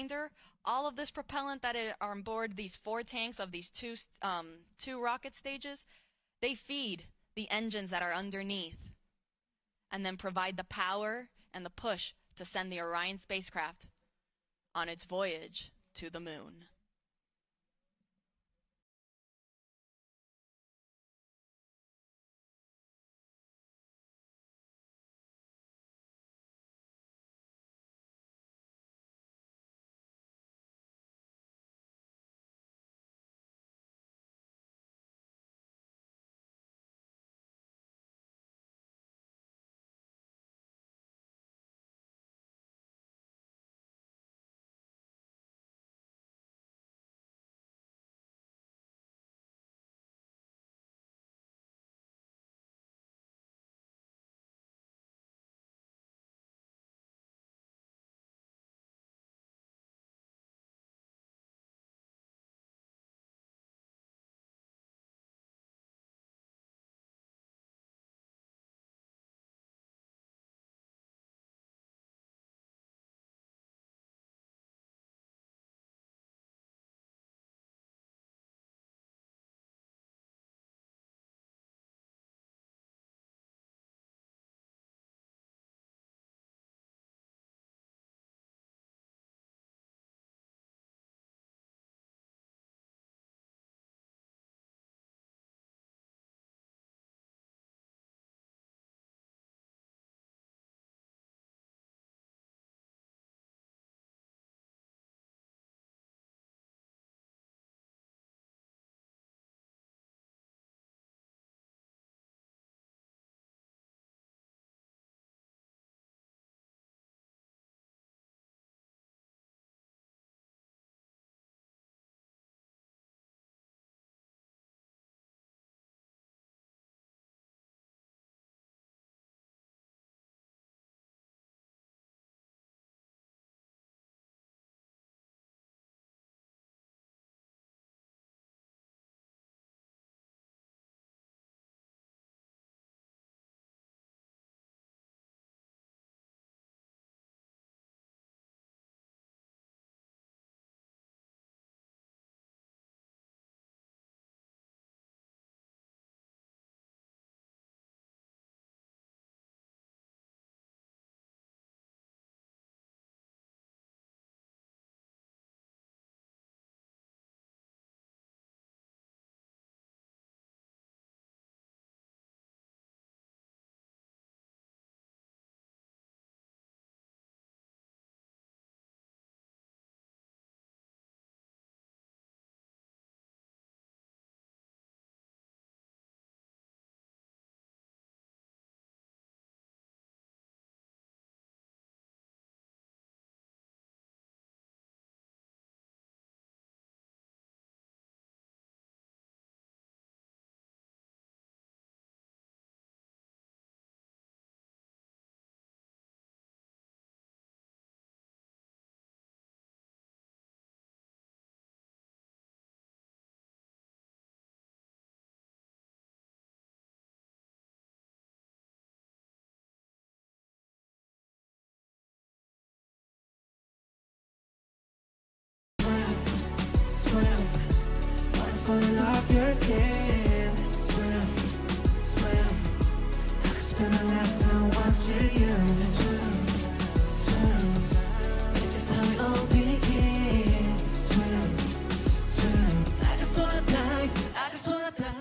reminder, all of this propellant that are on board these 4 tanks of these two rocket stages, they feed the engines that are underneath and then provide the power and the push to send the Orion spacecraft on its voyage to the moon. Swim, falling off your skin. Swim, swim, I could spend a lifetime watching you. Swim, swim, this is how it all begins. Swim, swim, I just wanna dive, I just wanna dive.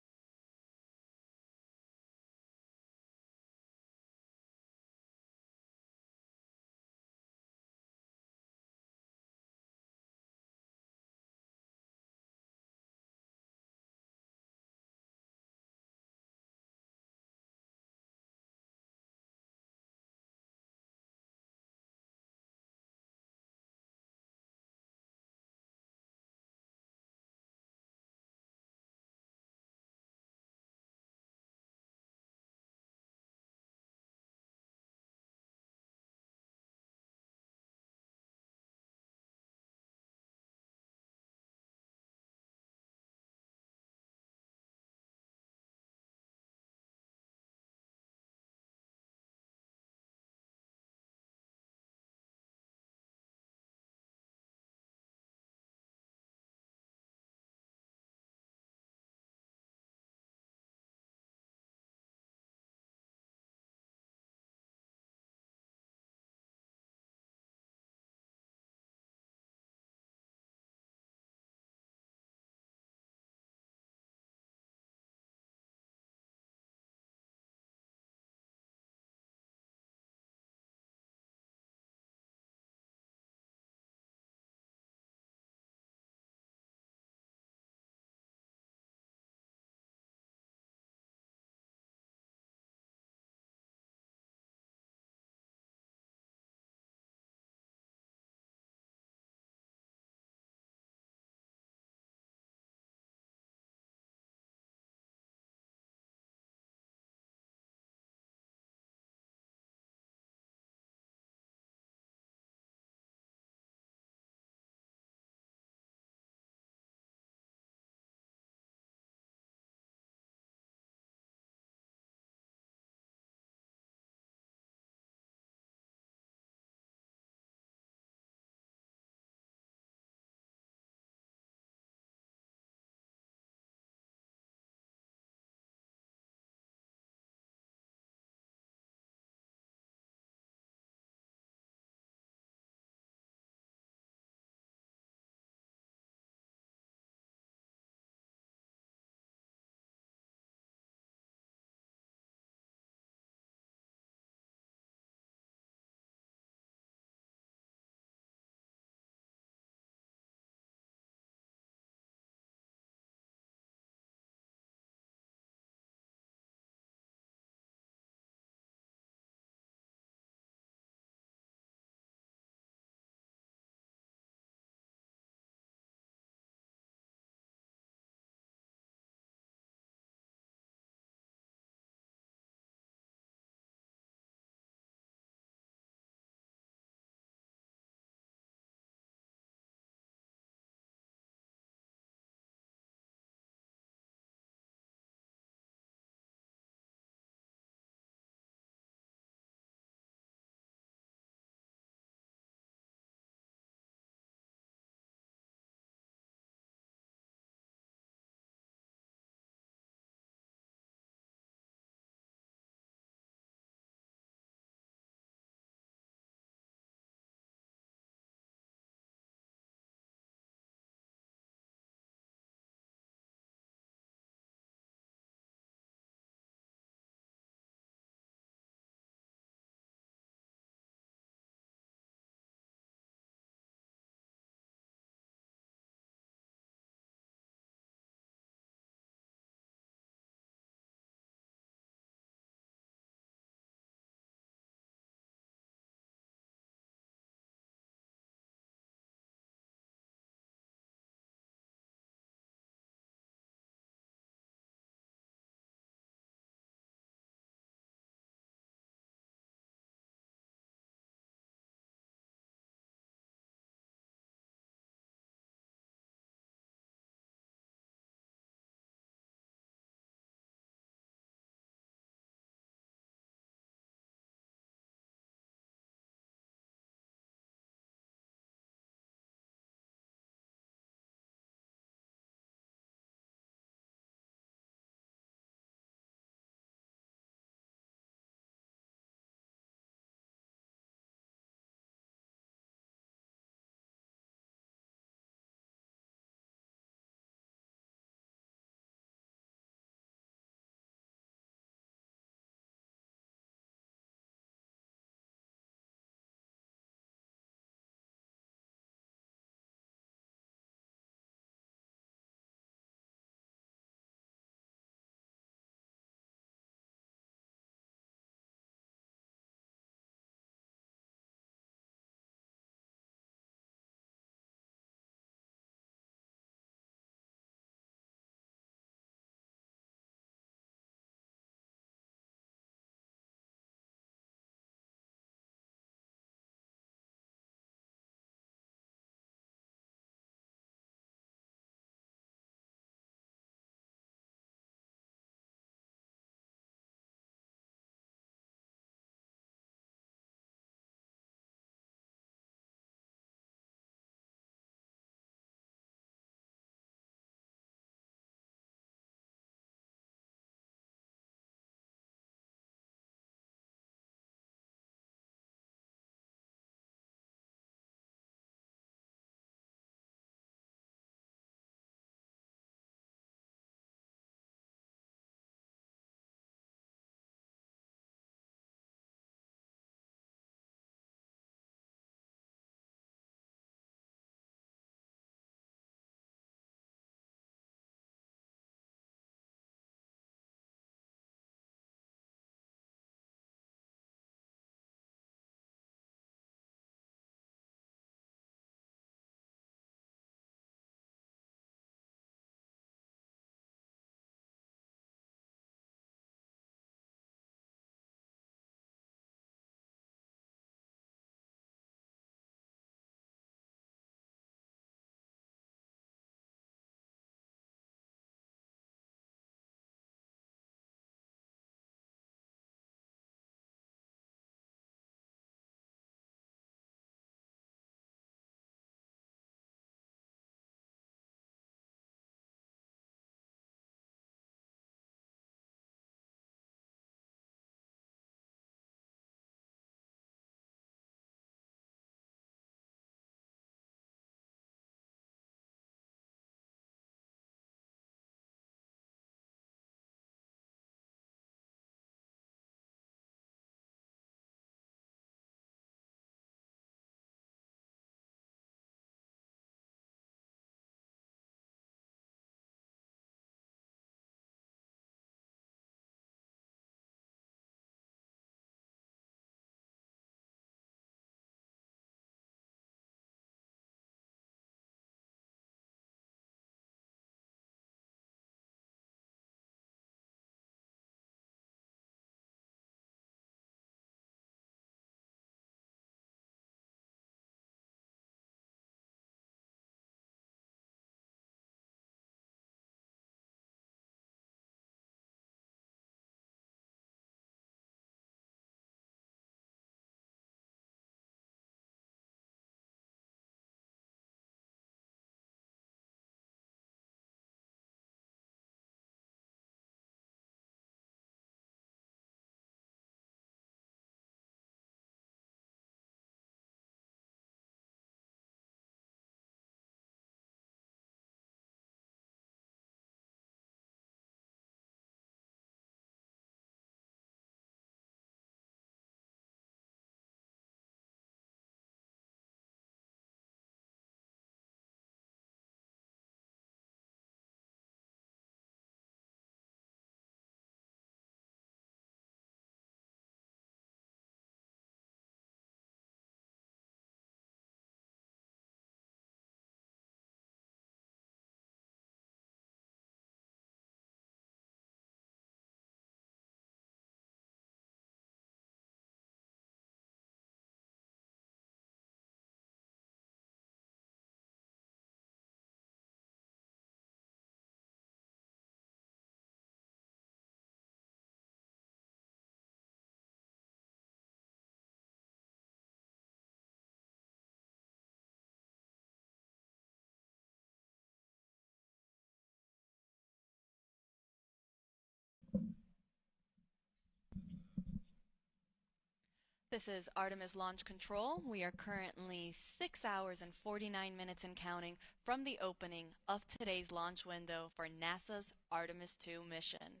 This is Artemis Launch Control. We are currently 6 hours and 49 minutes and counting from the opening of today's launch window for NASA's Artemis II mission.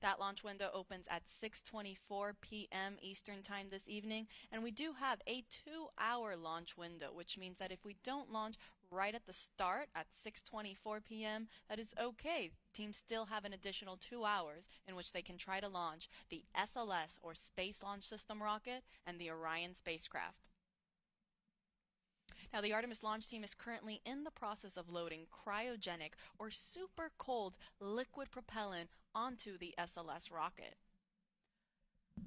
That launch window opens at 6:24 p.m. Eastern Time this evening, and we do have a 2-hour launch window, which means that if we don't launch right at the start at 6:24 p.m., that is okay. Teams still have an additional 2 hours in which they can try to launch the SLS or Space Launch System rocket and the Orion spacecraft. Now, the Artemis launch team is currently in the process of loading cryogenic or super cold liquid propellant onto the SLS rocket.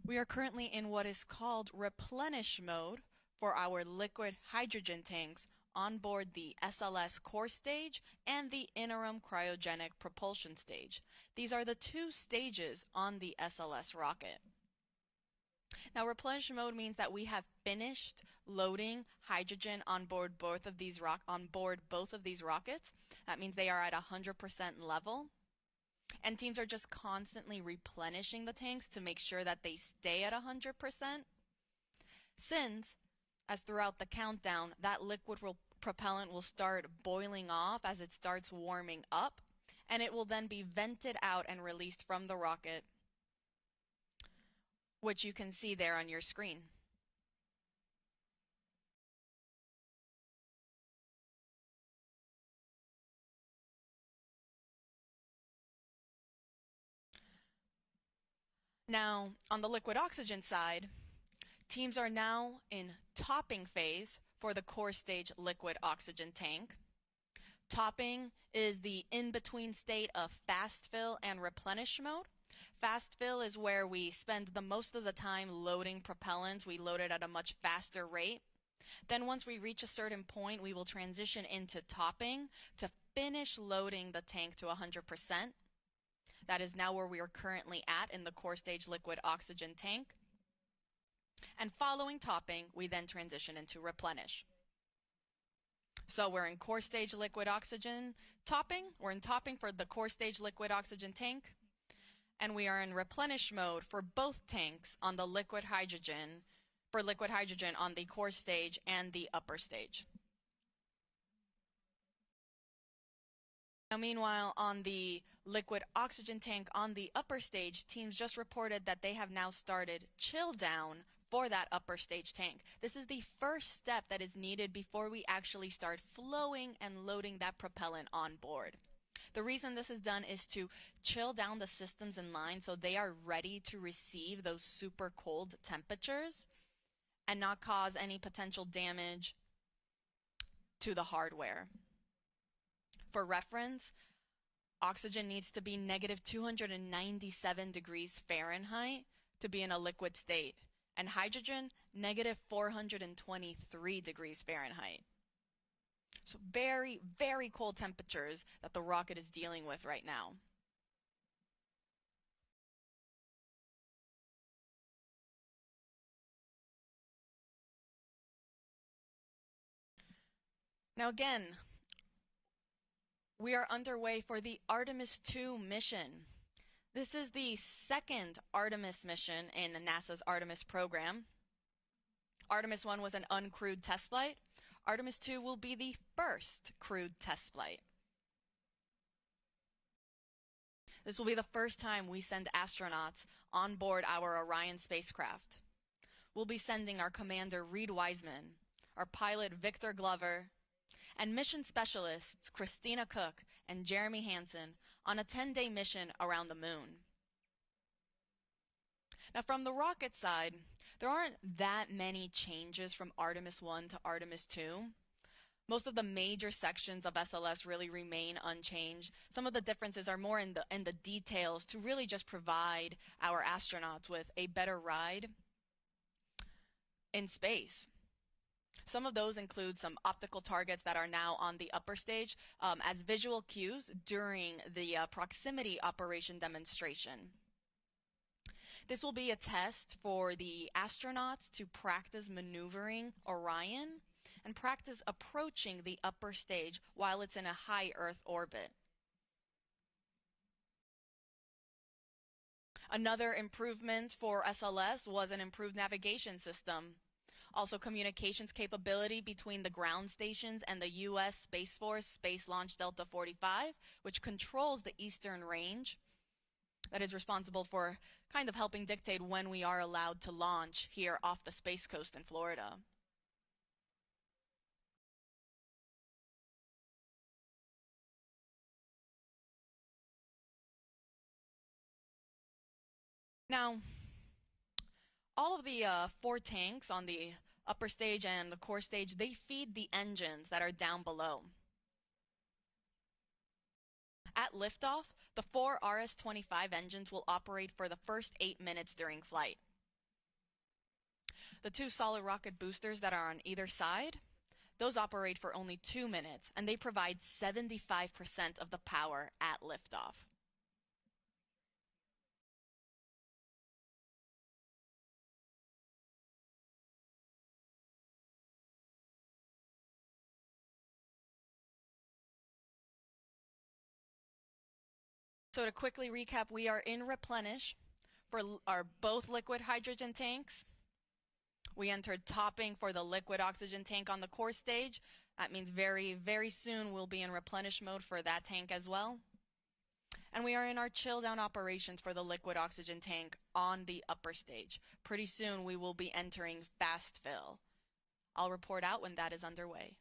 We are currently in what is called replenish mode for our liquid hydrogen tanks on board the SLS core stage and the interim cryogenic propulsion stage. These are the two stages on the SLS rocket. Now, replenish mode means that we have finished loading hydrogen on board both of these rockets. That means they are at 100% level. And teams are just constantly replenishing the tanks to make sure that they stay at 100%. Since, as throughout the countdown, that liquid propellant will start boiling off as it starts warming up, and it will then be vented out and released from the rocket, which you can see there on your screen. Now, on the liquid oxygen side, teams are now in topping phase for the core stage liquid oxygen tank. Topping is the in-between state of fast fill and replenish mode. Fast fill is where we spend the most of the time loading propellants. We load it at a much faster rate. Then once we reach a certain point, we will transition into topping to finish loading the tank to 100%. That is now where we are currently at in the core stage liquid oxygen tank. And following topping, we then transition into replenish. So we're in core stage liquid oxygen topping. We're in topping for the core stage liquid oxygen tank. And we are in replenish mode for both tanks on the liquid hydrogen, on the core stage and the upper stage. Now, meanwhile, on the liquid oxygen tank on the upper stage, teams just reported that they have now started chill down for that upper stage tank. This is the first step that is needed before we actually start flowing and loading that propellant on board. The reason this is done is to chill down the systems in line so they are ready to receive those super cold temperatures and not cause any potential damage to the hardware. For reference, oxygen needs to be negative 297 degrees Fahrenheit to be in a liquid state, and hydrogen, negative 423 degrees Fahrenheit. So very, very cold temperatures that the rocket is dealing with right now. Now again, we are underway for the Artemis II mission. This is the second Artemis mission in NASA's Artemis program. Artemis I was an uncrewed test flight. Artemis II will be the first crewed test flight. This will be the first time we send astronauts on board our Orion spacecraft. We'll be sending our commander Reed Wiseman, our pilot Victor Glover, and mission specialists Christina Cook and Jeremy Hansen on a 10-day mission around the moon. Now, from the rocket side, there aren't that many changes from Artemis I to Artemis II. Most of the major sections of SLS really remain unchanged. Some of the differences are more in the details to really just provide our astronauts with a better ride in space. Some of those include some optical targets that are now on the upper stage as visual cues during the proximity operation demonstration. This will be a test for the astronauts to practice maneuvering Orion and practice approaching the upper stage while it's in a high Earth orbit. Another improvement for SLS was an improved navigation system. Also, communications capability between the ground stations and the U.S. Space Force Space Launch Delta 45, which controls the eastern range. That is responsible for kind of helping dictate when we are allowed to launch here off the Space Coast in Florida. Now, all of the 4 tanks on the upper stage and the core stage, they feed the engines that are down below. At liftoff, the 4 RS-25 engines will operate for the first 8 minutes during flight. The 2 solid rocket boosters that are on either side, those operate for only 2 minutes, and they provide 75% of the power at liftoff. So to quickly recap, we are in replenish for our both liquid hydrogen tanks. We entered topping for the liquid oxygen tank on the core stage. That means very, very soon we'll be in replenish mode for that tank as well. And we are in our chill down operations for the liquid oxygen tank on the upper stage. Pretty soon we will be entering fast fill. I'll report out when that is underway.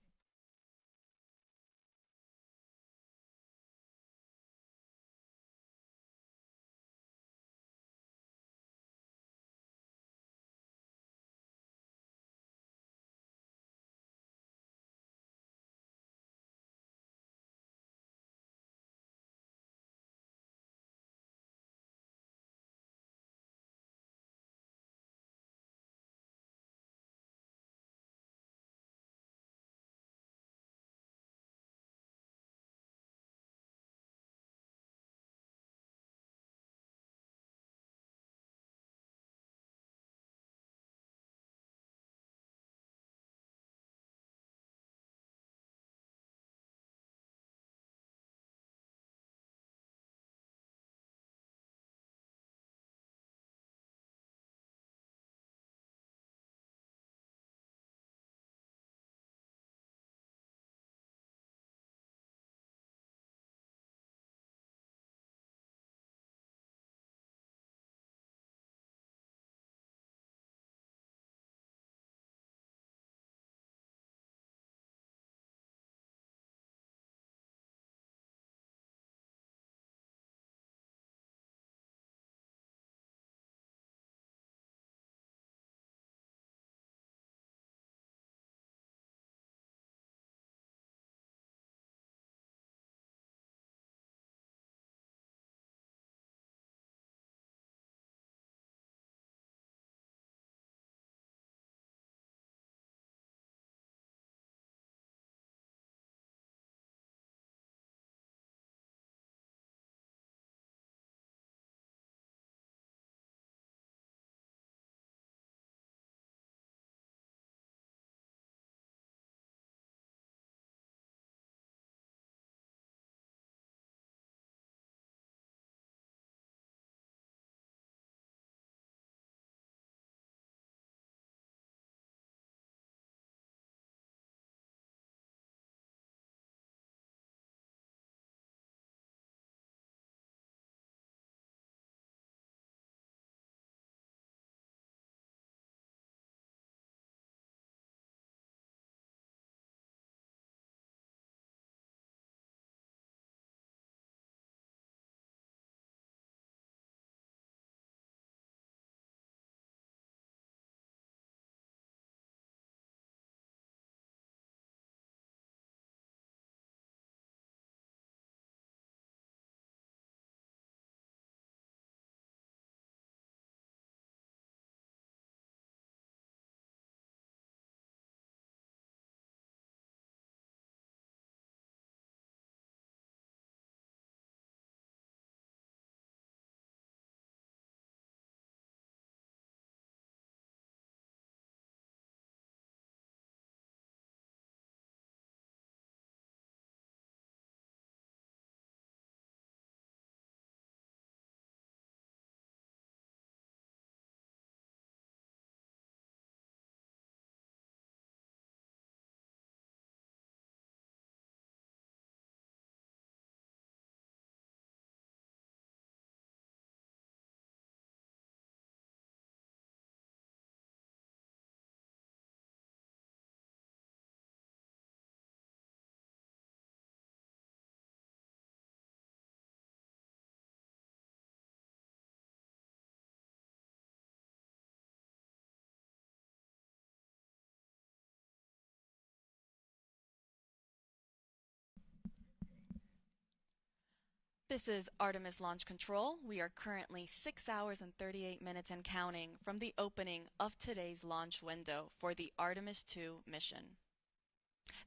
This is Artemis Launch Control. We are currently 6 hours and 38 minutes and counting from the opening of today's launch window for the Artemis II mission.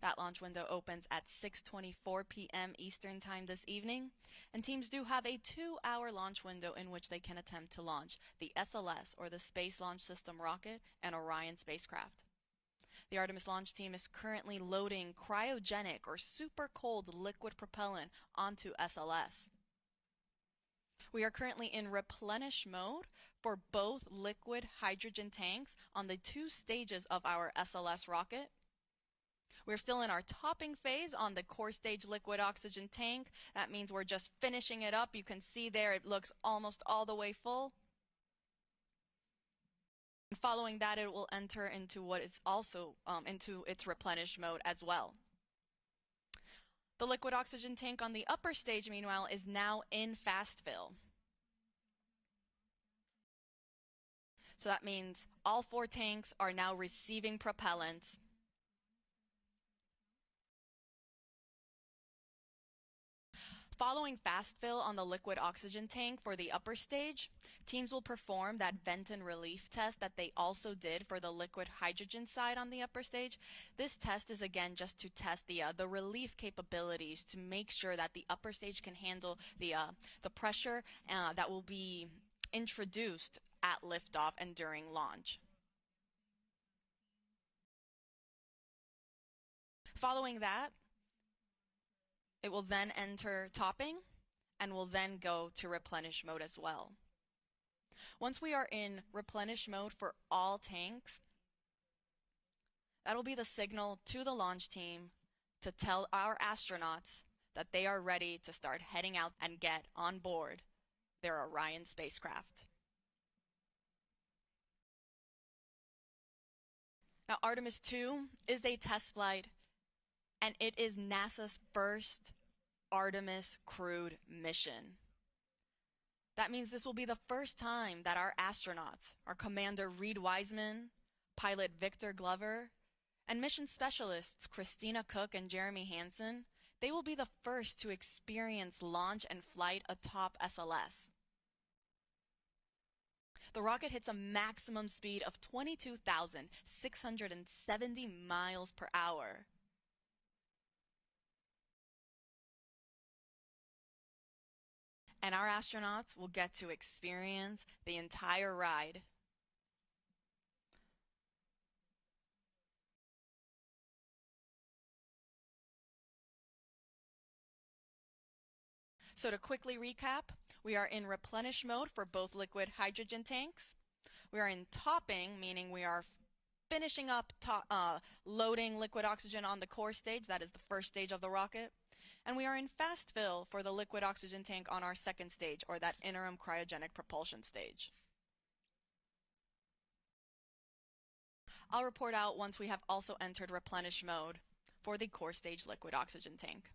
That launch window opens at 6:24 p.m. Eastern Time this evening, and teams do have a 2-hour launch window in which they can attempt to launch the SLS, or the Space Launch System rocket, and Orion spacecraft. The Artemis launch team is currently loading cryogenic or super cold liquid propellant onto SLS. We are currently in replenish mode for both liquid hydrogen tanks on the 2 stages of our SLS rocket. We're still in our topping phase on the core stage liquid oxygen tank. That means we're just finishing it up. You can see there it looks almost all the way full. And following that, it will enter into what is also into its replenish mode as well. The liquid oxygen tank on the upper stage, meanwhile, is now in fast fill. So that means all 4 tanks are now receiving propellant. Following fast fill on the liquid oxygen tank for the upper stage, teams will perform that vent and relief test that they also did for the liquid hydrogen side on the upper stage. This test is again just to test the relief capabilities to make sure that the upper stage can handle the pressure that will be introduced at liftoff and during launch. Following that, it will then enter topping and will then go to replenish mode as well. Once we are in replenish mode for all tanks, that'll be the signal to the launch team to tell our astronauts that they are ready to start heading out and get on board their Orion spacecraft. Now, Artemis II is a test flight, and it is NASA's first Artemis crewed mission. That means this will be the first time that our astronauts, our Commander Reed Wiseman, pilot Victor Glover, and mission specialists Christina Cook and Jeremy Hansen, they will be the first to experience launch and flight atop SLS. The rocket hits a maximum speed of 22,670 miles per hour. And our astronauts will get to experience the entire ride. So to quickly recap, we are in replenish mode for both liquid hydrogen tanks. We are in topping, meaning we are finishing up loading liquid oxygen on the core stage. That is the first stage of the rocket. And we are in fast fill for the liquid oxygen tank on our second stage, or that interim cryogenic propulsion stage. I'll report out once we have also entered replenish mode for the core stage liquid oxygen tank.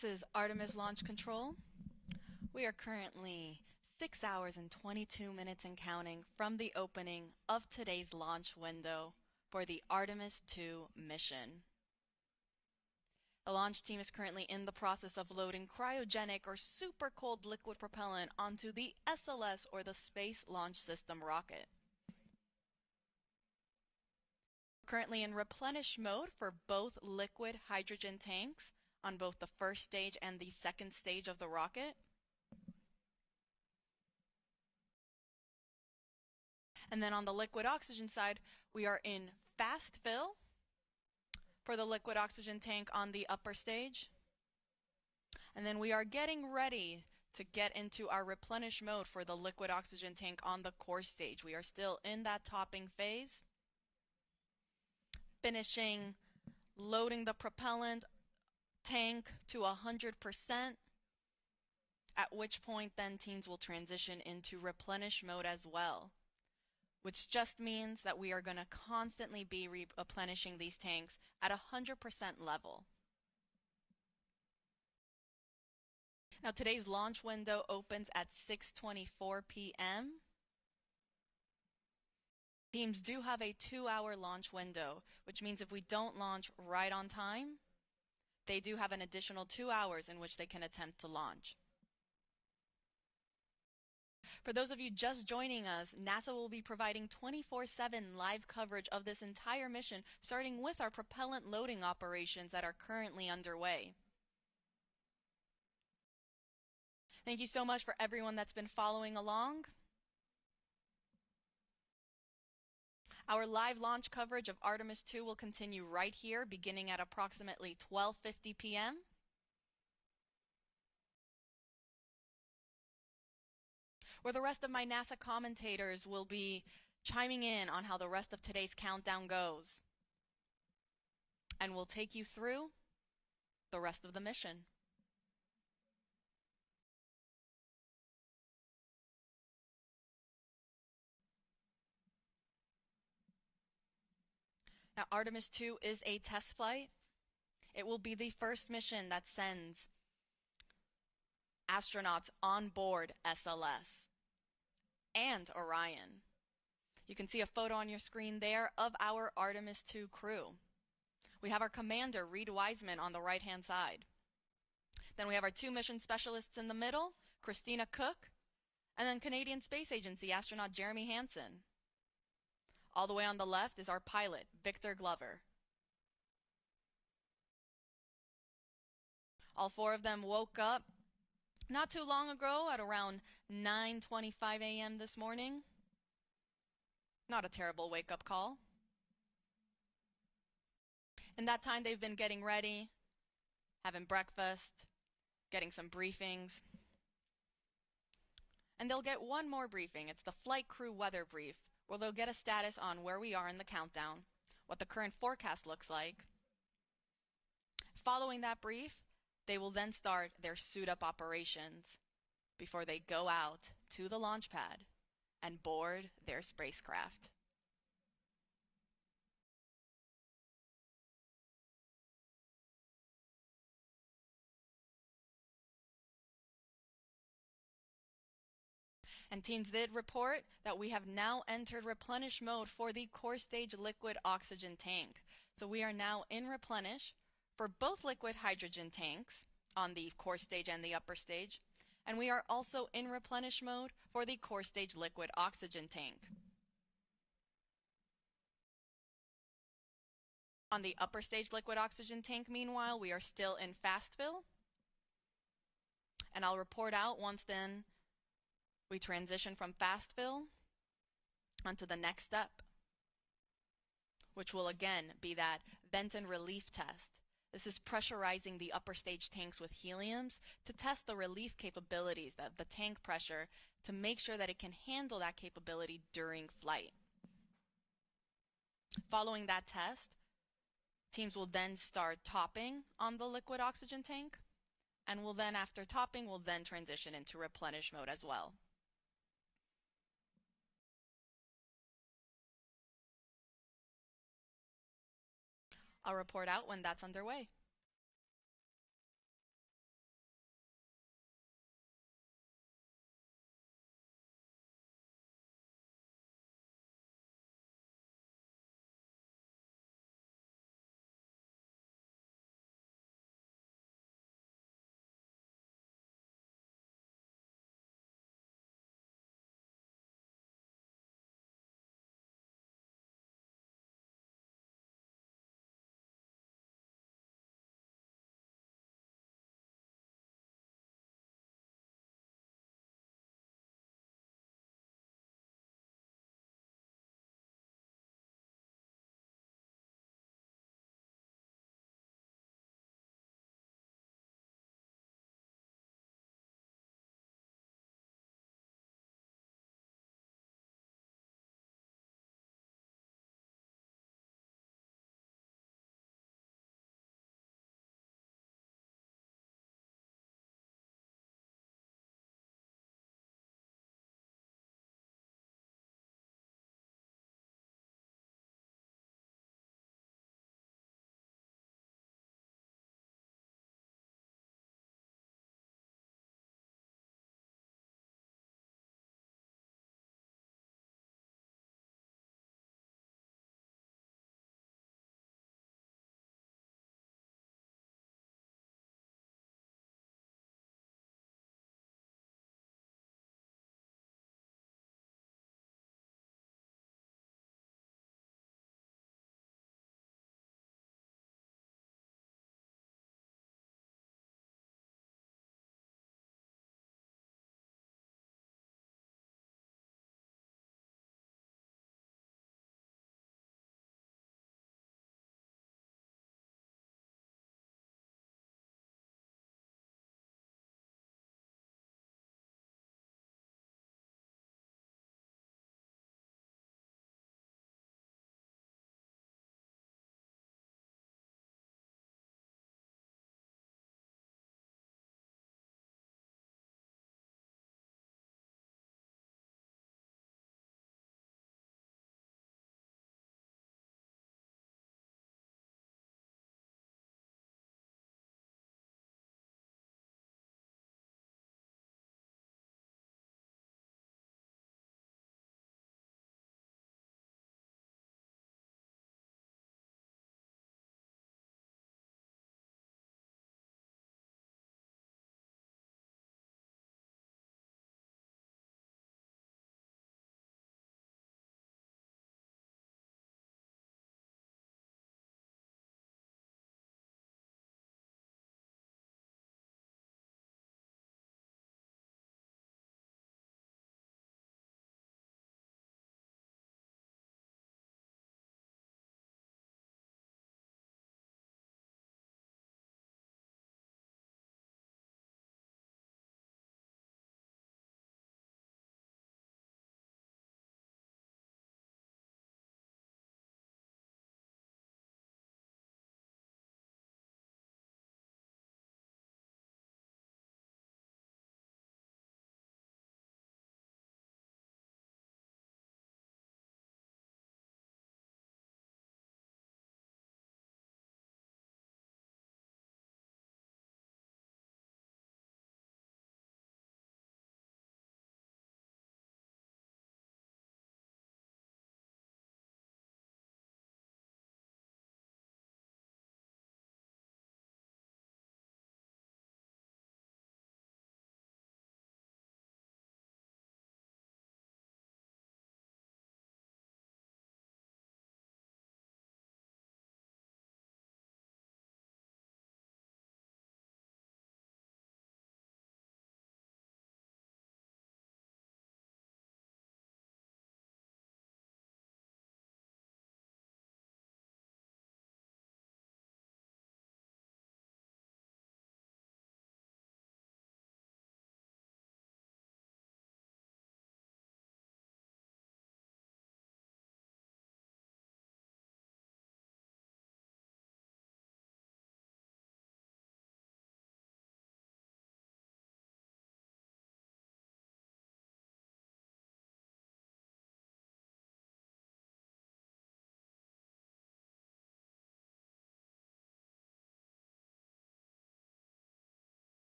This is Artemis Launch Control. We are currently 6 hours and 22 minutes and counting from the opening of today's launch window for the Artemis II mission. The launch team is currently in the process of loading cryogenic or super cold liquid propellant onto the SLS or the Space Launch System rocket. Currently in replenish mode for both liquid hydrogen tanks on both the first stage and the second stage of the rocket. And then on the liquid oxygen side, we are in fast fill for the liquid oxygen tank on the upper stage. And then we are getting ready to get into our replenish mode for the liquid oxygen tank on the core stage. We are still in that topping phase. Finishing loading the propellant tank to 100%, at which point then teams will transition into replenish mode as well, which just means that we are going to constantly be replenishing these tanks at 100% level. Now today's launch window opens at 6:24 p.m. Teams do have a 2-hour launch window, which means if we don't launch right on time, they do have an additional 2 hours in which they can attempt to launch. For those of you just joining us, NASA will be providing 24/7 live coverage of this entire mission, starting with our propellant loading operations that are currently underway. Thank you so much for everyone that's been following along. Our live launch coverage of Artemis II will continue right here, beginning at approximately 12:50 p.m. where the rest of my NASA commentators will be chiming in on how the rest of today's countdown goes. And we'll take you through the rest of the mission. Now, Artemis II is a test flight. It will be the first mission that sends astronauts on board SLS and Orion. You can see a photo on your screen there of our Artemis II crew. We have our commander, Reed Wiseman, on the right-hand side. Then we have our 2 mission specialists in the middle, Christina Cook, and then Canadian Space Agency astronaut Jeremy Hansen. All the way on the left is our pilot, Victor Glover. All 4 of them woke up not too long ago at around 9:25 a.m. this morning. Not a terrible wake-up call. In that time, they've been getting ready, having breakfast, getting some briefings. And they'll get one more briefing. It's the flight crew weather brief, where they'll get a status on where we are in the countdown, what the current forecast looks like. Following that brief, they will then start their suit-up operations before they go out to the launch pad and board their spacecraft. And teams did report that we have now entered replenish mode for the core stage liquid oxygen tank. So we are now in replenish for both liquid hydrogen tanks on the core stage and the upper stage. And we are also in replenish mode for the core stage liquid oxygen tank. On the upper stage liquid oxygen tank, meanwhile, we are still in fast fill. And I'll report out once then we transition from fast fill onto the next step, which will again be that vent and relief test. This is pressurizing the upper stage tanks with heliums to test the relief capabilities of the tank pressure to make sure that it can handle that capability during flight. Following that test, teams will then start topping on the liquid oxygen tank, and will then, after topping, will then transition into replenish mode as well. I'll report out when that's underway.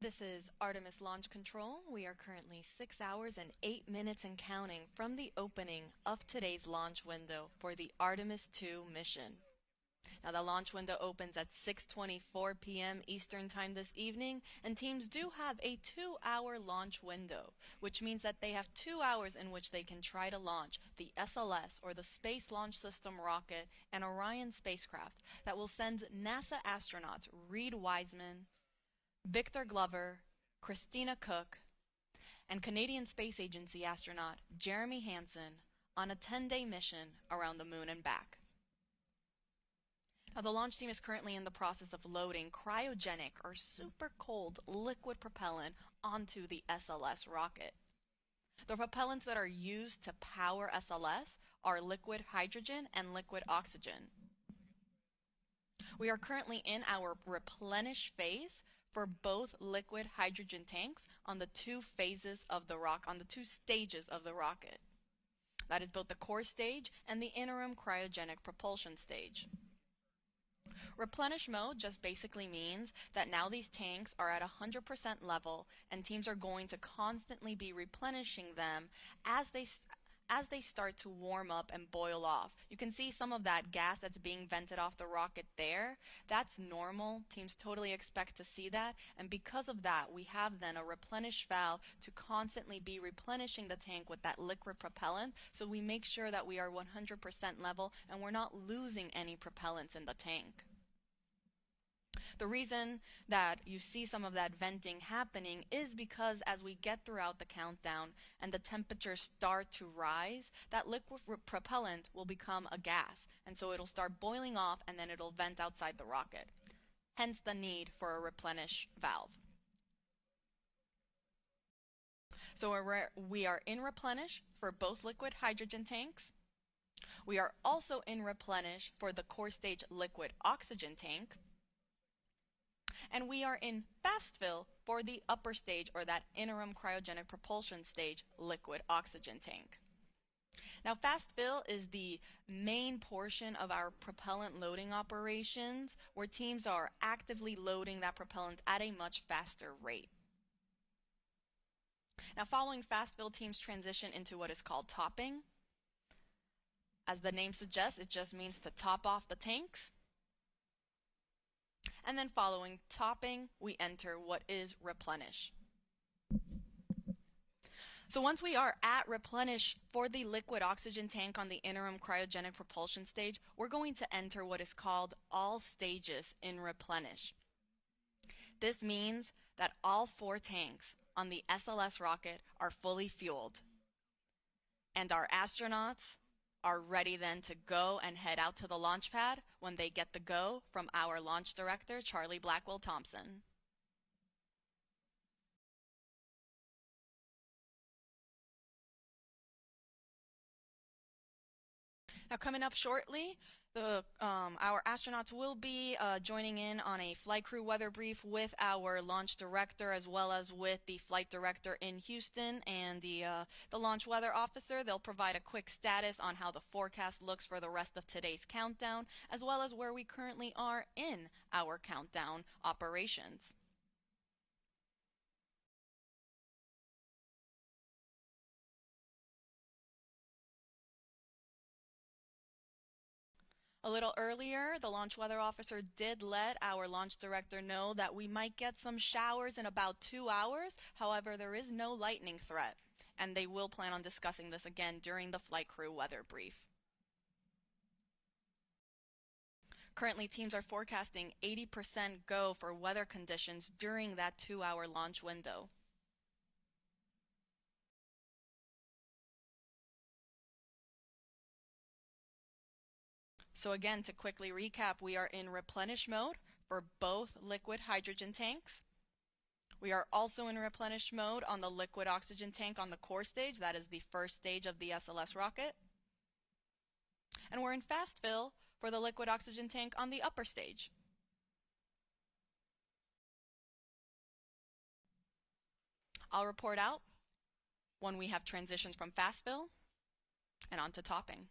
This is Artemis Launch Control. We are currently 6 hours and 8 minutes and counting from the opening of today's launch window for the Artemis II mission. Now the launch window opens at 6:24 p.m. Eastern Time this evening, and teams do have a 2-hour launch window, which means that they have 2 hours in which they can try to launch the SLS, or the Space Launch System rocket, and Orion spacecraft that will send NASA astronauts Reed Wiseman, Victor Glover, Christina Cook, and Canadian Space Agency astronaut Jeremy Hansen on a 10-day mission around the moon and back. Now, the launch team is currently in the process of loading cryogenic or super cold liquid propellant onto the SLS rocket. The propellants that are used to power SLS are liquid hydrogen and liquid oxygen. We are currently in our replenish phase for both liquid hydrogen tanks on the two stages of the rocket. That is both the core stage and the interim cryogenic propulsion stage. Replenish mode just basically means that now these tanks are at 100% level, and teams are going to constantly be replenishing them as they start to warm up and boil off. You can see some of that gas that's being vented off the rocket there. That's normal. Teams totally expect to see that, and because of that, we have then a replenish valve to constantly be replenishing the tank with that liquid propellant, so we make sure that we are 100% level and we're not losing any propellants in the tank. The reason that you see some of that venting happening is because as we get throughout the countdown and the temperatures start to rise, that liquid propellant will become a gas, and so it'll start boiling off and then it'll vent outside the rocket. Hence the need for a replenish valve. So we are in replenish for both liquid hydrogen tanks. We are also in replenish for the core stage liquid oxygen tank. And we are in fast fill for the upper stage, or that interim cryogenic propulsion stage, liquid oxygen tank. Now, fast fill is the main portion of our propellant loading operations, where teams are actively loading that propellant at a much faster rate. Now, following fast fill, teams transition into what is called topping. As the name suggests, it just means to top off the tanks. And then following topping, we enter what is replenish. So once we are at replenish for the liquid oxygen tank on the interim cryogenic propulsion stage, we're going to enter what is called all stages in replenish. This means that all 4 tanks on the SLS rocket are fully fueled, and our astronauts are ready then to go and head out to the launch pad when they get the go from our launch director, Charlie Blackwell Thompson. Now, coming up shortly, our astronauts will be joining in on a flight crew weather brief with our launch director, as well as with the flight director in Houston and the launch weather officer. They'll provide a quick status on how the forecast looks for the rest of today's countdown, as well as where we currently are in our countdown operations. A little earlier, the launch weather officer did let our launch director know that we might get some showers in about 2 hours. However, there is no lightning threat, and they will plan on discussing this again during the flight crew weather brief. Currently, teams are forecasting 80% go for weather conditions during that 2-hour launch window. So again, to quickly recap, we are in replenish mode for both liquid hydrogen tanks. We are also in replenish mode on the liquid oxygen tank on the core stage. That is the first stage of the SLS rocket. And we're in fast fill for the liquid oxygen tank on the upper stage. I'll report out when we have transitions from fast fill and onto topping.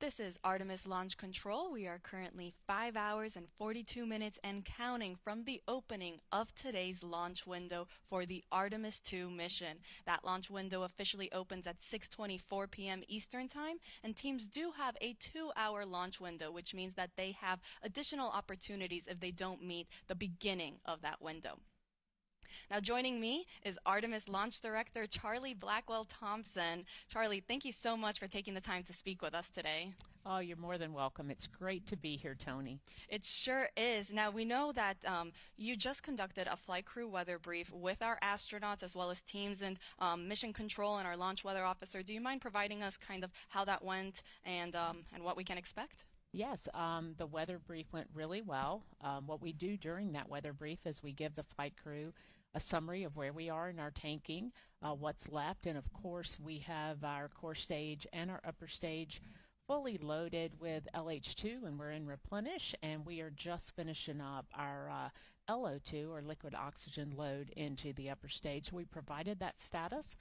This is Artemis Launch Control. We are currently 5 hours and 42 minutes and counting from the opening of today's launch window for the Artemis II mission. That launch window officially opens at 6:24 p.m. Eastern Time, and teams do have a 2-hour launch window, which means that they have additional opportunities if they don't meet the beginning of that window. Now joining me is Artemis Launch Director Charlie Blackwell Thompson. Charlie, thank you so much for taking the time to speak with us today. Oh, you're more than welcome. It's great to be here, Tony. It sure is. Now, we know that you just conducted a flight crew weather brief with our astronauts as well as teams and mission control and our launch weather officer. Do you mind providing us kind of how that went and what we can expect? Yes, the weather brief went really well. What we do during that weather brief is we give the flight crew a summary of where we are in our tanking, what's left, and of course we have our core stage and our upper stage fully loaded with LH2, and we're in replenish, and we are just finishing up our LO2 or liquid oxygen load into the upper stage. We provided that status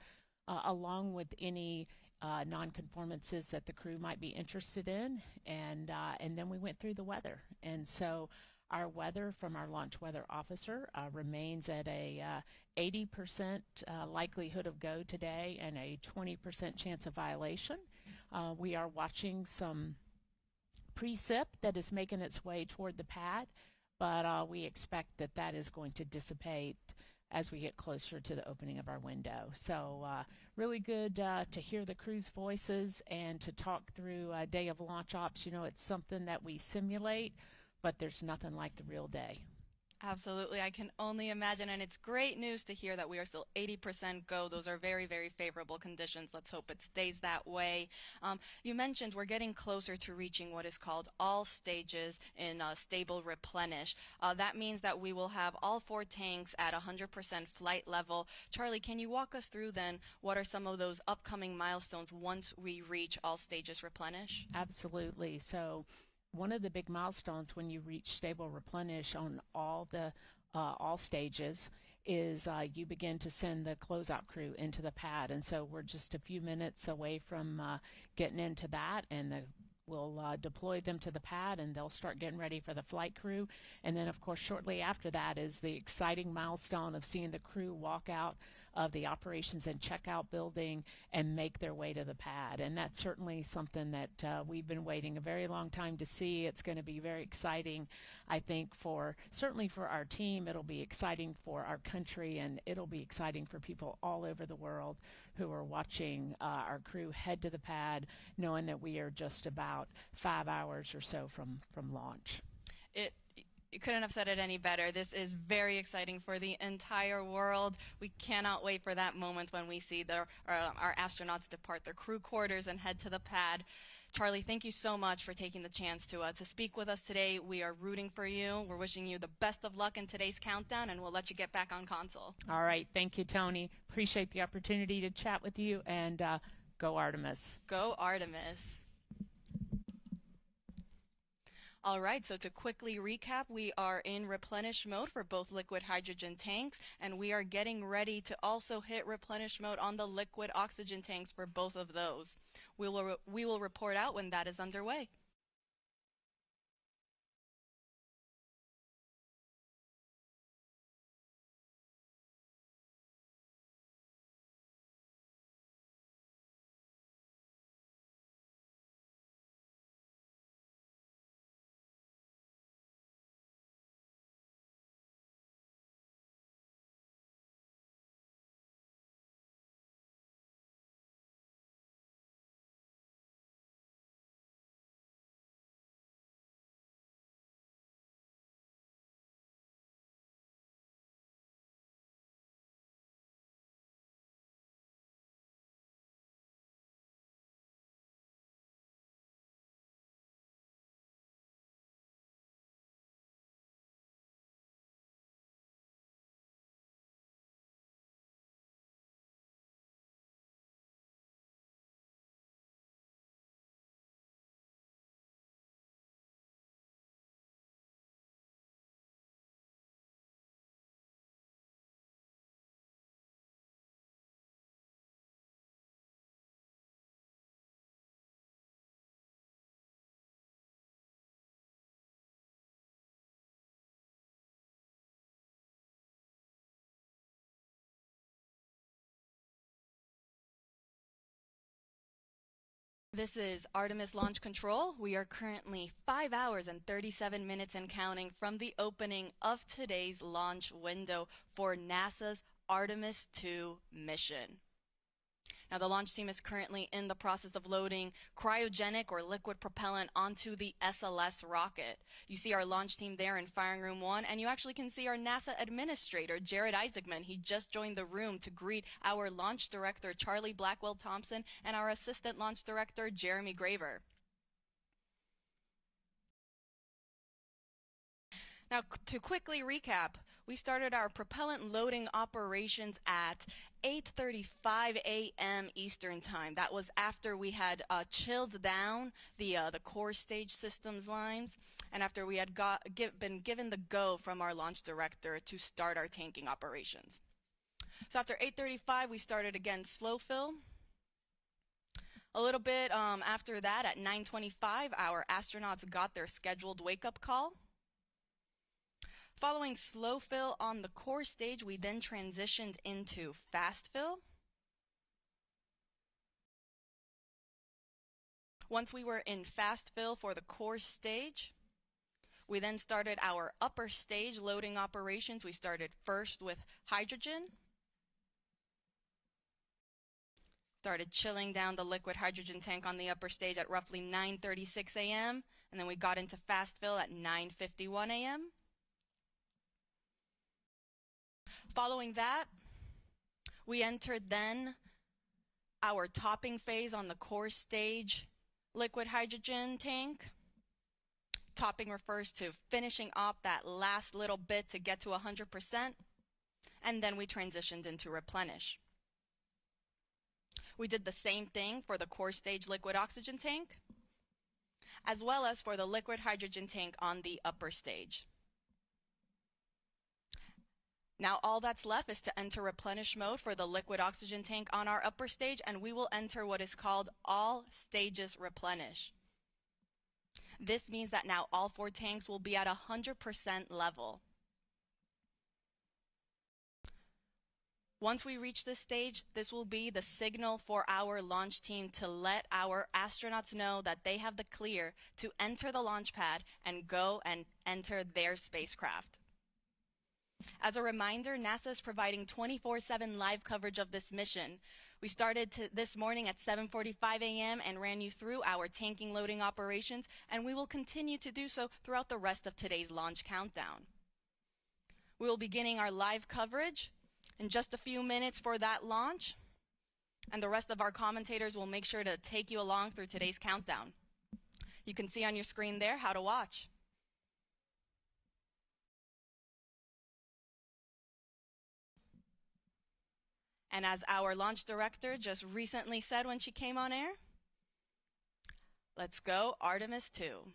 along with any non-conformances that the crew might be interested in, and then we went through the weather. And so our weather from our launch weather officer remains at a 80% likelihood of go today and a 20% chance of violation. We are watching some precip that is making its way toward the pad, but we expect that that is going to dissipate as we get closer to the opening of our window. So really good to hear the crew's voices and to talk through a day of launch ops. You know, it's something that we simulate, but there's nothing like the real day. Absolutely. I can only imagine, and it's great news to hear that we are still 80% go. Those are very, very favorable conditions. Let's hope it stays that way. You mentioned we're getting closer to reaching what is called all stages in stable replenish. That means that we will have all 4 tanks at 100% flight level. Charlie, can you walk us through then what are some of those upcoming milestones once we reach all stages replenish? Absolutely. So one of the big milestones when you reach stable replenish on all stages is you begin to send the closeout crew into the pad, and so we're just a few minutes away from getting into that, and we'll deploy them to the pad, and they'll start getting ready for the flight crew. And then, of course, shortly after that is the exciting milestone of seeing the crew walk out of the operations and checkout building and make their way to the pad. And that's certainly something that we've been waiting a very long time to see. It's going to be very exciting, I think, certainly for our team. It'll be exciting for our country, and it'll be exciting for people all over the world who are watching our crew head to the pad, knowing that we are just about 5 hours or so from launch. You couldn't have said it any better. This is very exciting for the entire world. We cannot wait for that moment when we see our astronauts depart their crew quarters and head to the pad. Charlie, thank you so much for taking the chance to speak with us today. We are rooting for you. We're wishing you the best of luck in today's countdown, and we'll let you get back on console. All right. Thank you, Tony. Appreciate the opportunity to chat with you, and go Artemis. Go Artemis. All right, so to quickly recap, we are in replenish mode for both liquid hydrogen tanks, and we are getting ready to also hit replenish mode on the liquid oxygen tanks for both of those. We will report out when that is underway. This is Artemis Launch Control. We are currently 5 hours and 37 minutes and counting from the opening of today's launch window for NASA's Artemis II mission. Now, the launch team is currently in the process of loading cryogenic or liquid propellant onto the SLS rocket. You see our launch team there in Firing Room 1, and you actually can see our NASA administrator, Jared Isaacman. He just joined the room to greet our launch director, Charlie Blackwell Thompson, and our assistant launch director, Jeremy Graver. Now, to quickly recap, we started our propellant loading operations at 8:35 a.m. Eastern Time. That was after we had chilled down the core stage systems lines, and after we had been given the go from our launch director to start our tanking operations. So after 8:35, we started again slow fill. A little bit after that, at 9:25, our astronauts got their scheduled wake-up call. Following slow fill on the core stage, we then transitioned into fast fill. Once we were in fast fill for the core stage, we then started our upper stage loading operations. We started first with hydrogen. Started chilling down the liquid hydrogen tank on the upper stage at roughly 9:36 a.m. and then we got into fast fill at 9:51 a.m. Following that, we entered then our topping phase on the core stage liquid hydrogen tank. Topping refers to finishing up that last little bit to get to 100%, and then we transitioned into replenish. We did the same thing for the core stage liquid oxygen tank, as well as for the liquid hydrogen tank on the upper stage. Now all that's left is to enter replenish mode for the liquid oxygen tank on our upper stage, and we will enter what is called all stages replenish. This means that now all 4 tanks will be at 100% level. Once we reach this stage, this will be the signal for our launch team to let our astronauts know that they have the clear to enter the launch pad and go and enter their spacecraft. As a reminder, NASA is providing 24/7 live coverage of this mission. We started this morning at 7:45 a.m. and ran you through our tanking loading operations, and we will continue to do so throughout the rest of today's launch countdown. We will be beginning our live coverage in just a few minutes for that launch, and the rest of our commentators will make sure to take you along through today's countdown. You can see on your screen there how to watch. And as our launch director just recently said when she came on air, let's go Artemis II.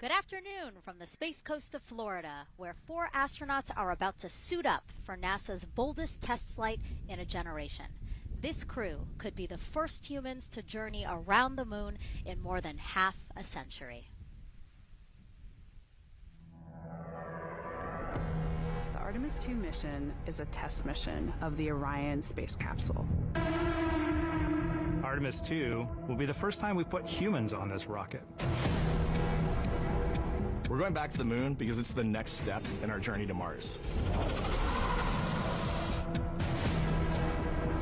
Good afternoon from the Space Coast of Florida, where 4 astronauts are about to suit up for NASA's boldest test flight in a generation. This crew could be the first humans to journey around the moon in more than half a century. The Artemis II mission is a test mission of the Orion space capsule. Artemis II will be the first time we put humans on this rocket. We're going back to the moon because it's the next step in our journey to Mars.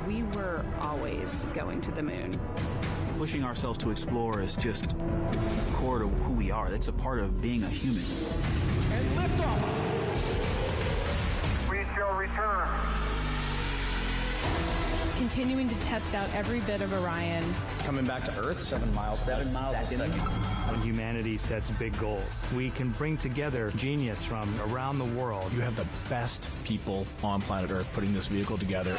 We were always going to the moon. Pushing ourselves to explore is just core to who we are. That's a part of being a human. And liftoff. We shall return. Continuing to test out every bit of Orion. Coming back to Earth, 7 miles a second. When humanity sets big goals, we can bring together genius from around the world. You have the best people on planet Earth putting this vehicle together.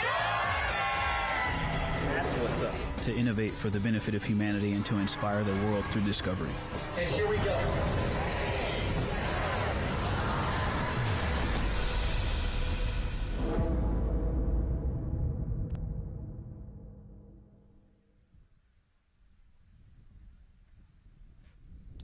That's what's up. To innovate for the benefit of humanity and to inspire the world through discovery. And here we go.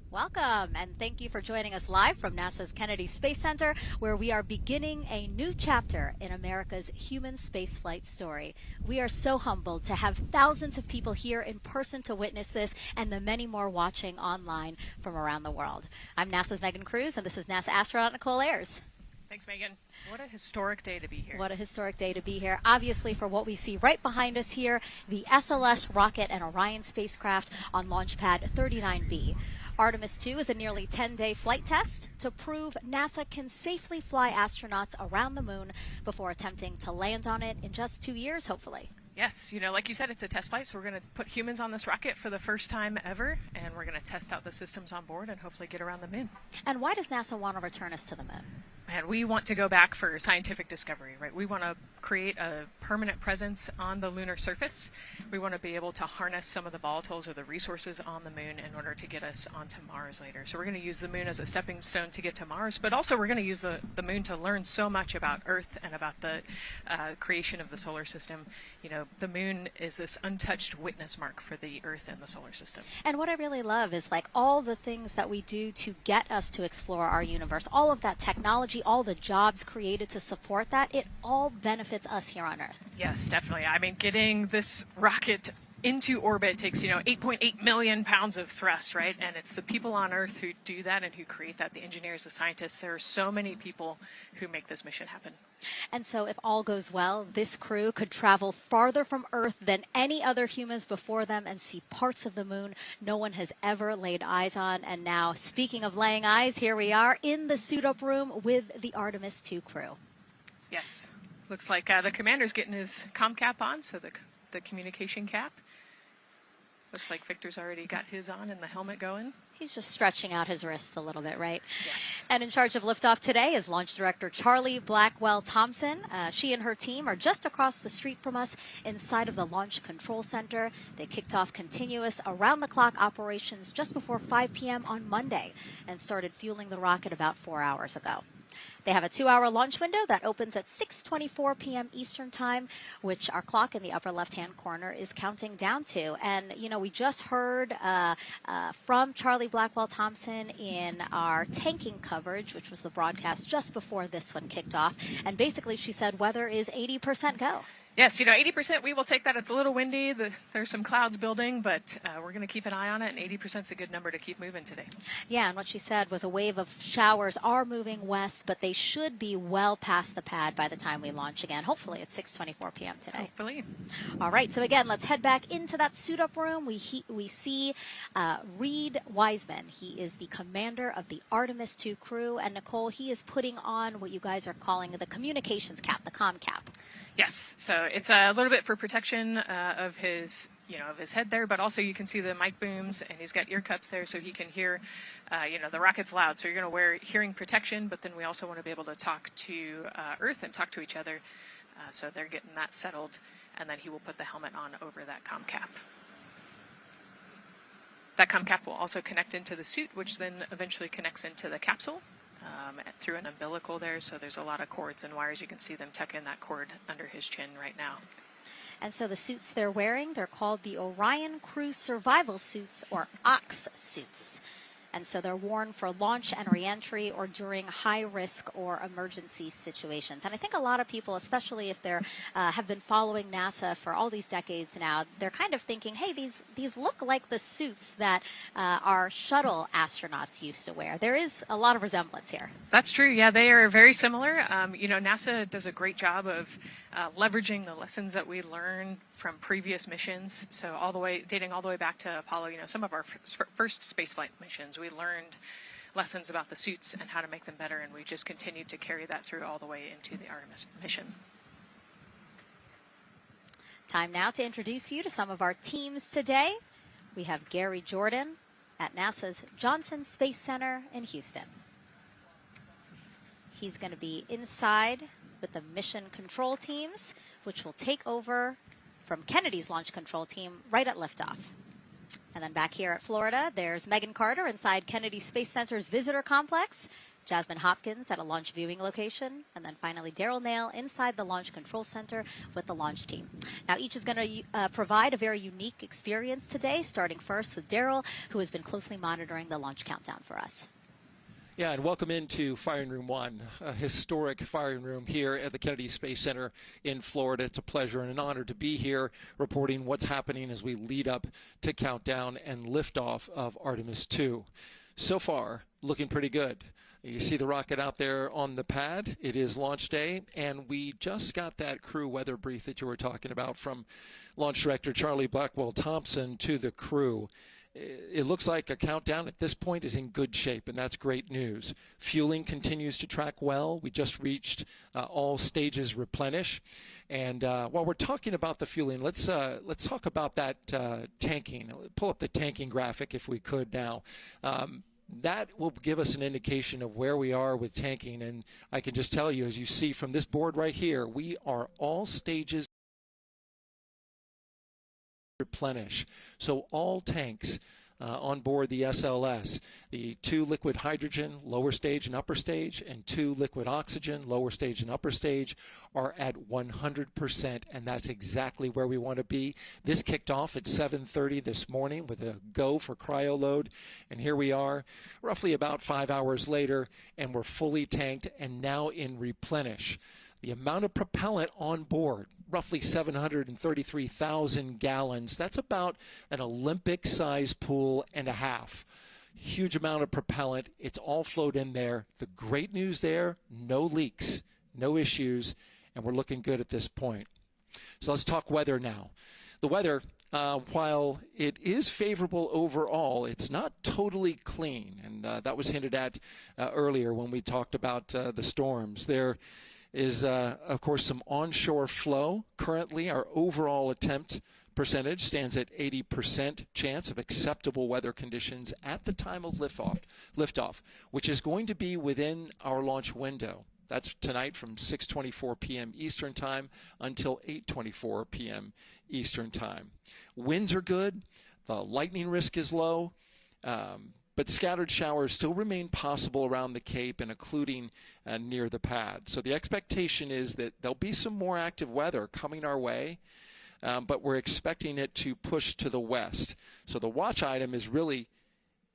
Welcome, and thank you for joining us live from NASA's Kennedy Space Center, where we are beginning a new chapter in America's human spaceflight story. We are so humbled to have thousands of people here in person to witness this, and the many more watching online from around the world. I'm NASA's Megan Cruz, and this is NASA astronaut Nicole Ayers. Thanks, Megan. What a historic day to be here. What a historic day to be here. Obviously, for what we see right behind us here, the SLS rocket and Orion spacecraft on Launch Pad 39B. Artemis II is a nearly 10-day flight test to prove NASA can safely fly astronauts around the moon before attempting to land on it in just 2 years, hopefully. Yes, like you said, it's a test flight, so we're going to put humans on this rocket for the first time ever, and we're going to test out the systems on board and hopefully get around the moon. And why does NASA want to return us to the moon? And we want to go back for scientific discovery, right? We want to create a permanent presence on the lunar surface. We want to be able to harness some of the volatiles or the resources on the moon in order to get us onto Mars later. So we're going to use the moon as a stepping stone to get to Mars, but also we're going to use the moon to learn so much about Earth and about the creation of the solar system. The moon is this untouched witness mark for the Earth and the solar system. And what I really love is like all the things that we do to get us to explore our universe, all of that technology, all the jobs created to support that, it all benefits us here on Earth. Yes, definitely. I mean, getting this rocket into orbit takes, 8.8 million pounds of thrust, right? And it's the people on Earth who do that and who create that, the engineers, the scientists. There are so many people who make this mission happen. And so if all goes well, this crew could travel farther from Earth than any other humans before them and see parts of the moon no one has ever laid eyes on. And now, speaking of laying eyes, here we are in the suit-up room with the Artemis II crew. Yes. Looks like the commander's getting his comm cap on, so the communication cap. Looks like Victor's already got his on and the helmet going. He's just stretching out his wrists a little bit, right? Yes. And in charge of liftoff today is Launch Director Charlie Blackwell Thompson. She and her team are just across the street from us inside of the Launch Control Center. They kicked off continuous around-the-clock operations just before 5 p.m. on Monday and started fueling the rocket about 4 hours ago. They have a 2-hour launch window that opens at 6:24 p.m. Eastern Time, which our clock in the upper left-hand corner is counting down to. And, we just heard from Charlie Blackwell Thompson in our tanking coverage, which was the broadcast just before this one kicked off. And basically she said weather is 80% go. Yes, 80%, we will take that. It's a little windy. There's some clouds building, but we're going to keep an eye on it, and 80% is a good number to keep moving today. Yeah, and what she said was a wave of showers are moving west, but they should be well past the pad by the time we launch again. Hopefully at 6:24 p.m. today. Hopefully. All right, so again, let's head back into that suit-up room. We see Reed Wiseman. He is the commander of the Artemis II crew, and Nicole, he is putting on what you guys are calling the communications cap, the comm cap. Yes, so it's a little bit for protection of his head there, but also you can see the mic booms, and he's got ear cups there so he can hear, the rocket's loud. So you're going to wear hearing protection, but then we also want to be able to talk to Earth and talk to each other. So they're getting that settled, and then he will put the helmet on over that comm cap. That COM cap will also connect into the suit, which then eventually connects into the capsule through an umbilical there. So there's a lot of cords and wires. You can see them tuck in that cord under his chin right now. And so the suits they're wearing, they're called the Orion Crew Survival Suits, or OX suits. And so they're worn for launch and reentry or during high-risk or emergency situations. And I think a lot of people, especially if they're have been following NASA for all these decades now, they're kind of thinking, hey, these look like the suits that our shuttle astronauts used to wear. There is a lot of resemblance here. That's true. Yeah, they are very similar. NASA does a great job of leveraging the lessons that we learn from previous missions. So dating all the way back to Apollo, some of our first spaceflight missions, we learned lessons about the suits and how to make them better, and we just continued to carry that through all the way into the Artemis mission. Time now to introduce you to some of our teams today. We have Gary Jordan at NASA's Johnson Space Center in Houston. He's going to be inside with the mission control teams, which will take over from Kennedy's launch control team right at liftoff. And then back here at Florida, there's Megan Carter inside Kennedy Space Center's visitor complex, Jasmine Hopkins at a launch viewing location, and then finally Daryl Nail inside the launch control center with the launch team. Now each is going to provide a very unique experience today, starting first with Daryl, who has been closely monitoring the launch countdown for us. Yeah, and welcome into Firing Room 1, a historic firing room here at the Kennedy Space Center in Florida. It's a pleasure and an honor to be here reporting what's happening as we lead up to countdown and liftoff of Artemis II. So far, looking pretty good. You see the rocket out there on the pad. It is launch day, and we just got that crew weather brief that you were talking about from Launch Director Charlie Blackwell Thompson to the crew. It looks like a countdown at this point is in good shape, and that's great news. Fueling continues to track well. We just reached all stages replenish. And while we're talking about the fueling, let's talk about that tanking. Pull up the tanking graphic if we could now. That will give us an indication of where we are with tanking. And I can just tell you, as you see from this board right here, we are all stages replenish. So all tanks on board the SLS, the 2 liquid hydrogen, lower stage and upper stage, and 2 liquid oxygen, lower stage and upper stage, are at 100%, and that's exactly where we want to be. This kicked off at 7:30 this morning with a go for cryo load, and here we are roughly about 5 hours later, and we're fully tanked and now in replenish. The amount of propellant on board, roughly 733,000 gallons. That's about an Olympic-sized pool and a half. Huge amount of propellant. It's all flowed in there. The great news there, no leaks, no issues, and we're looking good at this point. So let's talk weather now. The weather, while it is favorable overall, it's not totally clean, and that was hinted at earlier when we talked about the storms. There is, of course, some onshore flow. Currently, our overall attempt percentage stands at 80% chance of acceptable weather conditions at the time of liftoff, which is going to be within our launch window. That's tonight from 6:24 p.m. Eastern Time until 8:24 p.m. Eastern Time. Winds are good. The lightning risk is low. But scattered showers still remain possible around the Cape and including near the pad. So the expectation is that there'll be some more active weather coming our way, but we're expecting it to push to the west. So the watch item is really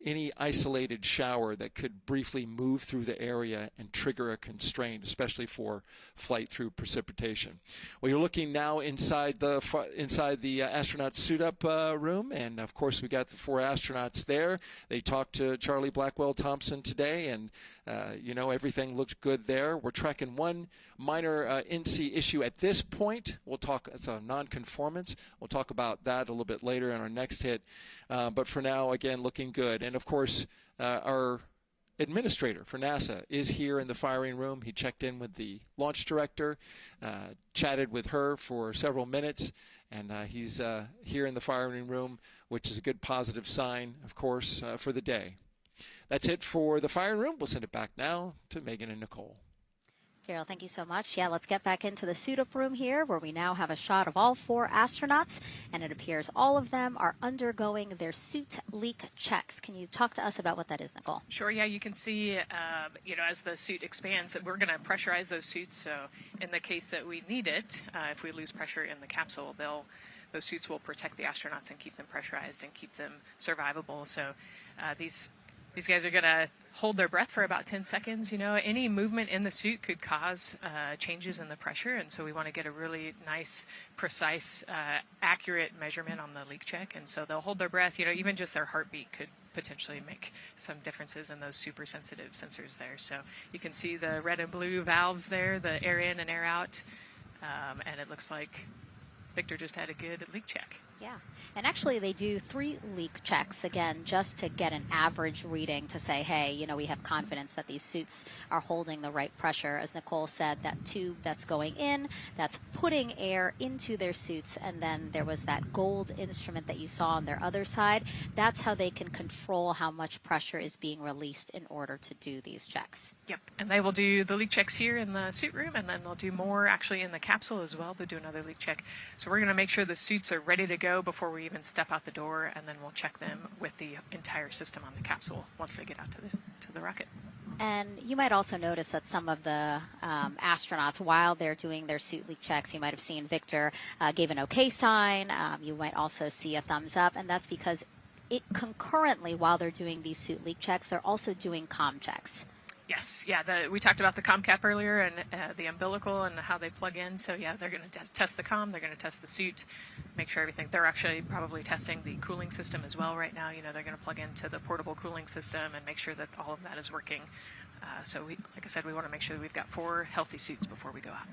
any isolated shower that could briefly move through the area and trigger a constraint, especially for flight through precipitation. Well, you're looking now inside the astronaut suit-up room, and of course we got the 4 astronauts there. They talked to Charlie Blackwell Thompson today, and everything looks good there. We're tracking one minor NC issue at this point. We'll talk, it's a non-conformance. We'll talk about that a little bit later in our next hit. But for now, again, looking good. And of course, our administrator for NASA is here in the firing room. He checked in with the launch director, chatted with her for several minutes, and he's here in the firing room, which is a good positive sign, of course, for the day. That's it for the firing room. We'll send it back now to Megan and Nicole. Daryl, thank you so much. Yeah, let's get back into the suit-up room here, where we now have a shot of all 4 astronauts, and it appears all of them are undergoing their suit leak checks. Can you talk to us about what that is, Nicole? Sure, yeah, you can see, as the suit expands, that we're going to pressurize those suits. So in the case that we need it, if we lose pressure in the capsule, those suits will protect the astronauts and keep them pressurized and keep them survivable. So these guys are going to hold their breath for about 10 seconds. Any movement in the suit could cause changes in the pressure, and so we want to get a really nice, precise, accurate measurement on the leak check. And so they'll hold their breath. Even just their heartbeat could potentially make some differences in those super sensitive sensors there. So you can see the red and blue valves there, the air in and air out, and it looks like Victor just had a good leak check. Yeah, and actually they do 3 leak checks, again, just to get an average reading to say, hey, we have confidence that these suits are holding the right pressure. As Nicole said, that tube that's going in, that's putting air into their suits, and then there was that gold instrument that you saw on their other side. That's how they can control how much pressure is being released in order to do these checks. Yep, and they will do the leak checks here in the suit room, and then they'll do more actually in the capsule as well. They'll do another leak check. So we're going to make sure the suits are ready to go before we even step out the door, and then we'll check them with the entire system on the capsule once they get out to the rocket. And you might also notice that some of the astronauts, while they're doing their suit leak checks, you might have seen Victor gave an OK sign. You might also see a thumbs up, and that's because concurrently, while they're doing these suit leak checks, they're also doing comm checks. Yes, yeah, we talked about the comm cap earlier and the umbilical and how they plug in. So yeah, they're going to test the comm, they're going to test the suit, make sure everything. They're actually probably testing the cooling system as well right now. They're going to plug into the portable cooling system and make sure that all of that is working. So like I said, we want to make sure that we've got 4 healthy suits before we go out.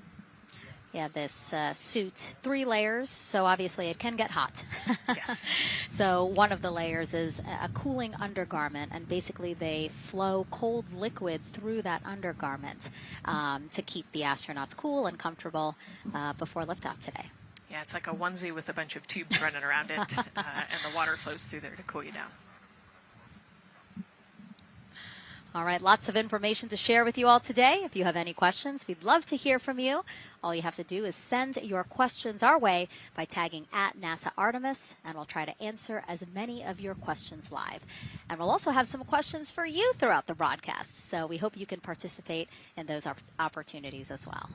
Yeah, this suit, 3 layers, so obviously it can get hot. Yes. So one of the layers is a cooling undergarment, and basically they flow cold liquid through that undergarment to keep the astronauts cool and comfortable before liftoff today. Yeah, it's like a onesie with a bunch of tubes running around it, and the water flows through there to cool you down. All right, lots of information to share with you all today. If you have any questions, we'd love to hear from you. All you have to do is send your questions our way by tagging @NASA Artemis, and we'll try to answer as many of your questions live. And we'll also have some questions for you throughout the broadcast, so we hope you can participate in those opportunities as well.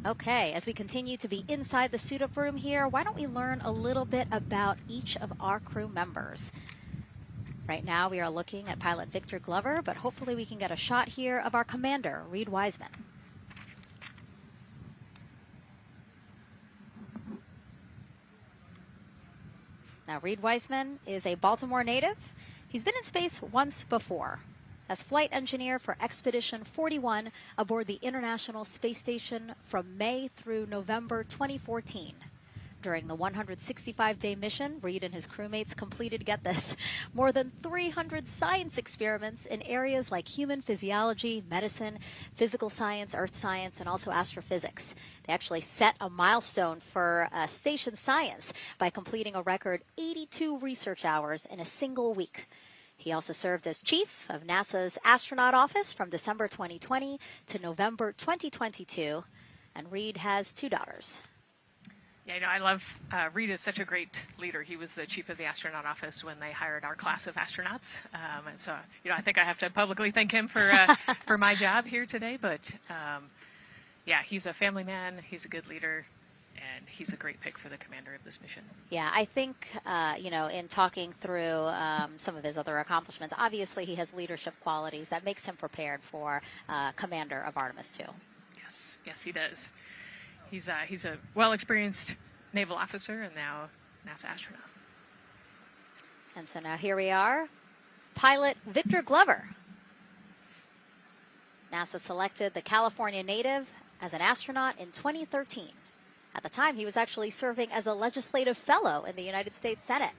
Okay, as we continue to be inside the suit-up room here, why don't we learn a little bit about each of our crew members? Right now we are looking at pilot Victor Glover, but hopefully we can get a shot here of our commander, Reed Wiseman. Now, Reed Wiseman is a Baltimore native. He's been in space once before as flight engineer for Expedition 41 aboard the International Space Station from May through November 2014. During the 165-day mission, Reed and his crewmates completed, get this, more than 300 science experiments in areas like human physiology, medicine, physical science, earth science, and also astrophysics. They actually set a milestone for station science by completing a record 82 research hours in a single week. He also served as chief of NASA's astronaut office from December 2020 to November 2022, and Reed has 2 daughters. Yeah, I love Reed is such a great leader. He was the chief of the astronaut office when they hired our class of astronauts, and so I think I have to publicly thank him for my job here today. But yeah, he's a family man. He's a good leader, and he's a great pick for the commander of this mission. Yeah, I think in talking through some of his other accomplishments, obviously he has leadership qualities that makes him prepared for commander of Artemis II. Yes, he does. He's a well-experienced naval officer and now NASA astronaut. And so now here we are, pilot Victor Glover. NASA selected the California native as an astronaut in 2013. At the time, he was actually serving as a legislative fellow in the United States Senate.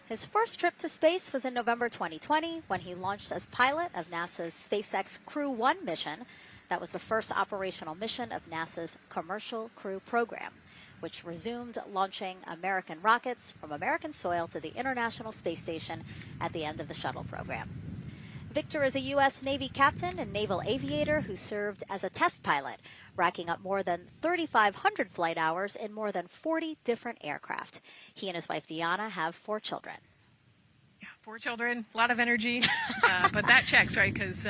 His first trip to space was in November 2020 when he launched as pilot of NASA's SpaceX Crew 1 mission. That was the first operational mission of NASA's Commercial Crew Program, which resumed launching American rockets from American soil to the International Space Station at the end of the shuttle program. Victor is a U.S. Navy captain and naval aviator who served as a test pilot, racking up more than 3,500 flight hours in more than 40 different aircraft. He and his wife, Deanna, have 4 children. Yeah, 4 children, a lot of energy, but that checks, right? Because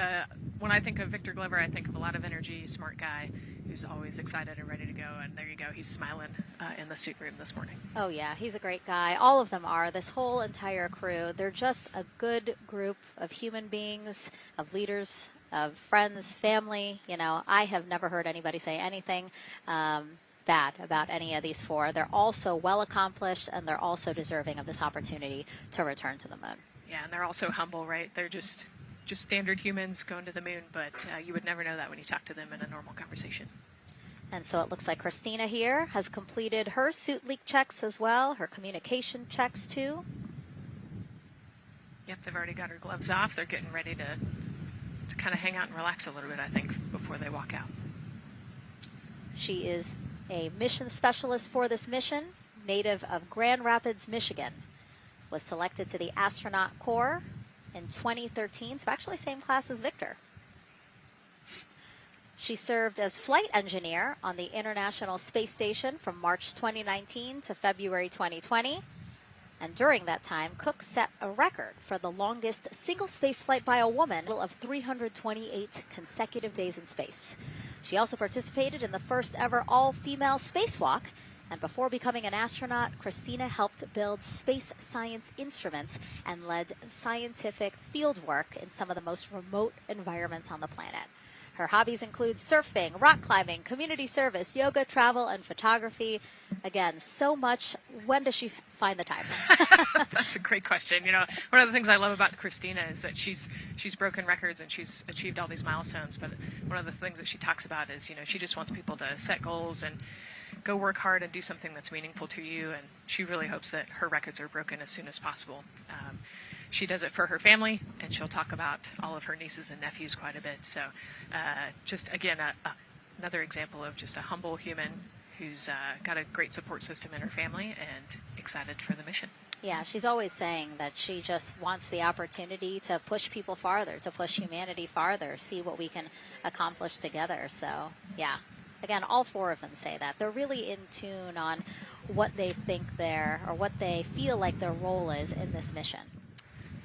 when I think of Victor Glover, I think of a lot of energy, smart guy who's always excited and ready to go. And there you go, he's smiling in the suit room this morning. Oh, yeah, he's a great guy. All of them are. This whole entire crew. They're just a good group of human beings, of leaders, of friends, family. You know, I have never heard anybody say anything bad about any of these 4. They're all so well accomplished, and they're also deserving of this opportunity to return to the moon. Yeah, and they're also humble, right? They're just standard humans going to the moon, but you would never know that when you talk to them in a normal conversation. And so it looks like Christina here has completed her suit leak checks as well, her communication checks too. Yep, they've already got her gloves off. They're getting ready to kind of hang out and relax a little bit, I think, before they walk out. She is a mission specialist for this mission, native of Grand Rapids, Michigan. Was selected to the Astronaut Corps in 2013, so actually same class as Victor. She served as flight engineer on the International Space Station from March 2019 to February 2020. And during that time, Cook set a record for the longest single space flight by a woman of 328 consecutive days in space. She also participated in the first ever all-female spacewalk. And before becoming an astronaut, Christina helped build space science instruments and led scientific field work in some of the most remote environments on the planet. Her hobbies include surfing, rock climbing, community service, yoga, travel, and photography. Again, so much. When does she find the time? That's a great question. You know, one of the things I love about Christina is that she's broken records and she's achieved all these milestones. But one of the things that she talks about is, you know, she just wants people to set goals and go work hard and do something that's meaningful to you. And she really hopes that her records are broken as soon as possible. She does it for her family, and she'll talk about all of her nieces and nephews quite a bit. So just, again, another example of just a humble human who's got a great support system in her family and excited for the mission. Yeah, she's always saying that she just wants the opportunity to push people farther, to push humanity farther, see what we can accomplish together. So, yeah, again, all 4 of them say that. They're really in tune on what they think or what they feel like their role is in this mission.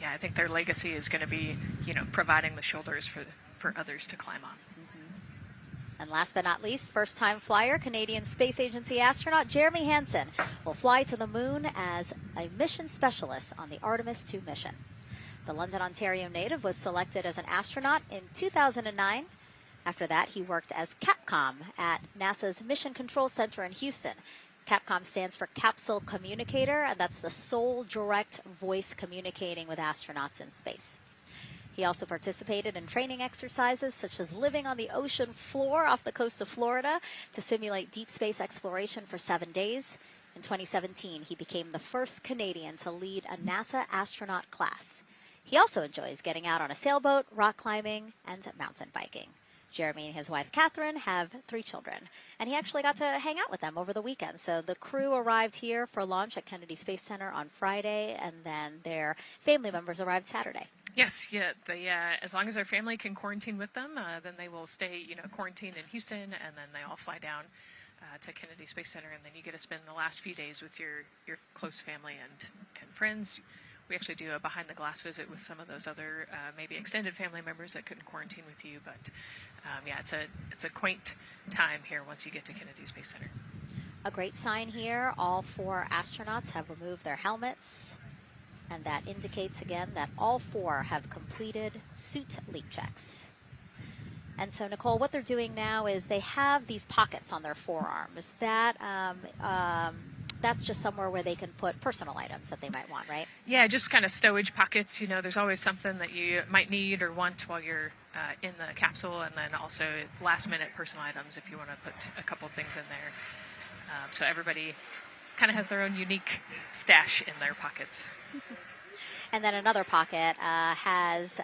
Yeah, I think their legacy is going to be, you know, providing the shoulders for others to climb on. Mm-hmm. And last but not least, first-time flyer, Canadian Space Agency astronaut Jeremy Hansen will fly to the moon as a mission specialist on the Artemis II mission. The London, Ontario native was selected as an astronaut in 2009. After that, he worked as Capcom at NASA's Mission Control Center in Houston. Capcom stands for Capsule Communicator, and that's the sole direct voice communicating with astronauts in space. He also participated in training exercises such as living on the ocean floor off the coast of Florida to simulate deep space exploration for 7 days. In 2017, he became the first Canadian to lead a NASA astronaut class. He also enjoys getting out on a sailboat, rock climbing, and mountain biking. Jeremy and his wife, Catherine, have 3 children, and he actually got to hang out with them over the weekend. So the crew arrived here for launch at Kennedy Space Center on Friday, and then their family members arrived Saturday. Yes, yeah. As long as their family can quarantine with them, then they will stay, quarantined in Houston, and then they all fly down to Kennedy Space Center, and then you get to spend the last few days with your close family and friends. We actually do a behind-the-glass visit with some of those other maybe extended family members that couldn't quarantine with you, but it's a quaint time here once you get to Kennedy Space Center. A great sign here, all 4 astronauts have removed their helmets, and that indicates again that all 4 have completed suit leak checks. And so, Nicole, what they're doing now is they have these pockets on their forearms. That's just somewhere where they can put personal items that they might want, right? Yeah, just kind of stowage pockets. There's always something that you might need or want while you're in the capsule, and then also last-minute personal items if you want to put a couple things in there. So everybody kind of has their own unique stash in their pockets. And then another pocket has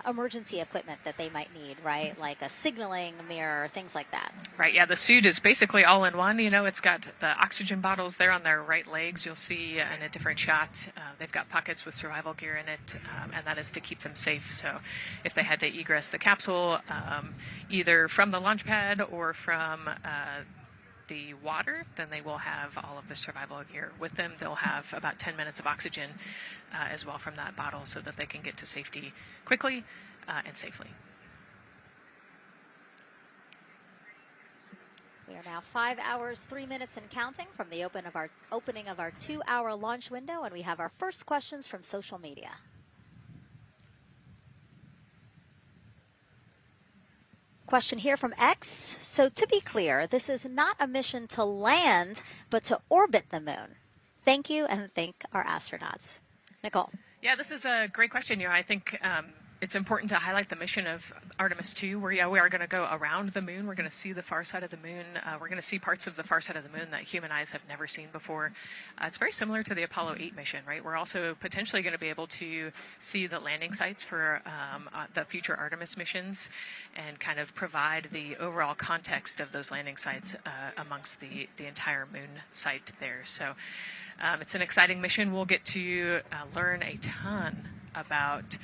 emergency equipment that they might need, right? Like a signaling mirror, things like that. Right, yeah, the suit is basically all in one. You know, it's got the oxygen bottles there on their right legs. You'll see in a different shot, they've got pockets with survival gear in it, and that is to keep them safe. So if they had to egress the capsule, either from the launch pad or from the water, then they will have all of the survival gear with them. They'll have about 10 minutes of oxygen as well from that bottle so that they can get to safety quickly and safely. We are now 5 hours, 3 minutes and counting from the opening of our 2-hour launch window, and we have our first questions from social media. Question here from X. So to be clear, this is not a mission to land, but to orbit the moon. Thank you, and thank our astronauts. Nicole. Yeah, this is a great question. You know, I think it's important to highlight the mission of Artemis II, where we are going to go around the moon. We're going to see the far side of the moon. We're going to see parts of the far side of the moon that human eyes have never seen before. It's very similar to the Apollo 8 mission, right? We're also potentially going to be able to see the landing sites for the future Artemis missions and kind of provide the overall context of those landing sites amongst the entire moon site there. So it's an exciting mission. We'll get to learn a ton about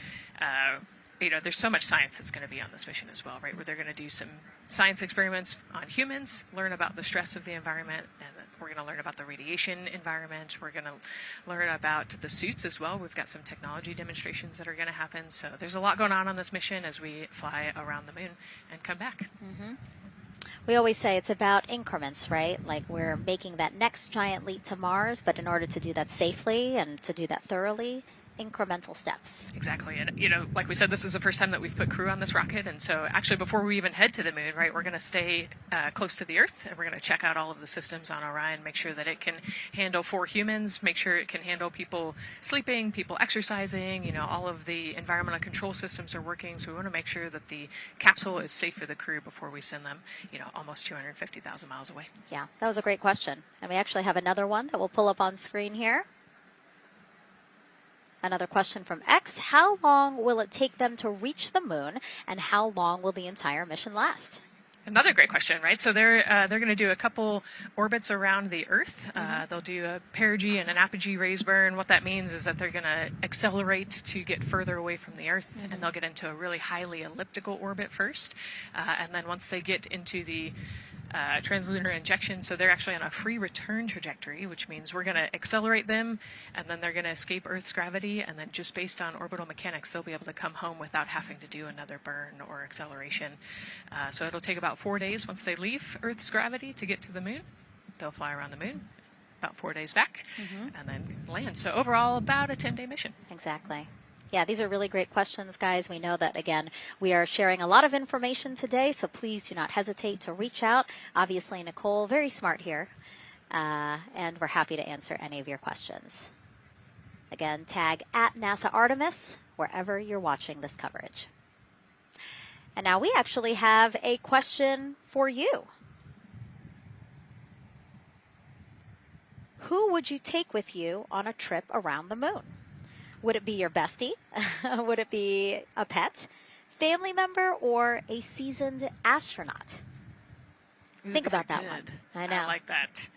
you know, there's so much science that's going to be on this mission as well, right? Where they're going to do some science experiments on humans, learn about the stress of the environment, and we're going to learn about the radiation environment. We're going to learn about the suits as well. We've got some technology demonstrations that are going to happen. So there's a lot going on this mission as we fly around the moon and come back. Mm-hmm. We always say it's about increments, right? Like we're making that next giant leap to Mars, but in order to do that safely and to do that thoroughly, incremental steps. Exactly. And, you know, like we said, this is the first time that we've put crew on this rocket. And so actually before we even head to the moon, right, we're going to stay close to the Earth, and we're going to check out all of the systems on Orion, make sure that it can handle 4 humans, make sure it can handle people sleeping, people exercising, you know, all of the environmental control systems are working. So we want to make sure that the capsule is safe for the crew before we send them, you know, almost 250,000 miles away. Yeah, that was a great question. And we actually have another one that we'll pull up on screen here. Another question from X. How long will it take them to reach the moon, and how long will the entire mission last? Another great question, right? So they're going to do a couple orbits around the Earth. They'll do a perigee and an apogee raise burn. What that means is that they're going to accelerate to get further away from the Earth, and they'll get into a really highly elliptical orbit first. And then once they get into the translunar injection, so they're actually on a free return trajectory, which means we're going to accelerate them, and then they're going to escape Earth's gravity, and then just based on orbital mechanics, they'll be able to come home without having to do another burn or acceleration. So it'll take about 4 days once they leave Earth's gravity to get to the moon. They'll fly around the moon, about 4 days back, and then land. So overall, about a 10-day mission. Exactly. Yeah, these are really great questions, guys. We know that, again, we are sharing a lot of information today, so please do not hesitate to reach out. Obviously, Nicole, very smart here, and we're happy to answer any of your questions. Again, tag at NASA Artemis wherever you're watching this coverage. And now we actually have a question for you. Who would you take with you on a trip around the moon? Would it be your bestie? Would it be a pet, family member, or a seasoned astronaut? Think about that one. I know. I like that.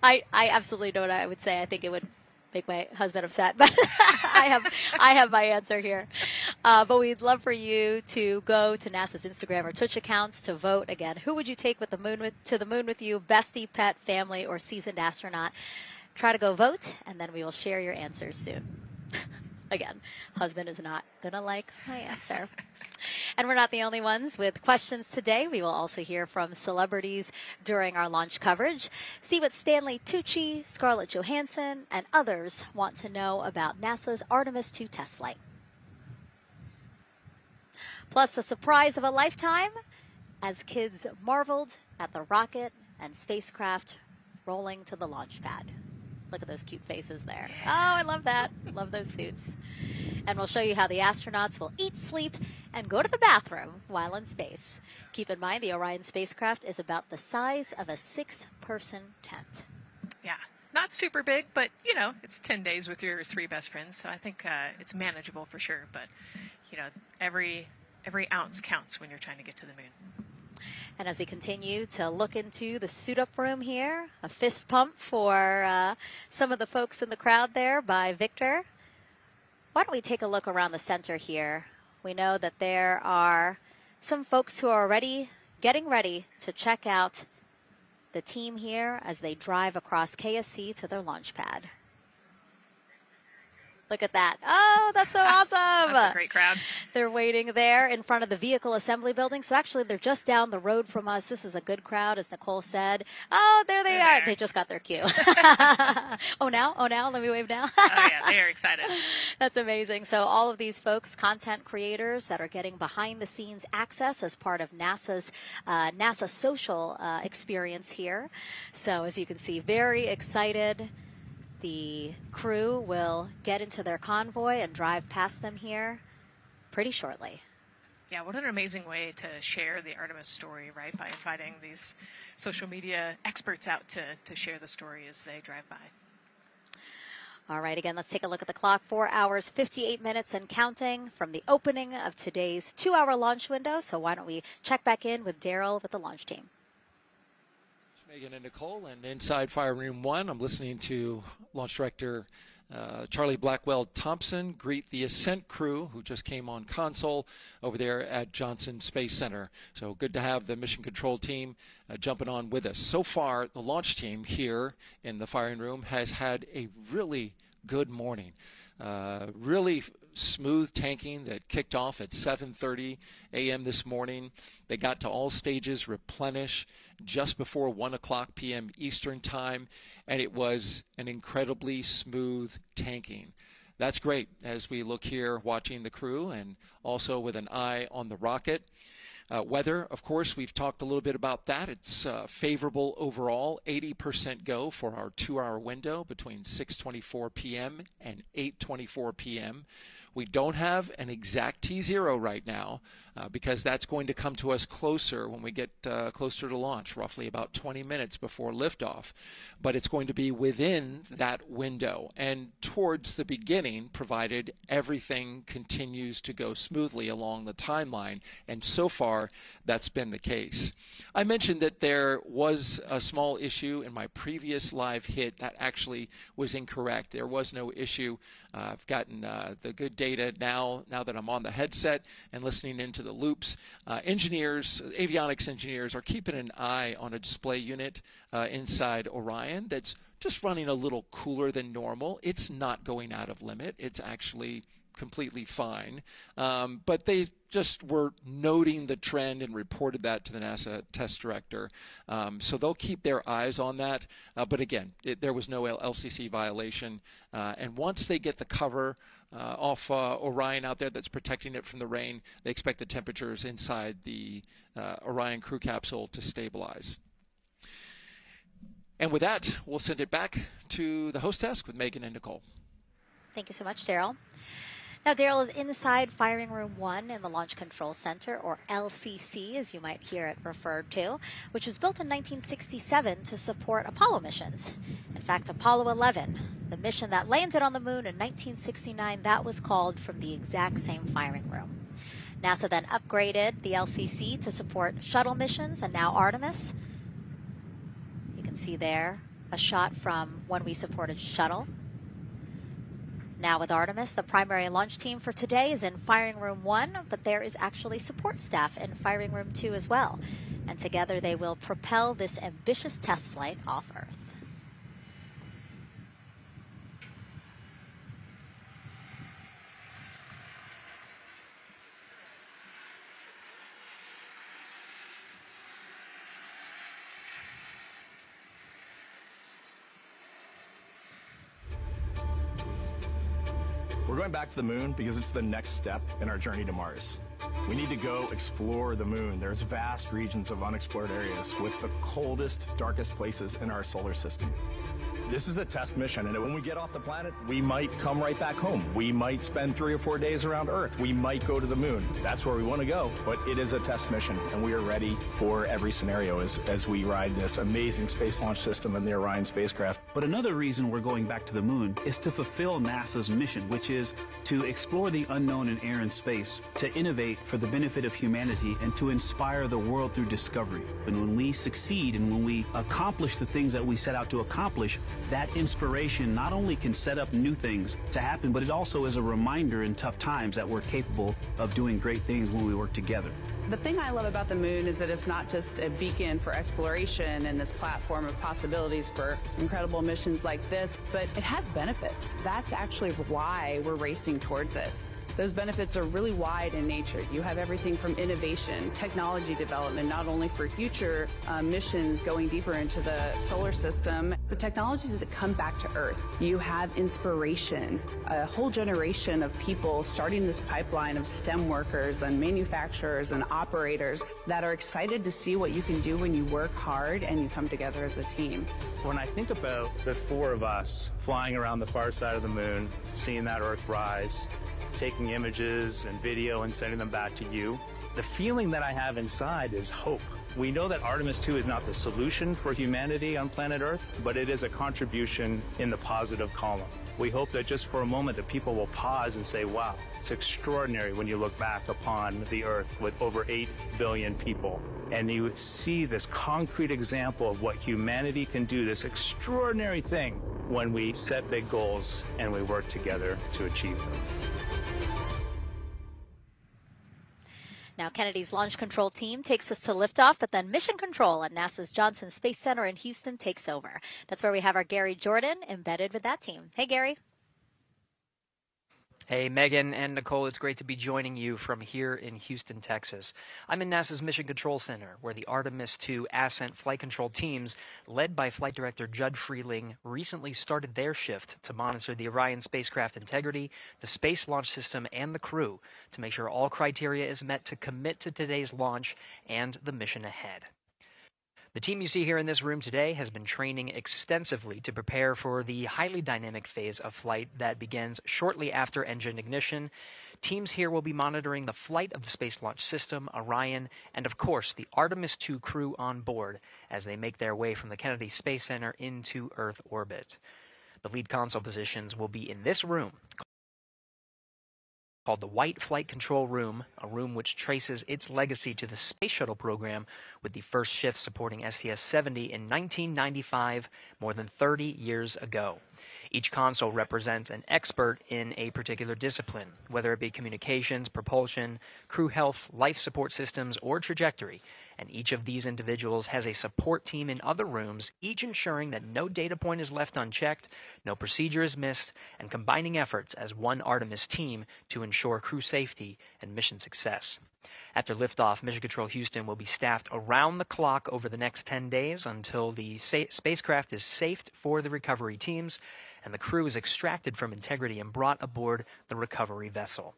I absolutely know what I would say. I think it would make my husband upset, but I have my answer here. But we'd love for you to go to NASA's Instagram or Twitch accounts to vote. Again, who would you take to the moon with you? Bestie, pet, family, or seasoned astronaut? Try to go vote, and then we will share your answers soon. Again, husband is not going to like my answer. And we're not the only ones with questions today. We will also hear from celebrities during our launch coverage. See what Stanley Tucci, Scarlett Johansson, and others want to know about NASA's Artemis II test flight. Plus the surprise of a lifetime as kids marveled at the rocket and spacecraft rolling to the launch pad. Look at those cute faces there. Oh, I love that. Love those suits. And we'll show you how the astronauts will eat, sleep, and go to the bathroom while in space. Keep in mind, the Orion spacecraft is about the size of a 6-person tent. Yeah. not super big, but you know, it's 10 days with your 3 best friends, so I think it's manageable for sure. But you know, every ounce counts when you're trying to get to the moon. And as we continue to look into the suit-up room here, a fist pump for some of the folks in the crowd there by Victor. Why don't we take a look around the center here? We know that there are some folks who are already getting ready to check out the team here as they drive across KSC to their launch pad. Look at that. Oh, that's so awesome. That's a great crowd. They're waiting there in front of the vehicle assembly building. So actually, they're just down the road from us. This is a good crowd, as Nicole said. Oh, there they are. They just got their cue. Oh, now? Let me wave now. Oh, yeah, they are excited. That's amazing. So all of these folks, content creators that are getting behind-the-scenes access as part of NASA's NASA social experience here. So as you can see, very excited. The crew will get into their convoy and drive past them here pretty shortly. Yeah, what an amazing way to share the Artemis story, right? By inviting these social media experts out to share the story as they drive by. All right, again, let's take a look at the clock. 4 hours, 58 minutes and counting from the opening of today's 2-hour launch window. So why don't we check back in with Daryl with the launch team. Megan and Nicole, and inside Fire Room 1, I'm listening to Launch Director Charlie Blackwell Thompson greet the Ascent crew who just came on console over there at Johnson Space Center. So good to have the mission control team jumping on with us. So far, the launch team here in the firing room has had a really good morning. Really smooth tanking that kicked off at 7:30 a.m. this morning. They got to all stages replenish just before 1 o'clock p.m. Eastern time, and it was an incredibly smooth tanking. That's great as we look here watching the crew and also with an eye on the rocket. Weather, of course, we've talked a little bit about that. It's favorable overall, 80% go for our 2-hour window between 6:24 p.m. and 8:24 p.m. We don't have an exact T0 right now because that's going to come to us closer when we get closer to launch, roughly about 20 minutes before liftoff. But it's going to be within that window and towards the beginning, provided everything continues to go smoothly along the timeline. And so far, that's been the case. I mentioned that there was a small issue in my previous live hit. That actually was incorrect. There was no issue. I've gotten the good data now that I'm on the headset and listening into the loops. Avionics engineers are keeping an eye on a display unit inside Orion that's just running a little cooler than normal. It's not going out of limit. It's actually completely fine. But they just were noting the trend and reported that to the NASA test director. So they'll keep their eyes on that. But again, there was no LCC violation. And once they get the cover off Orion out there that's protecting it from the rain, they expect the temperatures inside the Orion crew capsule to stabilize. And with that, we'll send it back to the host desk with Megan and Nicole. Thank you so much, Daryl. Now, Daryl is inside Firing Room 1 in the Launch Control Center, or LCC, as you might hear it referred to, which was built in 1967 to support Apollo missions. In fact, Apollo 11, the mission that landed on the moon in 1969, that was called from the exact same firing room. NASA then upgraded the LCC to support shuttle missions, and now Artemis. You can see there a shot from when we supported shuttle. Now with Artemis, the primary launch team for today is in Firing Room 1, but there is actually support staff in Firing Room 2 as well. And together they will propel this ambitious test flight off Earth. We're going back to the moon because it's the next step in our journey to Mars. We need to go explore the moon. There's vast regions of unexplored areas with the coldest, darkest places in our solar system. This is a test mission, and when we get off the planet, we might come right back home. We might spend 3 or 4 days around Earth. We might go to the moon. That's where we want to go, but it is a test mission, and we are ready for every scenario as we ride this amazing space launch system and the Orion spacecraft. But another reason we're going back to the moon is to fulfill NASA's mission, which is to explore the unknown in air and space, to innovate for the benefit of humanity, and to inspire the world through discovery. And when we succeed and when we accomplish the things that we set out to accomplish, that inspiration not only can set up new things to happen, but it also is a reminder in tough times that we're capable of doing great things when we work together. The thing I love about the moon is that it's not just a beacon for exploration and this platform of possibilities for incredible missions like this, but it has benefits. That's actually why we're racing towards it. Those benefits are really wide in nature. You have everything from innovation, technology development, not only for future missions going deeper into the solar system, but technologies that come back to Earth. You have inspiration, a whole generation of people starting this pipeline of STEM workers and manufacturers and operators that are excited to see what you can do when you work hard and you come together as a team. When I think about the 4 of us flying around the far side of the moon, seeing that Earth rise, taking images and video and sending them back to you, the feeling that I have inside is hope. We know that Artemis II is not the solution for humanity on planet Earth, but it is a contribution in the positive column. We hope that just for a moment that people will pause and say, wow, it's extraordinary when you look back upon the Earth with over 8 billion people. And you see this concrete example of what humanity can do, this extraordinary thing when we set big goals and we work together to achieve them. Now, Kennedy's launch control team takes us to liftoff, but then mission control at NASA's Johnson Space Center in Houston takes over. That's where we have our Gary Jordan embedded with that team. Hey, Gary. Hey, Megan and Nicole, it's great to be joining you from here in Houston, Texas. I'm in NASA's Mission Control Center, where the Artemis II Ascent flight control teams, led by Flight Director Judd Freeling, recently started their shift to monitor the Orion spacecraft integrity, the Space Launch System, and the crew to make sure all criteria is met to commit to today's launch and the mission ahead. The team you see here in this room today has been training extensively to prepare for the highly dynamic phase of flight that begins shortly after engine ignition. Teams here will be monitoring the flight of the Space Launch System, Orion, and of course the Artemis II crew on board as they make their way from the Kennedy Space Center into Earth orbit. The lead console positions will be in this room, called the White Flight Control Room, a room which traces its legacy to the Space Shuttle program, with the first shift supporting STS-70 in 1995, more than 30 years ago. Each console represents an expert in a particular discipline, whether it be communications, propulsion, crew health, life support systems, or trajectory. And each of these individuals has a support team in other rooms, each ensuring that no data point is left unchecked, no procedure is missed, and combining efforts as one Artemis team to ensure crew safety and mission success. After liftoff, Mission Control Houston will be staffed around the clock over the next 10 days until the spacecraft is safed for the recovery teams and the crew is extracted from integrity and brought aboard the recovery vessel.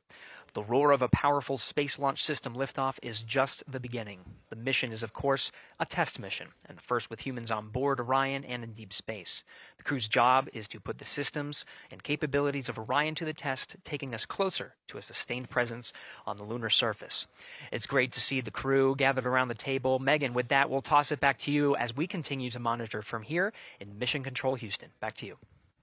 The roar of a powerful Space Launch System liftoff is just the beginning. The mission is, of course, a test mission, and the first with humans on board Orion and in deep space. The crew's job is to put the systems and capabilities of Orion to the test, taking us closer to a sustained presence on the lunar surface. It's great to see the crew gathered around the table. Megan, with that, we'll toss it back to you as we continue to monitor from here in Mission Control Houston. Back to you.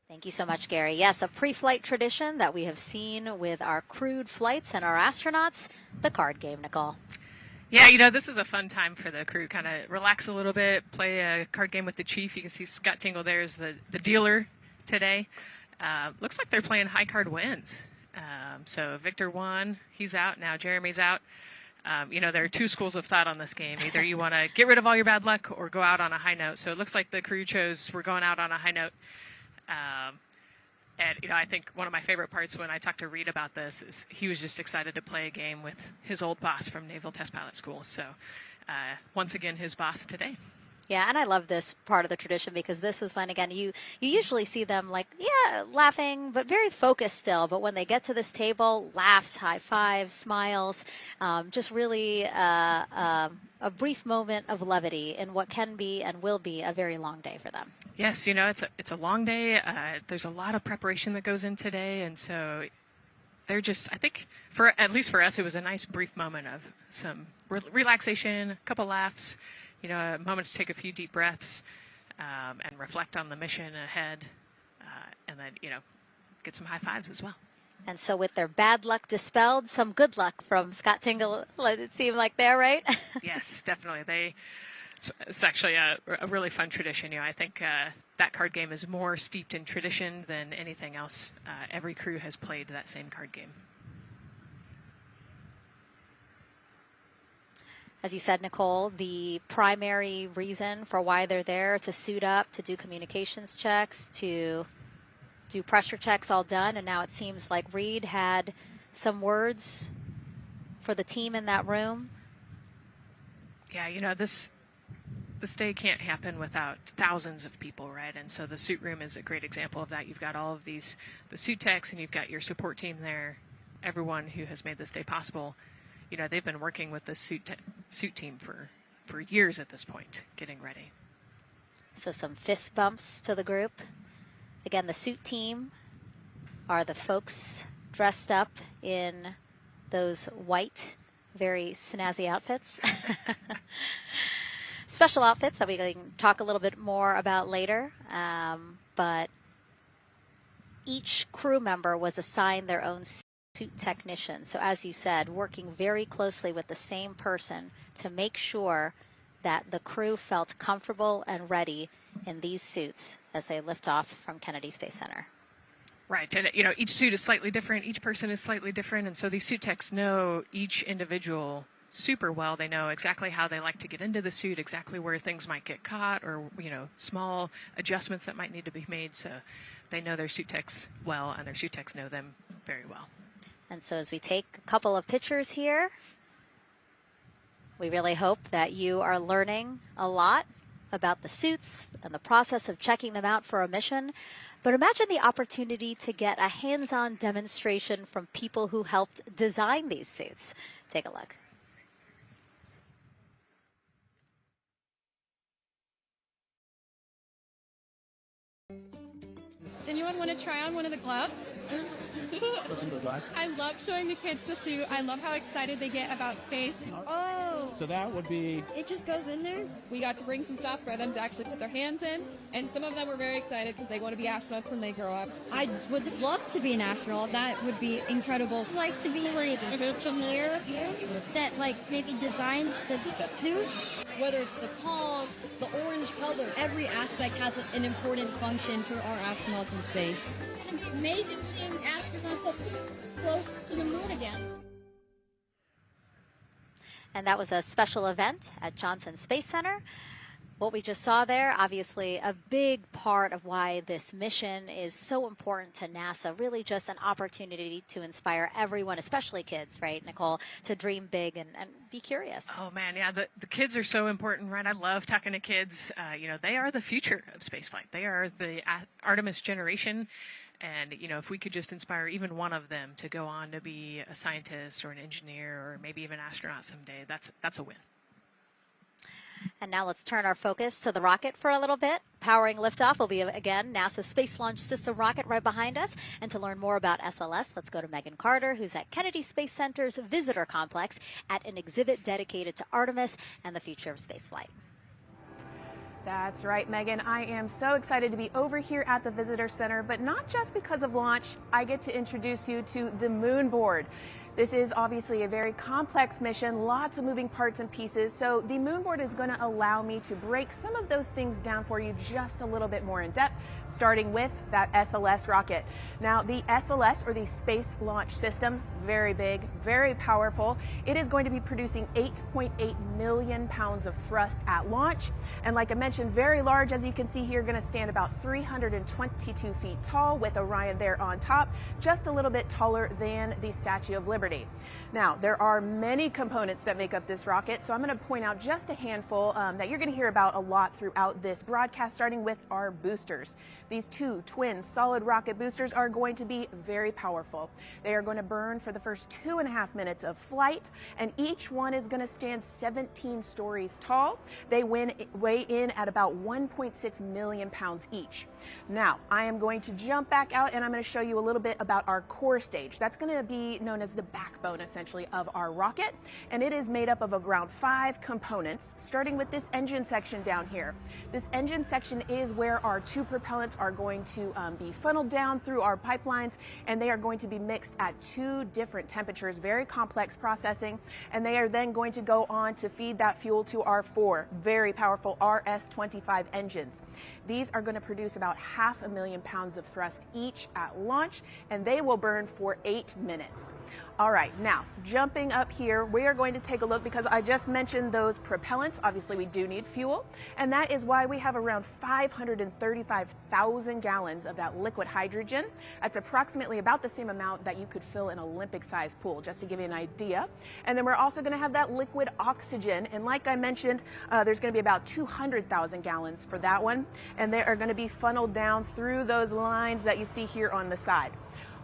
Thank you so much, Gary. Yes, a pre-flight tradition that we have seen with our crewed flights and our astronauts, the card game, Nicole. Yeah, you know, this is a fun time for the crew. Kind of relax a little bit, play a card game with the chief. You can see Scott Tingle there is the dealer today. Looks like they're playing high card wins. So Victor won. He's out. Now Jeremy's out. You know, there are two schools of thought on this game. Either you want to get rid of all your bad luck or go out on a high note. So it looks like the crew chose we're going out on a high note. And, you know, I think one of my favorite parts when I talked to Reed about this is he was just excited to play a game with his old boss from Naval Test Pilot School. So, once again, his boss today. Yeah, and I love this part of the tradition because this is when, again, you usually see them like, yeah, laughing, but very focused still. But when they get to this table, laughs, high fives, smiles, just really a brief moment of levity in what can be and will be a very long day for them. Yes, you know, it's a long day. There's a lot of preparation that goes in today, and so they're just, I think, at least for us, it was a nice brief moment of some relaxation, a couple laughs, you know, a moment to take a few deep breaths and reflect on the mission ahead, and then, you know, get some high fives as well. And so with their bad luck dispelled, some good luck from Scott Tingle, let it seem like there, right? Yes, definitely. It's actually a really fun tradition. You know, I think that card game is more steeped in tradition than anything else. Every crew has played that same card game. As you said, Nicole, the primary reason for why they're there to suit up, to do communications checks, to do pressure checks, all done. And now it seems like Reed had some words for the team in that room. Yeah, you know, this day can't happen without thousands of people, right? And so the suit room is a great example of that. You've got all of the suit techs, and you've got your support team there, everyone who has made this day possible. You know, they've been working with the suit team for years at this point, getting ready. So some fist bumps to the group. Again, the suit team are the folks dressed up in those white, very snazzy outfits. Special outfits that we can talk a little bit more about later. But each crew member was assigned their own suit technician. So as you said, working very closely with the same person to make sure that the crew felt comfortable and ready in these suits as they lift off from Kennedy Space Center. Right, and you know, each suit is slightly different, each person is slightly different, and so these suit techs know each individual super well. They know exactly how they like to get into the suit, exactly where things might get caught, or, you know, small adjustments that might need to be made. So they know their suit techs well, and their suit techs know them very well. And so as we take a couple of pictures here, we really hope that you are learning a lot about the suits and the process of checking them out for a mission. But imagine the opportunity to get a hands-on demonstration from people who helped design these suits. Take a look. Does anyone want to try on one of the gloves? I love showing the kids the suit. I love how excited they get about space. Oh! So that would be... It just goes in there? We got to bring some stuff for them to actually put their hands in, and some of them were very excited because they want to be astronauts when they grow up. I would love to be an astronaut. That would be incredible. I'd like to be like an engineer that like maybe designs the suits. Whether it's the palm, the orange color, every aspect has an important function for our astronauts in space. It's going to be amazing seeing astronauts up close to the moon again. And that was a special event at Johnson Space Center. What we just saw there, obviously a big part of why this mission is so important to NASA, really just an opportunity to inspire everyone, especially kids, right, Nicole, to dream big and be curious. Oh, man, yeah, the kids are so important, right? I love talking to kids. You know, they are the future of spaceflight. They are the Artemis generation. And, you know, if we could just inspire even one of them to go on to be a scientist or an engineer or maybe even an astronaut someday, that's a win. And now let's turn our focus to the rocket for a little bit. Powering liftoff will be, again, NASA's Space Launch System rocket right behind us. And to learn more about SLS, let's go to Megan Carter, who's at Kennedy Space Center's Visitor Complex at an exhibit dedicated to Artemis and the future of spaceflight. That's right, Megan. I am so excited to be over here at the Visitor Center, but not just because of launch. I get to introduce you to the moon board. This is obviously a very complex mission, lots of moving parts and pieces, so the moon board is going to allow me to break some of those things down for you just a little bit more in depth, starting with that SLS rocket. Now, the SLS, or the Space Launch System, very big, very powerful. It is going to be producing 8.8 million pounds of thrust at launch, and like I mentioned, very large. As you can see here, going to stand about 322 feet tall with Orion there on top, just a little bit taller than the Statue of Liberty. Liberty. Now, there are many components that make up this rocket, so I'm going to point out just a handful that you're going to hear about a lot throughout this broadcast, starting with our boosters. These two twin solid rocket boosters are going to be very powerful. They are going to burn for the first 2.5 minutes of flight, and each one is going to stand 17 stories tall. They weigh in at about 1.6 million pounds each. Now, I am going to jump back out and I'm going to show you a little bit about our core stage. That's going to be known as the backbone, essentially, of our rocket, and it is made up of around 5 components, starting with this engine section down here. This engine section is where our 2 propellants are going to be funneled down through our pipelines, and they are going to be mixed at 2 different temperatures, very complex processing, and they are then going to go on to feed that fuel to our 4 very powerful RS-25 engines. These are going to produce about 500,000 pounds of thrust each at launch, and they will burn for 8 minutes. All right, now jumping up here, we are going to take a look, because I just mentioned those propellants. Obviously, we do need fuel, and that is why we have around 535,000 gallons of that liquid hydrogen. That's approximately about the same amount that you could fill an Olympic-sized pool, just to give you an idea. And then we're also going to have that liquid oxygen, and like I mentioned, there's going to be about 200,000 gallons for that one, and they are going to be funneled down through those lines that you see here on the side.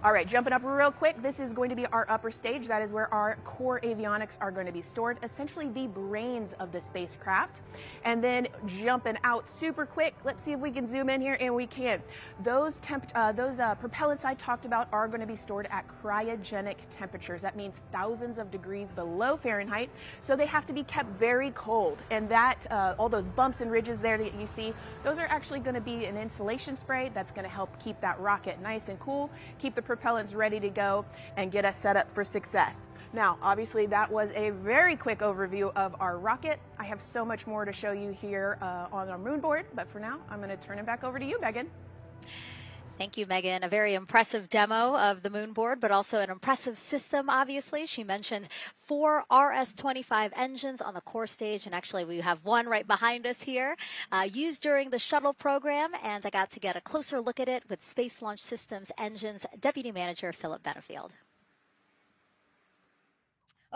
All right, jumping up real quick, this is going to be our upper stage. That is where our core avionics are going to be stored, essentially the brains of the spacecraft. And then jumping out super quick, let's see if we can zoom in here, and we can. Those propellants I talked about are going to be stored at cryogenic temperatures. That means thousands of degrees below Fahrenheit, so they have to be kept very cold. And that, all those bumps and ridges there that you see, those are actually going to be an insulation spray that's going to help keep that rocket nice and cool, keep the propellants ready to go, and get us set up for success. Now, obviously, that was a very quick overview of our rocket. I have so much more to show you here on our moon board, but for now, I'm going to turn it back over to you, Megan. Thank you, Megan. A very impressive demo of the moon board, but also an impressive system, obviously. She mentioned 4 RS-25 engines on the core stage, and actually we have one right behind us here, used during the shuttle program, and I got to get a closer look at it with Space Launch Systems Engines Deputy Manager Philip Benefield.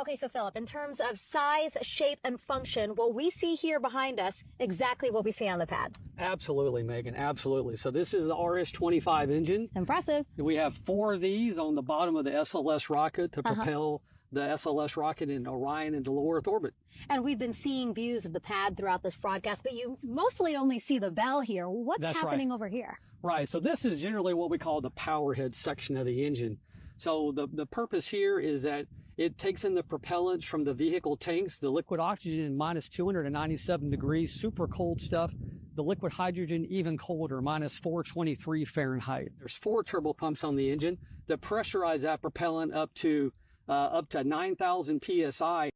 Okay, so Philip, in terms of size, shape, and function, what we see here behind us, exactly what we see on the pad. Absolutely, Megan, absolutely. So this is the RS-25 engine. Impressive. We have 4 of these on the bottom of the SLS rocket to propel the SLS rocket in Orion into low Earth orbit. And we've been seeing views of the pad throughout this broadcast, but you mostly only see the bell here. What's happening over here? Right, so this is generally what we call the power head section of the engine. So the purpose here is that it takes in the propellants from the vehicle tanks, the liquid oxygen minus 297 degrees, super cold stuff. The liquid hydrogen even colder, minus 423 Fahrenheit. There's 4 turbo pumps on the engine that pressurize that propellant up to 9,000 psi,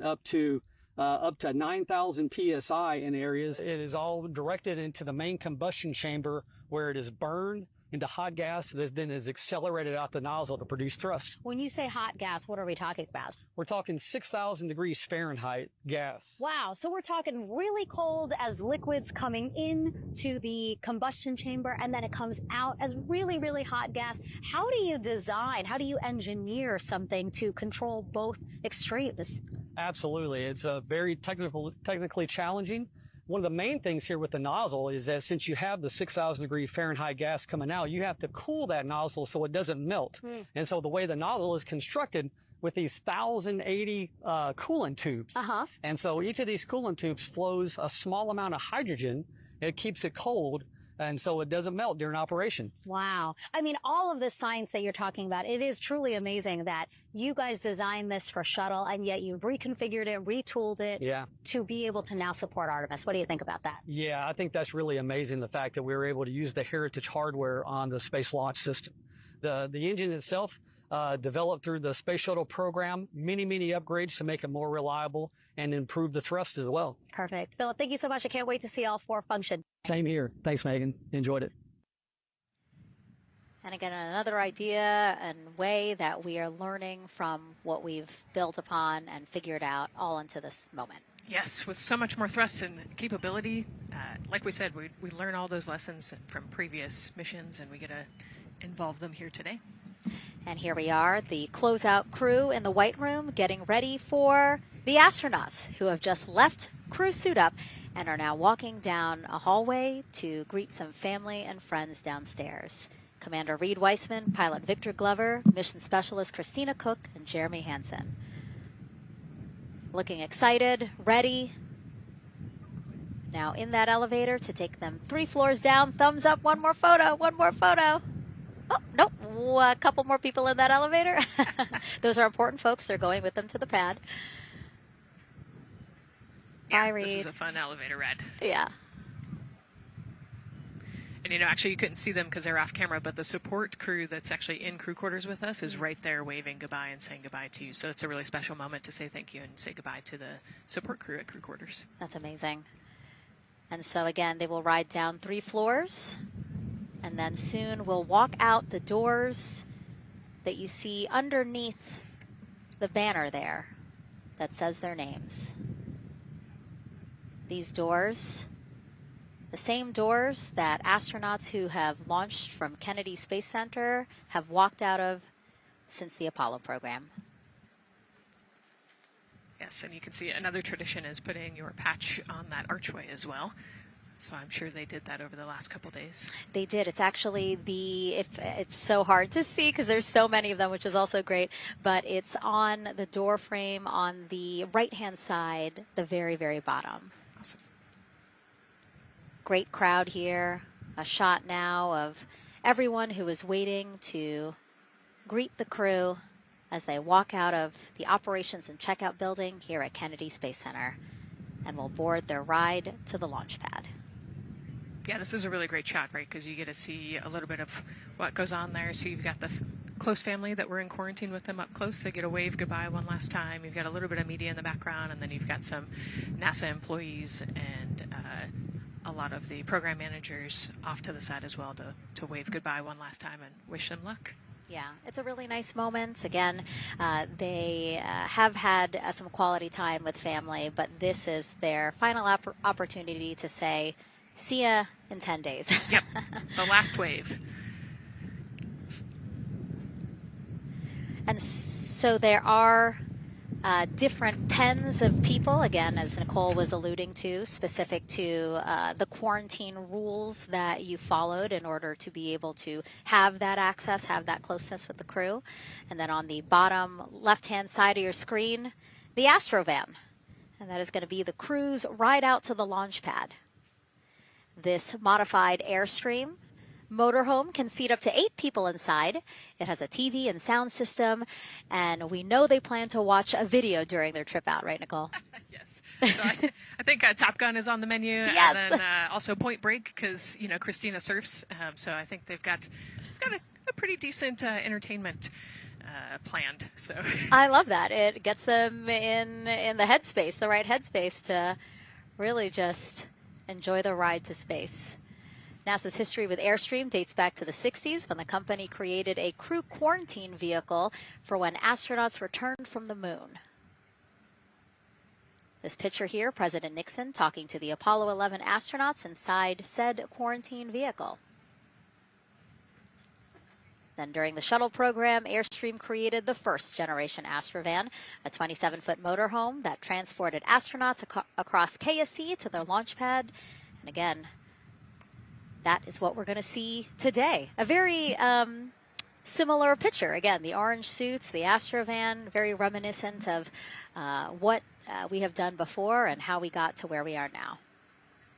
up to 9,000 psi in areas. It is all directed into the main combustion chamber, where it is burned into hot gas that then is accelerated out the nozzle to produce thrust. When you say hot gas, what are we talking about? We're talking 6,000 degrees Fahrenheit gas. Wow, so we're talking really cold as liquids coming in to the combustion chamber, and then it comes out as really, really hot gas. How do you design, how do you engineer something to control both extremes? Absolutely, it's very technically challenging. One of the main things here with the nozzle is that since you have the 6,000 degree Fahrenheit gas coming out, you have to cool that nozzle so it doesn't melt. And so the way the nozzle is constructed with these 1,080 coolant tubes. And so each of these coolant tubes flows a small amount of hydrogen. It keeps it cold, and so it doesn't melt during operation. Wow. I mean, all of this science that you're talking about, it is truly amazing that you guys designed this for shuttle, and yet you've reconfigured it, retooled it to be able to now support Artemis. What do you think about that? Yeah, I think that's really amazing, the fact that we were able to use the heritage hardware on the Space Launch System. The engine itself, developed through the Space Shuttle program, many upgrades to make it more reliable and improve the thrust as well. Perfect. Philip, thank you so much. I can't wait to see all 4 function. Same here. Thanks, Megan. Enjoyed it. And again, another idea and way that we are learning from what we've built upon and figured out all into this moment. Yes, with so much more thrust and capability, like we said, we learn all those lessons from previous missions, and we get to involve them here today. And here we are, the closeout crew in the White Room getting ready for the astronauts who have just left crew suit up and are now walking down a hallway to greet some family and friends downstairs. Commander Reed Weissman, Pilot Victor Glover, Mission Specialist Christina Cook, and Jeremy Hansen. Looking excited, ready. Now in that elevator to take them 3 floors down. Thumbs up, one more photo, one more photo. Oh, nope, a couple more people in that elevator. Those are important folks. They're going with them to the pad. Yeah, Bye, Reed. This is a fun elevator ride. Yeah. And, you know, actually you couldn't see them because they're off camera, but the support crew that's actually in crew quarters with us is right there waving goodbye and saying goodbye to you. So it's a really special moment to say thank you and say goodbye to the support crew at crew quarters. That's amazing. And so, again, they will ride down 3 floors. And then soon we'll walk out the doors that you see underneath the banner there that says their names. These doors, the same doors that astronauts who have launched from Kennedy Space Center have walked out of since the Apollo program. Yes, and you can see another tradition is putting your patch on that archway as well. So I'm sure they did that over the last couple days. They did. It's actually it's so hard to see because there's so many of them, which is also great. But it's on the door frame on the right-hand side, the very, very bottom. Awesome. Great crowd here. A shot now of everyone who is waiting to greet the crew as they walk out of the operations and checkout building here at Kennedy Space Center and will board their ride to the launch pad. Yeah, this is a really great shot, right? Because you get to see a little bit of what goes on there. So you've got the close family that were in quarantine with them up close. They get a wave goodbye one last time. You've got a little bit of media in the background, and then you've got some NASA employees and a lot of the program managers off to the side as well to wave goodbye one last time and wish them luck. Yeah, it's a really nice moment. Again, they have had some quality time with family, but this is their final opportunity to say, see ya in 10 days. Yep, the last wave. And so there are different pens of people, again, as Nicole was alluding to, specific to the quarantine rules that you followed in order to be able to have that access, have that closeness with the crew. And then on the bottom left-hand side of your screen, the Astrovan. And that is going to be the crew's ride out to the launch pad. This modified Airstream motorhome can seat up to 8 people inside. It has a TV and sound system, and we know they plan to watch a video during their trip out, right, Nicole? Yes. So I think Top Gun is on the menu, yes. And then also Point Break because Christina surfs. So I think they've got a pretty decent entertainment planned. So I love that. It gets them in the headspace, the right headspace to really just enjoy the ride to space. NASA's history with Airstream dates back to the 60s when the company created a crew quarantine vehicle for when astronauts returned from the moon. This picture here, President Nixon talking to the Apollo 11 astronauts inside said quarantine vehicle. Then during the shuttle program, Airstream created the first generation Astrovan, a 27-foot motorhome that transported astronauts across KSC to their launch pad. And again, that is what we're going to see today. A very similar picture. Again, the orange suits, the Astrovan, very reminiscent of what we have done before and how we got to where we are now.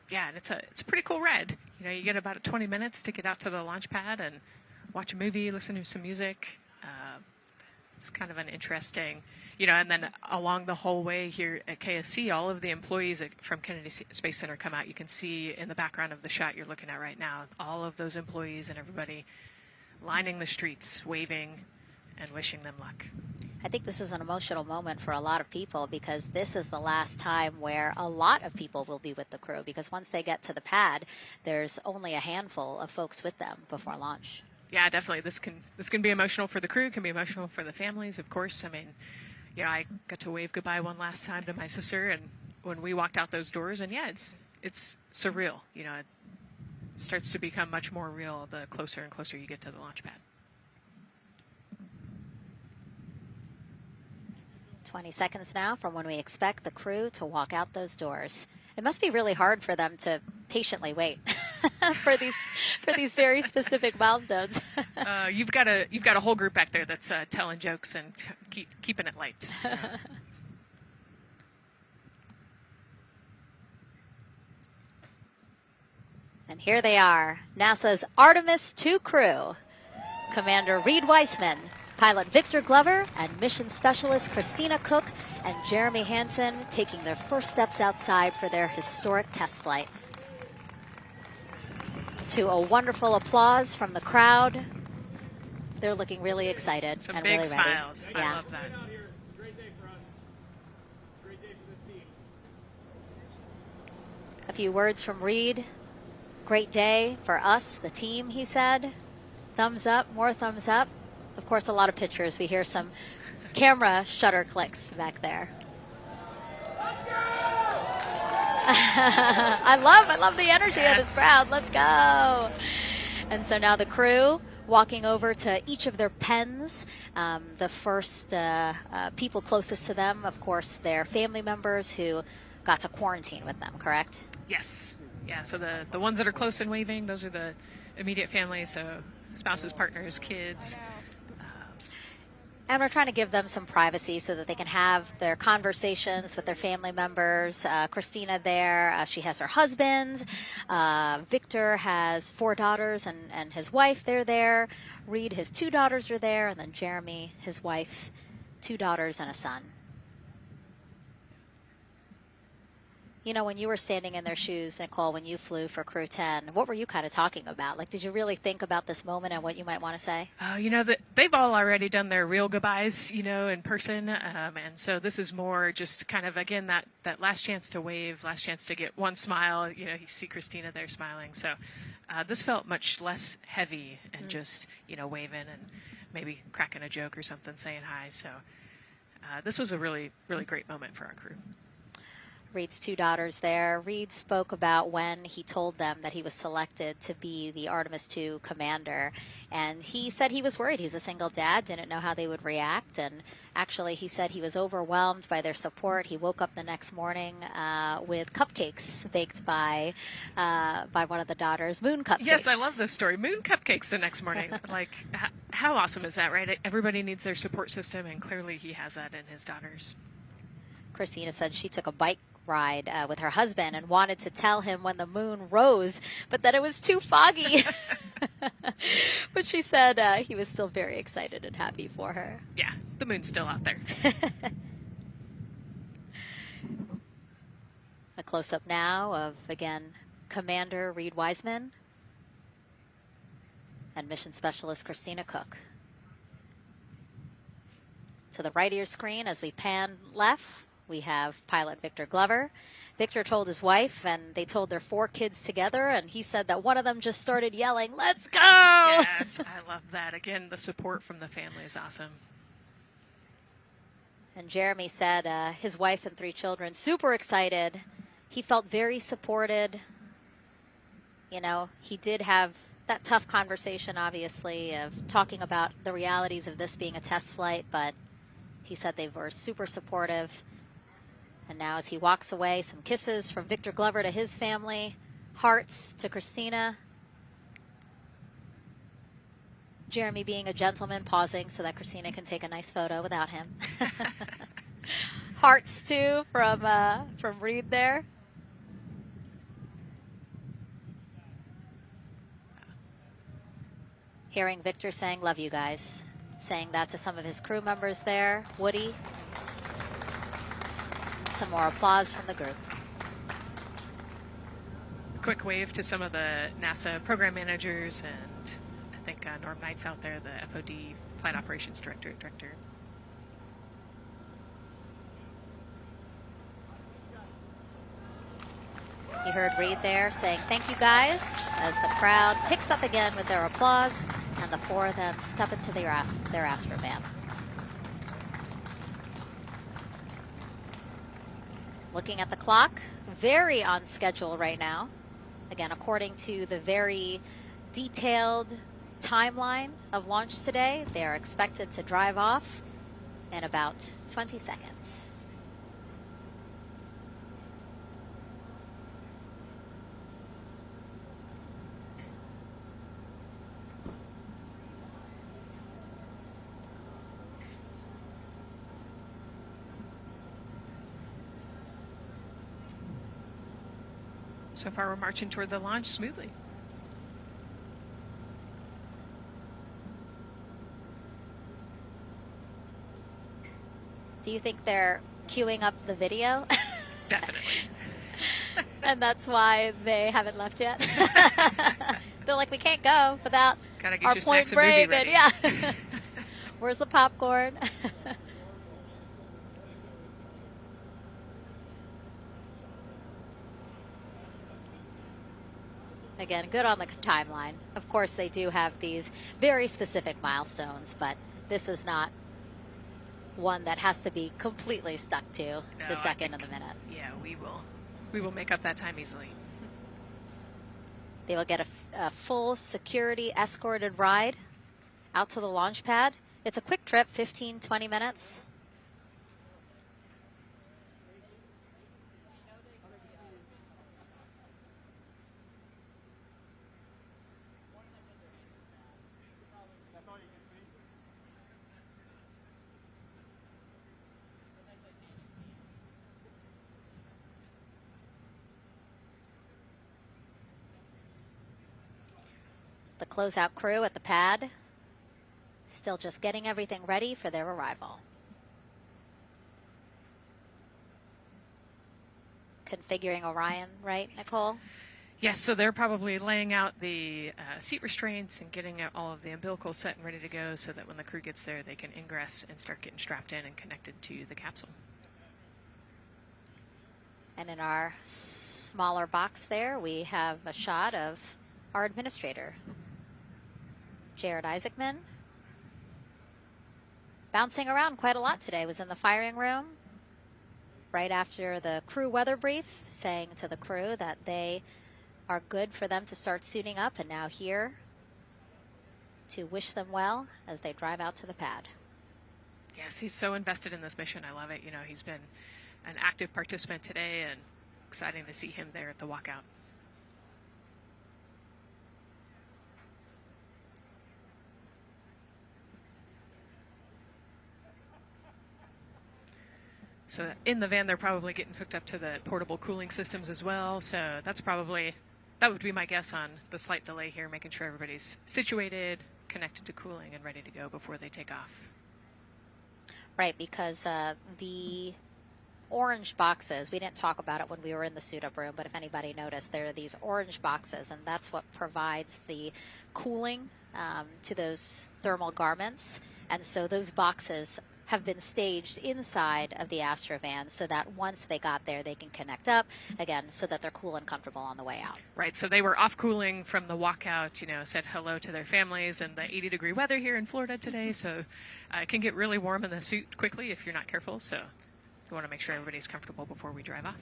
Yeah, and it's a pretty cool ride. You get about 20 minutes to get out to the launch pad and watch a movie, listen to some music. It's kind of an interesting, and then along the whole way here at KSC, all of the employees from Kennedy Space Center come out. You can see in the background of the shot you're looking at right now, all of those employees and everybody lining the streets, waving and wishing them luck. I think this is an emotional moment for a lot of people because this is the last time where a lot of people will be with the crew because once they get to the pad, there's only a handful of folks with them before launch. Yeah, definitely. This can be emotional for the crew, can be emotional for the families, of course. I mean, I got to wave goodbye one last time to my sister, and when we walked out those doors, and it's surreal. It starts to become much more real the closer and closer you get to the launch pad. 20 seconds now from when we expect the crew to walk out those doors. It must be really hard for them to patiently wait for these very specific milestones. You've got a whole group back there that's telling jokes and keeping it light. So. And here they are, NASA's Artemis II crew. Commander Reed Weissman, pilot Victor Glover, and mission specialist Christina Cook and Jeremy Hansen taking their first steps outside for their historic test flight. To a wonderful applause from the crowd. They're looking really excited Some and big really smiles. ready. I love that. A few words from Reed. Great day for us, the team, he said. Thumbs up, more thumbs up. Of course, a lot of pictures. We hear some camera shutter clicks back there. I love the energy of this crowd. Let's go. And so now the crew walking over to each of their pens. The first people closest to them, of course, their family members who got to quarantine with them, correct? Yes. Yeah, so the ones that are close and waving, those are the immediate family, so spouses, partners, kids. And we're trying to give them some privacy so that they can have their conversations with their family members. Christina there, she has her husband. Victor has 4 daughters and his wife, they're there. Reed, his 2 daughters are there. And then Jeremy, his wife, 2 daughters and a son. You know, when you were standing in their shoes, Nicole, when you flew for Crew 10, what were you kind of talking about? Like, did you really think about this moment and what you might want to say? You know, they've all already done their real goodbyes, you know, in person. And so this is more just kind of, again, that last chance to wave, last chance to get one smile. You know, you see Christina there smiling. So this felt much less heavy and just, you know, waving and maybe cracking a joke or something, saying hi. So this was a really, really great moment for our crew. Reed's 2 daughters there. Reed spoke about when he told them that he was selected to be the Artemis II commander. And he said he was worried. He's a single dad, didn't know how they would react. And actually, he said he was overwhelmed by their support. He woke up the next morning with cupcakes baked by one of the daughters, moon cupcakes. Yes, I love this story. Moon cupcakes the next morning. Like, how awesome is that, right? Everybody needs their support system, and clearly he has that in his daughters. Christina said she took a bike ride with her husband and wanted to tell him when the moon rose, but that it was too foggy. But she said he was still very excited and happy for her. Yeah, the moon's still out there. A close-up now of, again, Commander Reed Weissman and Mission Specialist Christina Cook. To the right of your screen, as we pan left, we have pilot Victor Glover. Victor told his wife, and they told their 4 kids together, and he said that one of them just started yelling, "Let's go!" Yes, I love that. Again, the support from the family is awesome. And Jeremy said his wife and 3 children, super excited. He felt very supported. You know, he did have that tough conversation, obviously, of talking about the realities of this being a test flight, but he said they were super supportive. And now as he walks away, some kisses from Victor Glover to his family, hearts to Christina. Jeremy being a gentleman, pausing so that Christina can take a nice photo without him. Hearts, too, from Reed there. Hearing Victor saying, "Love you guys." Saying that to some of his crew members there. Woody. Some more applause from the group. Quick wave to some of the NASA program managers, and I think Norm Knight's out there, the FOD Flight Operations Director. You heard Reed there saying thank you guys as the crowd picks up again with their applause, and the 4 of them step into their Astrovan. Looking at the clock, very on schedule right now. Again, according to the very detailed timeline of launch today, they are expected to drive off in about 20 seconds. So far, we're marching toward the launch smoothly. Do you think they're queuing up the video? Definitely. And that's why they haven't left yet? They're like, we can't go without Gotta get our your point snacks and movie break. ready. Yeah. Where's the popcorn? Again, good on the timeline. Of course, they do have these very specific milestones, but this is not one that has to be completely stuck to the second and the minute. Yeah, we will make up that time easily. They will get a full security escorted ride out to the launch pad. It's a quick trip, 15, 20 minutes. The closeout crew at the pad still just getting everything ready for their arrival. Configuring Orion, right, Nicole? Yes, so they're probably laying out the seat restraints and getting all of the umbilicals set and ready to go so that when the crew gets there, they can ingress and start getting strapped in and connected to the capsule. And in our smaller box there, we have a shot of our administrator, Jared Isaacman. Bouncing around quite a lot today. Was in the firing room right after the crew weather brief, saying to the crew that they are good for them to start suiting up, and now here to wish them well as they drive out to the pad. Yes, he's so invested in this mission. I love it. You know, he's been an active participant today, and exciting to see him there at the walkout. So in the van, they're probably getting hooked up to the portable cooling systems as well. So that would be my guess on the slight delay here, making sure everybody's situated, connected to cooling, and ready to go before they take off. Right, because the orange boxes, we didn't talk about it when we were in the suit-up room, but if anybody noticed, there are these orange boxes, and that's what provides the cooling to those thermal garments. And so those boxes have been staged inside of the Astrovan so that once they got there, they can connect up again so that they're cool and comfortable on the way out. Right, so they were off cooling from the walkout, you know, said hello to their families and the 80-degree weather here in Florida today. So it can get really warm in the suit quickly if you're not careful. So we want to make sure everybody's comfortable before we drive off.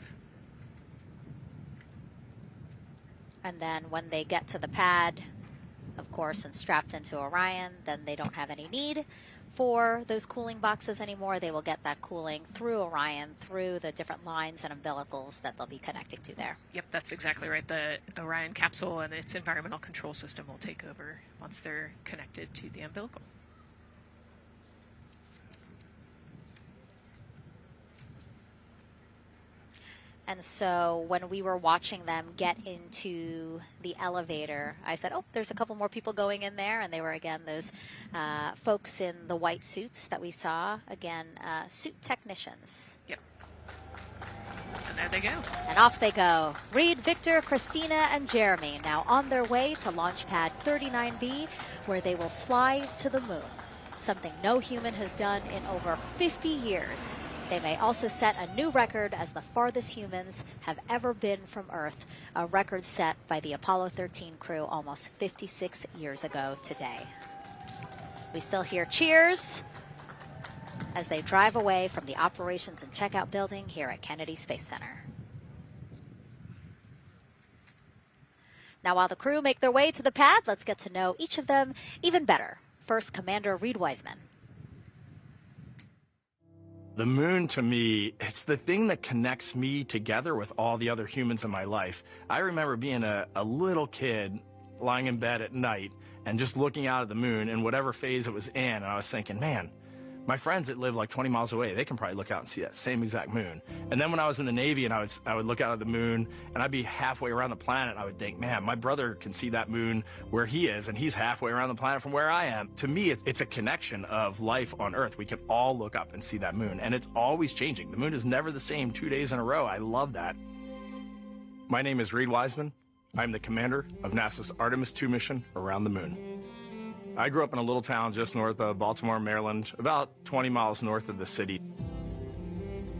And then when they get to the pad, of course, and strapped into Orion, then they don't have any need for those cooling boxes anymore. They will get that cooling through Orion, through the different lines and umbilicals that they'll be connecting to there. Yep, that's exactly right. The Orion capsule and its environmental control system will take over once they're connected to the umbilical. And so when we were watching them get into the elevator, I said, oh, there's a couple more people going in there. And they were, again, those folks in the white suits that we saw. Again, suit technicians. Yep. And there they go. And off they go. Reed, Victor, Christina, and Jeremy now on their way to launch pad 39B, where they will fly to the moon, something no human has done in over 50 years. They may also set a new record as the farthest humans have ever been from Earth, a record set by the Apollo 13 crew almost 56 years ago today. We still hear cheers as they drive away from the operations and checkout building here at Kennedy Space Center. Now, while the crew make their way to the pad, let's get to know each of them even better. First, Commander Reed Wiseman. The moon, to me, it's the thing that connects me together with all the other humans in my life. I remember being a little kid lying in bed at night and just looking out at the moon in whatever phase it was in, and I was thinking, man, my friends that live like 20 miles away, they can probably look out and see that same exact moon. And then when I was in the Navy and I would look out at the moon and I'd be halfway around the planet, I would think, man, my brother can see that moon where he is and he's halfway around the planet from where I am. To me, it's a connection of life on Earth. We can all look up and see that moon, and it's always changing. The moon is never the same 2 days in a row. I love that. My name is Reed Wiseman. I'm the commander of NASA's Artemis II mission around the moon. I grew up in a little town just north of Baltimore, Maryland, about 20 miles north of the city.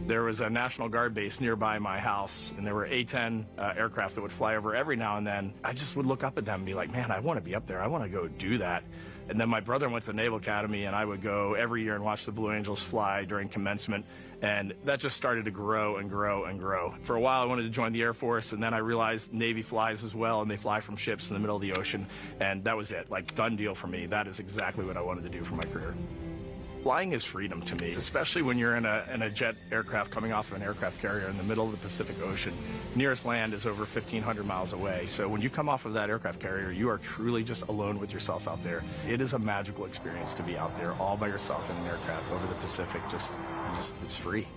There was a National Guard base nearby my house, and there were A-10 aircraft that would fly over every now and then. I just would look up at them and be like, man, I want to be up there. I want to go do that. And then my brother went to the Naval Academy, and I would go every year and watch the Blue Angels fly during commencement. And that just started to grow and grow and grow. For a while, I wanted to join the Air Force, and then I realized Navy flies as well, and they fly from ships in the middle of the ocean. And that was it, like, done deal for me. That is exactly what I wanted to do for my career. Flying is freedom to me, especially when you're in a jet aircraft coming off of an aircraft carrier in the middle of the Pacific Ocean. Nearest land is over 1,500 miles away. So when you come off of that aircraft carrier, you are truly just alone with yourself out there. It is a magical experience to be out there all by yourself in an aircraft over the Pacific. It's free.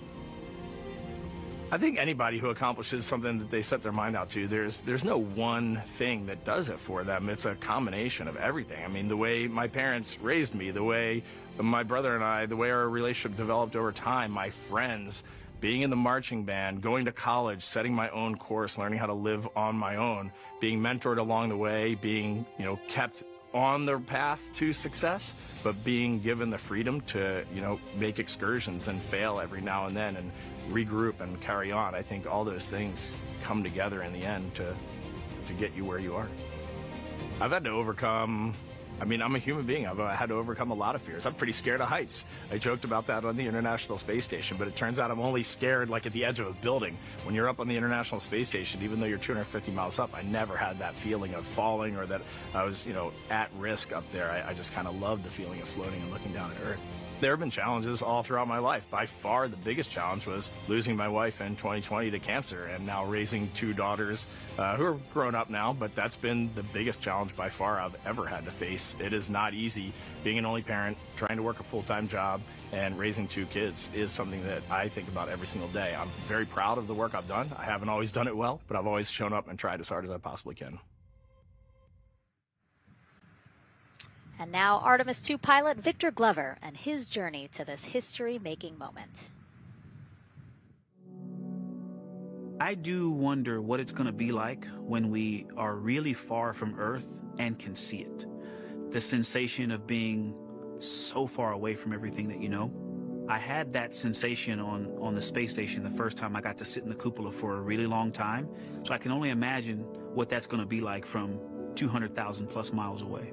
I think anybody who accomplishes something that they set their mind out to, there's no one thing that does it for them. It's a combination of everything. I mean, the way my parents raised me, the way my brother and I, the way our relationship developed over time, my friends, being in the marching band, going to college, setting my own course, learning how to live on my own, being mentored along the way, being, kept on the path to success, but being given the freedom to, make excursions and fail every now and then and regroup and carry on. I think all those things come together in the end to get you where you are. I've had to overcome, I'm a human being. I've had to overcome a lot of fears. I'm pretty scared of heights. I joked about that on the International Space Station, but it turns out I'm only scared like at the edge of a building. When you're up on the International Space Station, even though you're 250 miles up, I never had that feeling of falling or that I was, at risk up there. I just kind of loved the feeling of floating and looking down at Earth. There have been challenges all throughout my life. By far, the biggest challenge was losing my wife in 2020 to cancer and now raising two daughters who are grown up now, but that's been the biggest challenge by far I've ever had to face. It is not easy. Being an only parent, trying to work a full-time job, and raising two kids is something that I think about every single day. I'm very proud of the work I've done. I haven't always done it well, but I've always shown up and tried as hard as I possibly can. And now Artemis II pilot Victor Glover and his journey to this history-making moment. I do wonder what it's going to be like when we are really far from Earth and can see it. The sensation of being so far away from everything that you know. I had that sensation on the space station the first time I got to sit in the cupola for a really long time. So I can only imagine what that's going to be like from 200,000 plus miles away.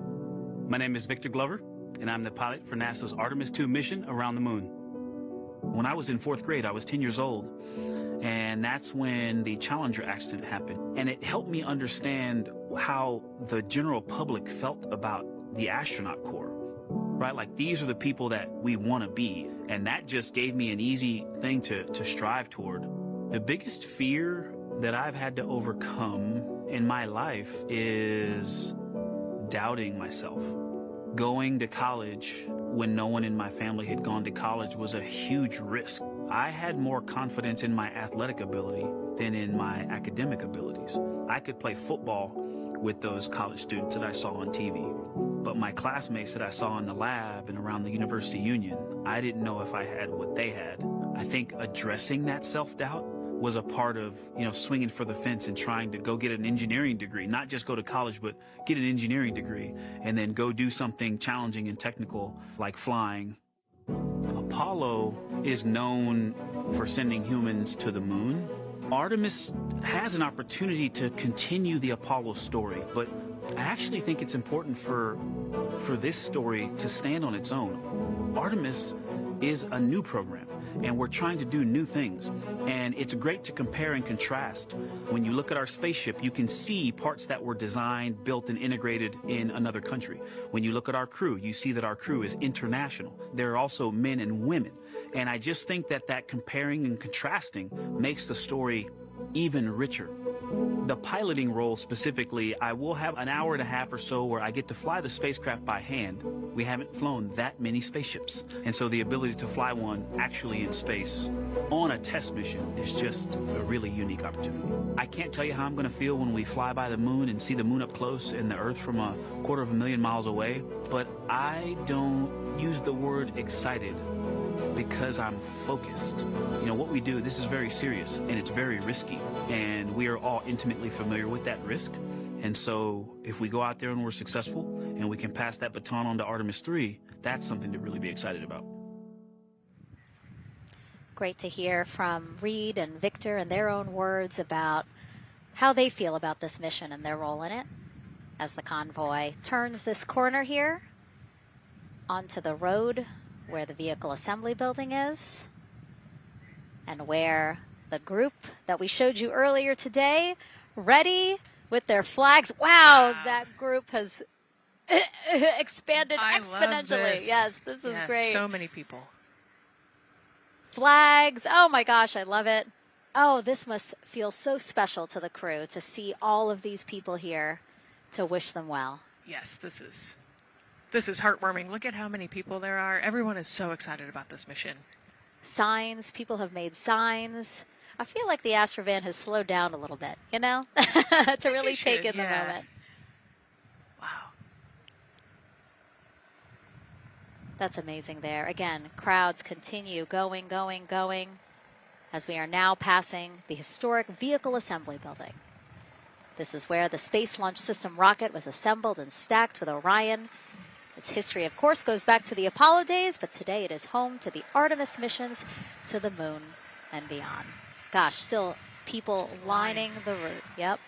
My name is Victor Glover, and I'm the pilot for NASA's Artemis II mission around the moon. When I was in 4th grade, I was 10 years old, and that's when the Challenger accident happened. And it helped me understand how the general public felt about the astronaut corps, right? Like, these are the people that we want to be, and that just gave me an easy thing to strive toward. The biggest fear that I've had to overcome in my life is doubting myself. Going to college when no one in my family had gone to college was a huge risk. I had more confidence in my athletic ability than in my academic abilities. I could play football with those college students that I saw on TV, but my classmates that I saw in the lab and around the University Union, I didn't know if I had what they had. I think addressing that self-doubt was a part of, swinging for the fence and trying to go get an engineering degree, not just go to college, but get an engineering degree and then go do something challenging and technical like flying. Apollo is known for sending humans to the moon. Artemis has an opportunity to continue the Apollo story, but I actually think it's important for this story to stand on its own. Artemis is a new program, and we're trying to do new things. And it's great to compare and contrast. When you look at our spaceship, you can see parts that were designed, built, and integrated in another country. When you look at our crew, you see that our crew is international. There are also men and women. And I just think that that comparing and contrasting makes the story even richer. The piloting role specifically, I will have an hour and a half or so where I get to fly the spacecraft by hand. We haven't flown that many spaceships. And so the ability to fly one actually in space on a test mission is just a really unique opportunity. I can't tell you how I'm going to feel when we fly by the moon and see the moon up close and the Earth from 250,000 miles away, but I don't use the word excited because I'm focused. You know, what we do, this is very serious and it's very risky, and we are all intimately familiar with that risk. And so if we go out there and we're successful and we can pass that baton on to Artemis II, that's something to really be excited about. Great to hear from Reed and Victor in their own words about how they feel about this mission and their role in it as the convoy turns this corner here onto the road where the vehicle assembly building is, and where the group that we showed you earlier today, ready with their flags. Wow, that group has expanded exponentially. Yes, this is great. So many people. Flags. Oh my gosh, I love it. Oh, this must feel so special to the crew to see all of these people here to wish them well. Yes, this is heartwarming. Look at how many people there are. Everyone is so excited about this mission. Signs. People have made signs. I feel like the Astrovan has slowed down a little bit, you know, to really take in the moment. Wow. That's amazing there. Again, crowds continue going, as we are now passing the historic vehicle assembly building. This is where the Space Launch System rocket was assembled and stacked with Orion. Its history, of course, goes back to the Apollo days, but today it is home to the Artemis missions to the moon and beyond. Gosh, still people lining the route. Yep.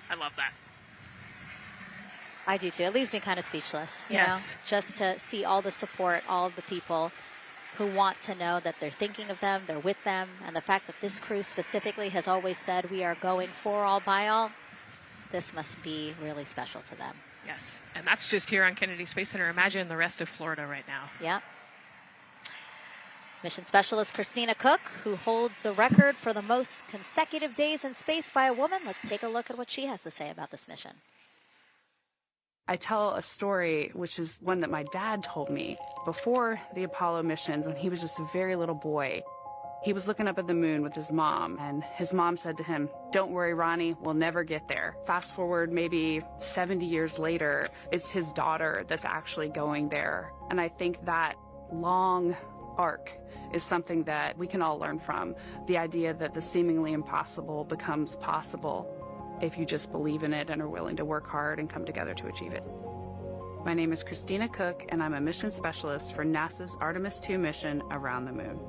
I love that. I do too. It leaves me kind of speechless, you know, just to see all the support, all of the people who want to know that they're thinking of them, they're with them, and the fact that this crew specifically has always said we are going for all by all. This must be really special to them. Yes, and that's just here on Kennedy Space Center. Imagine the rest of Florida right now. Yep. Mission Specialist Christina Cook, who holds the record for the most consecutive days in space by a woman. Let's take a look at what she has to say about this mission. I tell a story, which is one that my dad told me before the Apollo missions when he was just a very little boy. He was looking up at the moon with his mom, and his mom said to him, "Don't worry, Ronnie, we'll never get there." Fast forward maybe 70 years later, it's his daughter that's actually going there. And I think that long arc is something that we can all learn from. The idea that the seemingly impossible becomes possible if you just believe in it and are willing to work hard and come together to achieve it. My name is Christina Cook, and I'm a mission specialist for NASA's Artemis II mission around the moon.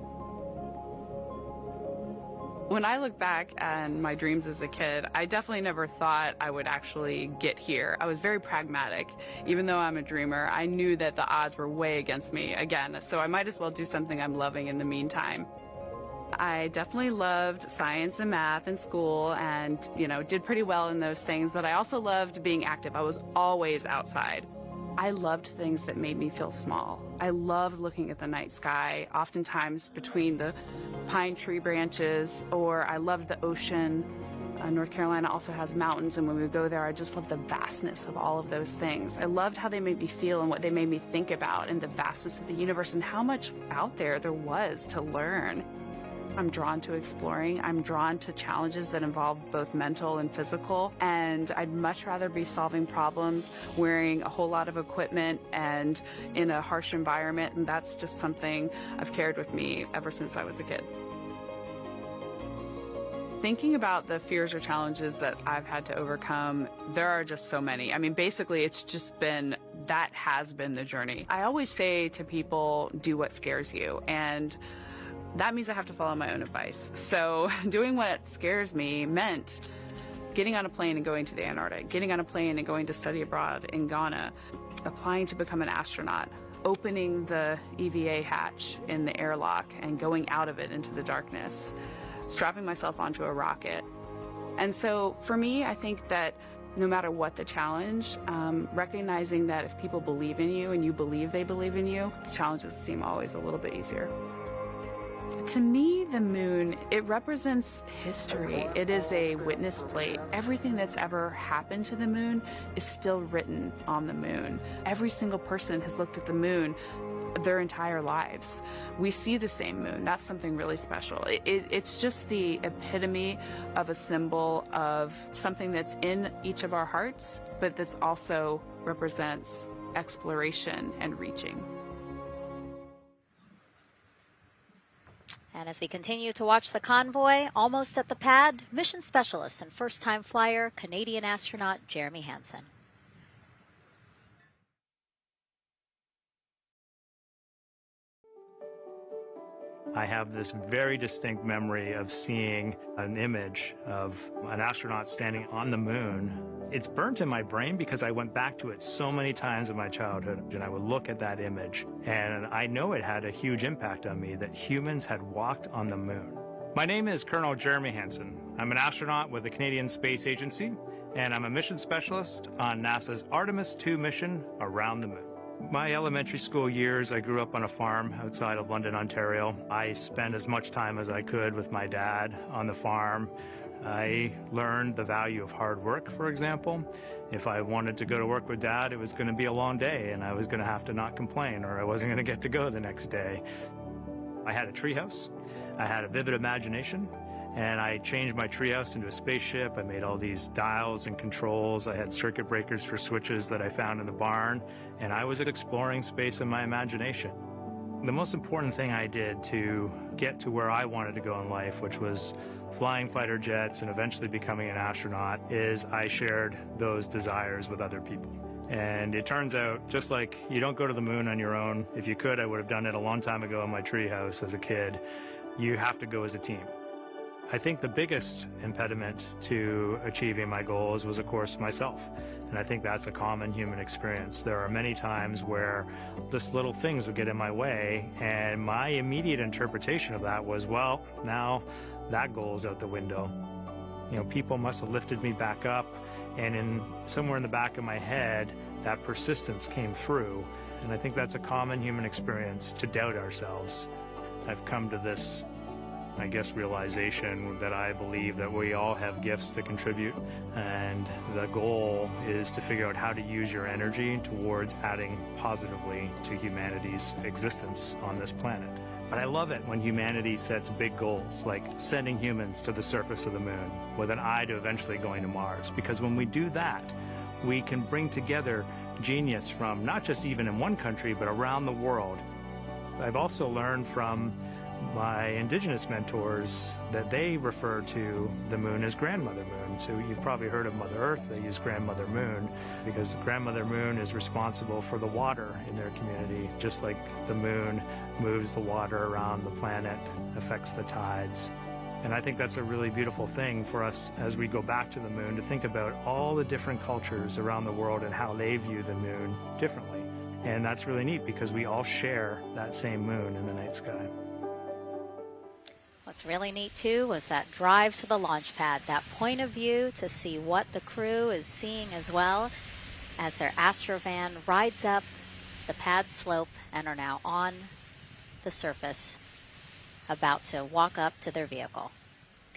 When I look back on my dreams as a kid, I definitely never thought I would actually get here. I was very pragmatic. Even though I'm a dreamer, I knew that the odds were way against me again, so I might as well do something I'm loving in the meantime. I definitely loved science and math in school and, did pretty well in those things, but I also loved being active. I was always outside. I loved things that made me feel small. I loved looking at the night sky, oftentimes between the pine tree branches, or I loved the ocean. North Carolina also has mountains, and when we go there, I just love the vastness of all of those things. I loved how they made me feel and what they made me think about, and the vastness of the universe and how much out there was to learn. I'm drawn to exploring. I'm drawn to challenges that involve both mental and physical, and I'd much rather be solving problems wearing a whole lot of equipment and in a harsh environment, and that's just something I've carried with me ever since I was a kid. Thinking about the fears or challenges that I've had to overcome, there are just so many. I mean, basically, it's just been, that has been the journey. I always say to people, do what scares you, and that means I have to follow my own advice. So doing what scares me meant getting on a plane and going to the Antarctic, getting on a plane and going to study abroad in Ghana, applying to become an astronaut, opening the EVA hatch in the airlock and going out of it into the darkness, strapping myself onto a rocket. And so for me, I think that no matter what the challenge, recognizing that if people believe in you and you believe they believe in you, challenges seem always a little bit easier. To me, the moon, it represents history. It is a witness plate. Everything that's ever happened to the moon is still written on the moon. Every single person has looked at the moon their entire lives. We see the same moon. That's something really special. It's just the epitome of a symbol of something that's in each of our hearts, but that's also represents exploration and reaching. And as we continue to watch the convoy, almost at the pad, mission specialist and first-time flyer, Canadian astronaut Jeremy Hansen. I have this very distinct memory of seeing an image of an astronaut standing on the moon. It's burnt in my brain because I went back to it so many times in my childhood, and I would look at that image, and I know it had a huge impact on me that humans had walked on the moon. My name is Colonel Jeremy Hansen. I'm an astronaut with the Canadian Space Agency, and I'm a mission specialist on NASA's Artemis II mission around the moon. My elementary school years, I grew up on a farm outside of London, Ontario. I spent as much time as I could with my dad on the farm. I learned the value of hard work, for example. If I wanted to go to work with Dad, it was going to be a long day, and I was going to have to not complain, or I wasn't going to get to go the next day. I had a treehouse. I had a vivid imagination, and I changed my treehouse into a spaceship. I made all these dials and controls. I had circuit breakers for switches that I found in the barn, and I was exploring space in my imagination. The most important thing I did to get to where I wanted to go in life, which was flying fighter jets and eventually becoming an astronaut, is I shared those desires with other people. And it turns out, just like you don't go to the moon on your own, if you could, I would have done it a long time ago in my treehouse as a kid, you have to go as a team. I think the biggest impediment to achieving my goals was, of course, myself. And I think that's a common human experience. There are many times where just little things would get in my way, and my immediate interpretation of that was, well, now that goal's out the window. You know, people must have lifted me back up, and somewhere in the back of my head, that persistence came through. And I think that's a common human experience, to doubt ourselves. I've come to this, I guess, realization that I believe that we all have gifts to contribute, and the goal is to figure out how to use your energy towards adding positively to humanity's existence on this planet. But I love it when humanity sets big goals, like sending humans to the surface of the moon with an eye to eventually going to Mars, because when we do that, we can bring together genius from not just even in one country, but around the world. I've also learned from my indigenous mentors that they refer to the moon as Grandmother Moon. So you've probably heard of Mother Earth. They use Grandmother Moon because Grandmother Moon is responsible for the water in their community, just like the moon moves the water around the planet, affects the tides. And I think that's a really beautiful thing for us as we go back to the moon, to think about all the different cultures around the world and how they view the moon differently. And that's really neat because we all share that same moon in the night sky. What's really neat, too, was that drive to the launch pad, that point of view to see what the crew is seeing as well as their Astrovan rides up the pad slope and are now on the surface, about to walk up to their vehicle.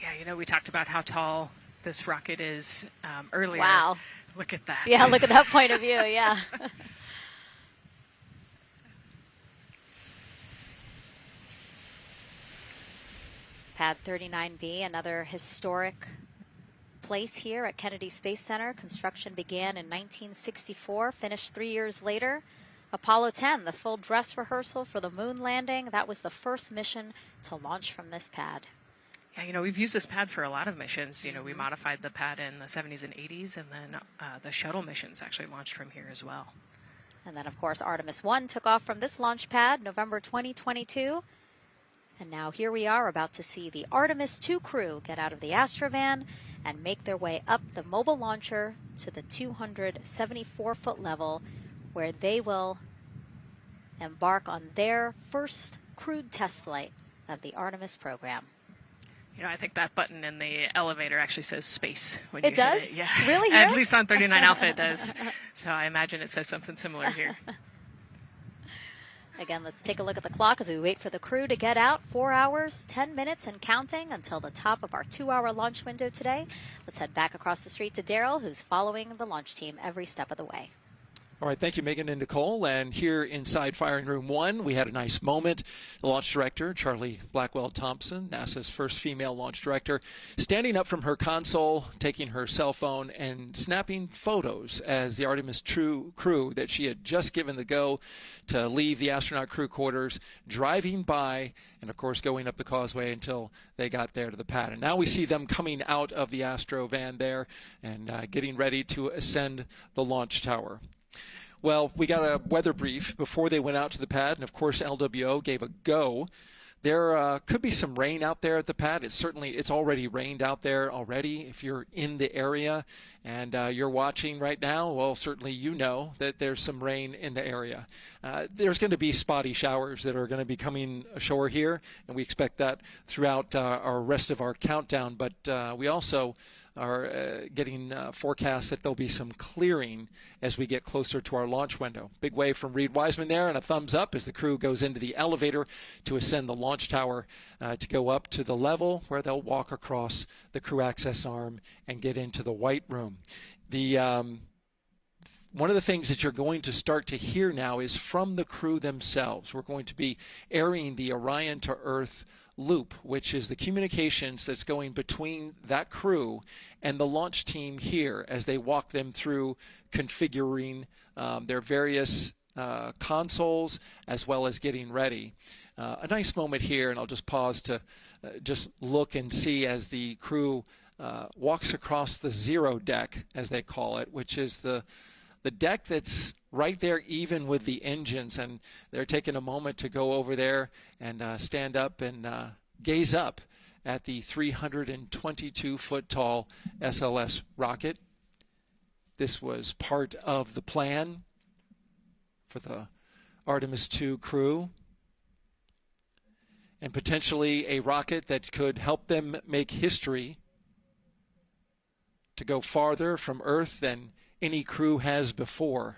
Yeah, you know, we talked about how tall this rocket is earlier. Wow. Look at that. Yeah, look at that point of view, yeah. Pad 39B, another historic place here at Kennedy Space Center. Construction began in 1964, finished 3 years later. Apollo 10, the full dress rehearsal for the moon landing. That was the first mission to launch from this pad. Yeah, you know, we've used this pad for a lot of missions. You know, we modified the pad in the 70s and 80s, and then the shuttle missions actually launched from here as well. And then, of course, Artemis I took off from this launch pad, November 2022. And now here we are about to see the Artemis II crew get out of the Astrovan and make their way up the mobile launcher to the 274-foot level, where they will embark on their first crewed test flight of the Artemis program. You know, I think that button in the elevator actually says space when It you does? hit it. Yeah. Really? At least on 39 Alpha it does. So I imagine it says something similar here. Again, let's take a look at the clock as we wait for the crew to get out. 4 hours, 10 minutes, and counting until the top of our 2-hour launch window today. Let's head back across the street to Daryl, who's following the launch team every step of the way. All right, thank you, Megan and Nicole. And here inside Firing Room 1, we had a nice moment. The launch director, Charlie Blackwell Thompson, NASA's first female launch director, standing up from her console, taking her cell phone and snapping photos as the Artemis II crew that she had just given the go to leave the astronaut crew quarters, driving by and, of course, going up the causeway until they got there to the pad. And now we see them coming out of the Astro van there and getting ready to ascend the launch tower. Well, we got a weather brief before they went out to the pad, and of course LWO gave a go. There could be some rain out there at the pad. It's already rained out there already. If you're in the area and you're watching right now, well, certainly you know that there's some rain in the area. There's going to be spotty showers that are going to be coming ashore here, and we expect that throughout our rest of our countdown. But we also are getting forecasts that there'll be some clearing as we get closer to our launch window. Big wave from Reed Wiseman there, and a thumbs up as the crew goes into the elevator to ascend the launch tower to go up to the level where they'll walk across the crew access arm and get into the white room. One of the things that you're going to start to hear now is from the crew themselves. We're going to be airing the Orion to Earth loop, which is the communications that's going between that crew and the launch team here as they walk them through configuring their various consoles as well as getting ready. A nice moment here, and I'll just pause to just look and see as the crew walks across the zero deck, as they call it, which is the deck that's right there even with the engines, and they're taking a moment to go over there and stand up and gaze up at the 322-foot tall SLS rocket. This was part of the plan for the Artemis II crew, and potentially a rocket that could help them make history to go farther from Earth than any crew has before.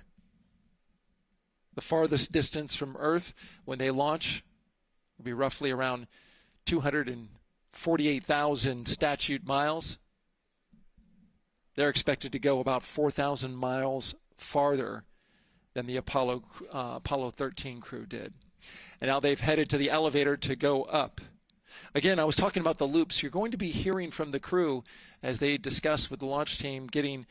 The farthest distance from Earth when they launch will be roughly around 248,000 statute miles. They're expected to go about 4,000 miles farther than the Apollo 13 crew did. And now they've headed to the elevator to go up. Again, I was talking about the loops. You're going to be hearing from the crew as they discuss with the launch team getting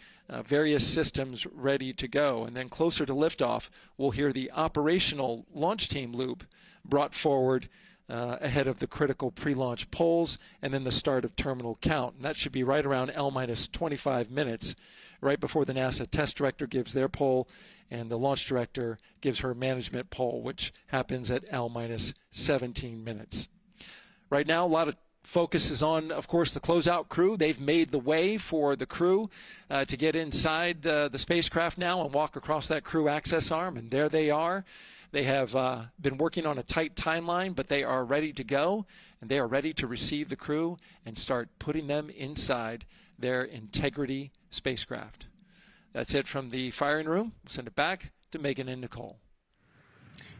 various systems ready to go. And then closer to liftoff, we'll hear the operational launch team loop brought forward ahead of the critical pre-launch polls and then the start of terminal count. And that should be right around L-25 minutes, right before the NASA test director gives their poll and the launch director gives her management poll, which happens at L-17 minutes. Right now, a lot of focus is on, of course, the closeout crew. They've made the way for the crew to get inside the spacecraft now and walk across that crew access arm, and there they are. They have been working on a tight timeline, but they are ready to go, and they are ready to receive the crew and start putting them inside their Integrity spacecraft. That's it from the firing room. We'll send it back to Megan and Nicole.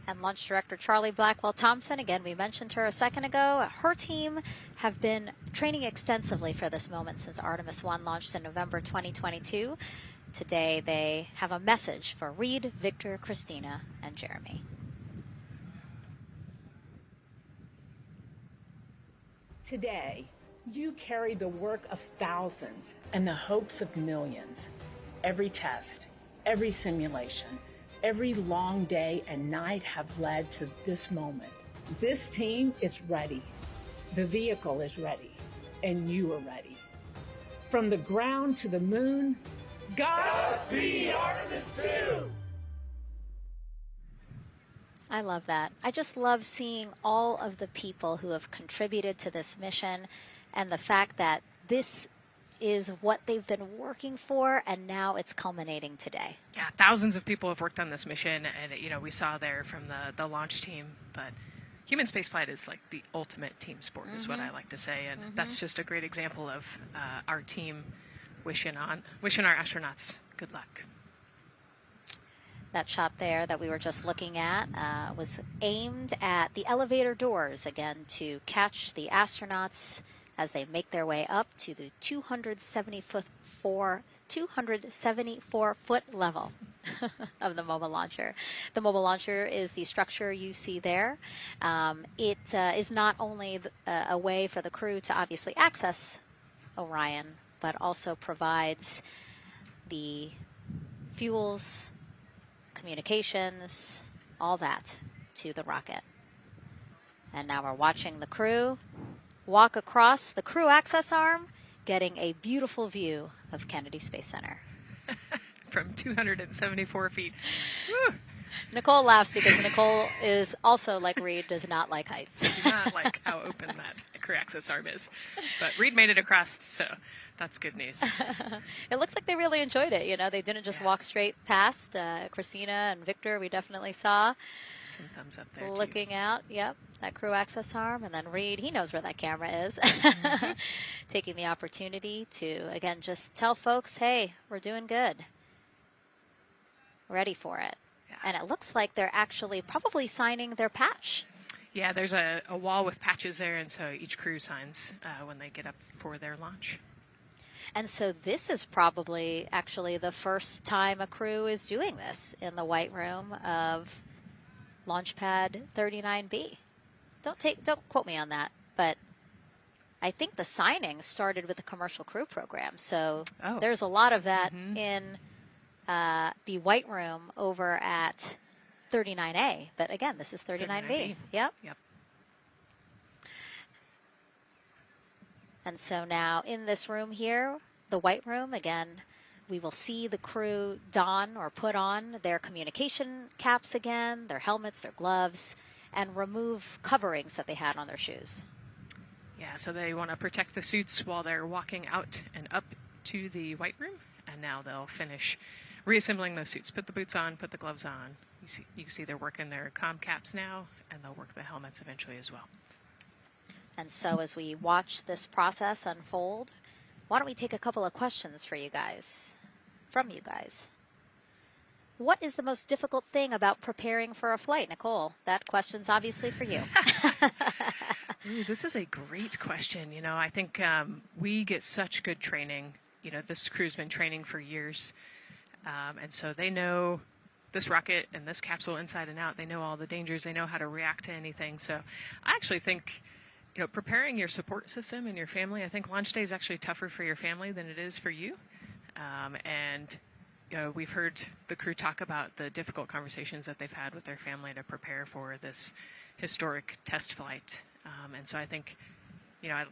And Launch Director Charlie Blackwell Thompson, again, we mentioned her a second ago. Her team have been training extensively for this moment since Artemis I launched in November 2022. Today they have a message for Reed, Victor, Christina, and Jeremy. Today, you carry the work of thousands and the hopes of millions. Every test, every simulation, every long day and night have led to this moment. This team is ready. The vehicle is ready, and you are ready. From the ground to the moon, Godspeed, Artemis II! I love that. I just love seeing all of the people who have contributed to this mission and the fact that this is what they've been working for, and now it's culminating today. Yeah, thousands of people have worked on this mission, and you know, we saw there from the launch team, but human spaceflight is like the ultimate team sport, is what I like to say, and that's just a great example of our team wishing our astronauts good luck. That shot there that we were just looking at was aimed at the elevator doors, again, to catch the astronauts as they make their way up to the 274-foot level of the mobile launcher. The mobile launcher is the structure you see there. It is not only a way for the crew to obviously access Orion, but also provides the fuels, communications, all that to the rocket. And now we're watching the crew walk across the crew access arm, getting a beautiful view of Kennedy Space Center. From 274 feet. Woo. Nicole laughs because Nicole is also, like Reed, does not like heights. I do not like how open that crew access arm is. But Reed made it across, so that's good news. It looks like they really enjoyed it. You know, they didn't just walk straight past. Christina and Victor, we definitely saw. Some thumbs up there, looking too. out, yep, that crew access arm. And then Reed, he knows where that camera is. Taking the opportunity to, again, just tell folks, hey, we're doing good. Ready for it. Yeah. And it looks like they're actually probably signing their patch. Yeah, there's a wall with patches there, and so each crew signs when they get up for their launch. And so this is probably actually the first time a crew is doing this in the White Room of Launch Pad 39B. Don't quote me on that, but I think the signing started with the commercial crew program. So there's a lot of that in the White Room over at 39A. But again, this is 39B. Yep. And so now in this room here, the White Room, again, we will see the crew don or put on their communication caps again, their helmets, their gloves, and remove coverings that they had on their shoes. Yeah, so they want to protect the suits while they're walking out and up to the White Room, and now they'll finish reassembling those suits. Put the boots on, put the gloves on. You see they're working their comm caps now, and they'll work the helmets eventually as well. And so as we watch this process unfold, why don't we take a couple of questions from you guys? What is the most difficult thing about preparing for a flight? Nicole, that question's obviously for you. Ooh, this is a great question. You know, I think we get such good training. You know, this crew's been training for years. And so they know this rocket and this capsule inside and out. They know all the dangers. They know how to react to anything. So I actually think, you know, preparing your support system and your family, I think launch day is actually tougher for your family than it is for you. And, you know, we've heard the crew talk about the difficult conversations that they've had with their family to prepare for this historic test flight. And so I think, you know,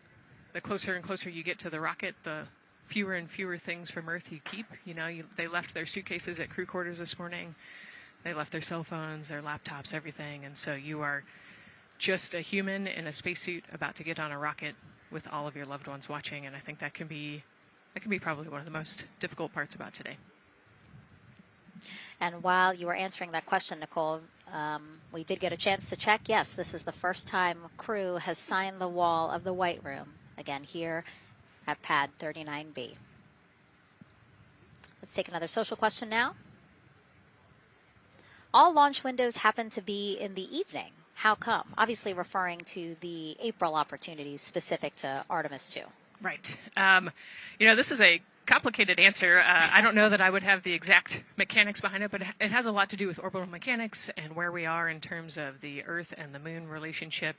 the closer and closer you get to the rocket, the fewer and fewer things from Earth you keep. You know, they left their suitcases at crew quarters this morning. They left their cell phones, their laptops, everything. And so you are just a human in a spacesuit about to get on a rocket with all of your loved ones watching. And I think that can be probably one of the most difficult parts about today. And while you were answering that question, Nicole, we did get a chance to check. Yes, this is the first time crew has signed the wall of the White Room, again here at Pad 39B. Let's take another social question now. All launch windows happen to be in the evening. How come? Obviously referring to the April opportunities specific to Artemis II. Right. You know, this is a complicated answer. I don't know that I would have the exact mechanics behind it, but it has a lot to do with orbital mechanics and where we are in terms of the Earth and the Moon relationship.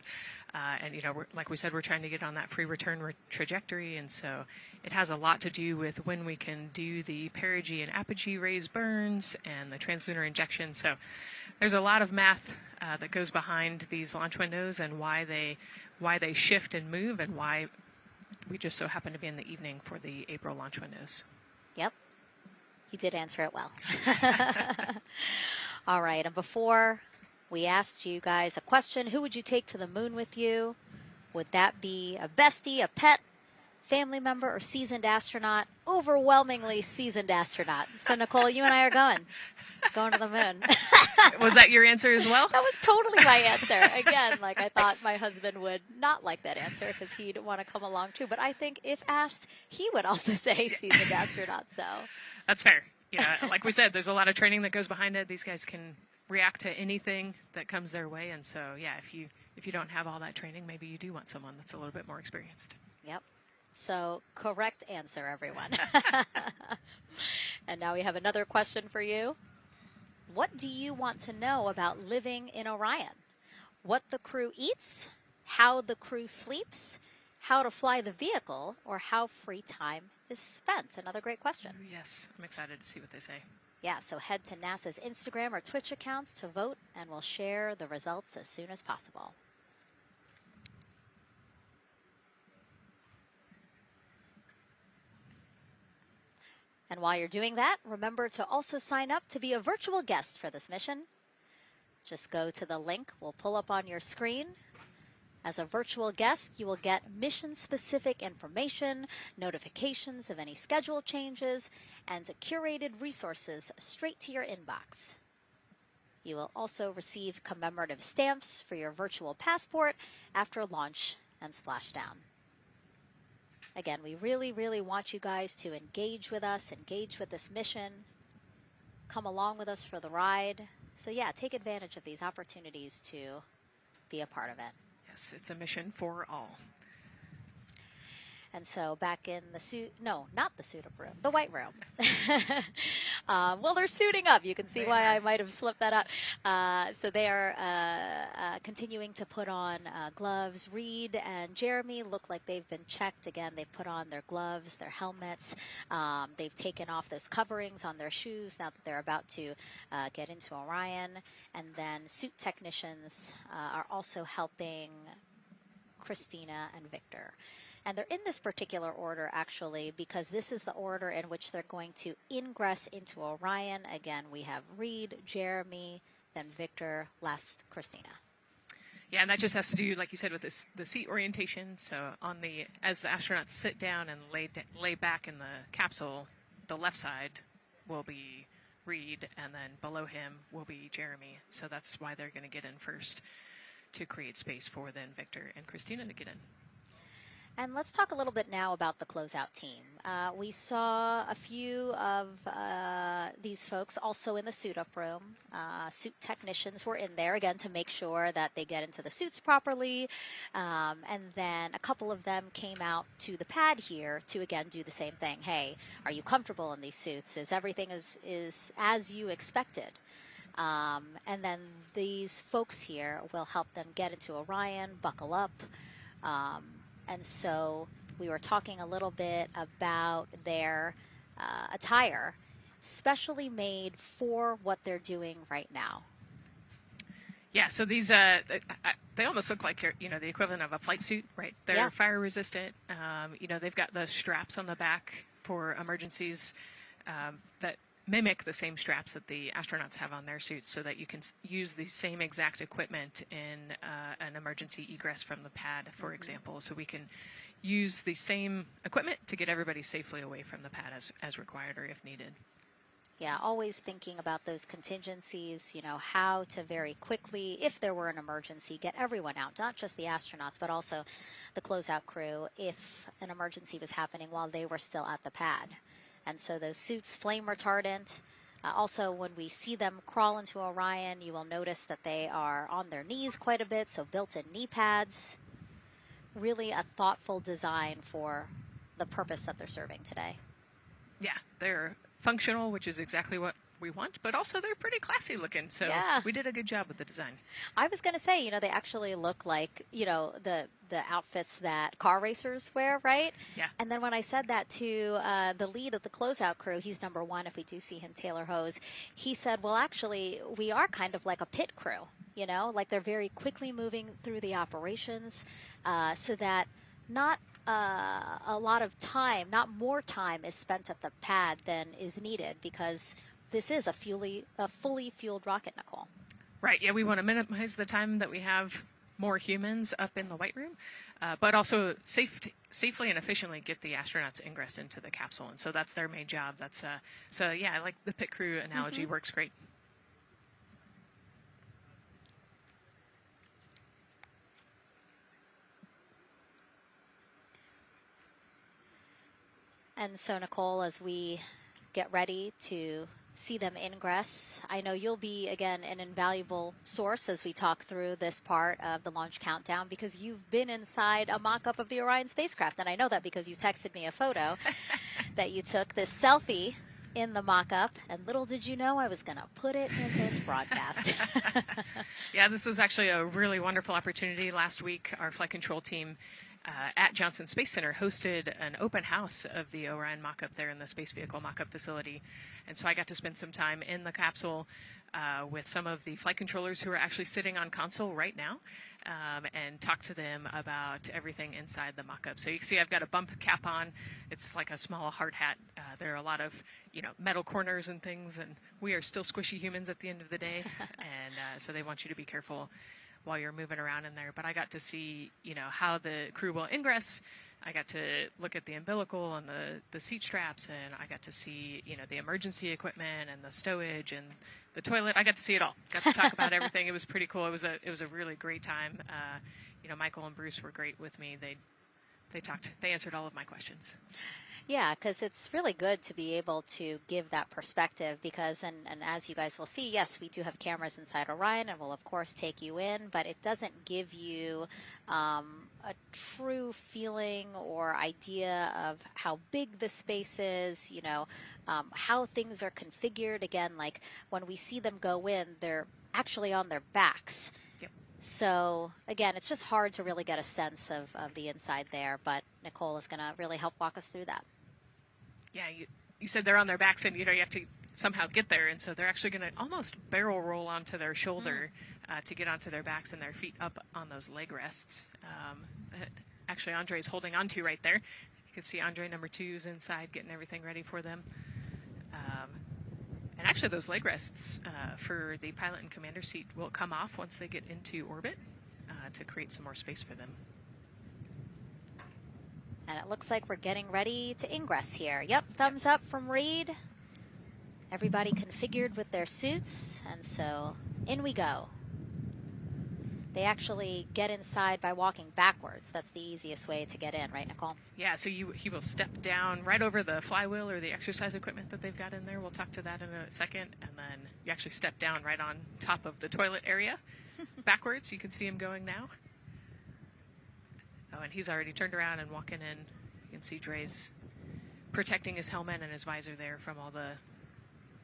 And, you know, like we said, we're trying to get on that free return trajectory. And so it has a lot to do with when we can do the perigee and apogee raised burns and the translunar injection. So there's a lot of math that goes behind these launch windows and why they shift and move and why we just so happen to be in the evening for the April launch windows. Yep. You did answer it well. All right. And before we asked you guys a question, who would you take to the moon with you? Would that be a bestie, a pet, family member, or seasoned astronaut? Overwhelmingly seasoned astronaut. So, Nicole, you and I are going to the moon. Was that your answer as well? That was totally my answer. Again, like I thought my husband would not like that answer because he'd want to come along too. But I think if asked, he would also say seasoned astronaut. So that's fair. Yeah, like we said, there's a lot of training that goes behind it. These guys can react to anything that comes their way, and so yeah, if you don't have all that training, maybe you do want someone that's a little bit more experienced. Yep. So, correct answer, everyone. And now we have another question for you. What do you want to know about living in Orion? What the crew eats, how the crew sleeps, how to fly the vehicle, or how free time is spent? Another great question. Yes, I'm excited to see what they say. Yeah, so head to NASA's Instagram or Twitch accounts to vote, and we'll share the results as soon as possible. And while you're doing that, remember to also sign up to be a virtual guest for this mission. Just go to the link we'll pull up on your screen. As a virtual guest, you will get mission-specific information, notifications of any schedule changes, and curated resources straight to your inbox. You will also receive commemorative stamps for your virtual passport after launch and splashdown. Again, we really, really want you guys to engage with us, engage with this mission, come along with us for the ride. So yeah, take advantage of these opportunities to be a part of it. Yes, it's a mission for all. And so back in the suit, no, not the suit-up room, the white room. Well, they're suiting up. You can see why I might have slipped that up. So they are continuing to put on gloves. Reed and Jeremy look like they've been checked. Again, they've put on their gloves, their helmets. They've taken off those coverings on their shoes now that they're about to get into Orion. And then suit technicians are also helping Christina and Victor. And they're in this particular order, actually, because this is the order in which they're going to ingress into Orion. Again, we have Reed, Jeremy, then Victor, last Christina. Yeah, and that just has to do, like you said, with the seat orientation. So as the astronauts sit down and lay back in the capsule, the left side will be Reed, and then below him will be Jeremy. So that's why they're going to get in first, to create space for then Victor and Christina to get in. And let's talk a little bit now about the closeout team. We saw a few of these folks also in the suit-up room. Suit technicians were in there, again, to make sure that they get into the suits properly. And then a couple of them came out to the pad here to, again, do the same thing. Hey, are you comfortable in these suits? Is everything is as you expected? And then these folks here will help them get into Orion, buckle up. And so we were talking a little bit about their attire, specially made for what they're doing right now. Yeah, so these they almost look like the equivalent of a flight suit, right? They're fire resistant. They've got the straps on the back for emergencies that mimic the same straps that the astronauts have on their suits, so that you can use the same exact equipment in an emergency egress from the pad, for example. So we can use the same equipment to get everybody safely away from the pad as required or if needed. Yeah, always thinking about those contingencies, how to very quickly, if there were an emergency, get everyone out, not just the astronauts, but also the closeout crew if an emergency was happening while they were still at the pad. And so those suits, flame retardant. Also, when we see them crawl into Orion, you will notice that they are on their knees quite a bit, so built-in knee pads. Really a thoughtful design for the purpose that they're serving today. Yeah, they're functional, which is exactly what we want, but also they're pretty classy looking, so we did a good job with the design. I was going to say, they actually look like, the outfits that car racers wear, right? Yeah. And then when I said that to the lead of the closeout crew, he's number one, if we do see him, Taylor Hose, he said, well, actually, we are kind of like a pit crew, like they're very quickly moving through the operations so that not a lot of time, not more time is spent at the pad than is needed, because this is a fully fueled rocket, Nicole. Right. Yeah, we want to minimize the time that we have more humans up in the White Room, but also safely and efficiently get the astronauts ingress into the capsule. And so that's their main job. That's so yeah, I like the pit crew analogy. Works great. And so, Nicole, as we get ready to see them ingress, I know you'll be, again, an invaluable source as we talk through this part of the launch countdown, because you've been inside a mock-up of the Orion spacecraft. And I know that because you texted me a photo that you took, this selfie in the mock-up, and little did you know I was going to put it in this broadcast. Yeah, this was actually a really wonderful opportunity. Last week, our flight control team at Johnson Space Center hosted an open house of the Orion mock-up there in the space vehicle mock-up facility. And so I got to spend some time in the capsule with some of the flight controllers who are actually sitting on console right now and talk to them about everything inside the mock-up. So you can see I've got a bump cap on. It's like a small hard hat. There are a lot of, metal corners and things, and we are still squishy humans at the end of the day. And so they want you to be careful while you're moving around in there. But I got to see, how the crew will ingress. I got to look at the umbilical and the seat straps, and I got to see, the emergency equipment and the stowage and the toilet. I got to see it all. Got to talk about everything. It was pretty cool. It was a really great time. Michael and Bruce were great with me. They answered all of my questions. Yeah, because it's really good to be able to give that perspective because, and as you guys will see, yes, we do have cameras inside Orion and we'll, of course, take you in, but it doesn't give you a true feeling or idea of how big the space is, how things are configured. Again, like when we see them go in, they're actually on their backs. So, again, it's just hard to really get a sense of the inside there, but Nicole is going to really help walk us through that. Yeah, you said they're on their backs, and, you have to somehow get there, and so they're actually going to almost barrel roll onto their shoulder to get onto their backs and their feet up on those leg rests. Actually, Andre's holding onto right there. You can see Andre number 2's inside getting everything ready for them. And actually, those leg rests for the pilot and commander seat will come off once they get into orbit to create some more space for them. And it looks like we're getting ready to ingress here. Yep, thumbs up from Reed. Everybody configured with their suits, and so in we go. They actually get inside by walking backwards. That's the easiest way to get in, right, Nicole? Yeah, so he will step down right over the flywheel or the exercise equipment that they've got in there. We'll talk to that in a second. And then you actually step down right on top of the toilet area backwards. You can see him going now. Oh, and he's already turned around and walking in. You can see Dre's protecting his helmet and his visor there from all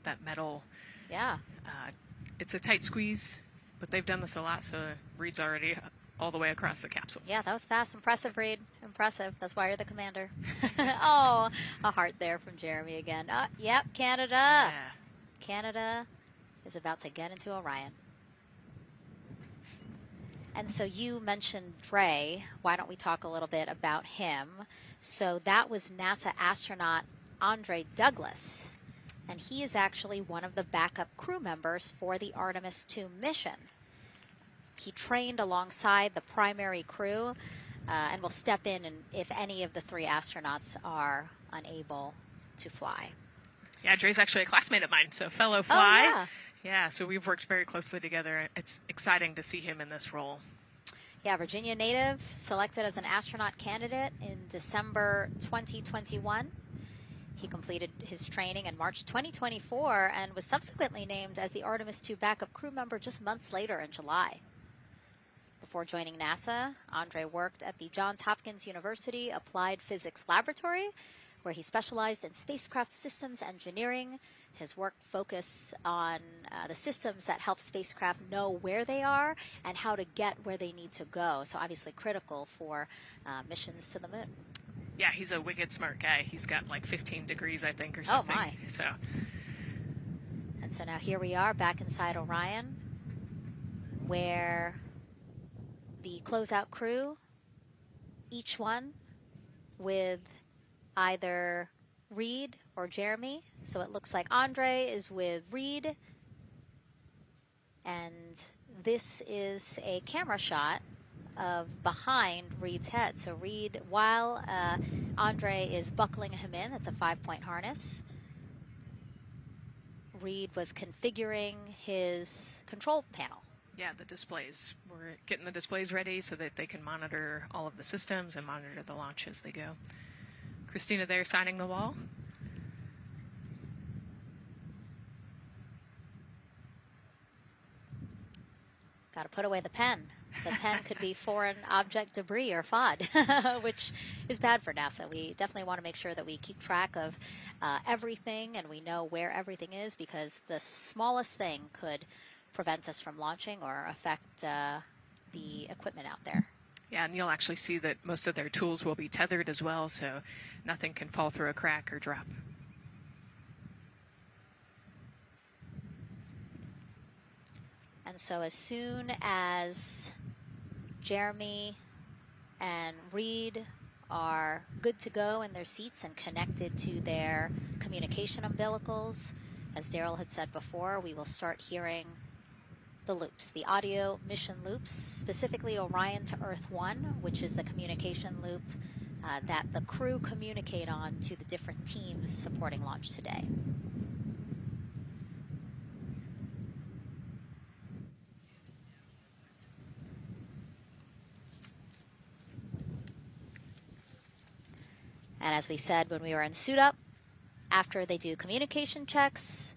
that metal. Yeah. It's a tight squeeze. But they've done this a lot, so Reed's already all the way across the capsule. Yeah, that was fast. Impressive, Reed. Impressive. That's why you're the commander. Oh, a heart there from Jeremy again. Yep, Canada. Yeah. Canada is about to get into Orion. And so you mentioned Dre. Why don't we talk a little bit about him? So that was NASA astronaut Andre Douglas. And he is actually one of the backup crew members for the Artemis II mission. He trained alongside the primary crew and will step in if any of the 3 astronauts are unable to fly. Yeah, Dre's actually a classmate of mine, so fellow fly. Oh, yeah. Yeah, so we've worked very closely together. It's exciting to see him in this role. Yeah, Virginia native, selected as an astronaut candidate in December 2021. He completed his training in March 2024 and was subsequently named as the Artemis II backup crew member just months later in July. Before joining NASA, Andre worked at the Johns Hopkins University Applied Physics Laboratory, where he specialized in spacecraft systems engineering. His work focused on the systems that help spacecraft know where they are and how to get where they need to go. So obviously critical for missions to the moon. Yeah, he's a wicked smart guy. He's got like 15 degrees, I think, or something. Oh, my. So. And so now here we are back inside Orion, where the closeout crew, each one with either Reed or Jeremy. So it looks like Andre is with Reed. And this is a camera shot of behind Reed's head. So Reed, while Andre is buckling him in, it's a 5-point harness, Reed was configuring his control panel. Yeah, the displays. We're getting the displays ready so that they can monitor all of the systems and monitor the launch as they go. Christina there signing the wall. Got to put away the pen. The pen could be foreign object debris or FOD, which is bad for NASA. We definitely want to make sure that we keep track of everything and we know where everything is, because the smallest thing could prevent us from launching or affect the equipment out there. Yeah, and you'll actually see that most of their tools will be tethered as well, so nothing can fall through a crack or drop. And so as soon as Jeremy and Reed are good to go in their seats and connected to their communication umbilicals, as Daryl had said before, we will start hearing the loops, the audio mission loops, specifically Orion to Earth 1, which is the communication loop that the crew communicate on to the different teams supporting launch today. And as we said when we were in suit up, after they do communication checks,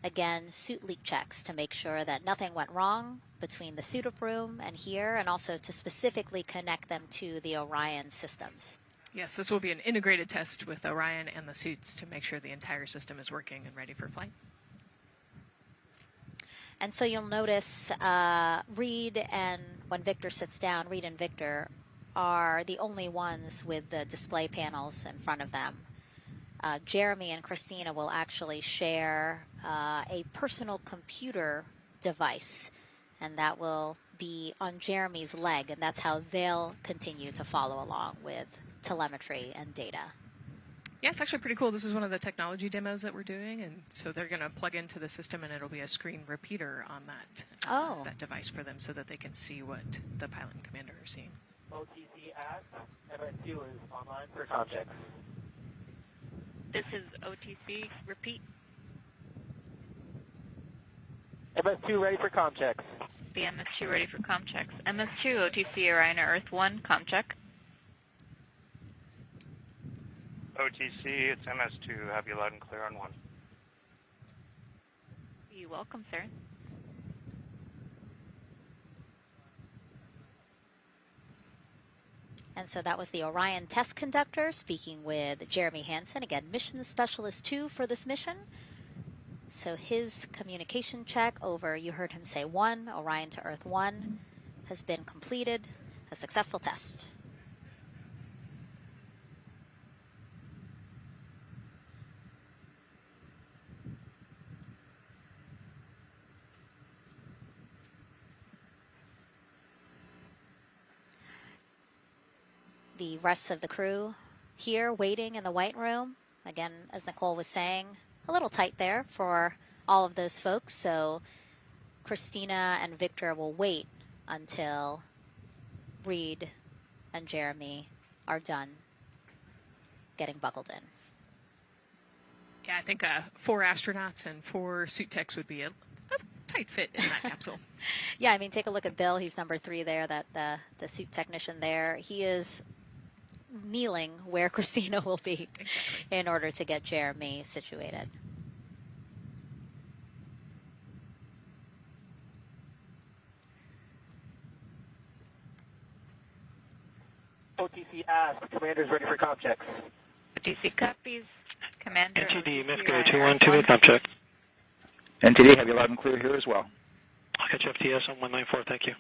again, suit leak checks to make sure that nothing went wrong between the suit up room and here, and also to specifically connect them to the Orion systems. Yes, this will be an integrated test with Orion and the suits to make sure the entire system is working and ready for flight. And so you'll notice Reed and when Victor sits down, Reed and Victor are the only ones with the display panels in front of them. Jeremy and Christina will actually share a personal computer device, and that will be on Jeremy's leg, and that's how they'll continue to follow along with telemetry and data. Yeah, it's actually pretty cool. This is one of the technology demos that we're doing, and so they're going to plug into the system, and it'll be a screen repeater on that, that device for them so that they can see what the pilot and commander are seeing. OTC ask, MS2 is online for contact. This is OTC. Repeat. MS2 ready for comm checks. The MS2 ready for comm checks. MS2, OTC, Orion to Earth 1, comm check. OTC, it's MS2. Have you loud and clear on 1. You're welcome, sir. And so that was the Orion test conductor speaking with Jeremy Hansen, again, mission specialist 2 for this mission. So his communication check over, you heard him say 1, Orion to Earth 1, has been completed, a successful test. The rest of the crew here waiting in the white room. Again, as Nicole was saying, a little tight there for all of those folks. So Christina and Victor will wait until Reed and Jeremy are done getting buckled in. Yeah, I think 4 astronauts and 4 suit techs would be a tight fit in that capsule. Yeah, I mean, take a look at Bill. He's number 3 there, that the suit technician there. He is kneeling where Christina will be in order to get Jeremy situated. OTC ask, commander's ready for comm checks. OTC copies, commander. NTD, MISCO 212, comm check. NTD, have you loud and clear here as well. I'll catch FTS on 194, thank you.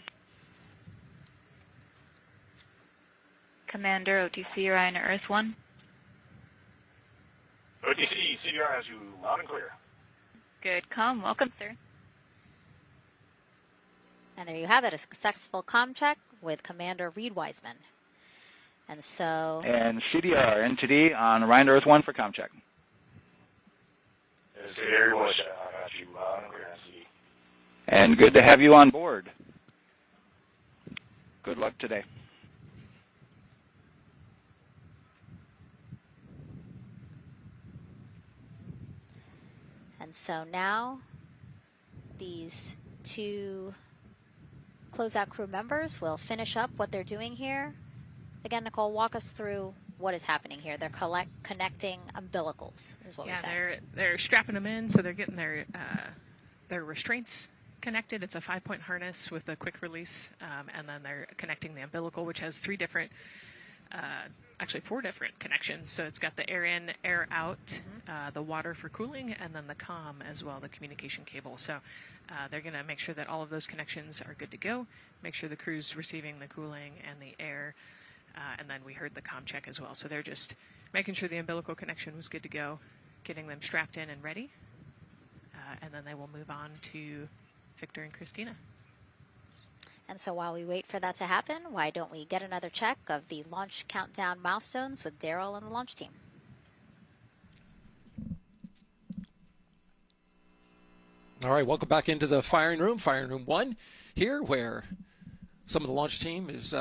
Commander, OTC, Orion to Earth 1. OTC, CDR has you loud and clear. Good comm, welcome, sir. And there you have it, a successful comm check with Commander Reed Wiseman. And so... And CDR, NTD on Orion to Earth 1 for comm check. Very well, I got you loud and clear, NTD. And good to have you on board. Good luck today. And so now these two closeout crew members will finish up what they're doing here. Again, Nicole, walk us through what is happening here. They're connecting umbilicals, is what we said. Yeah, they're strapping them in, so they're getting their restraints connected. It's a 5-point harness with a quick release, and then they're connecting the umbilical, which has actually four different connections. So it's got the air in, air out, the water for cooling, and then the comm as well, the communication cable. So they're going to make sure that all of those connections are good to go, make sure the crew's receiving the cooling and the air, and then we heard the comm check as well. So they're just making sure the umbilical connection was good to go, getting them strapped in and ready, and then they will move on to Victor and Christina. And so while we wait for that to happen, why don't we get another check of the launch countdown milestones with Daryl and the launch team? All right, welcome back into the firing room 1 here, where some of the launch team is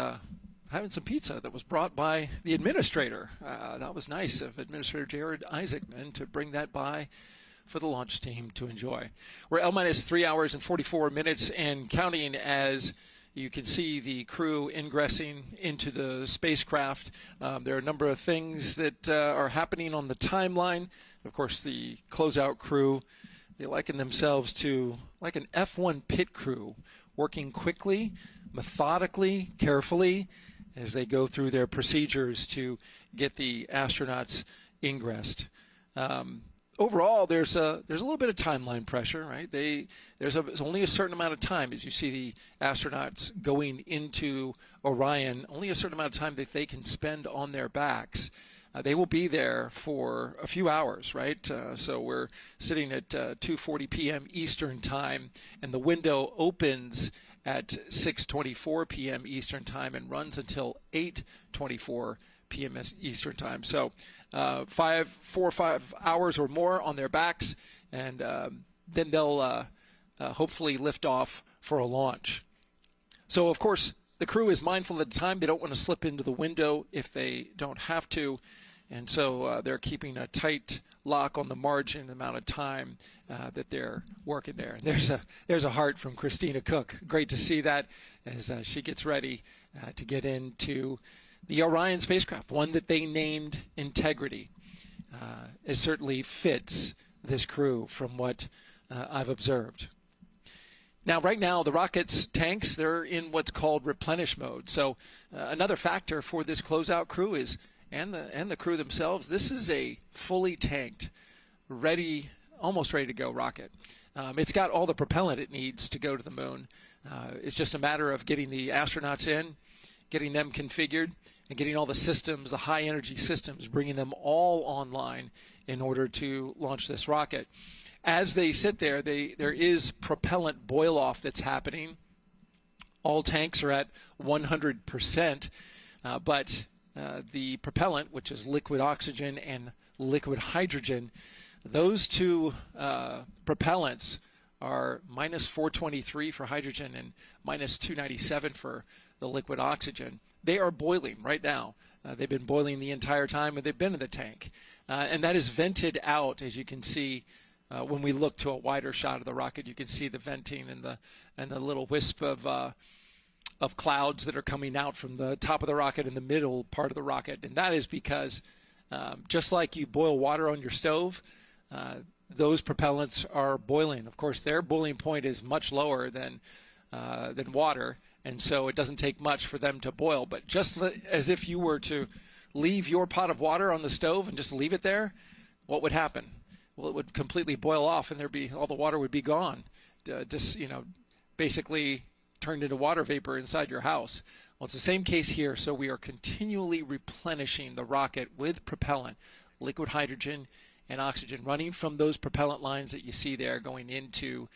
having some pizza that was brought by the administrator. That was nice of Administrator Jared Isaacman to bring that by for the launch team to enjoy. We're L-3 hours and 44 minutes and counting as you can see the crew ingressing into the spacecraft. There are a number of things that are happening on the timeline. Of course, the closeout crew, they liken themselves to like an F1 pit crew, working quickly, methodically, carefully, as they go through their procedures to get the astronauts ingressed. Overall, there's a little bit of timeline pressure, right? There's only a certain amount of time, as you see the astronauts going into Orion, only a certain amount of time that they can spend on their backs. They will be there for a few hours, right? So we're sitting at 2:40 p.m. Eastern time, and the window opens at 6:24 p.m. Eastern time and runs until 8:24 p.m. Eastern time. So 4 or 5 hours or more on their backs, and then they'll hopefully lift off for a launch. So, of course, the crew is mindful of the time. They don't want to slip into the window if they don't have to, and so they're keeping a tight lock on the margin, the amount of time that they're working there. And there's a heart from Christina Cook. Great to see that as she gets ready to get into the Orion spacecraft, one that they named Integrity. It certainly fits this crew from what I've observed. Now, right now, the rocket's tanks, they're in what's called replenish mode. So another factor for this closeout crew is, and the crew themselves, this is a fully tanked, almost ready to go rocket. It's got all the propellant it needs to go to the moon. It's just a matter of getting the astronauts in, getting them configured, and getting all the systems, the high-energy systems, bringing them all online in order to launch this rocket. As they sit there, there is propellant boil-off that's happening. All tanks are at 100%, but the propellant, which is liquid oxygen and liquid hydrogen, those two propellants are minus 423 for hydrogen and minus 297 for the liquid oxygen. They are boiling right now. They've been boiling the entire time, and they've been in the tank. And that is vented out, as you can see. When we look to a wider shot of the rocket, you can see the venting and the little wisp of clouds that are coming out from the top of the rocket and the middle part of the rocket. And that is because just like you boil water on your stove, those propellants are boiling. Of course, their boiling point is much lower than water, and so it doesn't take much for them to boil. But just as if you were to leave your pot of water on the stove and just leave it there, what would happen? Well, it would completely boil off, and all the water would be gone. Basically turned into water vapor inside your house. Well, it's the same case here. So we are continually replenishing the rocket with propellant, liquid hydrogen and oxygen, running from those propellant lines that you see there going into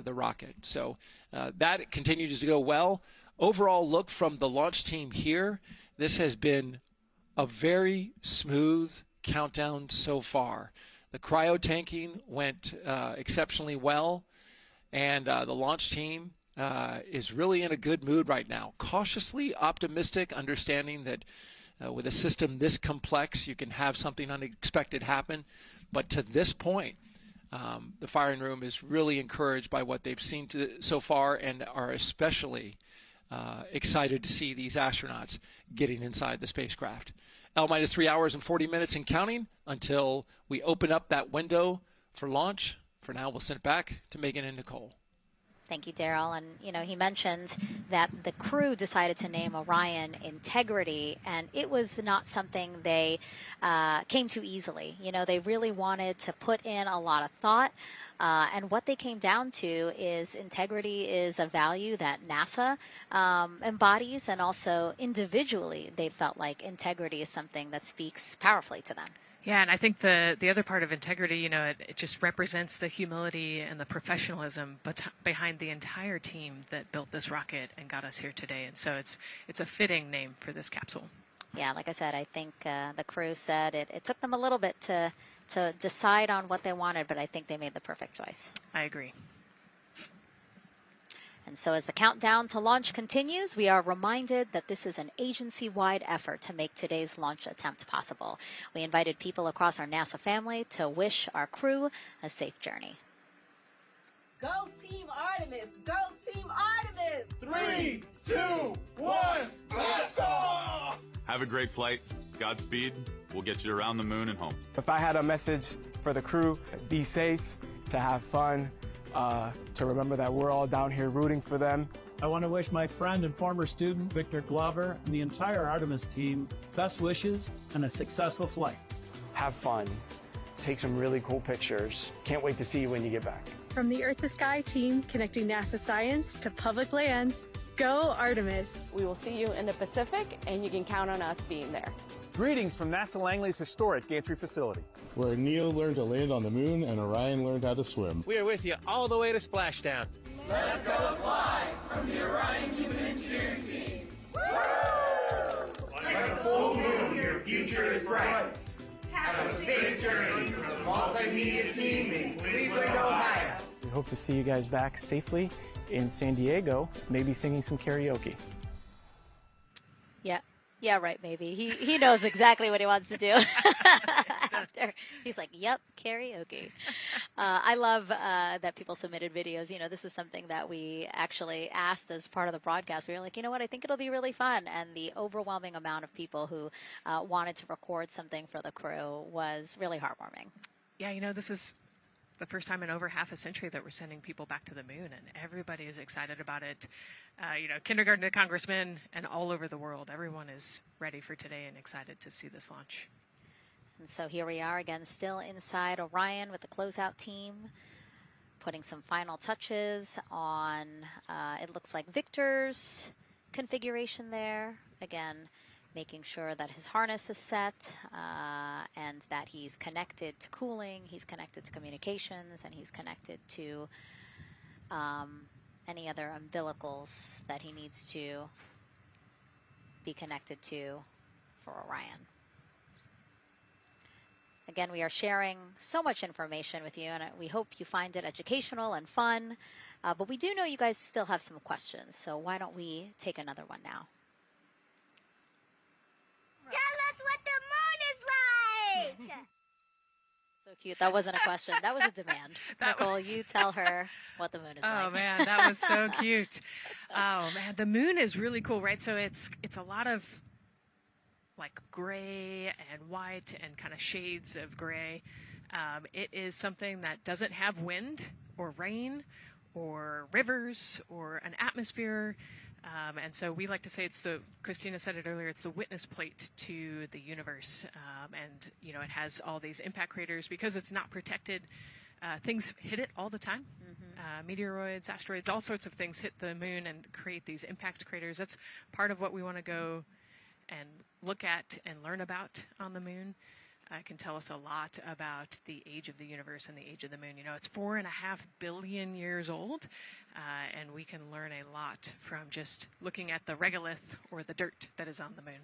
the rocket. So that continues to go well. Overall look from the launch team here, this has been a very smooth countdown so far. The cryo tanking went exceptionally well, and the launch team is really in a good mood right now. Cautiously optimistic, understanding that with a system this complex, you can have something unexpected happen. But to this point, the firing room is really encouraged by what they've seen so far, and are especially excited to see these astronauts getting inside the spacecraft. L-minus 3 hours and 40 minutes and counting until we open up that window for launch. For now, we'll send it back to Megan and Nicole. Thank you, Daryl. And, you know, he mentioned that the crew decided to name Orion Integrity, and it was not something they came to easily. You know, they really wanted to put in a lot of thought. And what they came down to is integrity is a value that NASA embodies, and also individually they felt like integrity is something that speaks powerfully to them. Yeah, and I think the other part of integrity, you know, it just represents the humility and the professionalism behind the entire team that built this rocket and got us here today. And so it's a fitting name for this capsule. Yeah, like I said, I think the crew said it took them a little bit to decide on what they wanted, but I think they made the perfect choice. I agree. And so as the countdown to launch continues, we are reminded that this is an agency-wide effort to make today's launch attempt possible. We invited people across our NASA family to wish our crew a safe journey. Go Team Artemis! Go Team Artemis! 3, 2, 1, blast off! Have a great flight. Godspeed. We'll get you around the moon and home. If I had a message for the crew, be safe, to have fun, to remember that we're all down here rooting for them. I want to wish my friend and former student, Victor Glover, and the entire Artemis team best wishes and a successful flight. Have fun. Take some really cool pictures. Can't wait to see you when you get back. From the Earth to Sky team connecting NASA science to public lands, go Artemis. We will see you in the Pacific, and you can count on us being there. Greetings from NASA Langley's historic gantry facility, where Neil learned to land on the moon and Orion learned how to swim. We are with you all the way to splashdown. Let's go fly from the Orion Human Engineering team. Woo! Like a full moon, your future is bright. Have a safe journey from the multimedia team in Cleveland, Ohio. We hope to see you guys back safely in San Diego, maybe singing some karaoke. Yeah, right, maybe. He knows exactly what he wants to do. He's like, yep, karaoke. I love that people submitted videos. You know, this is something that we actually asked as part of the broadcast. We were like, you know what, I think it'll be really fun. And the overwhelming amount of people who wanted to record something for the crew was really heartwarming. Yeah, you know, this is the first time in over half a century that we're sending people back to the moon, and everybody is excited about it. You know, kindergarten to congressmen and all over the world, everyone is ready for today and excited to see this launch. And so here we are again, still inside Orion with the closeout team, putting some final touches on, it looks like Victor's configuration there. Again, making sure that his harness is set and that he's connected to cooling, he's connected to communications, and he's connected to any other umbilicals that he needs to be connected to for Orion. Again, we are sharing so much information with you, and we hope you find it educational and fun. But we do know you guys still have some questions, so why don't we take another one now? Tell us what the moon is like! So cute. That wasn't a question. That was a demand. Nicole, you tell her what the moon is like. Oh, man, that was so cute. Oh, man, the moon is really cool, right? So it's a lot of like gray and white and kind of shades of gray. It is something that doesn't have wind or rain or rivers or an atmosphere. And so we like to say Christina said it earlier, it's the witness plate to the universe. And, you know, it has all these impact craters because it's not protected. Things hit it all the time. Meteoroids, asteroids, all sorts of things hit the moon and create these impact craters. That's part of what we want to go and look at and learn about on the moon. It can tell us a lot about the age of the universe and the age of the moon. You know, it's 4.5 billion years old, and we can learn a lot from just looking at the regolith or the dirt that is on the moon.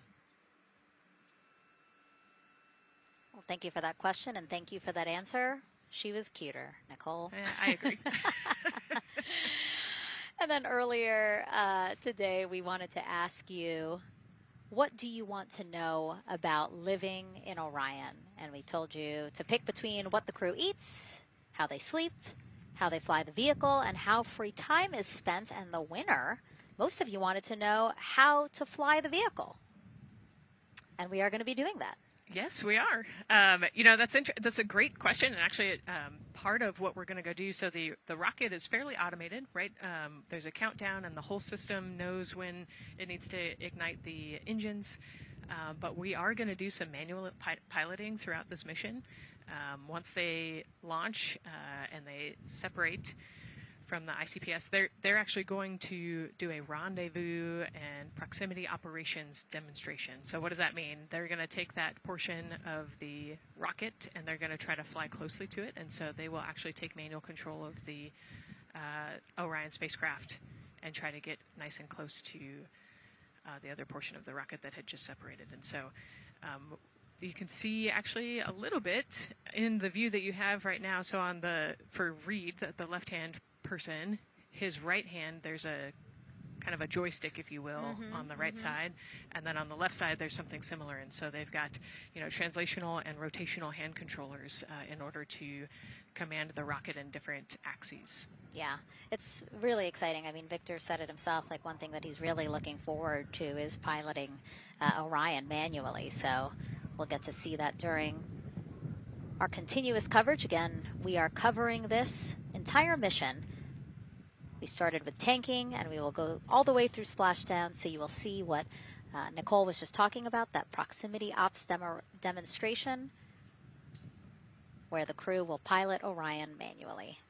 Well, thank you for that question, and thank you for that answer. She was cuter, Nicole. I agree. And then earlier today, we wanted to ask you, what do you want to know about living in Orion? And we told you to pick between what the crew eats, how they sleep, how they fly the vehicle, and how free time is spent. And the winner, most of you wanted to know how to fly the vehicle. And we are going to be doing that. Yes, we are. That's a great question, and actually, part of what we're going to go do. So the rocket is fairly automated, right? There's a countdown, and the whole system knows when it needs to ignite the engines. But we are going to do some manual piloting throughout this mission. Once they launch and they separate from the ICPS, they're actually going to do a rendezvous and proximity operations demonstration. So what does that mean? They're going to take that portion of the rocket and they're going to try to fly closely to it. And so they will actually take manual control of the Orion spacecraft and try to get nice and close to the other portion of the rocket that had just separated. And so you can see actually a little bit in the view that you have right now. So for Reed, the left-hand person, his right hand, there's a kind of a joystick, if you will, on the right side, and then on the left side there's something similar. And so they've got, translational and rotational hand controllers in order to command the rocket in different axes. Yeah, it's really exciting. I mean, Victor said it himself, like one thing that he's really looking forward to is piloting Orion manually. So we'll get to see that during our continuous coverage. Again, we are covering this entire mission. We started with tanking, and we will go all the way through splashdown, so you will see what Nicole was just talking about, that proximity ops demonstration, where the crew will pilot Orion manually.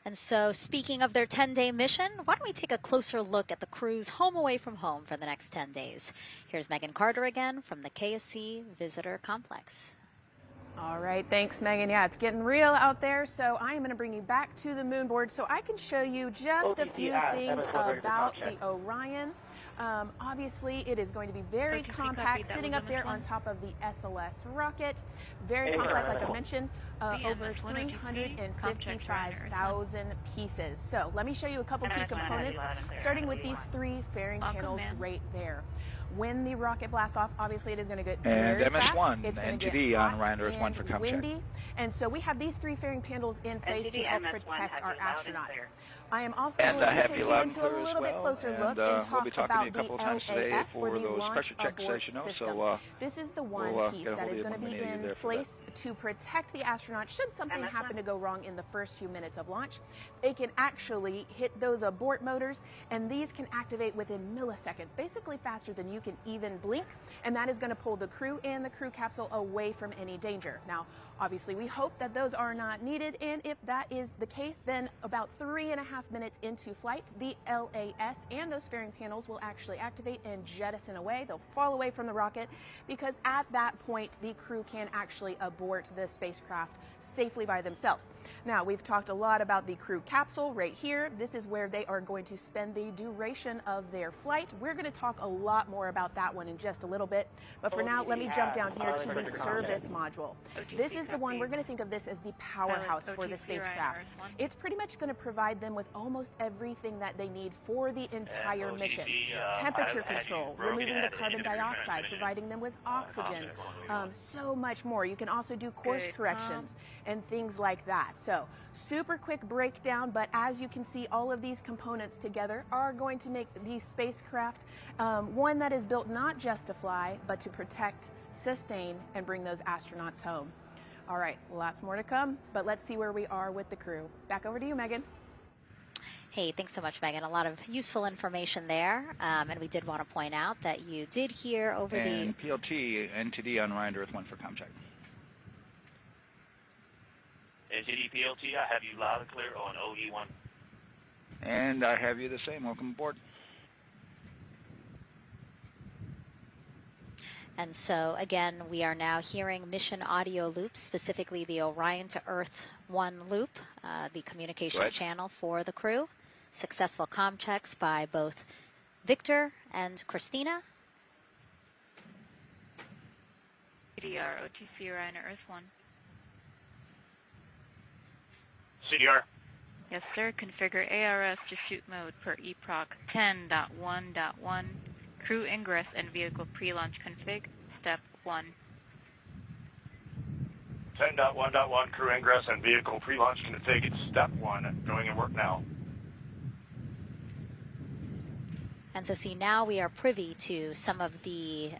And so, speaking of their 10-day mission, why don't we take a closer look at the crew's home away from home for the next 10 days. Here's Megan Carter again from the KSC Visitor Complex. All right, thanks, Megan. Yeah, it's getting real out there, so I am going to bring you back to the moon board so I can show you just a few things about the Orion. Obviously, it is going to be very compact, sitting up there on top of the SLS rocket. Very compact, like I mentioned, over 355,000 pieces. So let me show you a couple key components, starting with these three fairing panels right there. When the rocket blasts off, obviously it is going to get very fast. MS1 it's going to NTD get on Ryan Earth 1 for ComCheck. windy. And so we have these three fairing panels in place to help protect our astronauts. I am also going to take you into a little bit closer look and talk about the LAS, or the Launch Abort System. This is the one piece that is going to be in place to protect the astronauts should something happen to go wrong in the first few minutes of launch. They can actually hit those abort motors, and these can activate within milliseconds, basically faster than you can even blink, and that is going to pull the crew and the crew capsule away from any danger. Now, obviously, we hope that those are not needed, and if that is the case, then about 3.5 minutes into flight, the LAS and those fairing panels will actually activate and jettison away. They'll fall away from the rocket, because at that point, the crew can actually abort the spacecraft safely by themselves. Now, we've talked a lot about the crew capsule right here. This is where they are going to spend the duration of their flight. We're going to talk a lot more about that one in just a little bit, but for now, let me jump down here to the service module. This is the one, we're going to think of this as the powerhouse for the spacecraft. It's pretty much going to provide them with almost everything that they need for the entire mission. Temperature control, removing the carbon dioxide, providing them with oxygen, so much more. You can also do course corrections and things like that. So super quick breakdown, but as you can see, all of these components together are going to make the spacecraft one that is built not just to fly, but to protect, sustain, and bring those astronauts home. All right, lots more to come, but let's see where we are with the crew. Back over to you, Megan. Hey, thanks so much, Megan. A lot of useful information there. And we did want to point out that you did hear over and PLT NTD on Ryan Earth 1 for ComCheck. NTD PLT, I have you loud and clear on OE1. And I have you the same. Welcome aboard. And so, again, we are now hearing mission audio loops, specifically the Orion to Earth 1 loop, the communication channel for the crew. Successful comm checks by both Victor and Christina. CDR, OTC Orion to Earth 1. CDR. Yes, sir. Configure ARS to shoot mode per eproc 10.1.1. Crew ingress and vehicle pre-launch config. Step 1. 10.1.1 crew ingress and vehicle pre-launch config. Step 1. Going in work now. And so see, now we are privy to some of the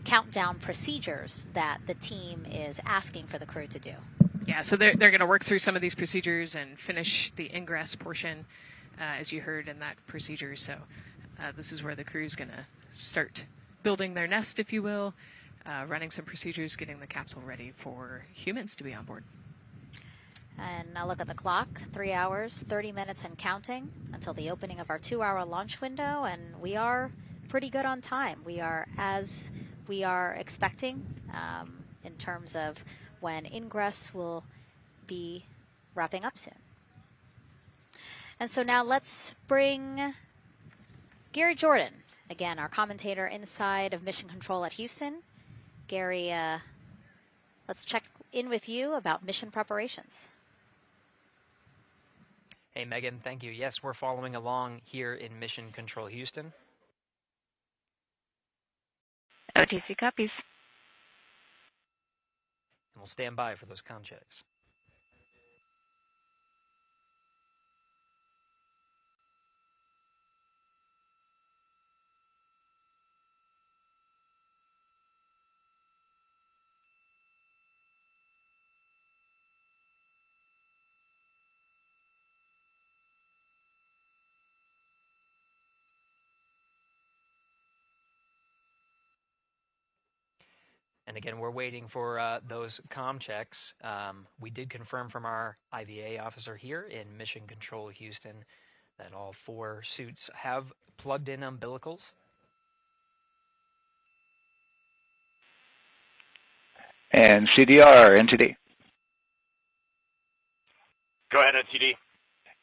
countdown procedures that the team is asking for the crew to do. Yeah, so they're going to work through some of these procedures and finish the ingress portion, as you heard in that procedure. So this is where the crew is going to start building their nest, if you will, running some procedures, getting the capsule ready for humans to be on board. And now look at the clock, 3 hours, 30 minutes and counting until the opening of our 2-hour launch window, and we are pretty good on time. We are as we are expecting in terms of when ingress will be wrapping up soon. And so now let's bring Gary Jordan, again, our commentator inside of Mission Control at Houston. Gary, let's check in with you about mission preparations. Hey, Megan, thank you. Yes, we're following along here in Mission Control Houston. OTC copies. And we'll stand by for those comm checks. And again, we're waiting for those comm checks. We did confirm from our IVA officer here in Mission Control Houston that all 4 suits have plugged in umbilicals. And CDR, NTD. Go ahead, NTD.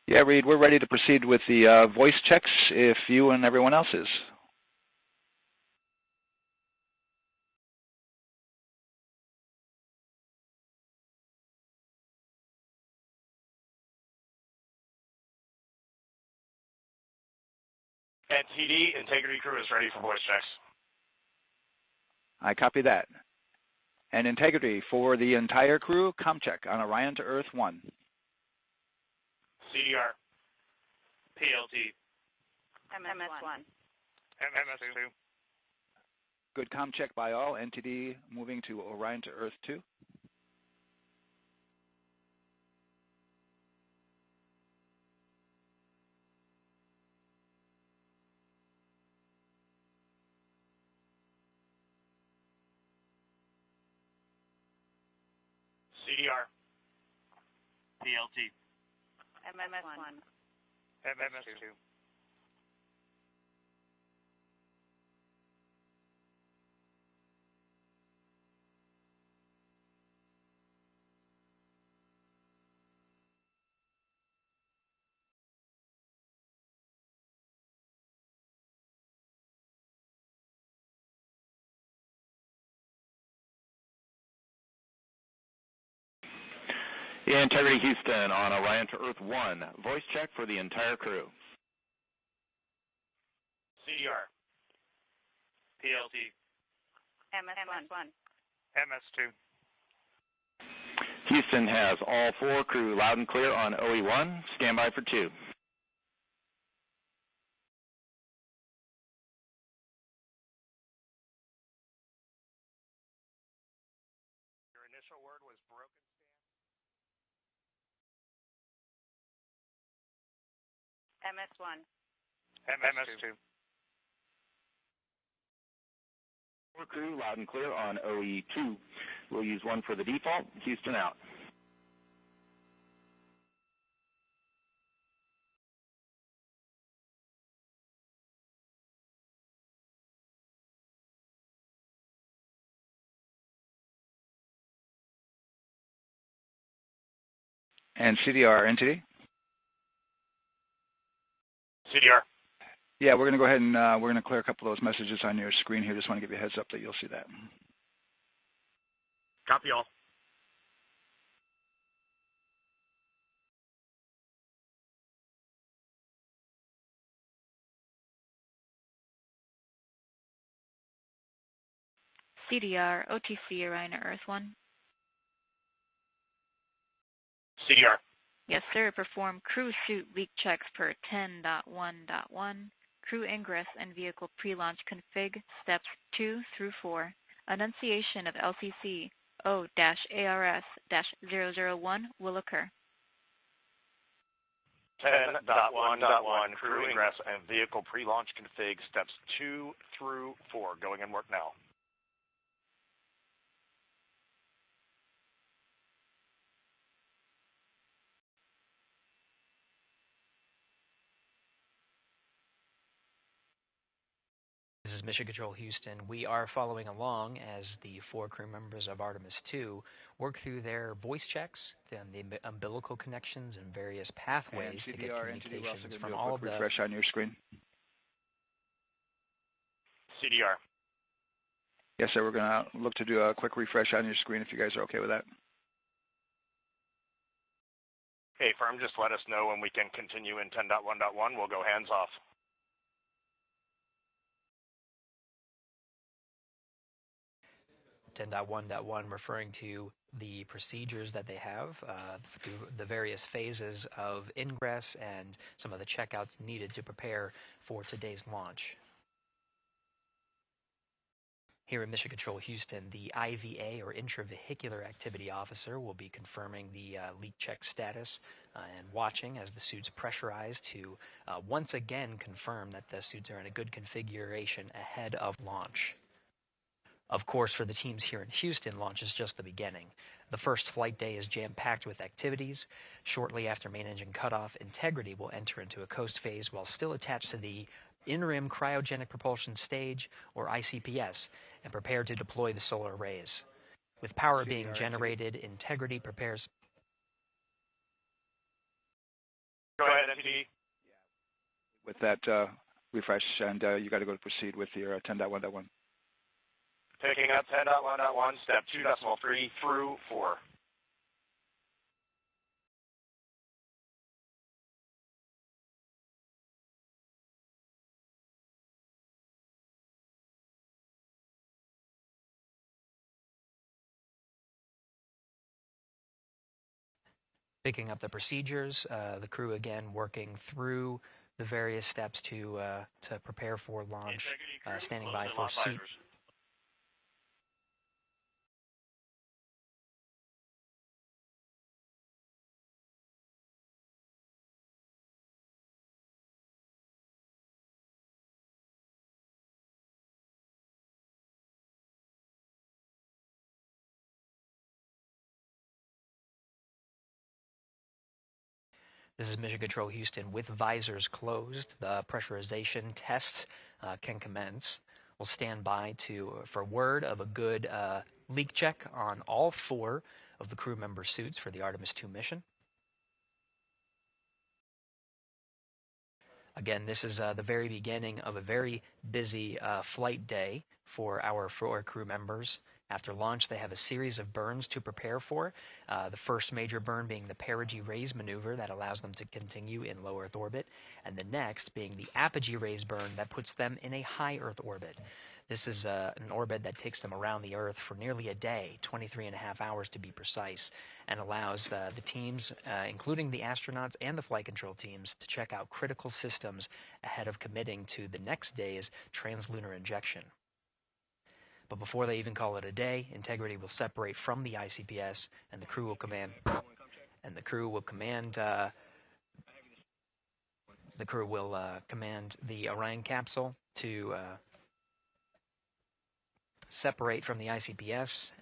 Yeah, Reed, we're ready to proceed with the voice checks if you and everyone else is. NTD, integrity crew is ready for voice checks. I copy that. And integrity for the entire crew, comm check on Orion to Earth 1. CDR. PLT. MS1. MS2. Good comm check by all. NTD moving to Orion to Earth 2. CDR. PLT. MS1. MS2. Integrity Houston on Orion to Earth 1. Voice check for the entire crew. CDR. PLT. MS1. MS2. Houston has all 4 crew loud and clear on OE1. Stand by for 2. Your initial word was broken. MS1. MS2. Crew loud and clear on OE2. We'll use 1 for the default. Houston out. And CDR, NTD? CDR. Yeah, we're going to go ahead and we're going to clear a couple of those messages on your screen here. Just want to give you a heads up that you'll see that. Copy all. CDR, OTC, Orion to Earth 1. CDR. Yes, sir. Perform crew suit leak checks per 10.1.1. Crew ingress and vehicle pre-launch config steps 2 through 4. Annunciation of LCC O-ARS-001 will occur. 10.1.1 crew ingress and vehicle pre-launch config steps 2 through 4. Going in work now. This is Mission Control Houston. We are following along as the 4 crew members of Artemis II work through their voice checks, then the umbilical connections and various pathways to get communications from all of the... refresh on your screen. CDR. Yes, sir. We're going to look to do a quick refresh on your screen if you guys are okay with that. Okay, firm, just let us know when we can continue in 10.1.1. We'll go hands off. 10.1.1 referring to the procedures that they have through the various phases of ingress and some of the checkouts needed to prepare for today's launch. Here in Mission Control Houston, the IVA or Intravehicular Activity Officer will be confirming the leak check status and watching as the suits pressurize to once again confirm that the suits are in a good configuration ahead of launch. Of course, for the teams here in Houston, launch is just the beginning. The first flight day is jam-packed with activities. Shortly after main engine cutoff, Integrity will enter into a coast phase while still attached to the in-rim cryogenic propulsion stage, or ICPS, and prepare to deploy the solar arrays. With power being generated, Integrity prepares... Go ahead, MTD. With that refresh, and you got to go to proceed with your 10.1.1. Picking up 10.1.1, step 2.3 through 4. Picking up the procedures, the crew again working through the various steps to prepare for launch, standing by for suit. This is Mission Control Houston. With visors closed, the pressurization tests can commence. We'll stand by for word of a good leak check on all 4 of the crew member suits for the Artemis II mission. Again, this is the very beginning of a very busy flight day for our 4 crew members. After launch, they have a series of burns to prepare for. The first major burn being the perigee raise maneuver that allows them to continue in low Earth orbit, and the next being the apogee raise burn that puts them in a high Earth orbit. This is an orbit that takes them around the Earth for nearly a day, 23.5 hours to be precise, and allows the teams, including the astronauts and the flight control teams, to check out critical systems ahead of committing to the next day's translunar injection. But before they even call it a day, Integrity will separate from the ICPS, and the crew will command the Orion capsule to separate from the ICPS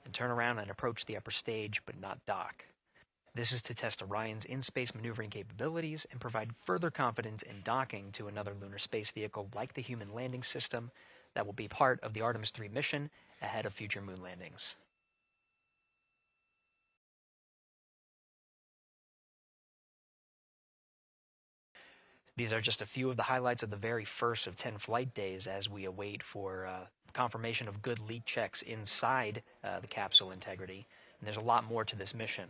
and turn around and approach the upper stage, but not dock. This is to test Orion's in-space maneuvering capabilities and provide further confidence in docking to another lunar space vehicle like the Human Landing System that will be part of the Artemis III mission ahead of future moon landings. These are just a few of the highlights of the very first of 10 flight days as we await for confirmation of good leak checks inside the capsule Integrity. And there's a lot more to this mission.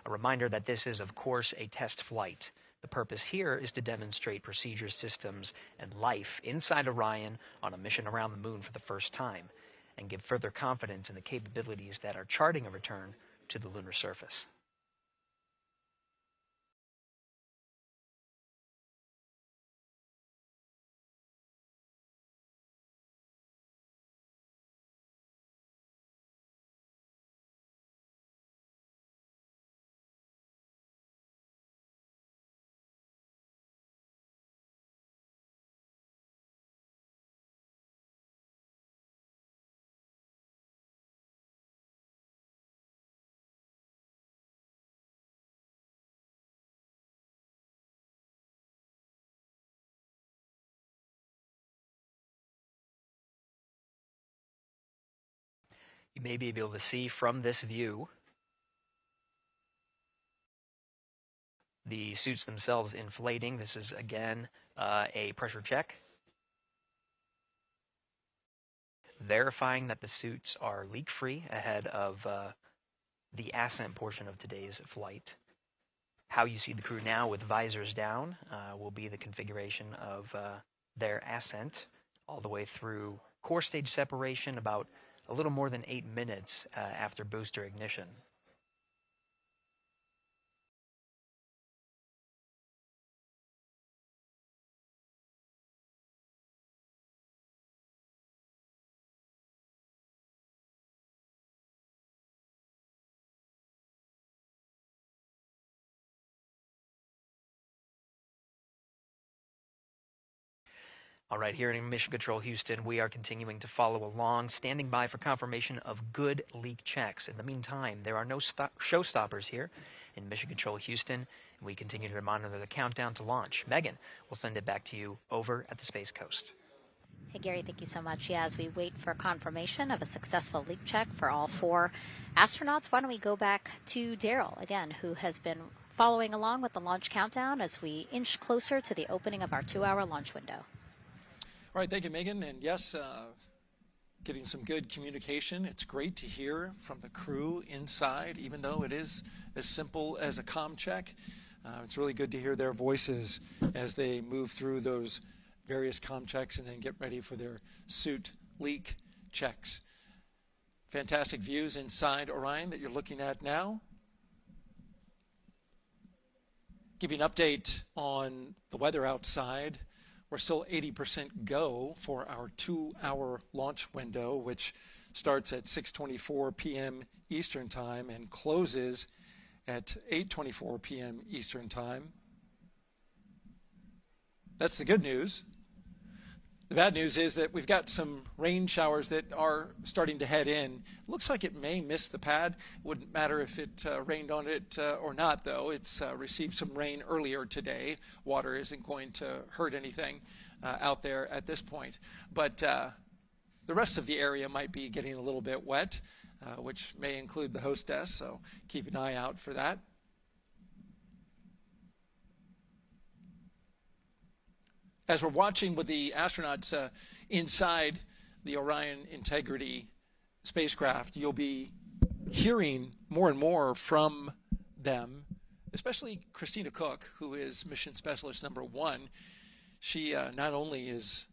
A reminder that this is, of course, a test flight. The purpose here is to demonstrate procedures, systems, and life inside Orion on a mission around the moon for the first time. and give further confidence in the capabilities that are charting a return to the lunar surface. You may be able to see from this view the suits themselves inflating. This is, again, a pressure check, verifying that the suits are leak-free ahead of the Ascent portion of today's flight. How you see the crew now with visors down will be the configuration of their Ascent all the way through core stage separation, about a little more than 8 minutes after booster ignition. All right, here in Mission Control Houston, we are continuing to follow along, standing by for confirmation of good leak checks. In the meantime, there are no showstoppers here in Mission Control Houston, and we continue to monitor the countdown to launch. Megan, we'll send it back to you over at the Space Coast. Hey, Gary, thank you so much. Yeah, as we wait for confirmation of a successful leak check for all 4 astronauts, why don't we go back to Daryl, again, who has been following along with the launch countdown as we inch closer to the opening of our 2-hour launch window. All right, thank you, Megan. And yes, getting some good communication. It's great to hear from the crew inside, even though it is as simple as a comm check. It's really good to hear their voices as they move through those various comm checks and then get ready for their suit leak checks. Fantastic views inside Orion that you're looking at now. Give you an update on the weather outside. We're still 80% go for our 2-hour launch window, which starts at 6:24 p.m. Eastern Time and closes at 8:24 p.m. Eastern Time. That's the good news. The bad news is that we've got some rain showers that are starting to head in. Looks like it may miss the pad. Wouldn't matter if it rained on it or not, though. It's received some rain earlier today. Water isn't going to hurt anything out there at this point. But the rest of the area might be getting a little bit wet, which may include the hostess, so keep an eye out for that. As we're watching with the astronauts inside the Orion Integrity spacecraft, you'll be hearing more and more from them, especially Christina Cook, who is Mission Specialist number 1. She not only is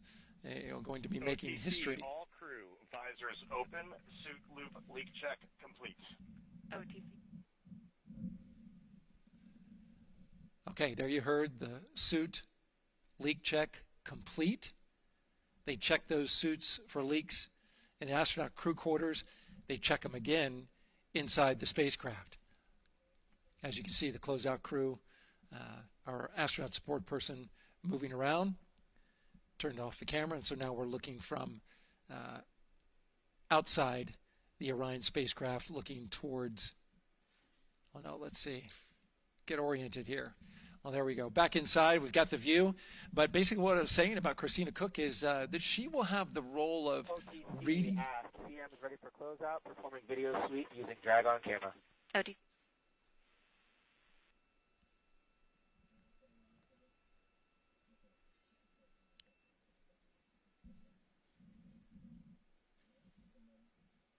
going to be making history. All crew, visors open, suit loop leak check complete. OTC. Okay, there you heard the suit leak check complete. They check those suits for leaks in the astronaut crew quarters. They check them again inside the spacecraft. As you can see, the closeout crew, our astronaut support person moving around, turned off the camera, and so now we're looking from outside the Orion spacecraft looking towards, oh no, let's see, get oriented here. Well, there we go. Back inside, we've got the view. But basically what I was saying about Christina Cook is that she will have the role of reading. CM is ready for closeout, performing video sweep using drag-on camera. OT.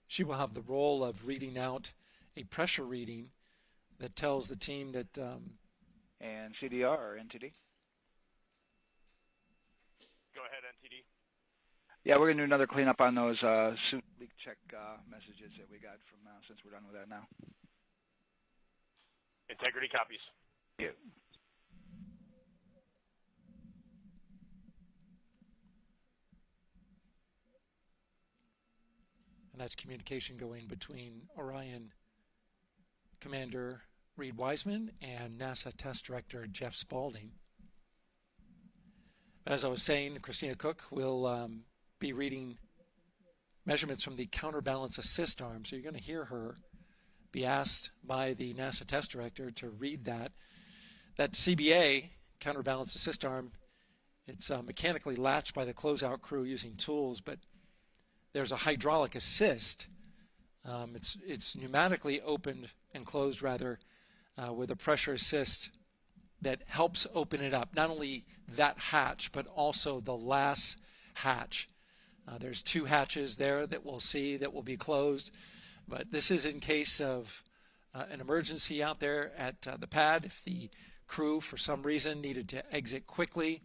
She will have the role of reading out a pressure reading that tells the team that and CDR, NTD. Go ahead, NTD. Yeah, we're going to do another cleanup on those suit leak check messages that we got from since we're done with that now. Integrity copies. Yeah. And that's communication going between Orion Commander Reed Wiseman and NASA Test Director Jeff Spaulding. As I was saying, Christina Cook will be reading measurements from the counterbalance assist arm. So you're going to hear her be asked by the NASA Test Director to read that. That CBA, counterbalance assist arm, it's mechanically latched by the closeout crew using tools, but there's a hydraulic assist. It's pneumatically opened and closed, rather, with a pressure assist that helps open it up. Not only that hatch, but also the last hatch. There's two hatches there that we'll see that will be closed, but this is in case of an emergency out there at the pad. If the crew, for some reason, needed to exit quickly,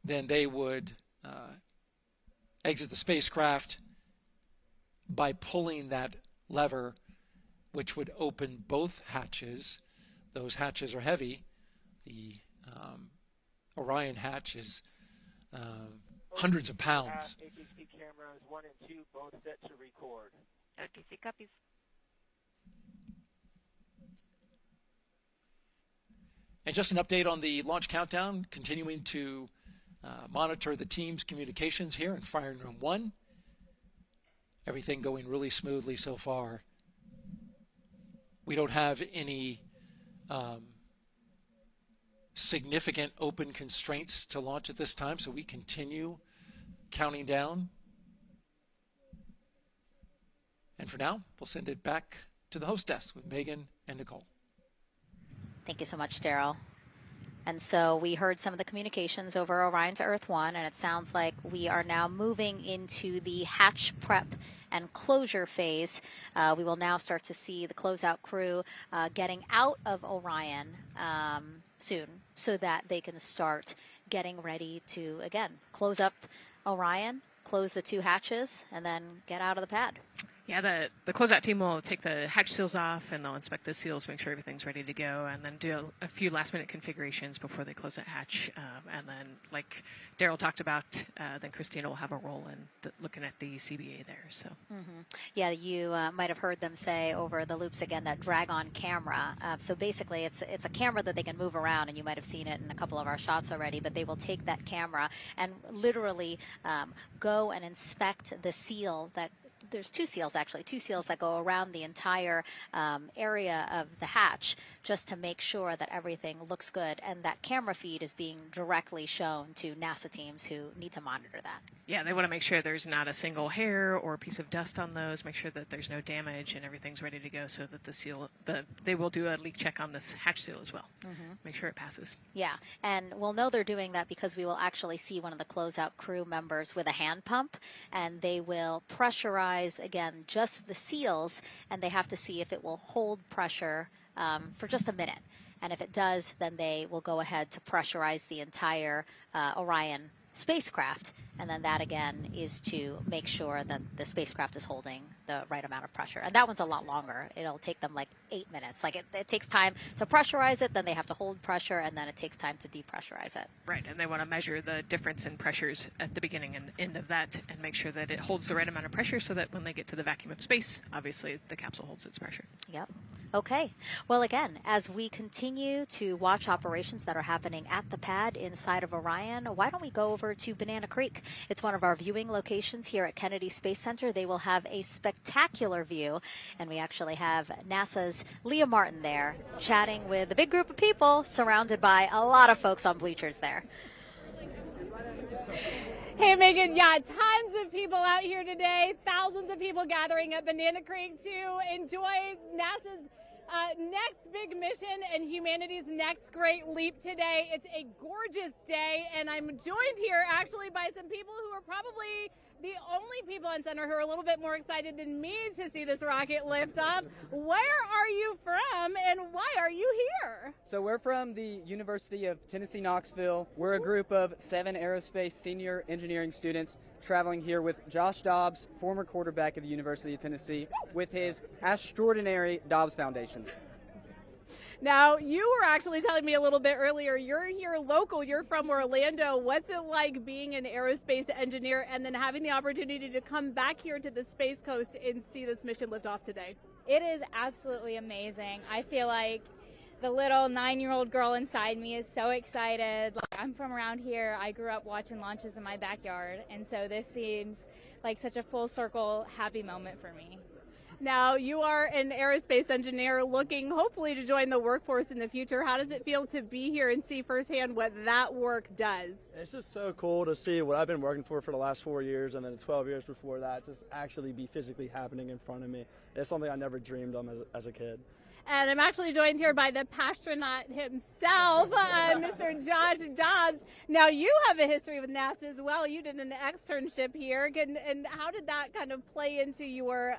then they would exit the spacecraft by pulling that lever, which would open both hatches. Those hatches are heavy. The Orion hatch is hundreds of pounds. ATC cameras 1 and 2 both set to record. ATC copies. And just an update on the launch countdown, continuing to monitor the team's communications here in Firing Room 1. Everything going really smoothly so far. We don't have any significant open constraints to launch at this time, so we continue counting down. And for now, we'll send it back to the host desk with Megan and Nicole. Thank you so much, Daryl. And so we heard some of the communications over Orion to Earth 1, and it sounds like we are now moving into the hatch prep and closure phase. We will now start to see the closeout crew getting out of Orion soon so that they can start getting ready to, again, close up Orion, close the two hatches, and then get out of the pad. Yeah, the closeout team will take the hatch seals off, and they'll inspect the seals, make sure everything's ready to go, and then do a few last-minute configurations before they close that hatch. And then, like Daryl talked about, then Christina will have a role in looking at the CBA there. So, Yeah, you might have heard them say over the loops again that drag-on camera. So basically, it's a camera that they can move around, and you might have seen it in a couple of our shots already. But they will take that camera and literally go and inspect the seal that. There's two seals that go around the entire area of the hatch just to make sure that everything looks good, and that camera feed is being directly shown to NASA teams who need to monitor that. Yeah, they want to make sure there's not a single hair or a piece of dust on those, make sure that there's no damage and everything's ready to go, so that the seal, they will do a leak check on this hatch seal as well. Make sure it passes. Yeah, and we'll know they're doing that because we will actually see one of the closeout crew members with a hand pump, and they will pressurize, again, just the seals, and they have to see if it will hold pressure for just a minute. And if it does, then they will go ahead to pressurize the entire Orion spacecraft. And then that, again, is to make sure that the spacecraft is holding the right amount of pressure. And that one's a lot longer. It'll take them like 8 minutes. Like it takes time to pressurize it, then they have to hold pressure, and then it takes time to depressurize it. Right, and they want to measure the difference in pressures at the beginning and end of that and make sure that it holds the right amount of pressure so that when they get to the vacuum of space, obviously the capsule holds its pressure. Yep. Okay. Well, again, as we continue to watch operations that are happening at the pad inside of Orion, why don't we go over to Banana Creek? It's one of our viewing locations here at Kennedy Space Center. They will have a spectacular view, and we actually have NASA's Leah Martin there chatting with a big group of people surrounded by a lot of folks on bleachers there. Hey, Megan, yeah, tons of people out here today, thousands of people gathering at Banana Creek to enjoy NASA's next big mission and humanity's next great leap today. It's a gorgeous day, and I'm joined here actually by some people who are probably the only people on center who are a little bit more excited than me to see this rocket lift off. Where are you from and why are you here? So we're from the University of Tennessee, Knoxville. We're a group of 7 aerospace senior engineering students traveling here with Josh Dobbs, former quarterback of the University of Tennessee, with his extraordinary Dobbs Foundation. Now, you were actually telling me a little bit earlier, you're here local, you're from Orlando. What's it like being an aerospace engineer and then having the opportunity to come back here to the Space Coast and see this mission lift off today? It is absolutely amazing. I feel like the little 9-year-old girl inside me is so excited. Like, I'm from around here. I grew up watching launches in my backyard, and so this seems like such a full circle happy moment for me. Now, you are an aerospace engineer looking hopefully to join the workforce in the future. How does it feel to be here and see firsthand what that work does? It's just so cool to see what I've been working for the last 4 years and then 12 years before that just actually be physically happening in front of me. It's something I never dreamed of as a kid. And I'm actually joined here by the astronaut himself, Mr. Josh Dobbs. Now, you have a history with NASA as well. You did an externship here. And how did that kind of play into your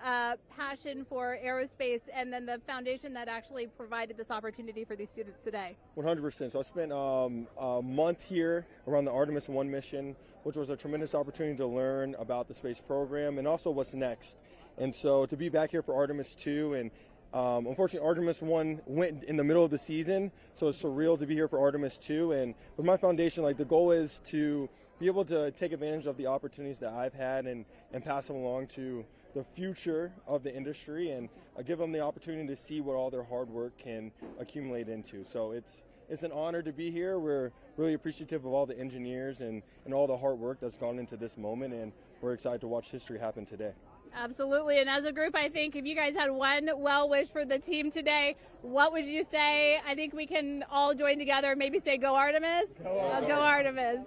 passion for aerospace and then the foundation that actually provided this opportunity for these students today? 100%. So I spent a month here around the Artemis I mission, which was a tremendous opportunity to learn about the space program and also what's next. And so to be back here for Artemis II and unfortunately, Artemis 1 went in the middle of the season, so it's surreal to be here for Artemis 2. And with my foundation, like, the goal is to be able to take advantage of the opportunities that I've had and pass them along to the future of the industry and give them the opportunity to see what all their hard work can accumulate into. So it's an honor to be here. We're really appreciative of all the engineers and all the hard work that's gone into this moment, and we're excited to watch history happen today. Absolutely. And as a group, I think if you guys had one well wish for the team today, what would you say? I think we can all join together and maybe say, go Artemis. Go Artemis.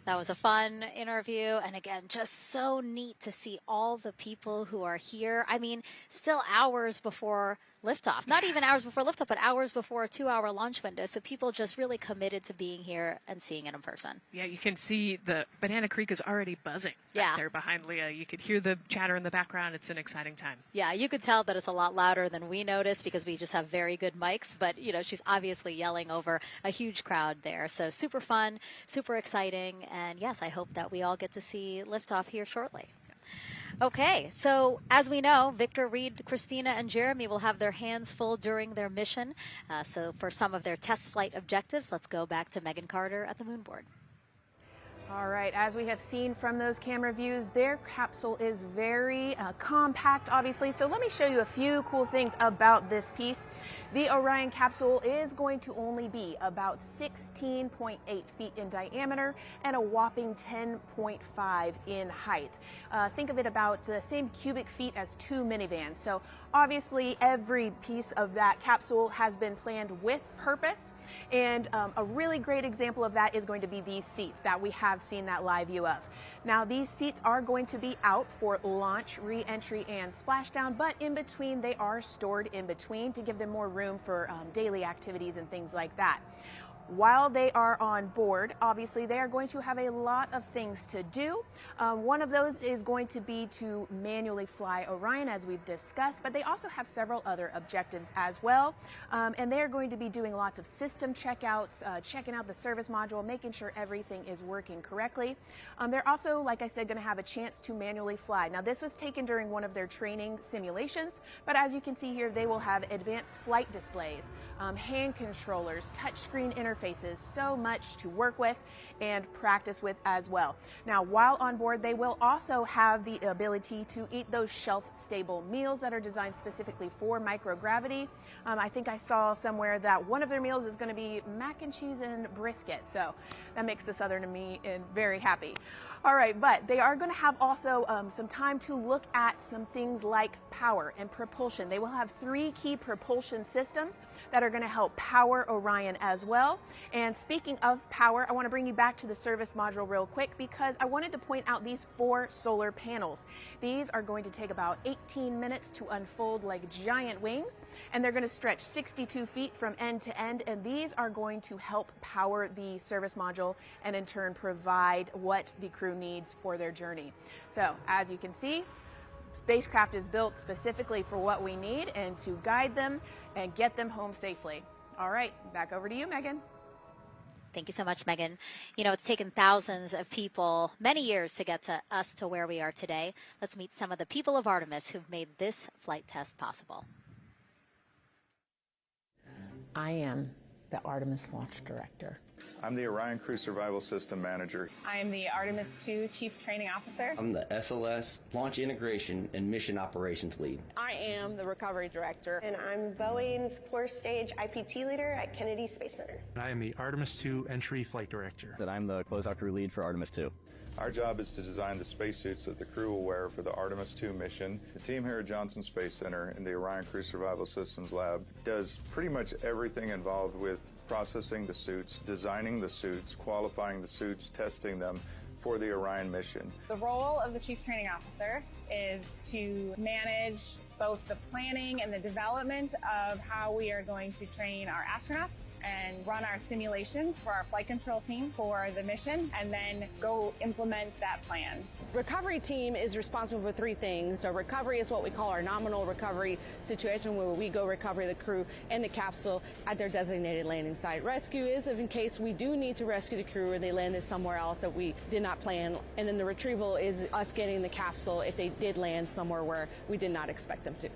That was a fun interview, and again, just so neat to see all the people who are here. I mean, still hours before liftoff. Not even hours before liftoff, but hours before a 2-hour launch window. So people just really committed to being here and seeing it in person. Yeah, you can see the Banana Creek is already buzzing back there behind Leah. You could hear the chatter in the background. It's an exciting time. Yeah, you could tell that it's a lot louder than we noticed because we just have very good mics. But, you know, she's obviously yelling over a huge crowd there. So super fun, super exciting. And, yes, I hope that we all get to see liftoff here shortly. Okay, so as we know, Victor, Reed, Christina, and Jeremy will have their hands full during their mission. So for some of their test flight objectives, let's go back to Megan Carter at the moon board. All right, as we have seen from those camera views, their capsule is very compact, obviously. So let me show you a few cool things about this piece. The Orion capsule is going to only be about 16.8 feet in diameter and a whopping 10.5 in height. Think of it about the same cubic feet as 2 minivans. So obviously every piece of that capsule has been planned with purpose. And a really great example of that is going to be these seats that we have seen that live view of. Now, these seats are going to be out for launch, re-entry, and splashdown, but in between, they are stored in between to give them more room for daily activities and things like that. While they are on board, obviously they are going to have a lot of things to do. One of those is going to be to manually fly Orion, as we've discussed, but they also have several other objectives as well. And they are going to be doing lots of system checkouts, checking out the service module, making sure everything is working correctly. They're also, like I said, going to have a chance to manually fly. Now, this was taken during one of their training simulations, but as you can see here, they will have advanced flight displays, hand controllers, touchscreen interfaces, so much to work with and practice with as well. Now, while on board, they will also have the ability to eat those shelf-stable meals that are designed specifically for microgravity. I think I saw somewhere that one of their meals is going to be mac and cheese and brisket, so that makes the Southern me very happy. All right, but they are going to have also some time to look at some things like power and propulsion. They will have 3 key propulsion systems that are going to help power Orion as well. And speaking of power, I want to bring you back to the service module real quick because I wanted to point out these 4 solar panels. These are going to take about 18 minutes to unfold like giant wings, and they're going to stretch 62 feet from end to end, and these are going to help power the service module and in turn provide what the crew needs for their journey. So as you can see, spacecraft is built specifically for what we need and to guide them and get them home safely. All right, back over to you, Megan. Thank you so much, Megan. You know, it's taken thousands of people many years to get to us to where we are today. Let's meet some of the people of Artemis who've made this flight test possible. I am the Artemis Launch Director. I'm the Orion Crew Survival System Manager. I am the Artemis II Chief Training Officer. I'm the SLS Launch Integration and Mission Operations Lead. I am the Recovery Director. And I'm Boeing's Core Stage IPT Leader at Kennedy Space Center. I am the Artemis II Entry Flight Director. And I'm the Closeout Crew Lead for Artemis II. Our job is to design the spacesuits that the crew will wear for the Artemis II mission. The team here at Johnson Space Center in the Orion Crew Survival Systems Lab does pretty much everything involved with processing the suits, designing the suits, qualifying the suits, testing them for the Orion mission. The role of the Chief Training Officer is to manage both the planning and the development of how we are going to train our astronauts and run our simulations for our flight control team for the mission, and then go implement that plan. Recovery team is responsible for 3 things. So recovery is what we call our nominal recovery situation, where we go recover the crew and the capsule at their designated landing site. Rescue is in case we do need to rescue the crew or they landed somewhere else that we did not plan. And then the retrieval is us getting the capsule if they did land somewhere where we did not expect them to.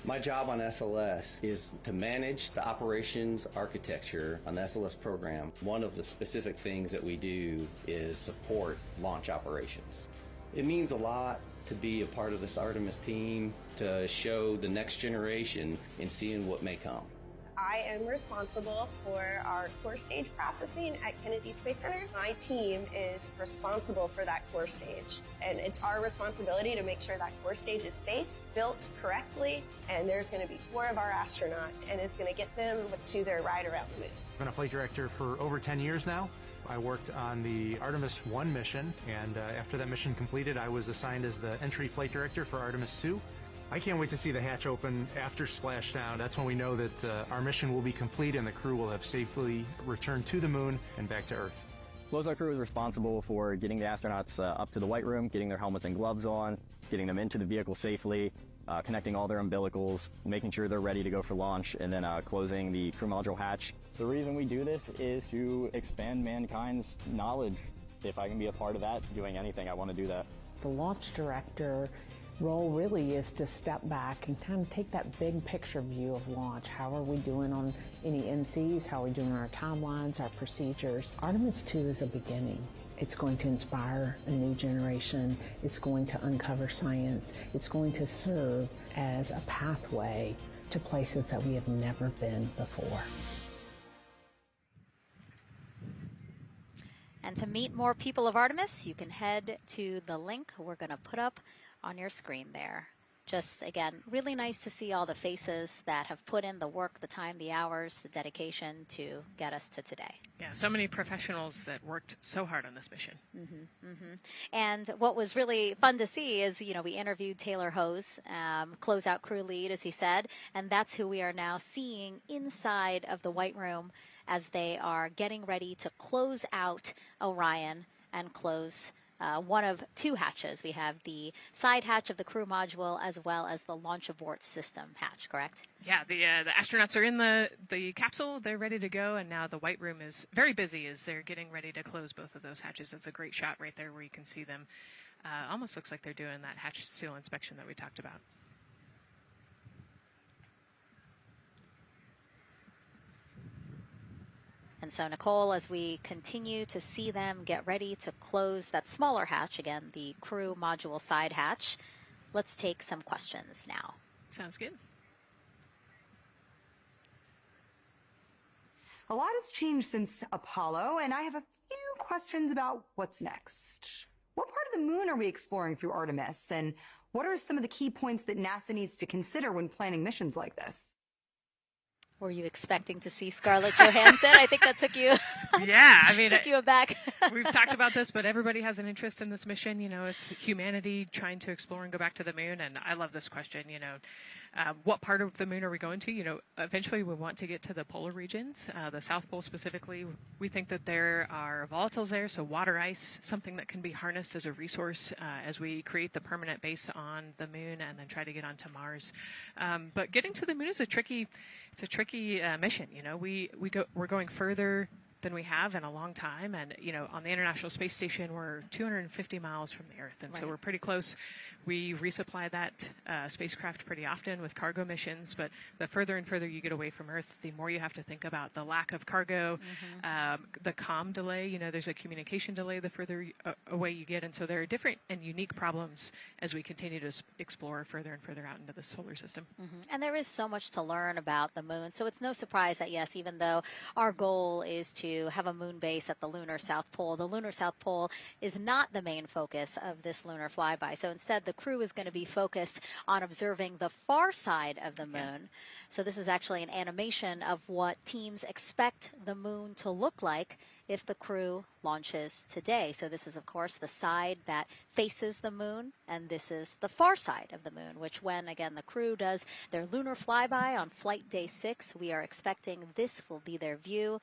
My job on SLS is to manage the operations architecture on the SLS program. One of the specific things that we do is support launch operations. It means a lot to be a part of this Artemis team, to show the next generation and seeing what may come. I am responsible for our core stage processing at Kennedy Space Center. My team is responsible for that core stage, and it's our responsibility to make sure that core stage is safe, built correctly, and there's going to be 4 of our astronauts, and it's going to get them to their ride around the moon. I've been a flight director for over 10 years now. I worked on the Artemis I mission, and after that mission completed, I was assigned as the entry flight director for Artemis II. I can't wait to see the hatch open after splashdown. That's when we know that our mission will be complete and the crew will have safely returned to the moon and back to Earth. Closeout Crew is responsible for getting the astronauts up to the white room, getting their helmets and gloves on, getting them into the vehicle safely, connecting all their umbilicals, making sure they're ready to go for launch, and then closing the crew module hatch. The reason we do this is to expand mankind's knowledge. If I can be a part of that, doing anything, I want to do that. The launch director role really is to step back and kind of take that big picture view of launch. How are we doing on any NCs? How are we doing on our timelines, our procedures? Artemis II is a beginning. It's going to inspire a new generation. It's going to uncover science. It's going to serve as a pathway to places that we have never been before. And to meet more people of Artemis, you can head to the link we're going to put up on your screen there. Just, again, really nice to see all the faces that have put in the work, the time, the hours, the dedication to get us to today. Yeah, so many professionals that worked so hard on this mission. And what was really fun to see is, you know, we interviewed Taylor Hose, closeout crew lead, as he said, and that's who we are now seeing inside of the White Room as they are getting ready to close out Orion and close one of 2 hatches. We have the side hatch of the crew module as well as the launch abort system hatch, correct? Yeah, the astronauts are in the capsule. They're ready to go, and now the White Room is very busy as they're getting ready to close both of those hatches. That's a great shot right there where you can see them. Almost looks like they're doing that hatch seal inspection that we talked about. And so, Nicole, as we continue to see them get ready to close that smaller hatch, again, the crew module side hatch, let's take some questions now. Sounds good. A lot has changed since Apollo, and I have a few questions about what's next. What part of the moon are we exploring through Artemis, and what are some of the key points that NASA needs to consider when planning missions like this? Were you expecting to see Scarlett Johansson? I think that took you. Yeah, I mean, took you aback. We've talked about this, but everybody has an interest in this mission. You know, it's humanity trying to explore and go back to the moon, and I love this question. You know, what part of the moon are we going to? You know, eventually we want to get to the polar regions, the South Pole specifically. We think that there are volatiles there, so water ice, something that can be harnessed as a resource as we create the permanent base on the moon and then try to get onto Mars. But getting to the moon is a tricky mission. You know, we're going further than we have in a long time, and you know, on the International Space Station we're 250 miles from the Earth, and so we're pretty close. We resupply that spacecraft pretty often with cargo missions, but the further and further you get away from Earth, the more you have to think about the lack of cargo, the comm delay. You know, there's a communication delay the further away you get, and so there are different and unique problems as we continue to explore further and further out into the solar system. And there is so much to learn about the moon, so it's no surprise that, yes, even though our goal is to have a moon base at the lunar South Pole, the lunar South Pole is not the main focus of this lunar flyby. So instead, the crew is going to be focused on observing the far side of the moon. So this is actually an animation of what teams expect the moon to look like if the crew launches today. So this is, of course, the side that faces the moon, and this is the far side of the moon, which when, again, the crew does their lunar flyby on flight day 6, we are expecting this will be their view.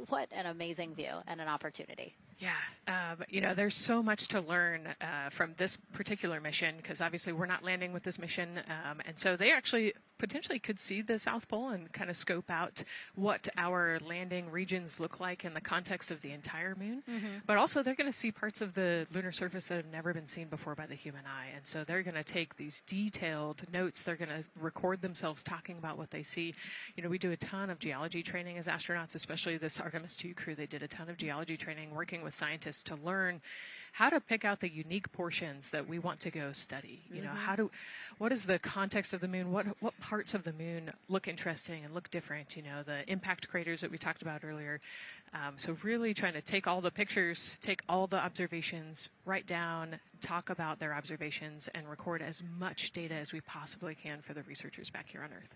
What an amazing view and an opportunity. Yeah, you know, there's so much to learn from this particular mission, because obviously we're not landing with this mission, and so they actually potentially could see the South Pole and kind of scope out what our landing regions look like in the context of the entire moon. But also they're going to see parts of the lunar surface that have never been seen before by the human eye, and so they're going to take these detailed notes. They're going to record themselves talking about what they see. You know, we do a ton of geology training as astronauts, especially this Artemis II crew. They did a ton of geology training working with scientists to learn how to pick out the unique portions that we want to go study. You know, what is the context of the moon? What parts of the moon look interesting and look different? You know, the impact craters that we talked about earlier. So really trying to take all the pictures, take all the observations, write down, talk about their observations, and record as much data as we possibly can for the researchers back here on Earth.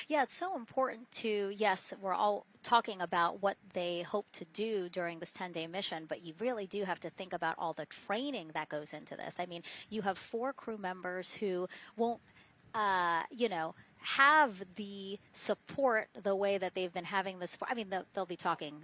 Yeah, it's so important to, yes, we're all talking about what they hope to do during this 10-day mission, but you really do have to think about all the training that goes into this. I mean, you have 4 crew members who won't, you know, have the support the way that they've been having this. I mean, they'll be talking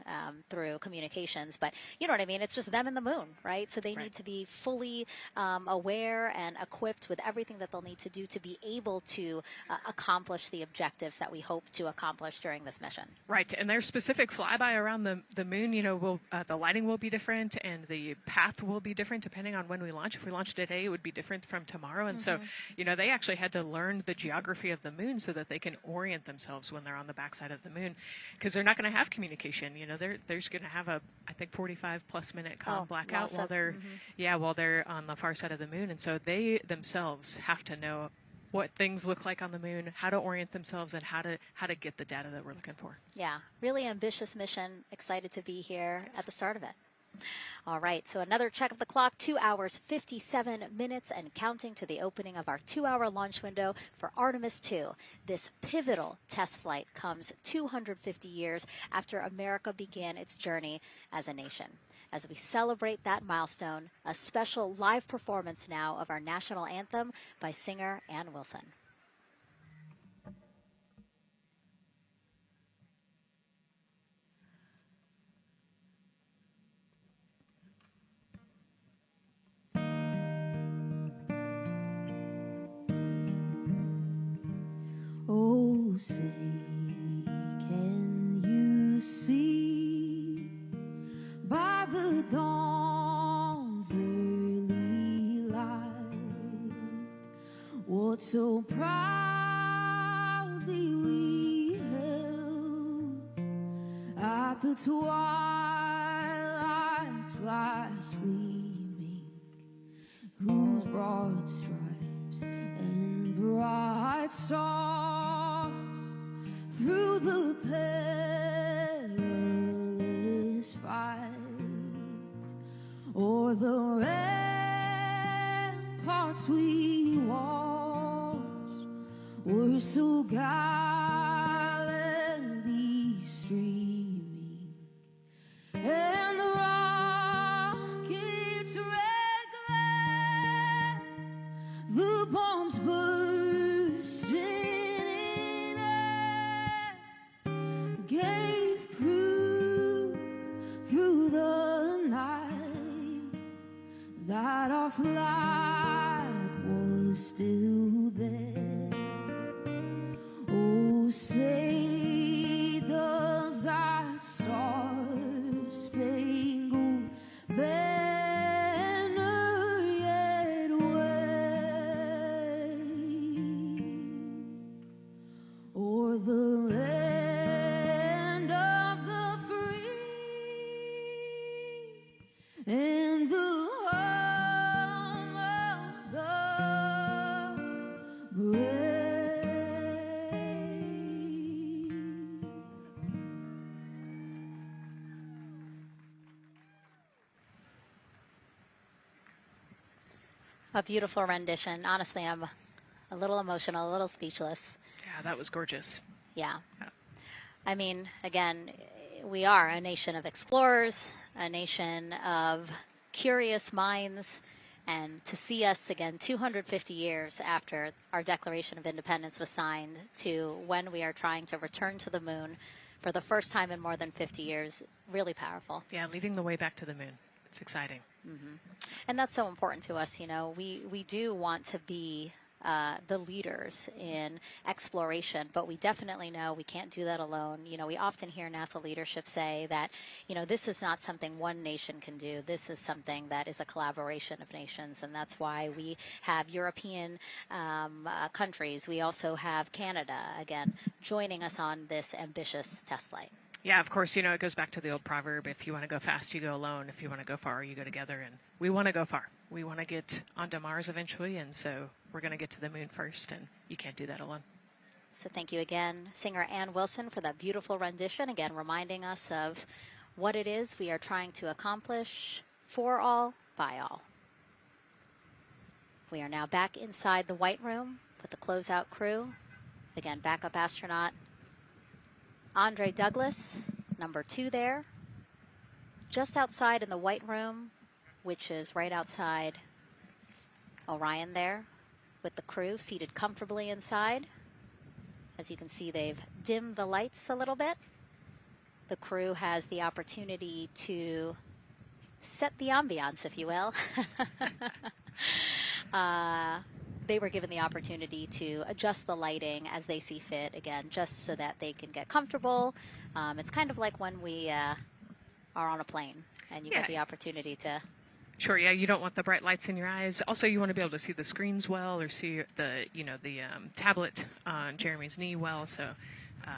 through communications, but you know what I mean? It's just them and the moon, right? So they need to be fully aware and equipped with everything that they'll need to do to be able to accomplish the objectives that we hope to accomplish during this mission. Right, and their specific flyby around the moon, you know, the lighting will be different and the path will be different depending on when we launch. If we launch today, it would be different from tomorrow. And so, you know, they actually had to learn the geography of the moon so that they can orient themselves when they're on the backside of the moon, because they're not going to have communication. You know, they're just going to have a, I think, 45+ minute comm blackout while they're while they're on the far side of the moon, and so they themselves have to know what things look like on the moon, how to orient themselves, and how to get the data that we're looking for. Yeah, really ambitious mission. Excited to be here at the start of it. All right, so another check of the clock, 2 hours, 57 minutes and counting to the opening of our 2-hour launch window for Artemis II. This pivotal test flight comes 250 years after America began its journey as a nation. As we celebrate that milestone, a special live performance now of our national anthem by singer Ann Wilson. Oh, say, can you see by the dawn's early light what so proudly we held at the twilight's last gleaming, whose broad stripes and bright stars through the perilous fight o'er the ramparts we watched were so gallantly that our flag was still there. Oh, say does that star-spangled banner yet wave o'er the land of the free and the home of the brave. A beautiful rendition. Honestly, I'm a little emotional, a little speechless. Yeah, that was gorgeous. Yeah. I mean, again, we are a nation of explorers, a nation of curious minds, and to see us again 250 years after our Declaration of Independence was signed to when we are trying to return to the moon for the first time in more than 50 years, really powerful. Yeah, leading the way back to the moon. It's exciting. Mm-hmm. And that's so important to us. You know, we do want to be the leaders in exploration, but we definitely know we can't do that alone. You know, we often hear NASA leadership say that, you know, this is not something one nation can do. This is something that is a collaboration of nations, and that's why we have European countries. We also have Canada, again, joining us on this ambitious test flight. Yeah, of course, you know, it goes back to the old proverb, if you want to go fast, you go alone. If you want to go far, you go together. And we want to go far. We want to get onto Mars eventually, and so we're going to get to the moon first, and you can't do that alone. So thank you again, singer Ann Wilson, for that beautiful rendition, again reminding us of what it is we are trying to accomplish for all, by all. We are now back inside the White Room with the closeout crew. Again, backup astronaut Andre Douglas, number 2 there, just outside in the White Room, which is right outside Orion there, with the crew seated comfortably inside. As you can see, they've dimmed the lights a little bit. The crew has the opportunity to set the ambiance, if you will. They were given the opportunity to adjust the lighting as they see fit, again, just so that they can get comfortable. It's kind of like when we are on a plane and you get the opportunity to... Sure, yeah, you don't want the bright lights in your eyes. Also, you want to be able to see the screens well or see the, you know, the tablet on Jeremy's knee well, so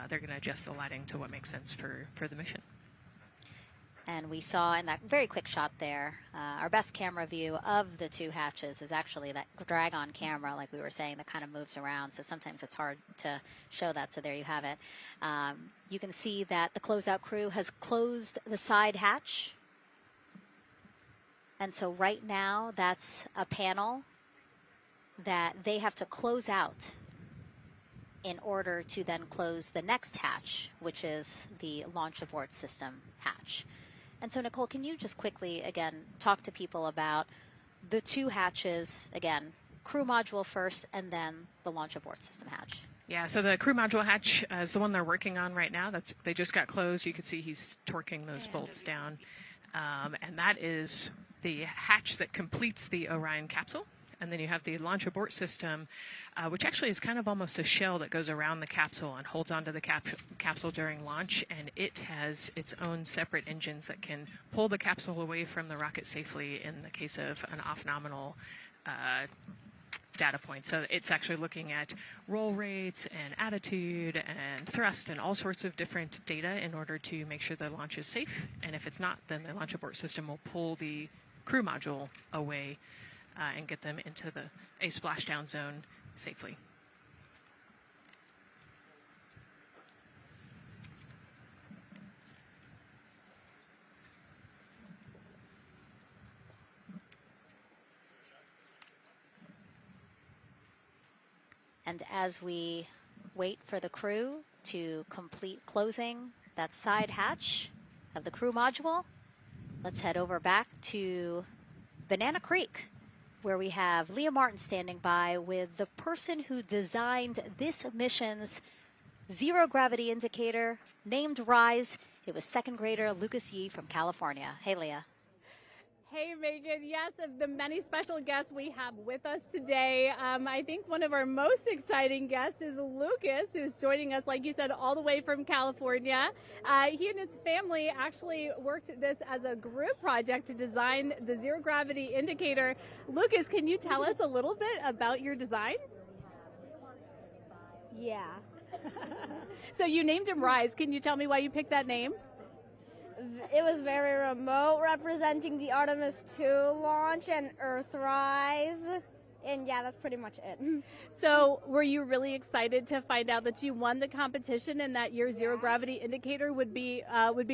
they're going to adjust the lighting to what makes sense for the mission. And we saw in that very quick shot there, our best camera view of the 2 hatches is actually that drag-on camera, like we were saying, that kind of moves around. So sometimes it's hard to show that. So there you have it. You can see that the closeout crew has closed the side hatch. And so right now, that's a panel that they have to close out in order to then close the next hatch, which is the launch abort system hatch. And so, Nicole, can you just quickly, again, talk to people about the 2 hatches, again, crew module first, and then the launch abort system hatch? Yeah, so the crew module hatch is the one they're working on right now. They just got closed. You can see he's torquing those bolts down. And that is the hatch that completes the Orion capsule. And then you have the launch abort system, which actually is kind of almost a shell that goes around the capsule and holds onto the capsule during launch. And it has its own separate engines that can pull the capsule away from the rocket safely in the case of an off-nominal data point. So it's actually looking at roll rates and attitude and thrust and all sorts of different data in order to make sure the launch is safe. And if it's not, then the launch abort system will pull the crew module away and get them into a splashdown zone safely. And as we wait for the crew to complete closing that side hatch of the crew module, let's head over back to Banana Creek, where we have Leah Martin standing by with the person who designed this mission's zero gravity indicator, named RISE. It was 2nd grader Lucas Yee from California. Hey, Leah. Hey, Megan. Yes, of the many special guests we have with us today, I think one of our most exciting guests is Lucas, who's joining us, like you said, all the way from California. He and his family actually worked this as a group project to design the zero gravity indicator. Lucas, can you tell us a little bit about your design? Yeah. So you named him Rise. Can you tell me why you picked that name? It was very remote, representing the Artemis II launch and Earthrise. And yeah, that's pretty much it. So were you really excited to find out that you won the competition and that your zero gravity indicator would be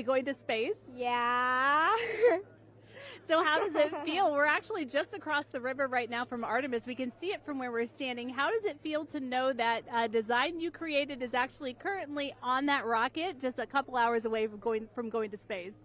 going to space? Yeah. So how does it feel? We're actually just across the river right now from Artemis. We can see it from where we're standing. How does it feel to know that design you created is actually currently on that rocket just a couple hours away from going to space?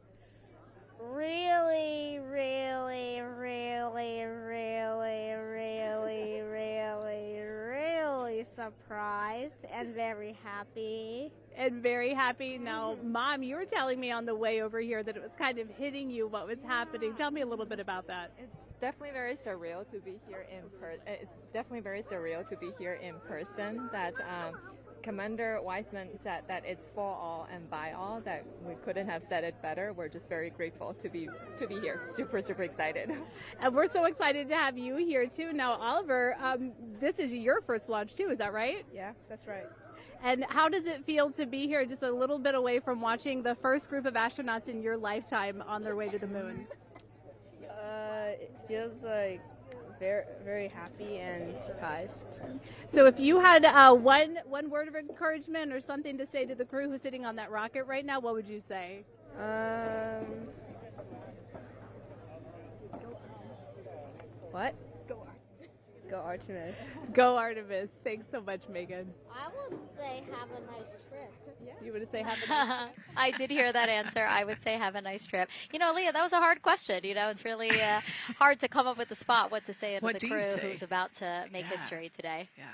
Really, really, really, really, really, really, really surprised and very happy. And very happy. Now, Mom, you were telling me on the way over here that it was kind of hitting you what was happening. Tell me a little bit about that. It's definitely very surreal to be here in person. That Commander Weissman said that it's for all and by all. That we couldn't have said it better. We're just very grateful to be here. Super, super excited. And we're so excited to have you here too. Now, Oliver, this is your first launch too. Is that right? Yeah, that's right. And how does it feel to be here just a little bit away from watching the first group of astronauts in your lifetime on their way to the moon? It feels like very, very happy and surprised. So if you had one word of encouragement or something to say to the crew who's sitting on that rocket right now, what would you say? What? Go Artemis. Go Artemis. Go Artemis. Thanks so much, Megan. I would say have a nice trip. Yeah. You would say have a nice trip? I did hear that answer. I would say have a nice trip. You know, Leah, that was a hard question. You know, it's really hard to come up with the spot what to say to the crew who's about to make history today. Yeah.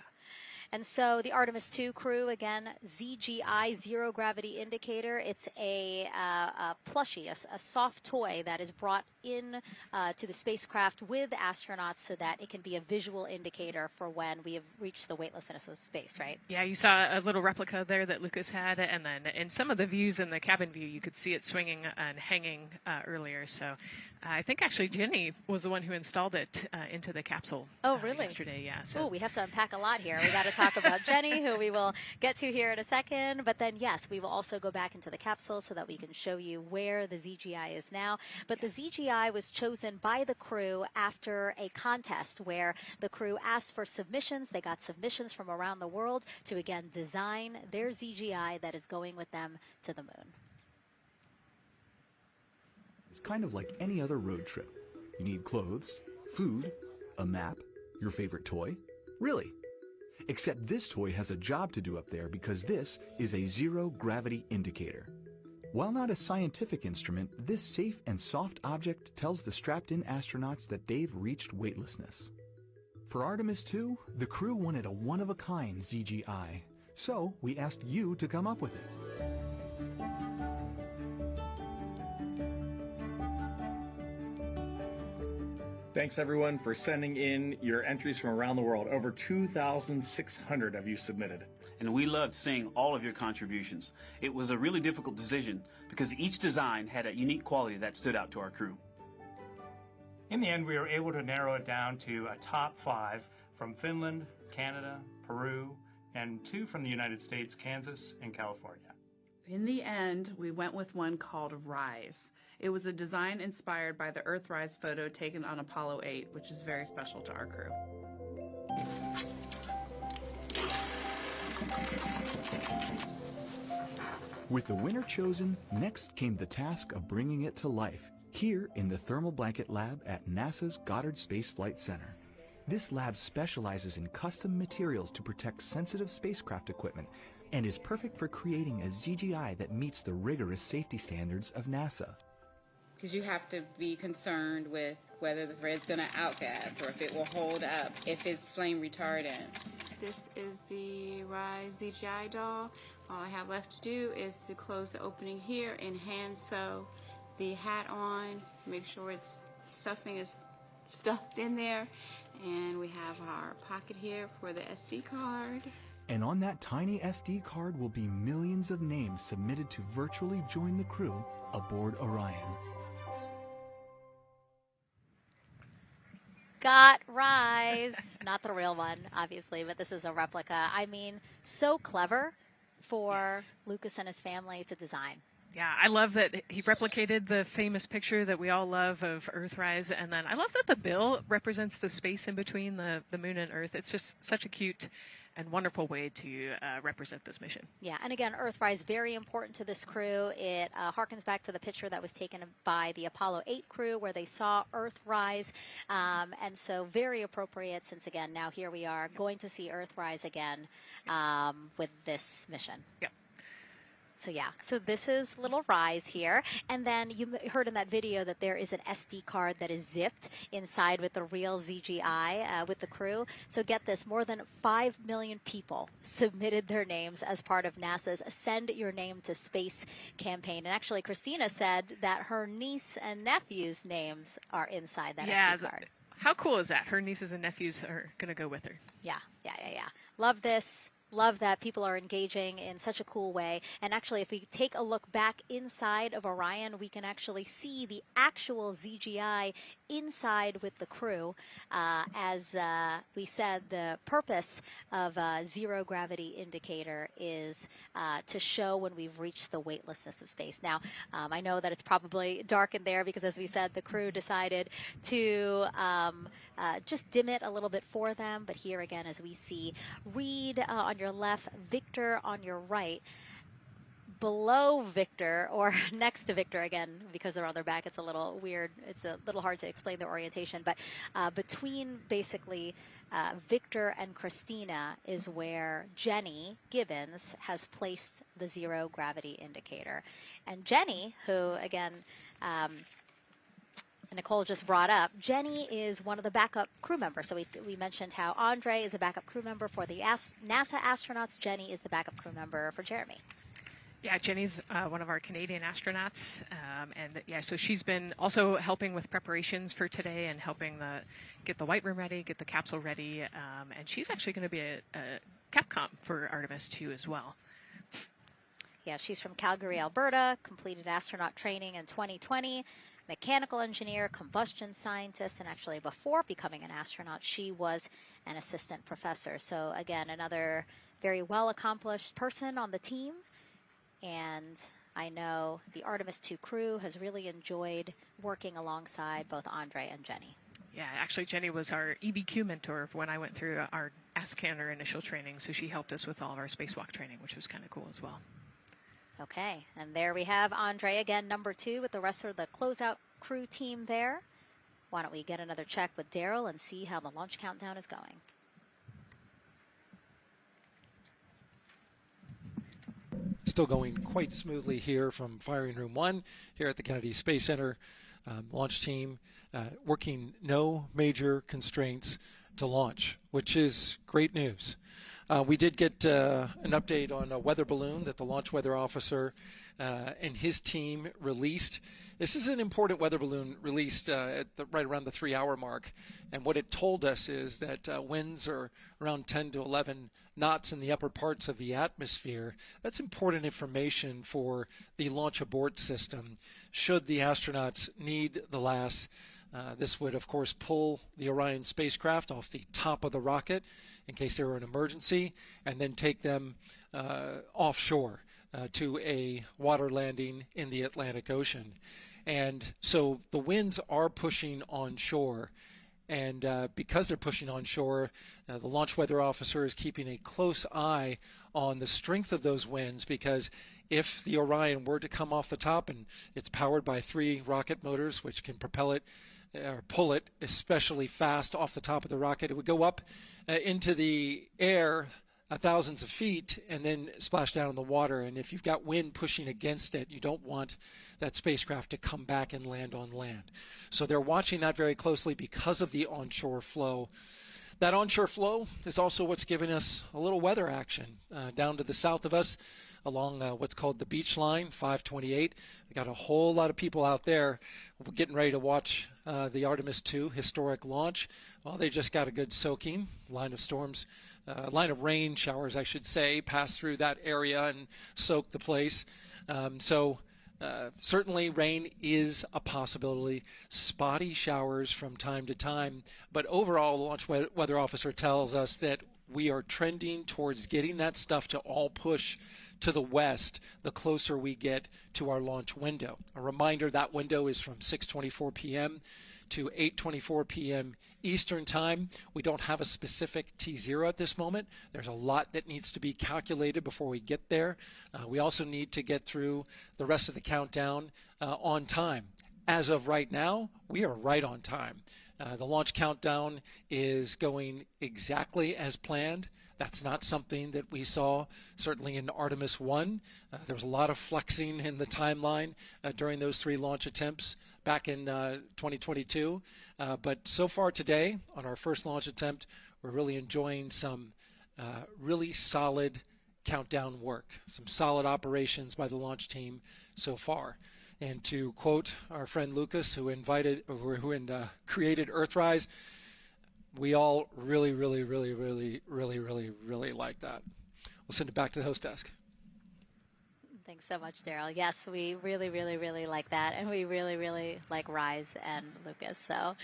And so the Artemis II crew, again, ZGI, zero gravity indicator. It's a plushie, a soft toy that is brought in to the spacecraft with astronauts so that it can be a visual indicator for when we have reached the weightlessness of space, right? Yeah, you saw a little replica there that Lucas had, and then in some of the views in the cabin view, you could see it swinging and hanging earlier. So I think actually Jenny was the one who installed it into the capsule. Oh, really? Yesterday, yeah. So. Oh, we have to unpack a lot here. We got to talk about Jenny, who we will get to here in a second. But then, yes, we will also go back into the capsule so that we can show you where the ZGI is now. But the ZGI was chosen by the crew after a contest where the crew asked for submissions. They got submissions from around the world to, again, design their ZGI that is going with them to the moon. It's kind of like any other road trip. You need clothes, food, a map, your favorite toy. Really. Except this toy has a job to do up there because this is a zero-gravity indicator. While not a scientific instrument, this safe and soft object tells the strapped-in astronauts that they've reached weightlessness. For Artemis II, the crew wanted a one-of-a-kind ZGI, so we asked you to come up with it. Thanks everyone for sending in your entries from around the world. Over 2,600 of you submitted. And we loved seeing all of your contributions. It was a really difficult decision because each design had a unique quality that stood out to our crew. In the end, we were able to narrow it down to a top 5 from Finland, Canada, Peru, and 2 from the United States, Kansas, and California. In the end, we went with one called Rise. It was a design inspired by the Earthrise photo taken on Apollo 8, which is very special to our crew. With the winner chosen, next came the task of bringing it to life, here in the Thermal Blanket Lab at NASA's Goddard Space Flight Center. This lab specializes in custom materials to protect sensitive spacecraft equipment and is perfect for creating a ZGI that meets the rigorous safety standards of NASA. Because you have to be concerned with whether the thread's going to outgas or if it will hold up, if it's flame retardant. This is the Rise ZGI doll. All I have left to do is to close the opening here and hand sew the hat on, make sure it's stuffing is stuffed in there. And we have our pocket here for the SD card. And on that tiny SD card will be millions of names submitted to virtually join the crew aboard Orion. Got Rise. Not the real one, obviously, but this is a replica. I mean, so clever for Lucas and his family to design. Yeah, I love that he replicated the famous picture that we all love of Earthrise, and then I love that the bill represents the space in between the moon and Earth. It's just such a cute and wonderful way to represent this mission. Yeah, and again, Earthrise, very important to this crew. It harkens back to the picture that was taken by the Apollo 8 crew where they saw Earthrise, and so very appropriate since, again, now here we are going to see Earthrise again with this mission. Yep. So yeah, so this is little Rise here. And then you heard in that video that there is an SD card that is zipped inside with the real ZGI with the crew. So get this, more than 5 million people submitted their names as part of NASA's Send Your Name to Space campaign. And actually, Christina said that her niece and nephew's names are inside that SD card. How cool is that? Her nieces and nephews are going to go with her. Yeah. Love this. Love that people are engaging in such a cool way. And actually, if we take a look back inside of Orion, we can actually see the actual ZGI inside with the crew. As we said, the purpose of a zero gravity indicator is to show when we've reached the weightlessness of space. Now, I know that it's probably dark in there because, as we said, the crew decided to just dim it a little bit for them. But here again, as we see, Reed on your left, Victor on your right. Below Victor, or next to Victor, again, because they're on their back, it's a little weird. It's a little hard to explain their orientation. But between basically Victor and Christina is where Jenny Gibbons has placed the zero gravity indicator. And Jenny, who, again, Nicole just brought up, Jenny is one of the backup crew members. So we mentioned how Andre is the backup crew member for the NASA astronauts. Jenny is the backup crew member for Jeremy. Yeah, Jenny's one of our Canadian astronauts, and yeah, so she's been also helping with preparations for today and helping get the White Room ready, get the capsule ready, and she's actually going to be a Capcom for Artemis II as well. Yeah, she's from Calgary, Alberta, completed astronaut training in 2020, mechanical engineer, combustion scientist, and actually before becoming an astronaut, she was an assistant professor. So again, another very well-accomplished person on the team. And I know the Artemis II crew has really enjoyed working alongside both Andre and Jenny. Yeah, actually, Jenny was our EBQ mentor when I went through our Ascent initial training, so she helped us with all of our spacewalk training, which was kind of cool as well. Okay, and there we have Andre again, number 2, with the rest of the closeout crew team there. Why don't we get another check with Daryl and see how the launch countdown is going. Still going quite smoothly here from Firing Room 1 here at the Kennedy Space Center. Launch team working no major constraints to launch, which is great news. We did get an update on a weather balloon that the launch weather officer and his team released. This is an important weather balloon released right around the 3-hour mark. And what it told us is that winds are around 10 to 11 knots in the upper parts of the atmosphere. That's important information for the launch abort system should the astronauts need the LAS. This would, of course, pull the Orion spacecraft off the top of the rocket in case there were an emergency, and then take them offshore to a water landing in the Atlantic Ocean. And so the winds are pushing onshore. And because they're pushing onshore, the launch weather officer is keeping a close eye on the strength of those winds, because if the Orion were to come off the top, and it's powered by 3 rocket motors which can propel it or pull it especially fast off the top of the rocket, it would go up into the air thousands of feet and then splash down in the water. And if you've got wind pushing against it, you don't want that spacecraft to come back and land on land. So they're watching that very closely because of the onshore flow. That onshore flow is also what's giving us a little weather action. Down to the south of us, along what's called the beach line, 528. We got a whole lot of people out there. We're getting ready to watch the Artemis II historic launch. Well, they just got a good soaking. Line of rain showers, I should say, passed through that area and soaked the place. Certainly rain is a possibility. Spotty showers from time to time. But overall, the launch weather officer tells us that we are trending towards getting that stuff to all push to the west the closer we get to our launch window. A reminder, that window is from 6:24 p.m. to 8:24 p.m. Eastern Time. We don't have a specific T0 at this moment. There's a lot that needs to be calculated before we get there. We also need to get through the rest of the countdown on time. As of right now, we are right on time. The launch countdown is going exactly as planned. That's not something that we saw certainly in Artemis I. There was a lot of flexing in the timeline during those 3 launch attempts back in 2022. But so far today, on our first launch attempt, we're really enjoying some really solid countdown work, some solid operations by the launch team so far. And to quote our friend Lucas, who created Earthrise, we all really like that. We'll send it back to the host desk. Thanks so much, Daryl. Yes, we really like that, and we really like Rise and Lucas. So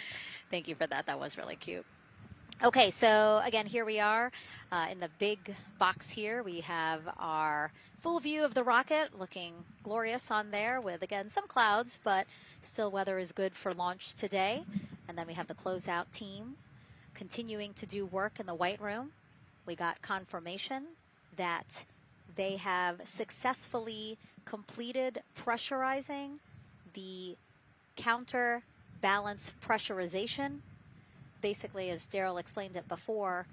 thank you for that. That was really cute. Okay, so again, here we are in the big box here. We have our full view of the rocket, looking glorious on there with, again, some clouds, but still weather is good for launch today. And then we have the closeout team continuing to do work in the White Room. We got confirmation that they have successfully completed pressurizing the counterbalance pressurization. Basically, as Daryl explained it before,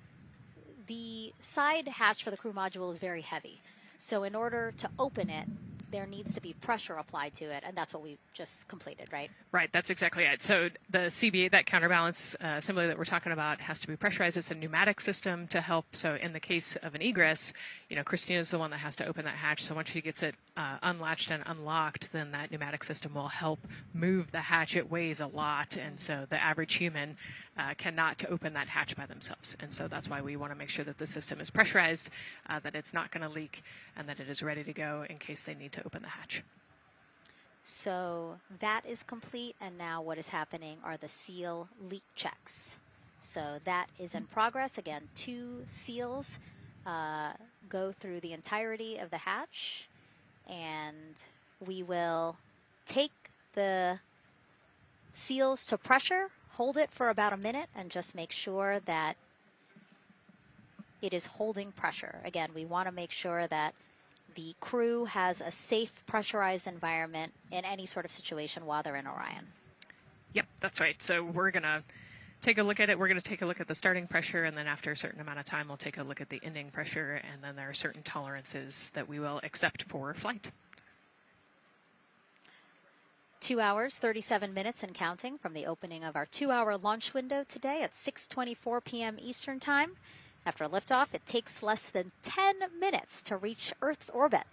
the side hatch for the crew module is very heavy. So in order to open it, there needs to be pressure applied to it, and that's what we just completed, right? Right, that's exactly it. So the CBA, that counterbalance assembly that we're talking about, has to be pressurized. It's a pneumatic system to help. So in the case of an egress, Christina's the one that has to open that hatch. So once she gets it unlatched and unlocked, then that pneumatic system will help move the hatch. It weighs a lot, and so the average human cannot open that hatch by themselves. And so that's why we want to make sure that the system is pressurized, that it's not going to leak, and that it is ready to go in case they need to open the hatch. So that is complete, and now what is happening are the seal leak checks. So that is in progress. Again, 2 seals go through the entirety of the hatch, and we will take the seals to pressure, hold it for about a minute, and just make sure that it is holding pressure. Again, we want to make sure that the crew has a safe, pressurized environment in any sort of situation while they're in Orion. Yep, that's right. So we're going to take a look at it. We're going to take a look at the starting pressure, and then after a certain amount of time, we'll take a look at the ending pressure, and then there are certain tolerances that we will accept for flight. 2 hours, 37 minutes and counting from the opening of our 2-hour launch window today at 6:24 p.m. Eastern Time. After liftoff, it takes less than 10 minutes to reach Earth's orbit.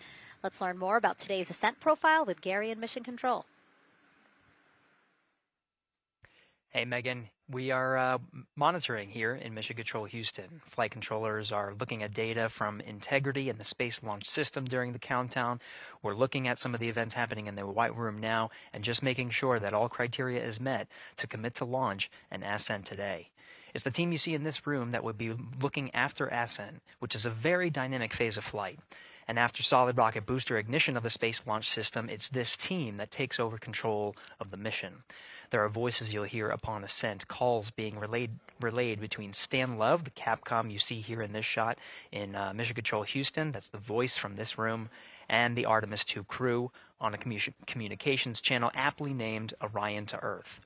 Let's learn more about today's ascent profile with Gary in Mission Control. Hey, Megan. We are monitoring here in Mission Control Houston. Flight controllers are looking at data from integrity in the Space Launch System during the countdown. We're looking at some of the events happening in the White Room now and just making sure that all criteria is met to commit to launch and ascent today. It's the team you see in this room that would be looking after ascent, which is a very dynamic phase of flight. And after solid rocket booster ignition of the Space Launch System, it's this team that takes over control of the mission. There are voices you'll hear upon ascent, calls being relayed between Stan Love, the Capcom you see here in this shot in Mission Control Houston, that's the voice from this room, and the Artemis II crew on a communications channel aptly named Orion to Earth.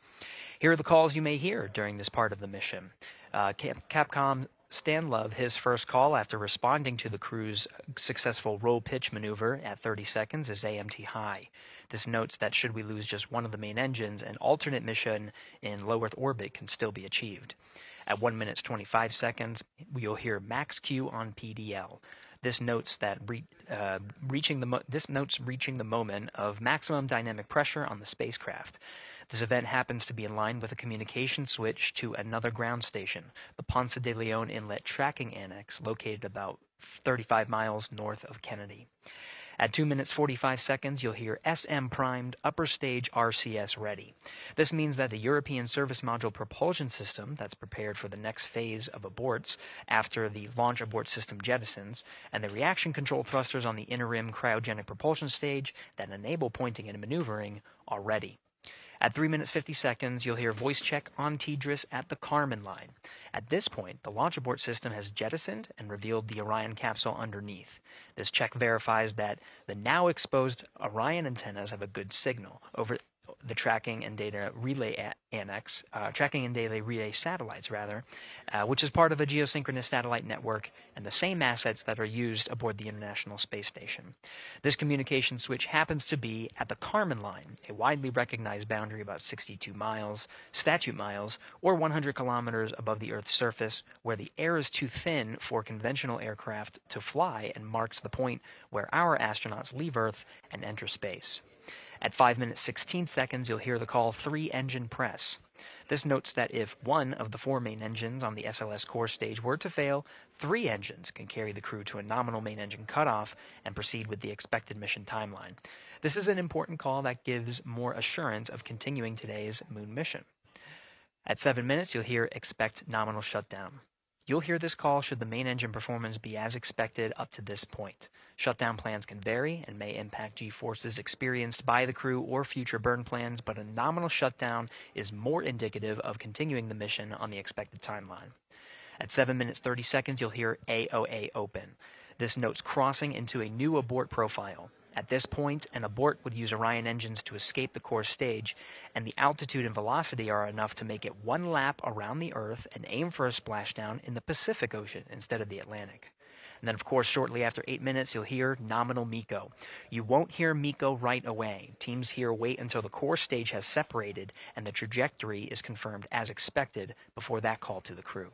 Here are the calls you may hear during this part of the mission. Capcom Stan Love, his first call after responding to the crew's successful roll pitch maneuver at 30 seconds is AMT high. This notes that should we lose just one of the main engines, an alternate mission in low Earth orbit can still be achieved. At 1 minute 25 seconds, you'll hear max Q on PDL. This notes reaching the moment of maximum dynamic pressure on the spacecraft. This event happens to be in line with a communication switch to another ground station, the Ponce de Leon Inlet Tracking Annex, located about 35 miles north of Kennedy. At 2 minutes 45 seconds, you'll hear SM primed, upper stage RCS ready. This means that the European Service Module propulsion system that's prepared for the next phase of aborts after the launch abort system jettisons, and the reaction control thrusters on the inner rim cryogenic propulsion stage that enable pointing and maneuvering are ready. At 3 minutes 50 seconds, you'll hear voice check on TDRS at the Kármán line. At this point, the launch abort system has jettisoned and revealed the Orion capsule underneath. This check verifies that the now exposed Orion antennas have a good signal over the tracking and data relay relay satellites, which is part of a geosynchronous satellite network and the same assets that are used aboard the International Space Station. This communication switch happens to be at the Kármán line, a widely recognized boundary about 62 miles, statute miles, or 100 kilometers above the Earth's surface, where the air is too thin for conventional aircraft to fly and marks the point where our astronauts leave Earth and enter space. At 5 minutes 16 seconds, you'll hear the call 3-engine press. This notes that if one of the 4 main engines on the SLS core stage were to fail, 3 engines can carry the crew to a nominal main engine cutoff and proceed with the expected mission timeline. This is an important call that gives more assurance of continuing today's moon mission. At 7 minutes, you'll hear expect nominal shutdown. You'll hear this call should the main engine performance be as expected up to this point. Shutdown plans can vary and may impact G-forces experienced by the crew or future burn plans, but a nominal shutdown is more indicative of continuing the mission on the expected timeline. At 7 minutes 30 seconds, you'll hear AOA open. This notes crossing into a new abort profile. At this point, an abort would use Orion engines to escape the core stage, and the altitude and velocity are enough to make it one lap around the Earth and aim for a splashdown in the Pacific Ocean instead of the Atlantic. And then, of course, shortly after 8 minutes, you'll hear nominal MECO. You won't hear MECO right away. Teams here wait until the core stage has separated and the trajectory is confirmed as expected before that call to the crew.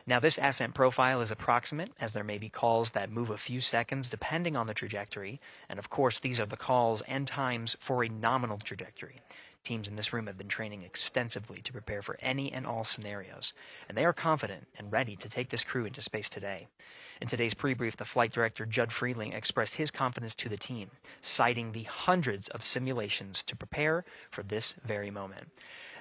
Now, this ascent profile is approximate, as there may be calls that move a few seconds depending on the trajectory, and of course these are the calls and times for a nominal trajectory. Teams in this room have been training extensively to prepare for any and all scenarios, and they are confident and ready to take this crew into space today. In today's pre-brief, the flight director, Judd Freeling, expressed his confidence to the team, citing the hundreds of simulations to prepare for this very moment.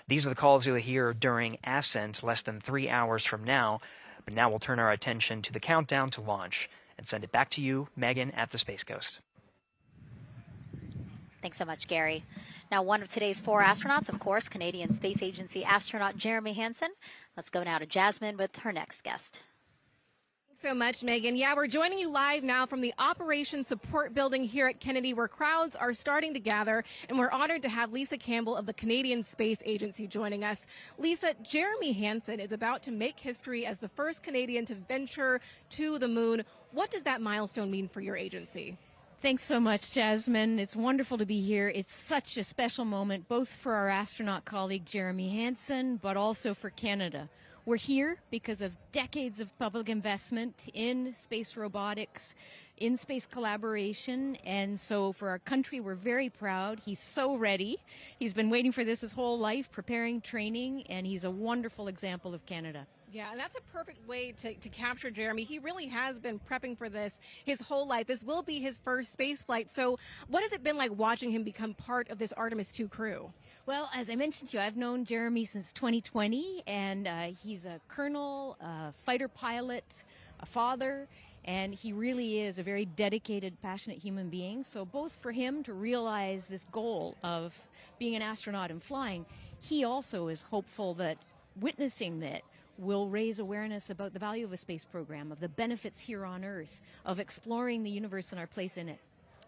These are the calls you'll hear during Ascent less than 3 hours from now, but now we'll turn our attention to the countdown to launch and send it back to you, Megan, at the Space Coast. Thanks so much, Gary. Now, one of today's 4 astronauts, of course, Canadian Space Agency astronaut Jeremy Hansen. Let's go now to Jasmine with her next guest. So much, Megan. Yeah, we're joining you live now from the Operations Support Building here at Kennedy, where crowds are starting to gather, and we're honored to have Lisa Campbell of the Canadian Space Agency joining us. Lisa, Jeremy Hansen is about to make history as the first Canadian to venture to the moon. What does that milestone mean for your agency? Thanks so much, Jasmine. It's wonderful to be here. It's such a special moment, both for our astronaut colleague Jeremy Hansen, but also for Canada. We're here because of decades of public investment in space robotics, in space collaboration, and so for our country, we're very proud. He's so ready. He's been waiting for this his whole life, preparing, training, and he's a wonderful example of Canada. Yeah, and that's a perfect way to capture Jeremy. He really has been prepping for this his whole life. This will be his first space flight. So what has it been like watching him become part of this Artemis II crew? Well, as I mentioned to you, I've known Jeremy since 2020, and he's a colonel, a fighter pilot, a father, and he really is a very dedicated, passionate human being. So both for him to realize this goal of being an astronaut and flying, he also is hopeful that witnessing that will raise awareness about the value of a space program, of the benefits here on Earth, of exploring the universe and our place in it.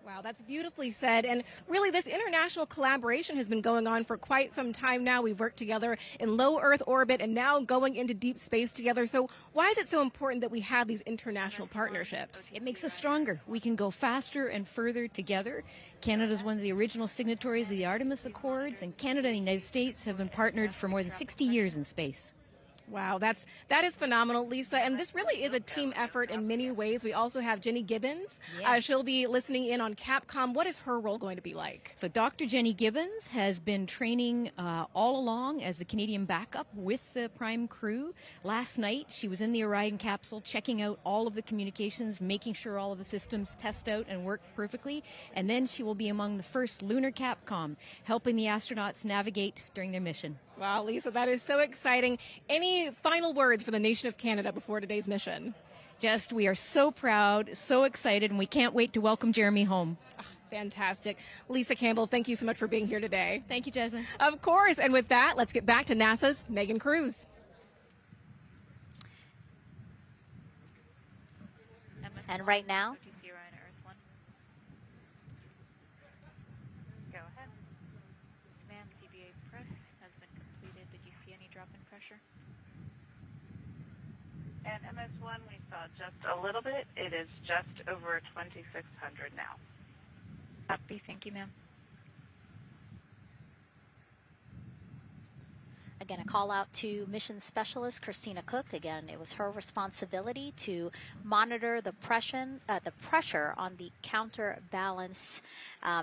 Wow, that's beautifully said. And really, this international collaboration has been going on for quite some time now. We've worked together in low Earth orbit and now going into deep space together. So why is it so important that we have these international partnerships? It makes us stronger. We can go faster and further together. Canada is one of the original signatories of the Artemis Accords, and Canada and the United States have been partnered for more than 60 years in space. Wow, that is phenomenal, Lisa. And this really is a team effort in many ways. We also have Jenny Gibbons. Yes. She'll be listening in on Capcom. What is her role going to be like? So Dr. Jenny Gibbons has been training all along as the Canadian backup with the Prime crew. Last night, she was in the Orion capsule checking out all of the communications, making sure all of the systems test out and work perfectly. And then she will be among the first lunar Capcom, helping the astronauts navigate during their mission. Wow, Lisa, that is so exciting. Any final words for the nation of Canada before today's mission? Just, we are so proud, so excited, and we can't wait to welcome Jeremy home. Fantastic. Lisa Campbell, thank you so much for being here today. Thank you, Jasmine. Of course. And with that, let's get back to NASA's Megan Cruz. And right now, and MS1, we saw just a little bit. It is just over 2,600 now. Copy. Thank you, ma'am. again, a call out to mission specialist Christina Cook. Again, it was her responsibility to monitor the pressure on the counterbalance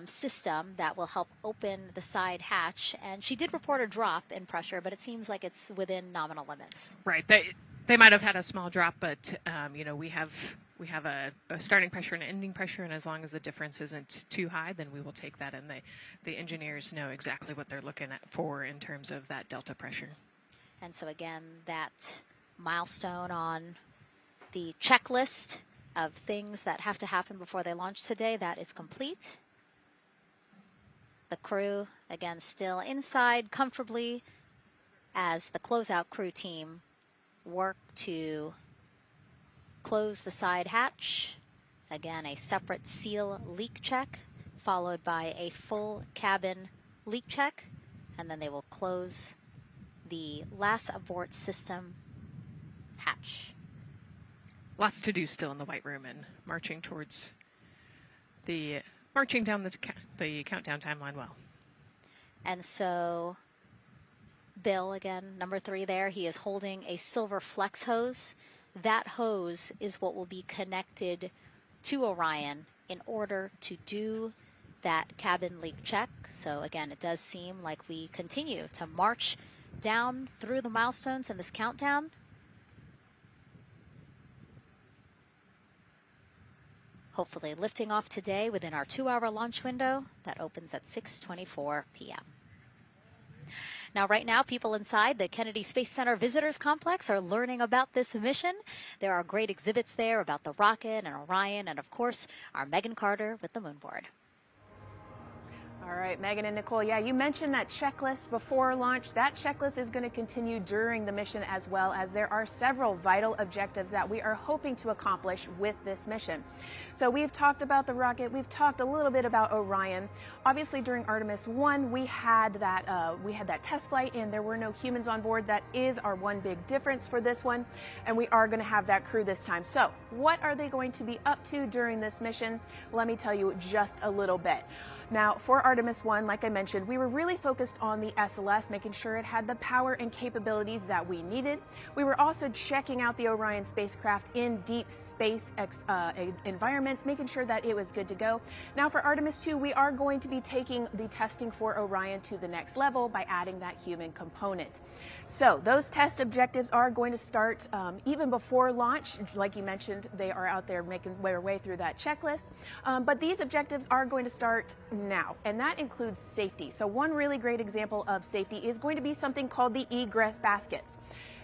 system that will help open the side hatch. And she did report a drop in pressure, but it seems like it's within nominal limits. Right. They might have had a small drop, but you know, we have a starting pressure and an ending pressure, and as long as the difference isn't too high, then we will take that, and the engineers know exactly what they're looking at for in terms of that delta pressure. And so again, that milestone on the checklist of things that have to happen before they launch today, that is complete. The crew, again, still inside comfortably as the closeout crew team work to close the side hatch. Again, a separate seal leak check, followed by a full cabin leak check, and then they will close the last abort system hatch. Lots to do still in the White Room and marching down the countdown timeline well. And so Bill, again, number 3 there, he is holding a silver flex hose. That hose is what will be connected to Orion in order to do that cabin leak check. So again, it does seem like we continue to march down through the milestones in this countdown. Hopefully lifting off today within our 2-hour launch window that opens at 6:24 p.m. Now, right now, people inside the Kennedy Space Center Visitors Complex are learning about this mission. There are great exhibits there about the rocket and Orion, and of course, our Megan Carter with the Moonboard. All right, Megan and Nicole, yeah, you mentioned that checklist before launch. That checklist is going to continue during the mission, as well as there are several vital objectives that we are hoping to accomplish with this mission. So we've talked about the rocket. We've talked a little bit about Orion. Obviously, during Artemis I, we had that test flight, and there were no humans on board. That is our one big difference for this one, and we are going to have that crew this time. So what are they going to be up to during this mission? Let me tell you just a little bit. Now, for Artemis I, like I mentioned, we were really focused on the SLS, making sure it had the power and capabilities that we needed. We were also checking out the Orion spacecraft in deep space environments, making sure that it was good to go. Now, for Artemis II, we are going to be taking the testing for Orion to the next level by adding that human component. So those test objectives are going to start even before launch. Like you mentioned, they are out there making their way through that checklist. But these objectives are going to start now, and that includes safety. So one really great example of safety is going to be something called the egress baskets.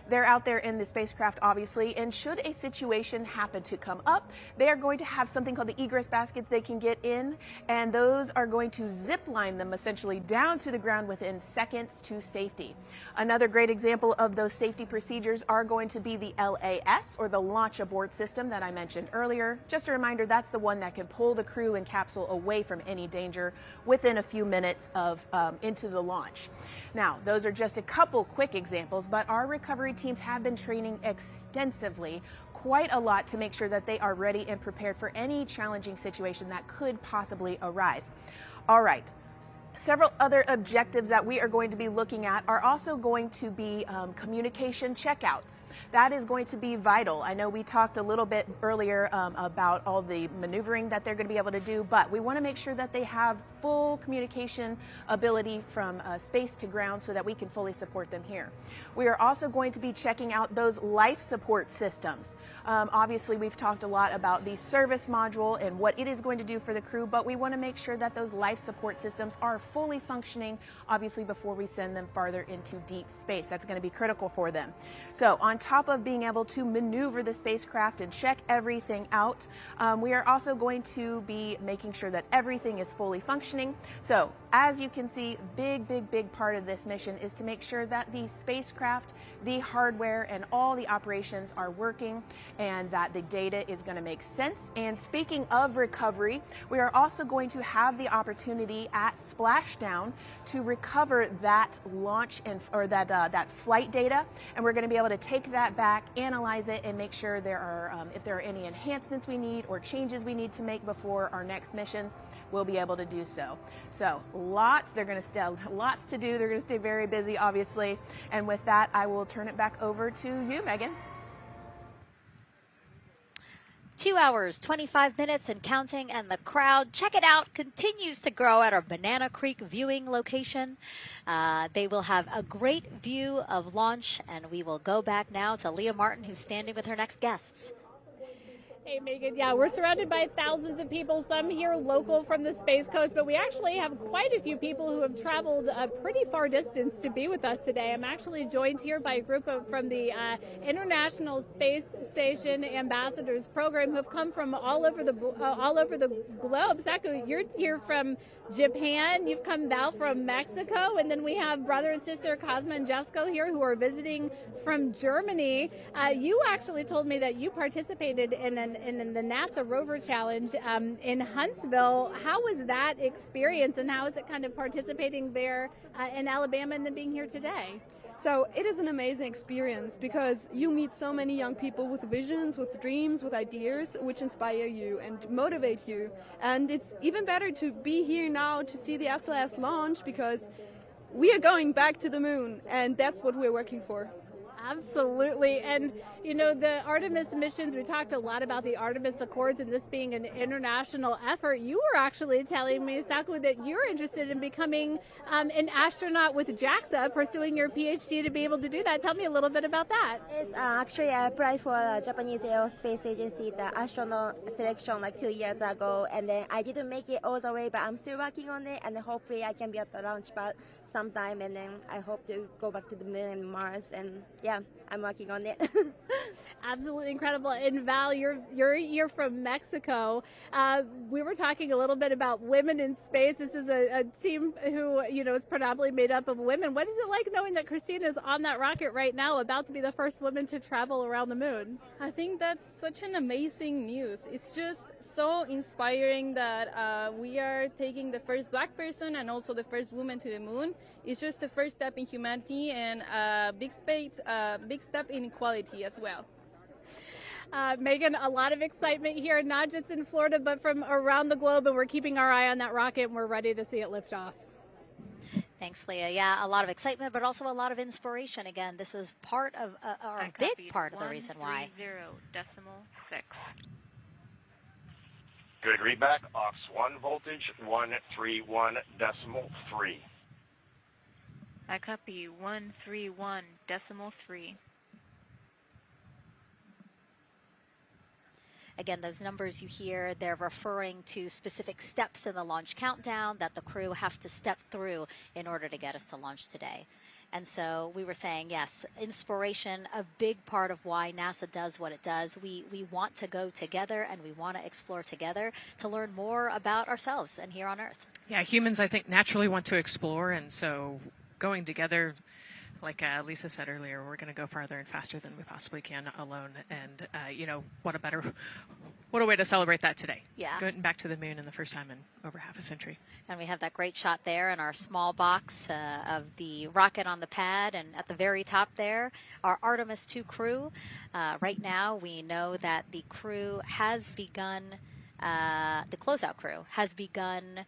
They're out there in the spacecraft, obviously, and should a situation happen to come up, they are going to have something called the egress baskets they can get in, and those are going to zip line them essentially down to the ground within seconds to safety. Another great example of those safety procedures are going to be the LAS, or the launch abort system that I mentioned earlier. Just a reminder, that's the one that can pull the crew and capsule away from any danger within a few minutes of into the launch. Now, those are just a couple quick examples, but our recovery teams have been training extensively, quite a lot, to make sure that they are ready and prepared for any challenging situation that could possibly arise. All right, Several other objectives that we are going to be looking at are also going to be communication checkouts. That is going to be vital. I know we talked a little bit earlier about all the maneuvering that they're going to be able to do, but we want to make sure that they have full communication ability from space to ground so that we can fully support them here. We are also going to be checking out those life support systems. Obviously, we've talked a lot about the service module and what it is going to do for the crew, but we want to make sure that those life support systems are fully functioning, obviously, before we send them farther into deep space. That's going to be critical for them. So on top of being able to maneuver the spacecraft and check everything out, we are also going to be making sure that everything is fully functioning. So as you can see, big part of this mission is to make sure that the spacecraft, the hardware, and all the operations are working and that the data is going to make sense. And speaking of recovery, we are also going to have the opportunity at splashdown to recover that launch or that flight data, and we're going to be able to take that back, analyze it, and make sure there are if there are any enhancements we need or changes we need to make before our next missions, we'll be able to do so. So lots to do. They're going to stay very busy, obviously. And with that, I will turn it back over to you, Megan. 2 hours, 25 minutes and counting, and the crowd, check it out, continues to grow at our Banana Creek viewing location. They will have a great view of launch, and we will go back now to Leah Martin, who's standing with her next guests. Hey, Megan. Yeah, we're surrounded by thousands of people, some here local from the Space Coast, but we actually have quite a few people who have traveled a pretty far distance to be with us today. I'm actually joined here by a group from the International Space Station Ambassadors Program who have come from all over the globe. Saku, you're here from Japan. You've come Val from Mexico, and then we have brother and sister Cosma and Jessica here who are visiting from Germany. You actually told me that you participated in the NASA Rover Challenge in Huntsville. How was that experience, and how is it kind of participating there in Alabama and then being here today? So it is an amazing experience because you meet so many young people with visions, with dreams, with ideas, which inspire you and motivate you. And it's even better to be here now to see the SLS launch because we are going back to the moon, and that's what we're working for. Absolutely. And, you know, the Artemis missions, we talked a lot about the Artemis Accords and this being an international effort. You were actually telling me, Saku, that you're interested in becoming an astronaut with JAXA, pursuing your PhD to be able to do that. Tell me a little bit about that. Yes, actually, I applied for the Japanese Aerospace Agency, the astronaut selection like 2 years ago, and then I didn't make it all the way, but I'm still working on it, and hopefully I can be at the launch pad sometime, and then I hope to go back to the moon and Mars, and yeah, I'm working on it. Absolutely incredible. And Val, you're from Mexico. We were talking a little bit about women in space. This is a team who, you know, is predominantly made up of women. What is it like knowing that Christina is on that rocket right now, about to be the first woman to travel around the moon? I think that's such an amazing news. It's just so inspiring that we are taking the first black person and also the first woman to the moon. It's just the first step in humanity and a big step in equality as well. Megan, a lot of excitement here, not just in Florida, but from around the globe, and we're keeping our eye on that rocket, and we're ready to see it lift off. Thanks, Leah. Yeah, a lot of excitement, but also a lot of inspiration. Again, this is part of, or a big part of the reason why. 130.6. Good readback. Aux 1 voltage 131.3. I copy 131.3. Again, those numbers you hear, they're referring to specific steps in the launch countdown that the crew have to step through in order to get us to launch today. And so we were saying, yes, inspiration, a big part of why NASA does what it does. We want to go together, and we want to explore together to learn more about ourselves and here on Earth. Yeah, humans, I think, naturally want to explore, and so going together, like Lisa said earlier, we're going to go farther and faster than we possibly can alone. And, you know, what a way to celebrate that today. Yeah. Going back to the moon in the first time in over half a century. And we have that great shot there in our small box of the rocket on the pad. And at the very top there, our Artemis II crew. Right now, we know that the crew has begun, the closeout crew has begun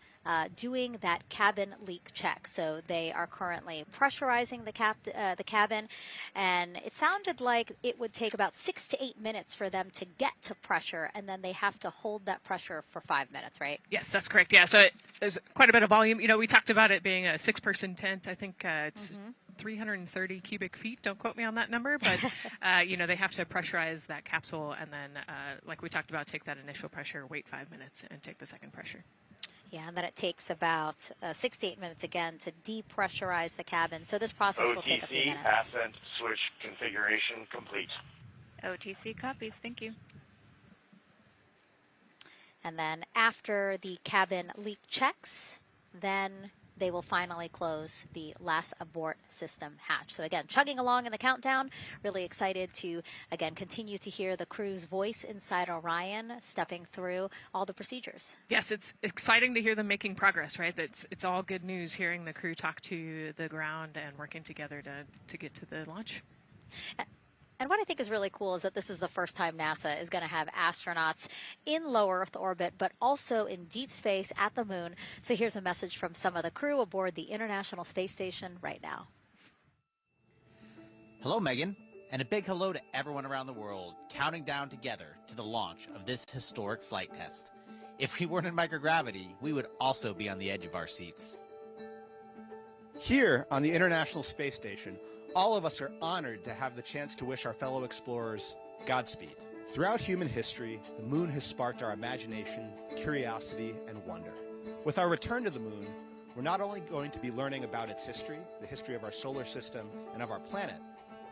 doing that cabin leak check. So they are currently pressurizing the cabin, and it sounded like it would take about 6 to 8 minutes for them to get to pressure, and then they have to hold that pressure for 5 minutes, right? Yes, that's correct. Yeah, so there's quite a bit of volume. You know, we talked about it being a 6-person tent. I think it's 330 cubic feet. Don't quote me on that number, but you know, they have to pressurize that capsule, and then, like we talked about, take that initial pressure, wait 5 minutes, and take the second pressure. Yeah, and then it takes about 6 to 8 minutes again to depressurize the cabin. So this process will take a few minutes. OTC Ascent switch configuration complete. OTC copies. Thank you. And then after the cabin leak checks, then they will finally close the last abort system hatch. So again, chugging along in the countdown, really excited to, again, continue to hear the crew's voice inside Orion, stepping through all the procedures. Yes, it's exciting to hear them making progress, right? It's all good news hearing the crew talk to the ground and working together to get to the launch. And what I think is really cool is that this is the first time NASA is going to have astronauts in low Earth orbit, but also in deep space at the moon. So here's a message from some of the crew aboard the International Space Station right now. Hello, Megan, and a big hello to everyone around the world counting down together to the launch of this historic flight test. If we weren't in microgravity, we would also be on the edge of our seats. Here on the International Space Station, all of us are honored to have the chance to wish our fellow explorers Godspeed. Throughout human history, the moon has sparked our imagination, curiosity, and wonder. With our return to the moon, we're not only going to be learning about its history, the history of our solar system and of our planet,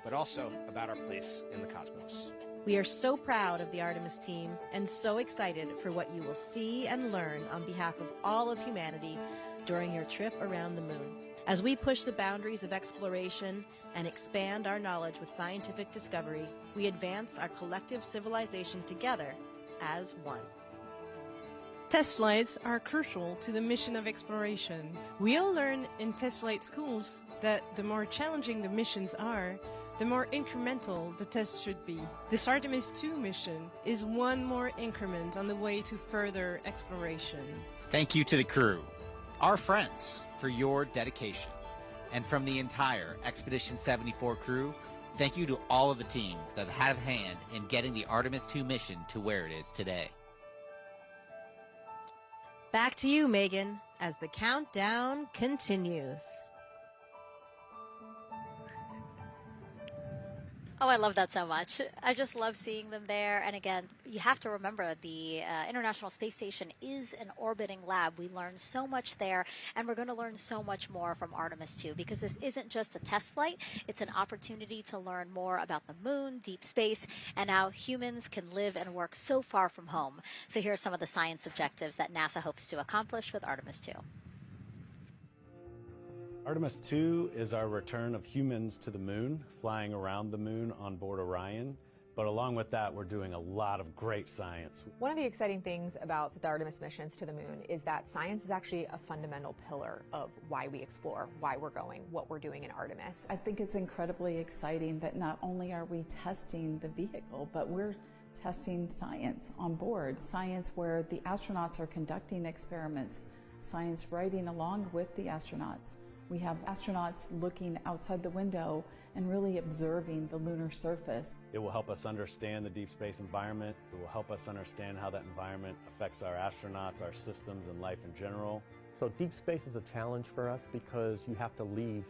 but also about our place in the cosmos. We are so proud of the Artemis team and so excited for what you will see and learn on behalf of all of humanity during your trip around the moon. As we push the boundaries of exploration and expand our knowledge with scientific discovery, we advance our collective civilization together as one. Test flights are crucial to the mission of exploration. We all learn in test flight schools that the more challenging the missions are, the more incremental the tests should be. This Artemis II mission is one more increment on the way to further exploration. Thank you to the crew, our friends, for your dedication. And from the entire Expedition 74 crew, thank you to all of the teams that had a hand in getting the Artemis II mission to where it is today. Back to you, Megan, as the countdown continues. Oh, I love that so much. I just love seeing them there. And again, you have to remember the International Space Station is an orbiting lab. We learn so much there, and we're going to learn so much more from Artemis II, because this isn't just a test flight. It's an opportunity to learn more about the moon, deep space, and how humans can live and work so far from home. So here are some of the science objectives that NASA hopes to accomplish with Artemis II. Artemis II is our return of humans to the moon, flying around the moon on board Orion. But along with that, we're doing a lot of great science. One of the exciting things about the Artemis missions to the moon is that science is actually a fundamental pillar of why we explore, why we're going, what we're doing in Artemis. I think it's incredibly exciting that not only are we testing the vehicle, but we're testing science on board. Science where the astronauts are conducting experiments, science riding along with the astronauts. We have astronauts looking outside the window and really observing the lunar surface. It will help us understand the deep space environment. It will help us understand how that environment affects our astronauts, our systems, and life in general. So deep space is a challenge for us because you have to leave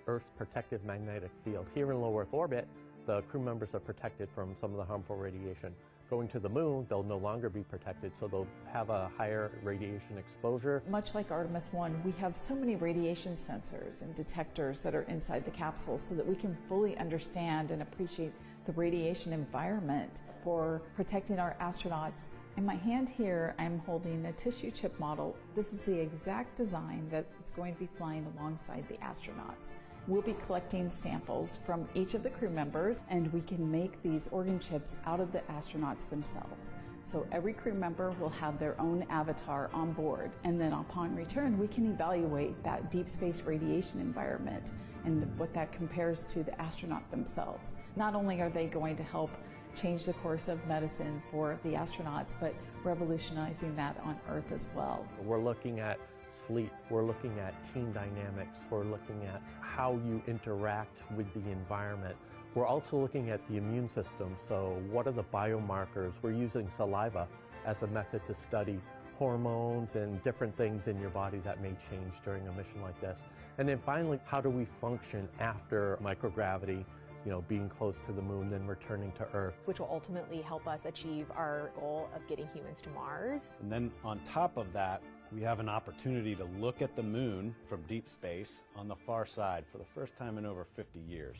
Earth's protective magnetic field. Here in low Earth orbit, the crew members are protected from some of the harmful radiation. Going to the moon, they'll no longer be protected, so they'll have a higher radiation exposure. Much like Artemis I, we have so many radiation sensors and detectors that are inside the capsule so that we can fully understand and appreciate the radiation environment for protecting our astronauts. In my hand here, I'm holding a tissue chip model. This is the exact design that's going to be flying alongside the astronauts. We'll be collecting samples from each of the crew members, and we can make these organ chips out of the astronauts themselves. So every crew member will have their own avatar on board, and then upon return, we can evaluate that deep space radiation environment and what that compares to the astronaut themselves. Not only are they going to help change the course of medicine for the astronauts, but revolutionizing that on Earth as well. We're looking at sleep. We're looking at team dynamics. We're looking at how you interact with the environment. We're also looking at the immune system. So what are the biomarkers? We're using saliva as a method to study hormones and different things in your body that may change during a mission like this. And then finally, how do we function after microgravity, being close to the moon, then returning to Earth? Which will ultimately help us achieve our goal of getting humans to Mars. And then on top of that, we have an opportunity to look at the moon from deep space on the far side for the first time in over 50 years.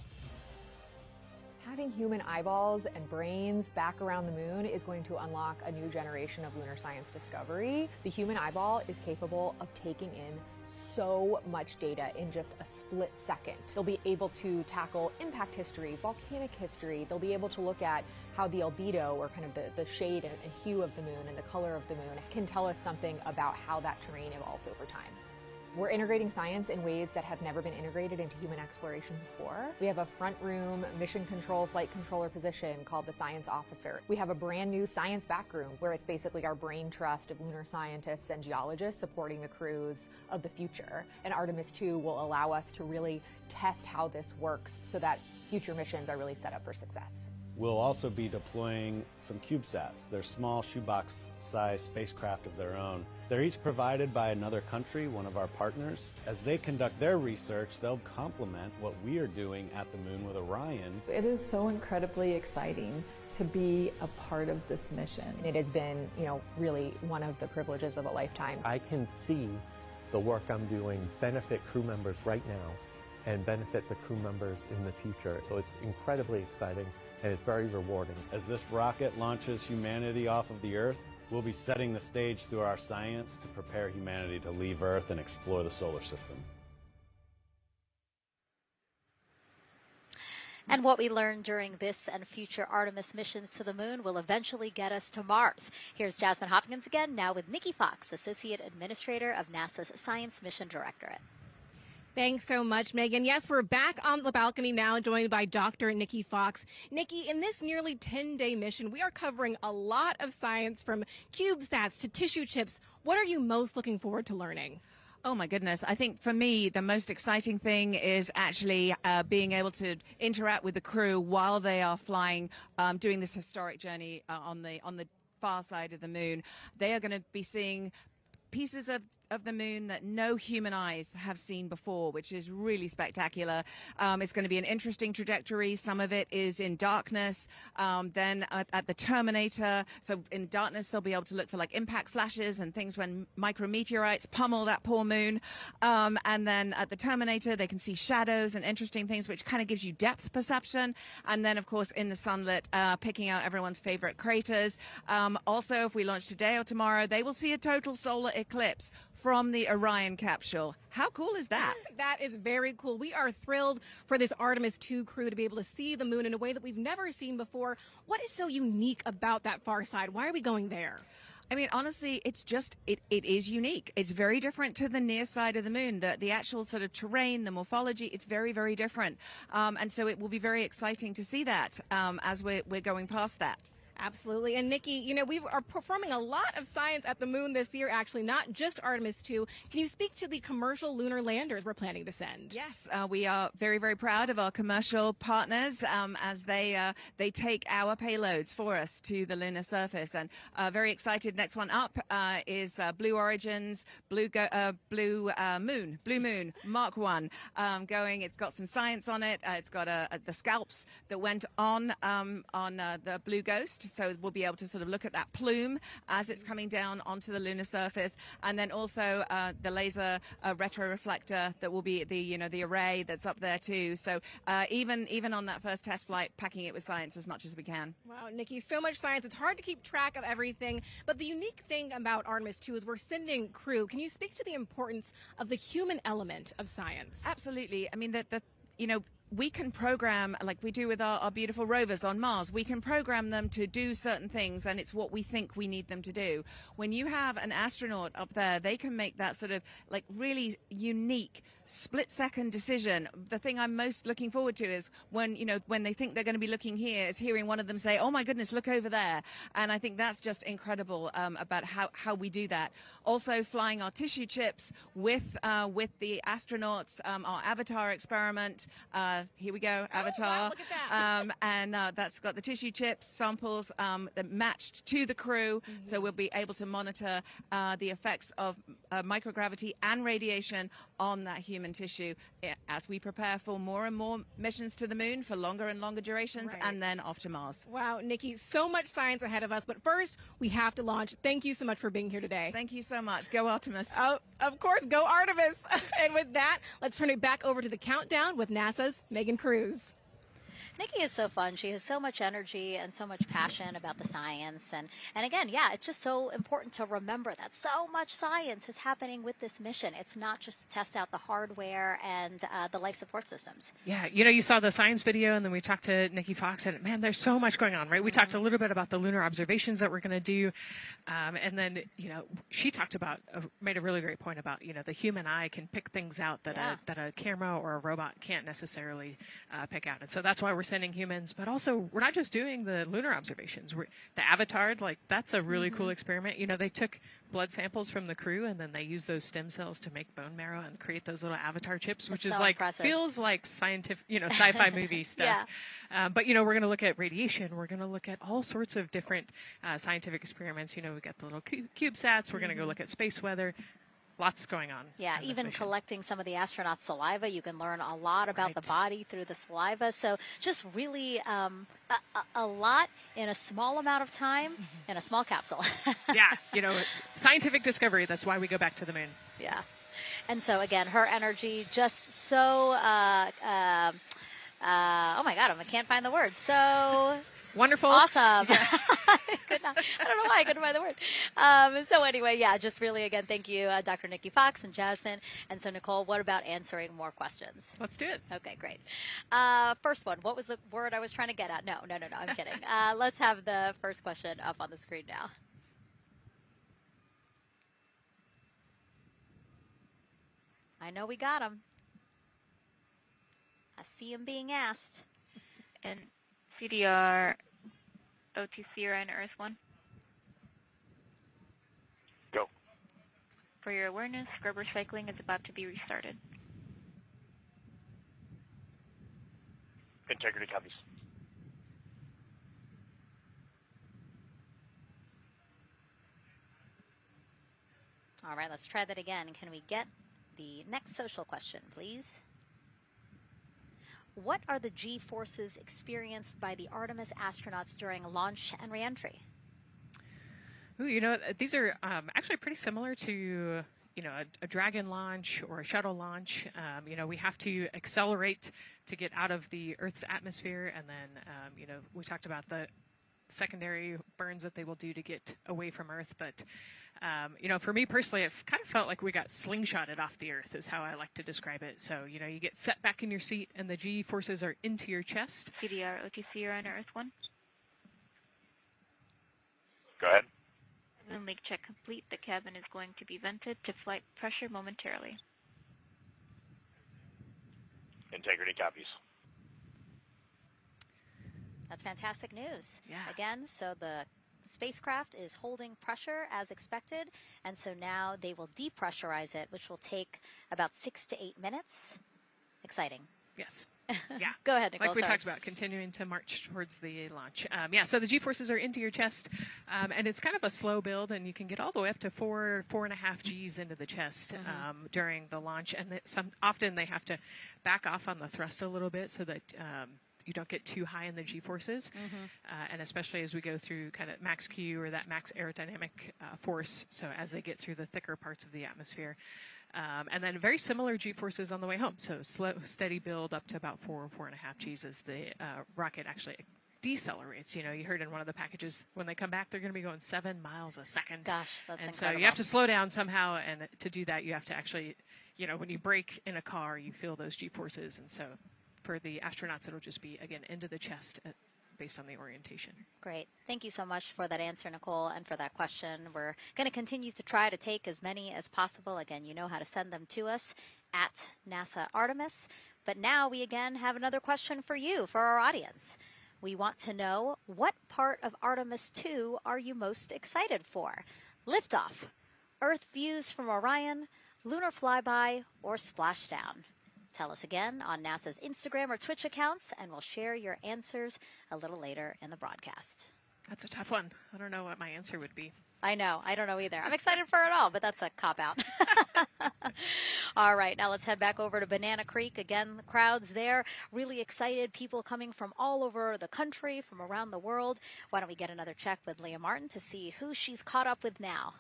Having human eyeballs and brains back around the moon is going to unlock a new generation of lunar science discovery. The human eyeball is capable of taking in so much data in just a split second. They'll be able to tackle impact history, volcanic history. They'll be able to look at how the albedo, or kind of the shade and hue of the moon and the color of the moon, can tell us something about how that terrain evolved over time. We're integrating science in ways that have never been integrated into human exploration before. We have a front room mission control flight controller position called the science officer. We have a brand new science back room where it's basically our brain trust of lunar scientists and geologists supporting the crews of the future. And Artemis II will allow us to really test how this works so that future missions are really set up for success. We'll also be deploying some CubeSats. They're small shoebox-sized spacecraft of their own. They're each provided by another country, one of our partners. As they conduct their research, they'll complement what we are doing at the moon with Orion. It is so incredibly exciting to be a part of this mission. It has been, really one of the privileges of a lifetime. I can see the work I'm doing benefit crew members right now and benefit the crew members in the future. So it's incredibly exciting. And it's very rewarding. As this rocket launches humanity off of the Earth, we'll be setting the stage through our science to prepare humanity to leave Earth and explore the solar system. And what we learn during this and future Artemis missions to the moon will eventually get us to Mars. Here's Jasmine Hopkins again, now with Nikki Fox, Associate Administrator of NASA's Science Mission Directorate. Thanks so much, Megan. Yes, we're back on the balcony now, joined by Dr. Nikki Fox. Nikki, in this nearly 10-day mission, we are covering a lot of science, from CubeSats to tissue chips. What are you most looking forward to learning? Oh my goodness. I think for me, the most exciting thing is actually being able to interact with the crew while they are flying, doing this historic journey on the far side of the moon. They are going to be seeing pieces of the moon that no human eyes have seen before, which is really spectacular. It's going to be an interesting trajectory. Some of it is in darkness. Then at the terminator, so in darkness, they'll be able to look for like impact flashes and things when micrometeorites pummel that poor moon. And then at the terminator, they can see shadows and interesting things, which kind of gives you depth perception. And then, of course, in the sunlit, picking out everyone's favorite craters. Also, if we launch today or tomorrow, they will see a total solar eclipse from the Orion capsule. How cool is that? That is very cool. We are thrilled for this Artemis II crew to be able to see the moon in a way that we've never seen before. What is so unique about that far side? Why are we going there? I mean, honestly, it's just, it is unique. It's very different to the near side of the moon. The actual sort of terrain, the morphology, it's very, very different. And so it will be very exciting to see that as we're going past that. Absolutely. And Nikki, we are performing a lot of science at the moon this year, actually, not just Artemis II. Can you speak to the commercial lunar landers we're planning to send? Yes, we are very, very proud of our commercial partners as they take our payloads for us to the lunar surface. And very excited. Next one up is Blue Origin's Blue Moon Mark 1 going. It's got some science on it. It's got the scalps that went on the Blue Ghost. So we'll be able to sort of look at that plume as it's coming down onto the lunar surface, and then also the laser retroreflector that will be the array that's up there too. So even on that first test flight, packing it with science as much as we can. Wow, Nikki, so much science. It's hard to keep track of everything. But the unique thing about Artemis II is we're sending crew. Can you speak to the importance of the human element of science? Absolutely. I mean, we can program, like we do with our beautiful rovers on Mars, we can program them to do certain things, and it's what we think we need them to do. When you have an astronaut up there, they can make that sort of like really unique split-second decision. The thing I'm most looking forward to is when, you know, when they think they're going to be looking here, is hearing one of them say, "Oh my goodness, look over there." And I think that's just incredible about how we do that. Also, flying our tissue chips with the astronauts, our Avatar experiment. Here we go, Avatar. Wow, look at that. And that's got the tissue chips samples that matched to the crew, so we'll be able to monitor the effects of microgravity and radiation on that human tissue as we prepare for more and more missions to the moon for longer and longer durations, and then off to Mars. Wow, Nikki, so much science ahead of us, but first we have to launch. Thank you so much for being here today. Thank you so much. Go Artemis. Oh, of course, go Artemis. And with that, let's turn it back over to the countdown with NASA's Megan Cruz. Nikki is so fun. She has so much energy and so much passion about the science. And again, yeah, it's just so important to remember that so much science is happening with this mission. It's not just to test out the hardware and the life support systems. Yeah, you know, you saw the science video, and then we talked to Nikki Fox, and man, there's so much going on, right? We talked a little bit about the lunar observations that we're going to do. And then, you know, she talked about, made a really great point about, you know, the human eye can pick things out that, that a camera or a robot can't necessarily pick out. And so that's why we're sending humans, but also we're not just doing the lunar observations. The Avatar, like, that's a really cool experiment. You know, they took blood samples from the crew, and then they used those stem cells to make bone marrow and create those little Avatar chips, which is so like, impressive. feels like scientific, you know, sci-fi movie stuff. But, you know, we're going to look at radiation. We're going to look at all sorts of different scientific experiments. You know, we got the little CubeSats. We're going to go look at space weather. Lots going on. Yeah, even collecting some of the astronauts' saliva, you can learn a lot about the body through the saliva. So just really a lot in a small amount of time in a small capsule. Yeah, you know, scientific discovery. That's why we go back to the moon. Yeah. And so, again, her energy just so, oh, my God, I can't find the words. So... wonderful. Awesome. Yeah. I don't know why I couldn't find the word. So anyway, yeah, just really, again, thank you, Dr. Nikki Fox and Jasmine. And so, Nicole, what about answering more questions? Let's do it. Okay, great. First one, what was the word I was trying to get at? No, I'm kidding. Let's have the first question up on the screen now. I know we got him. I see him being asked. And CDR OTC around Earth 1. Go. For your awareness, scrubber cycling is about to be restarted. Integrity copies. All right, let's try that again. Can we get the next social question, please? What are the G-forces experienced by the Artemis astronauts during launch and reentry? Ooh, you know, these are actually pretty similar to, you know, a Dragon launch or a shuttle launch. You know, we have to accelerate to get out of the Earth's atmosphere, and then, you know, we talked about the secondary burns that they will do to get away from Earth, but you know, for me personally, it kind of felt like we got slingshotted off the Earth is how I like to describe it. So, you know, you get set back in your seat and the G forces are into your chest. CDR OTC around Earth 1. Go ahead. Moon leak check complete. The cabin is going to be vented to flight pressure momentarily. Integrity copies. That's fantastic news. Yeah. Again, so the spacecraft is holding pressure as expected, and so now they will depressurize it, which will take about 6 to 8 minutes. Exciting. Yes. Yeah. Go ahead, Nicole. Like we talked about, continuing to march towards the launch. Yeah, so the G-forces are into your chest, and it's kind of a slow build, and you can get all the way up to 4.5 Gs into the chest during the launch, and often they have to back off on the thrust a little bit so that you don't get too high in the G-forces, and especially as we go through kind of max Q or that max aerodynamic force, so as they get through the thicker parts of the atmosphere. And then very similar G-forces on the way home, so slow, steady build up to about 4.5 Gs as the rocket actually decelerates. You know, you heard in one of the packages, when they come back, they're going to be going 7 miles a second. Gosh, that's and incredible. So you have to slow down somehow, and to do that, you have to actually, you know, when you brake in a car, you feel those G-forces, and so for the astronauts, it'll just be, again, into the chest based on the orientation. Great. Thank you so much for that answer, Nicole, and for that question. We're going to continue to try to take as many as possible. Again, you know how to send them to us at NASA Artemis. But now we again have another question for you, for our audience. We want to know, what part of Artemis II are you most excited for? Liftoff, Earth views from Orion, lunar flyby, or splashdown? Tell us again on NASA's Instagram or Twitch accounts, and we'll share your answers a little later in the broadcast. That's a tough one. I don't know what my answer would be. I know. I don't know either. I'm excited for it all, but that's a cop-out. All right, now let's head back over to Banana Creek. Again, the crowds there, really excited. People coming from all over the country, from around the world. Why don't we get another check with Leah Martin to see who she's caught up with now?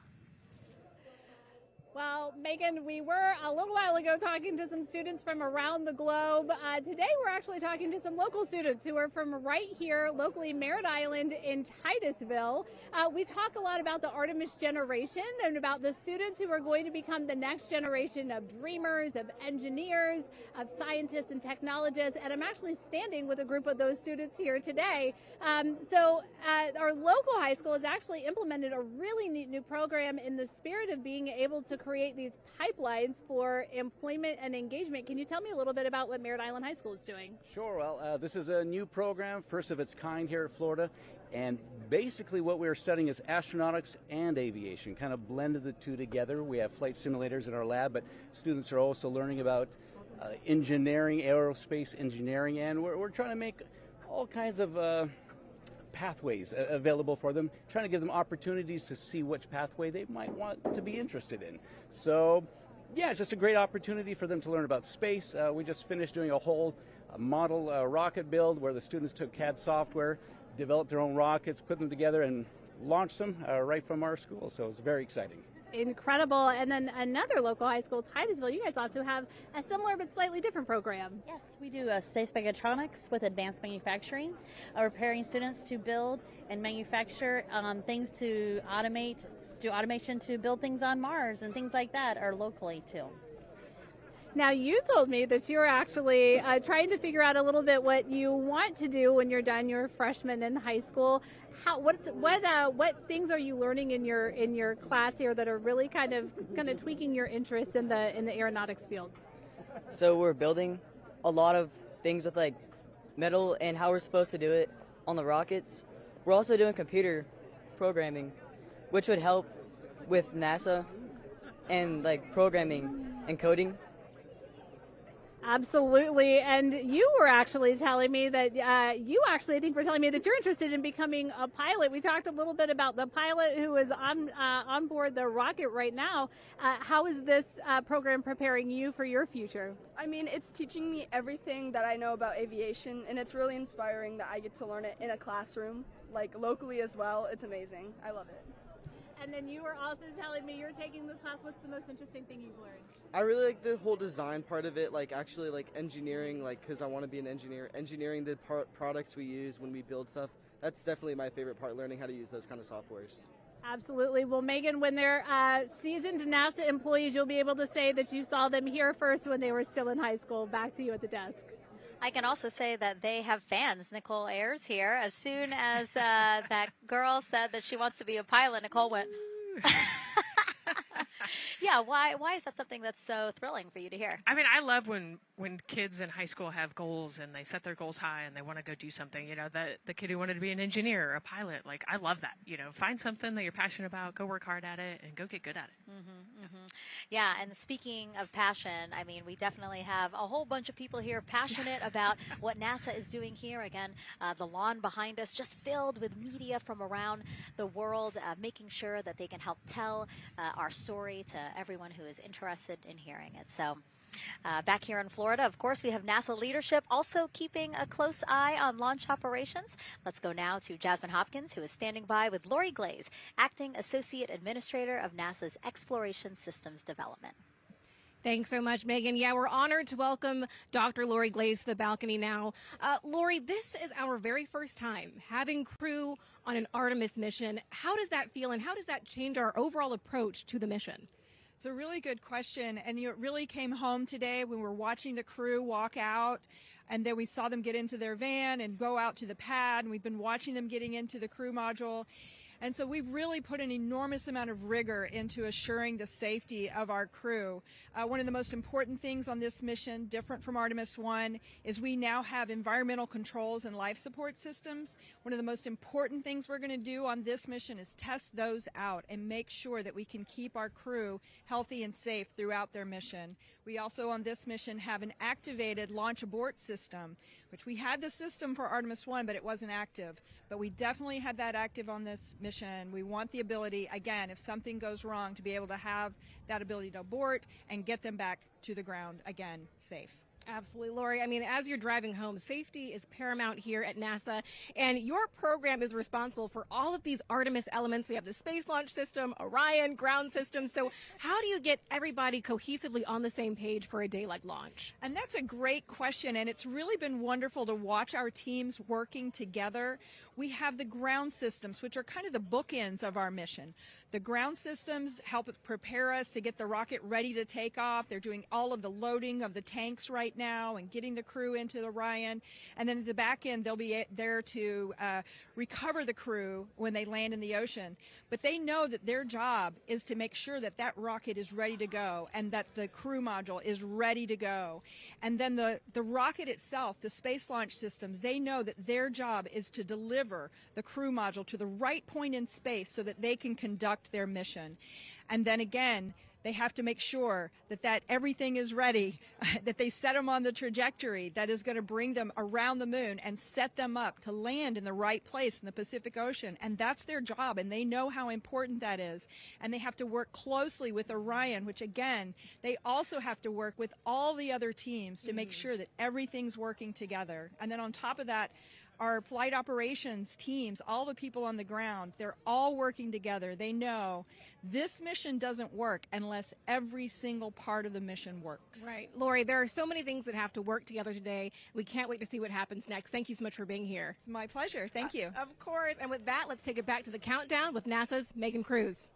Well, Megan, we were a little while ago talking to some students from around the globe. Today we're actually talking to some local students who are from right here, locally Merritt Island in Titusville. We talk a lot about the Artemis generation and about the students who are going to become the next generation of dreamers, of engineers, of scientists and technologists. And I'm actually standing with a group of those students here today. Our local high school has actually implemented a really neat new program in the spirit of being able to create these pipelines for employment and engagement. Can you tell me a little bit about what Merritt Island High School is doing? Sure. Well, this is a new program, first of its kind here at Florida. And basically what we're studying is astronautics and aviation, kind of blended the two together. We have flight simulators in our lab, but students are also learning about engineering, aerospace engineering, and we're trying to make all kinds of pathways available for them, trying to give them opportunities to see which pathway they might want to be interested in. So, yeah, it's just a great opportunity for them to learn about space. We just finished doing a whole model rocket build where the students took CAD software, developed their own rockets, put them together, and launched them right from our school. So it's very exciting. Incredible. And then another local high school, Titusville, you guys also have a similar but slightly different program. Yes, we do space mechatronics with advanced manufacturing, preparing students to build and manufacture things to automate, do automation to build things on Mars and things like that, or locally too. Now, you told me that you're actually trying to figure out a little bit what you want to do when you're done your freshman in high school. What things are you learning in your class here that are really kind of tweaking your interest in the aeronautics field? So we're building a lot of things with like metal and how we're supposed to do it on the rockets. We're also doing computer programming, which would help with NASA and like programming and coding. Absolutely. And you were actually telling me that I think were telling me that you're interested in becoming a pilot. We talked a little bit about the pilot who is on board the rocket right now. How is this program preparing you for your future? I mean, it's teaching me everything that I know about aviation, and it's really inspiring that I get to learn it in a classroom, like locally as well. It's amazing. I love it. And then you were also telling me you're taking this class. What's the most interesting thing you've learned? I really like the whole design part of it, like actually like engineering, like because I want to be an engineer. Engineering the products we use when we build stuff, that's definitely my favorite part, learning how to use those kind of softwares. Absolutely. Well, Megan, when they're seasoned NASA employees, you'll be able to say that you saw them here first when they were still in high school. Back to you at the desk. I can also say that they have fans. Nicole Ayers here. As soon as that girl said that she wants to be a pilot, Nicole went, yeah, why is that something that's so thrilling for you to hear? I mean, I love when kids in high school have goals and they set their goals high and they want to go do something. You know, the kid who wanted to be an engineer or a pilot, like, I love that. You know, find something that you're passionate about, go work hard at it, and go get good at it. Yeah, and speaking of passion, I mean, we definitely have a whole bunch of people here passionate about what NASA is doing here. Again, the lawn behind us just filled with media from around the world, making sure that they can help tell our story to everyone who is interested in hearing it. So back here in Florida, of course, we have NASA leadership also keeping a close eye on launch operations. Let's go now to Jasmine Hopkins, who is standing by with Lori Glaze, Acting Associate Administrator of NASA's Exploration Systems Development. Thanks so much, Megan. Yeah, we're honored to welcome Dr. Lori Glaze to the balcony now. Lori, this is our very first time having crew on an Artemis mission. How does that feel, and how does that change our overall approach to the mission? It's a really good question, and it really came home today when we were watching the crew walk out, and then we saw them get into their van and go out to the pad, and we've been watching them getting into the crew module. And so we've really put an enormous amount of rigor into assuring the safety of our crew. One of the most important things on this mission, different from Artemis I, is we now have environmental controls and life support systems. One of the most important things we're going to do on this mission is test those out and make sure that we can keep our crew healthy and safe throughout their mission. We also on this mission have an activated launch abort system, which we had the system for Artemis I, but it wasn't active. But we definitely have that active on this mission. We want the ability, again, if something goes wrong, to be able to have that ability to abort and get them back to the ground again safe. Absolutely, Lori. I mean, as you're driving home, safety is paramount here at NASA, and your program is responsible for all of these Artemis elements. We have the Space Launch System, Orion, ground system. So how do you get everybody cohesively on the same page for a day like launch? And that's a great question, and it's really been wonderful to watch our teams working together. We have the ground systems, which are kind of the bookends of our mission. The ground systems help prepare us to get the rocket ready to take off. They're doing all of the loading of the tanks right now and getting the crew into Orion. And then at the back end, they'll be there to recover the crew when they land in the ocean. But they know that their job is to make sure that that rocket is ready to go and that the crew module is ready to go. And then the rocket itself, the space launch systems, they know that their job is to deliver the crew module to the right point in space so that they can conduct their mission. And then again, they have to make sure that everything is ready, that they set them on the trajectory that is going to bring them around the moon and set them up to land in the right place in the Pacific Ocean. And that's their job, and they know how important that is. And they have to work closely with Orion, which again, they also have to work with all the other teams to make sure that everything's working together. And then on top of that, our flight operations teams, all the people on the ground, they're all working together. They know this mission doesn't work unless every single part of the mission works. Right. Lori, there are so many things that have to work together today. We can't wait to see what happens next. Thank you so much for being here. It's my pleasure. Thank you. Of course. And with that, let's take it back to the countdown with NASA's Megan Cruz.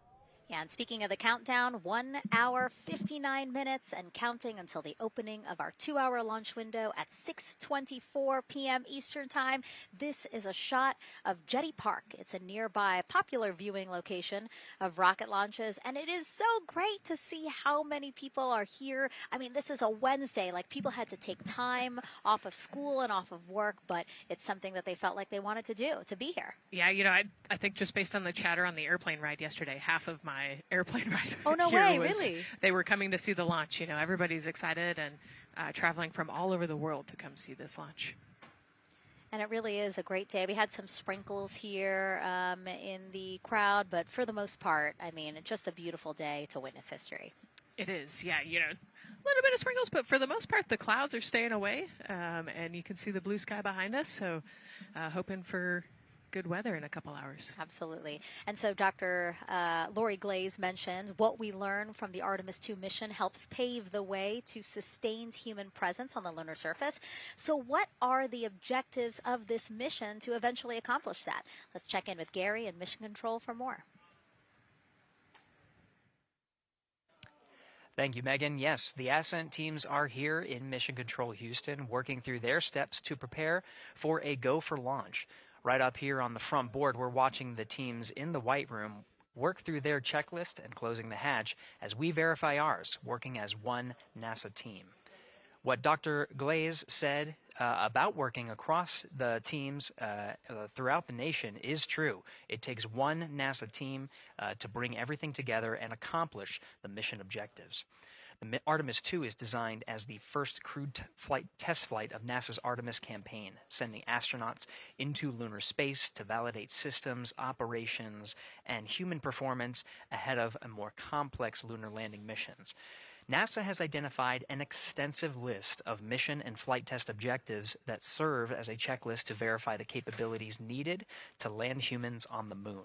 Yeah, and speaking of the countdown, 1 hour, 59 minutes and counting until the opening of our 2-hour launch window at 6:24 p.m. Eastern Time. This is a shot of Jetty Park. It's a nearby popular viewing location of rocket launches, and it is so great to see how many people are here. I mean, this is a Wednesday. Like, people had to take time off of school and off of work, but it's something that they felt like they wanted to do, to be here. Yeah, you know, I think just based on the chatter on the airplane ride yesterday, half of my airplane ride oh, no here way, was, really? They were coming to see the launch. You know, everybody's excited and traveling from all over the world to come see this launch. And it really is a great day. We had some sprinkles here in the crowd, but for the most part, I mean, it's just a beautiful day to witness history. It is, yeah, you know, a little bit of sprinkles, but for the most part, the clouds are staying away, and you can see the blue sky behind us, so hoping for good weather in a couple hours. Absolutely. And so Dr. Lori Glaze mentioned what we learned from the Artemis II mission helps pave the way to sustained human presence on the lunar surface. So what are the objectives of this mission to eventually accomplish that? Let's check in with Gary in Mission Control for more. Thank you, Megan. Yes, the Ascent teams are here in Mission Control Houston, working through their steps to prepare for a go for launch. Right up here on the front board, we're watching the teams in the White Room work through their checklist and closing the hatch as we verify ours, working as one NASA team. What Dr. Glaze said about working across the teams throughout the nation is true. It takes one NASA team to bring everything together and accomplish the mission objectives. The Artemis II is designed as the first crewed test flight of NASA's Artemis campaign, sending astronauts into lunar space to validate systems, operations, and human performance ahead of a more complex lunar landing missions. NASA has identified an extensive list of mission and flight test objectives that serve as a checklist to verify the capabilities needed to land humans on the moon.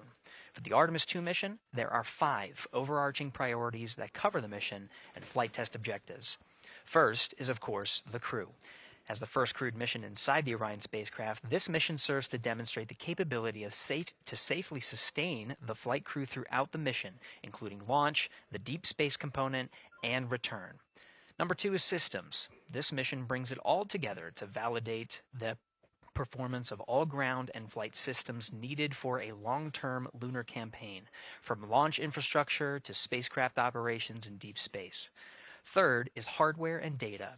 For the Artemis II mission, there are 5 overarching priorities that cover the mission and flight test objectives. First is, of course, the crew. As the first crewed mission inside the Orion spacecraft, this mission serves to demonstrate the capability of safely sustain the flight crew throughout the mission, including launch, the deep space component, and return. Number 2 is systems. This mission brings it all together to validate the performance of all ground and flight systems needed for a long-term lunar campaign, from launch infrastructure to spacecraft operations in deep space. Third is hardware and data.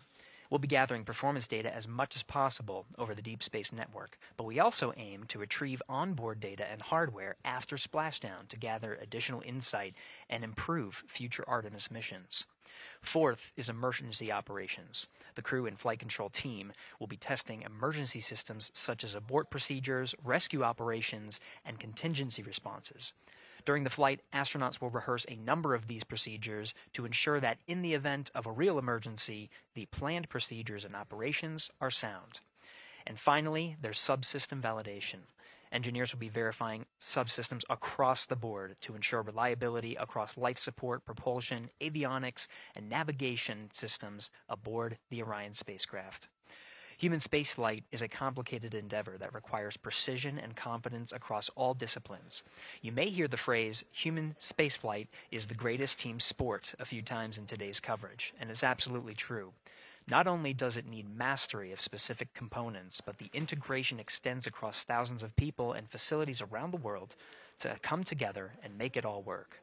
We'll be gathering performance data as much as possible over the Deep Space Network, but we also aim to retrieve onboard data and hardware after splashdown to gather additional insight and improve future Artemis missions. Fourth is emergency operations. The crew and flight control team will be testing emergency systems such as abort procedures, rescue operations, and contingency responses. During the flight, astronauts will rehearse a number of these procedures to ensure that in the event of a real emergency, the planned procedures and operations are sound. And finally, there's subsystem validation. Engineers will be verifying subsystems across the board to ensure reliability across life support, propulsion, avionics, and navigation systems aboard the Orion spacecraft. Human spaceflight is a complicated endeavor that requires precision and confidence across all disciplines. You may hear the phrase, human spaceflight is the greatest team sport, a few times in today's coverage, and it's absolutely true. Not only does it need mastery of specific components, but the integration extends across thousands of people and facilities around the world to come together and make it all work.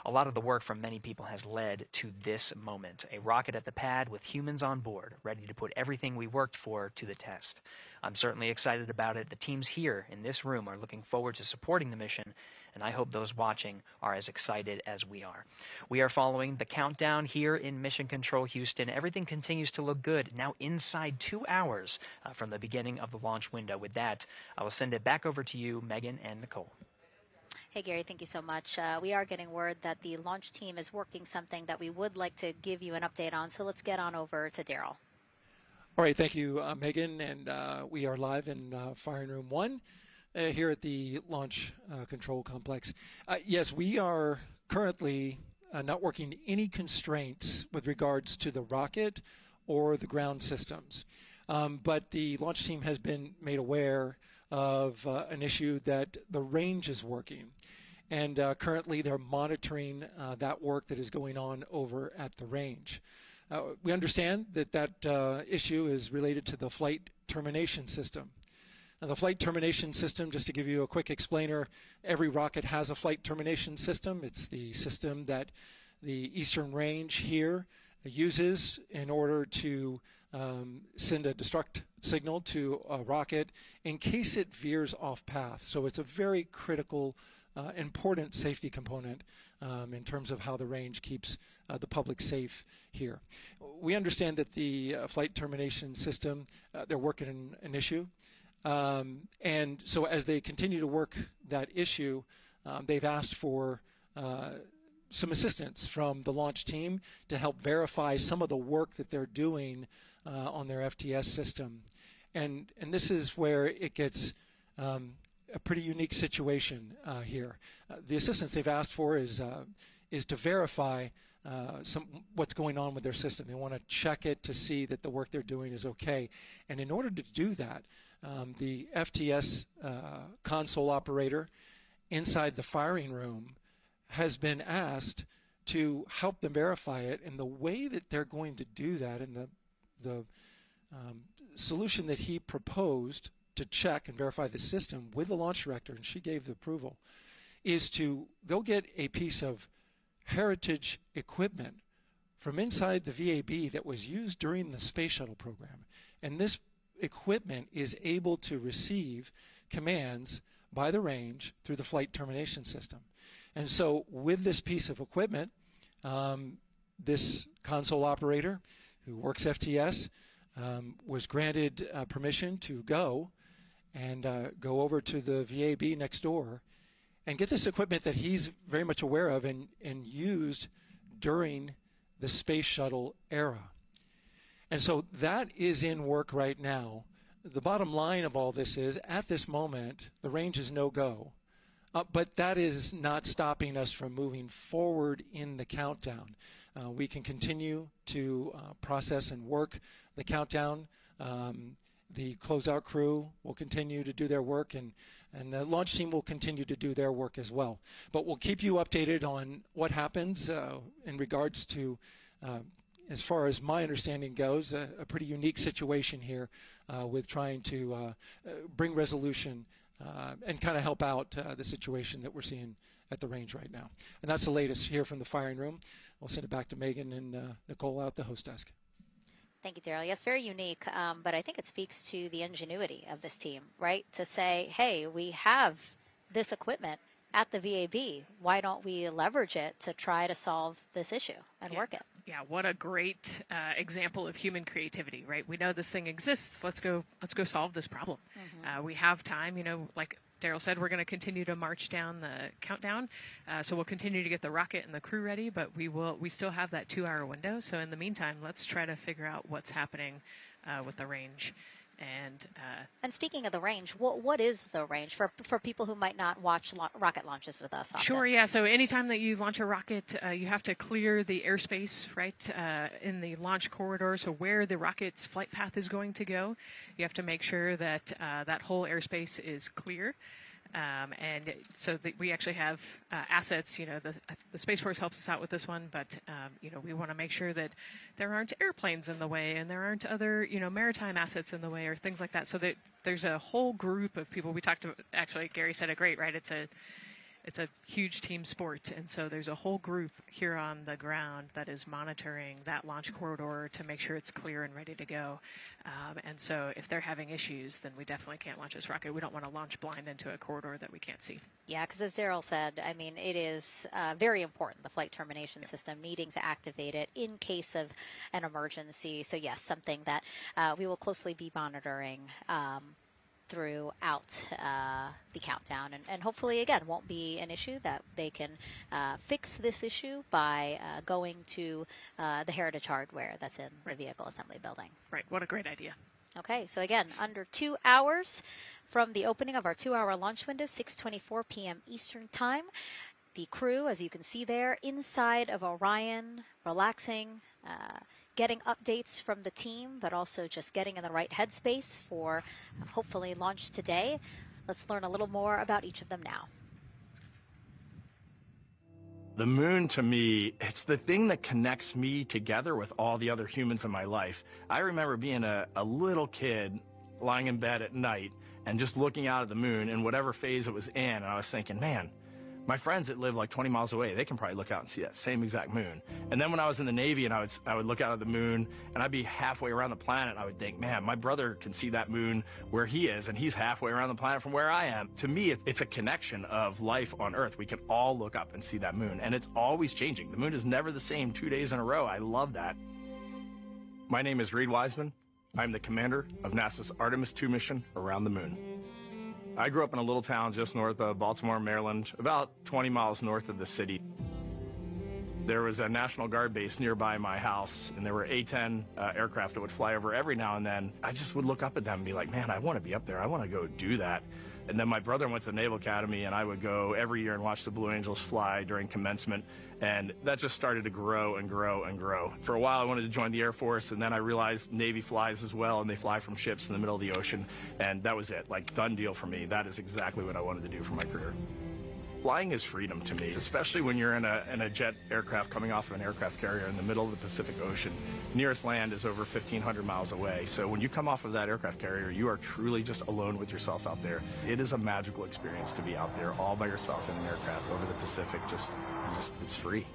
A lot of the work from many people has led to this moment, a rocket at the pad with humans on board, ready to put everything we worked for to the test. I'm certainly excited about it. The teams here in this room are looking forward to supporting the mission, and I hope those watching are as excited as we are. We are following the countdown here in Mission Control Houston. Everything continues to look good, now inside 2 hours from the beginning of the launch window. With that, I will send it back over to you, Megan and Nicole. Hey, Gary, thank you so much. We are getting word that the launch team is working something that we would like to give you an update on, so let's get on over to Daryl. All right, thank you, Megan, and we are live in Firing Room 1 here at the Launch Control Complex. Yes, we are currently not working any constraints with regards to the rocket or the ground systems, but the launch team has been made aware of an issue that the range is working. And currently they're monitoring that work that is going on over at the range. We understand that that issue is related to the flight termination system. Now, the flight termination system, just to give you a quick explainer, every rocket has a flight termination system. It's the system that the Eastern Range here uses in order to send a destruct signal to a rocket in case it veers off path. So it's a very critical, important safety component in terms of how the range keeps the public safe here. We understand that the flight termination system, they're working an issue. And so as they continue to work that issue, they've asked for some assistance from the launch team to help verify some of the work that they're doing on their FTS system. And this is where it gets a pretty unique situation here. The assistance they've asked for is to verify what's going on with their system. They want to check it to see that the work they're doing is okay. And in order to do that, the FTS console operator inside the firing room has been asked to help them verify it. And the way that they're going to do that, and the solution that he proposed to check and verify the system with the launch director, and she gave the approval, is to go get a piece of heritage equipment from inside the VAB that was used during the space shuttle program. And this equipment is able to receive commands by the range through the flight termination system. And so with this piece of equipment, this console operator who works FTS was granted permission to go go over to the VAB next door and get this equipment that he's very much aware of and used during the space shuttle era. And so that is in work right now. The bottom line of all this is, at this moment, the range is no-go. But that is not stopping us from moving forward in the countdown. We can continue to process and work the countdown The closeout crew will continue to do their work, and the launch team will continue to do their work as well. But we'll keep you updated on what happens in regards to, as far as my understanding goes, a pretty unique situation here with trying to bring resolution and kind of help out the situation that we're seeing at the range right now. And that's the latest here from the firing room. We'll send it back to Megan and Nicole out the host desk. Thank you, Daryl. Yes, very unique, but I think it speaks to the ingenuity of this team, right? To say, hey, we have this equipment at the VAB. Why don't we leverage it to try to solve this issue and work it? Yeah, what a great example of human creativity, right? We know this thing exists. Let's go solve this problem. We have time, like Daryl said, we're going to continue to march down the countdown. So we'll continue to get the rocket and the crew ready, but we still have that 2-hour window. So in the meantime, let's try to figure out what's happening with the range. And speaking of the range, what is the range for people who might not watch rocket launches with us often? Sure, yeah. So anytime that you launch a rocket, you have to clear the airspace, right, in the launch corridor. So where the rocket's flight path is going to go, you have to make sure that that whole airspace is clear. And so we actually have assets, the Space Force helps us out with this one, but, we want to make sure that there aren't airplanes in the way and there aren't other, maritime assets in the way or things like that. So that there's a whole group of people. We talked to, actually, Gary said it great, right? It's a huge team sport, and so there's a whole group here on the ground that is monitoring that launch corridor to make sure it's clear and ready to go. And so if they're having issues, then we definitely can't launch this rocket. We don't want to launch blind into a corridor that we can't see. Yeah, because as Daryl said, I mean, it is very important, the flight termination system, needing to activate it in case of an emergency. So yes, something that we will closely be monitoring throughout the countdown, and hopefully again won't be an issue, that they can fix this issue by going to the heritage hardware that's in the vehicle assembly building. Right, what a great idea. Okay, so again, under 2 hours from the opening of our 2-hour launch window, 6:24 p.m. Eastern Time. The crew, as you can see there, inside of Orion, relaxing, getting updates from the team, but also just getting in the right headspace for hopefully launch today. Let's learn a little more about each of them now. The moon, to me, it's the thing that connects me together with all the other humans in my life. I remember being a little kid lying in bed at night and just looking out at the moon in whatever phase it was in, and I was thinking, man, my friends that live like 20 miles away, they can probably look out and see that same exact moon. And then when I was in the Navy and I would look out at the moon and I'd be halfway around the planet, and I would think, man, my brother can see that moon where he is, and he's halfway around the planet from where I am. To me, it's a connection of life on Earth. We can all look up and see that moon, and it's always changing. The moon is never the same 2 days in a row. I love that. My name is Reed Wiseman. I'm the commander of NASA's Artemis II mission around the moon. I grew up in a little town just north of Baltimore, Maryland, about 20 miles north of the city. There was a National Guard base nearby my house, and there were A-10 aircraft that would fly over every now and then. I just would look up at them and be like, man, I want to be up there. I want to go do that. And then my brother went to the Naval Academy, and I would go every year and watch the Blue Angels fly during commencement. And that just started to grow and grow and grow. For a while, I wanted to join the Air Force, and then I realized Navy flies as well, and they fly from ships in the middle of the ocean. And that was it, like, done deal for me. That is exactly what I wanted to do for my career. Flying is freedom to me, especially when you're in a jet aircraft coming off of an aircraft carrier in the middle of the Pacific Ocean. Nearest land is over 1,500 miles away. So when you come off of that aircraft carrier, you are truly just alone with yourself out there. It is a magical experience to be out there all by yourself in an aircraft over the Pacific. It's free.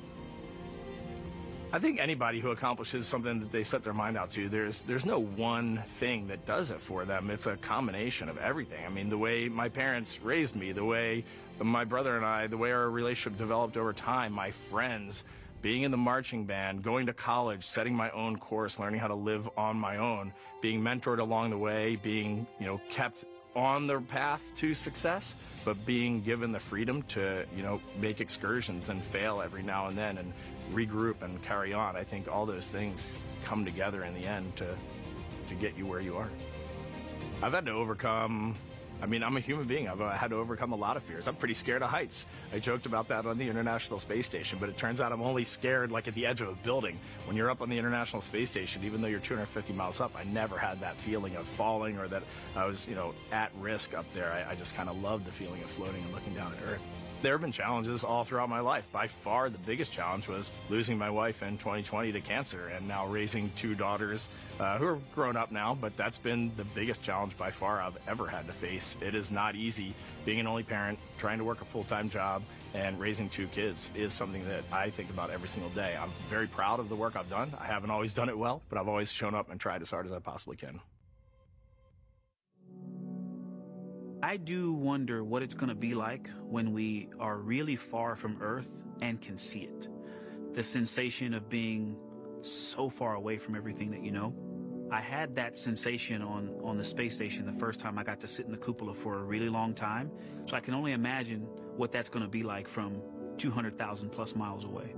I think anybody who accomplishes something that they set their mind out to, there's no one thing that does it for them. It's a combination of everything. I mean, the way my parents raised me, the way my brother and I, the way our relationship developed over time, my friends, being in the marching band, going to college, setting my own course, learning how to live on my own, being mentored along the way, being, kept on the path to success, but being given the freedom to, make excursions and fail every now and then and regroup and carry on. I think all those things come together in the end to get you where you are. I've had to overcome I mean, I'm a human being. I've had to overcome a lot of fears. I'm pretty scared of heights. I joked about that on the International Space Station, but it turns out I'm only scared like at the edge of a building. When you're up on the International Space Station, even though you're 250 miles up, I never had that feeling of falling or that I was, at risk up there. I just kind of loved the feeling of floating and looking down at Earth. There have been challenges all throughout my life. By far, the biggest challenge was losing my wife in 2020 to cancer and now raising two daughters who are grown up now, but that's been the biggest challenge by far I've ever had to face. It is not easy being an only parent, trying to work a full-time job, and raising two kids is something that I think about every single day. I'm very proud of the work I've done. I haven't always done it well, but I've always shown up and tried as hard as I possibly can. I do wonder what it's going to be like when we are really far from Earth and can see it. The sensation of being so far away from everything that you know. I had that sensation on the space station the first time I got to sit in the cupola for a really long time. So I can only imagine what that's going to be like from 200,000 plus miles away.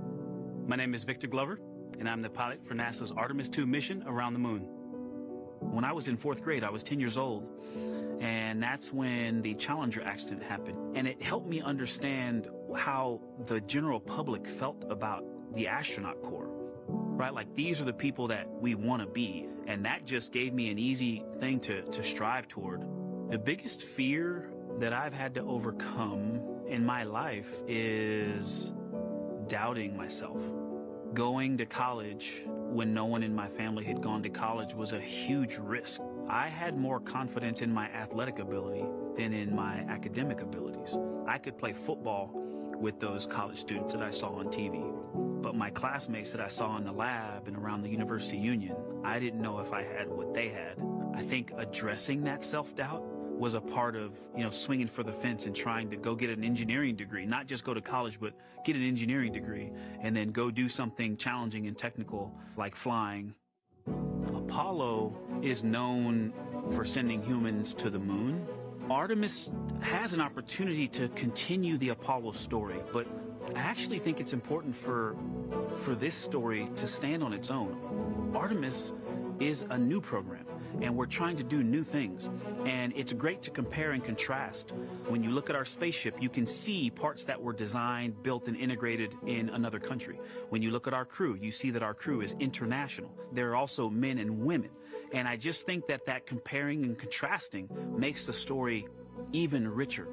My name is Victor Glover, and I'm the pilot for NASA's Artemis II mission around the moon. When I was in 4th grade, I was 10 years old. And that's when the Challenger accident happened. And it helped me understand how the general public felt about the astronaut corps, right? Like, these are the people that we want to be. And that just gave me an easy thing to strive toward. The biggest fear that I've had to overcome in my life is doubting myself. Going to college when no one in my family had gone to college was a huge risk. I had more confidence in my athletic ability than in my academic abilities. I could play football with those college students that I saw on TV. But my classmates that I saw in the lab and around the University Union, I didn't know if I had what they had. I think addressing that self-doubt was a part of, swinging for the fence and trying to go get an engineering degree, not just go to college, but get an engineering degree and then go do something challenging and technical like flying. Apollo is known for sending humans to the moon. Artemis has an opportunity to continue the Apollo story, but I actually think it's important for this story to stand on its own. Artemis is a new program, and we're trying to do new things. And it's great to compare and contrast. When you look at our spaceship, you can see parts that were designed, built, and integrated in another country. When you look at our crew, you see that our crew is international. There are also men and women. And I just think that comparing and contrasting makes the story even richer.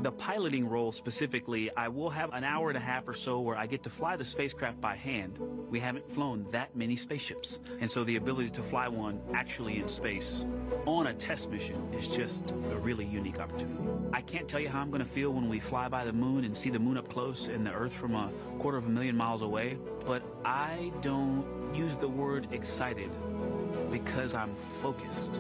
The piloting role specifically, I will have an hour and a half or so where I get to fly the spacecraft by hand. We haven't flown that many spaceships. And so the ability to fly one actually in space on a test mission is just a really unique opportunity. I can't tell you how I'm going to feel when we fly by the moon and see the moon up close and the Earth from 250,000 miles away, but I don't use the word excited because I'm focused.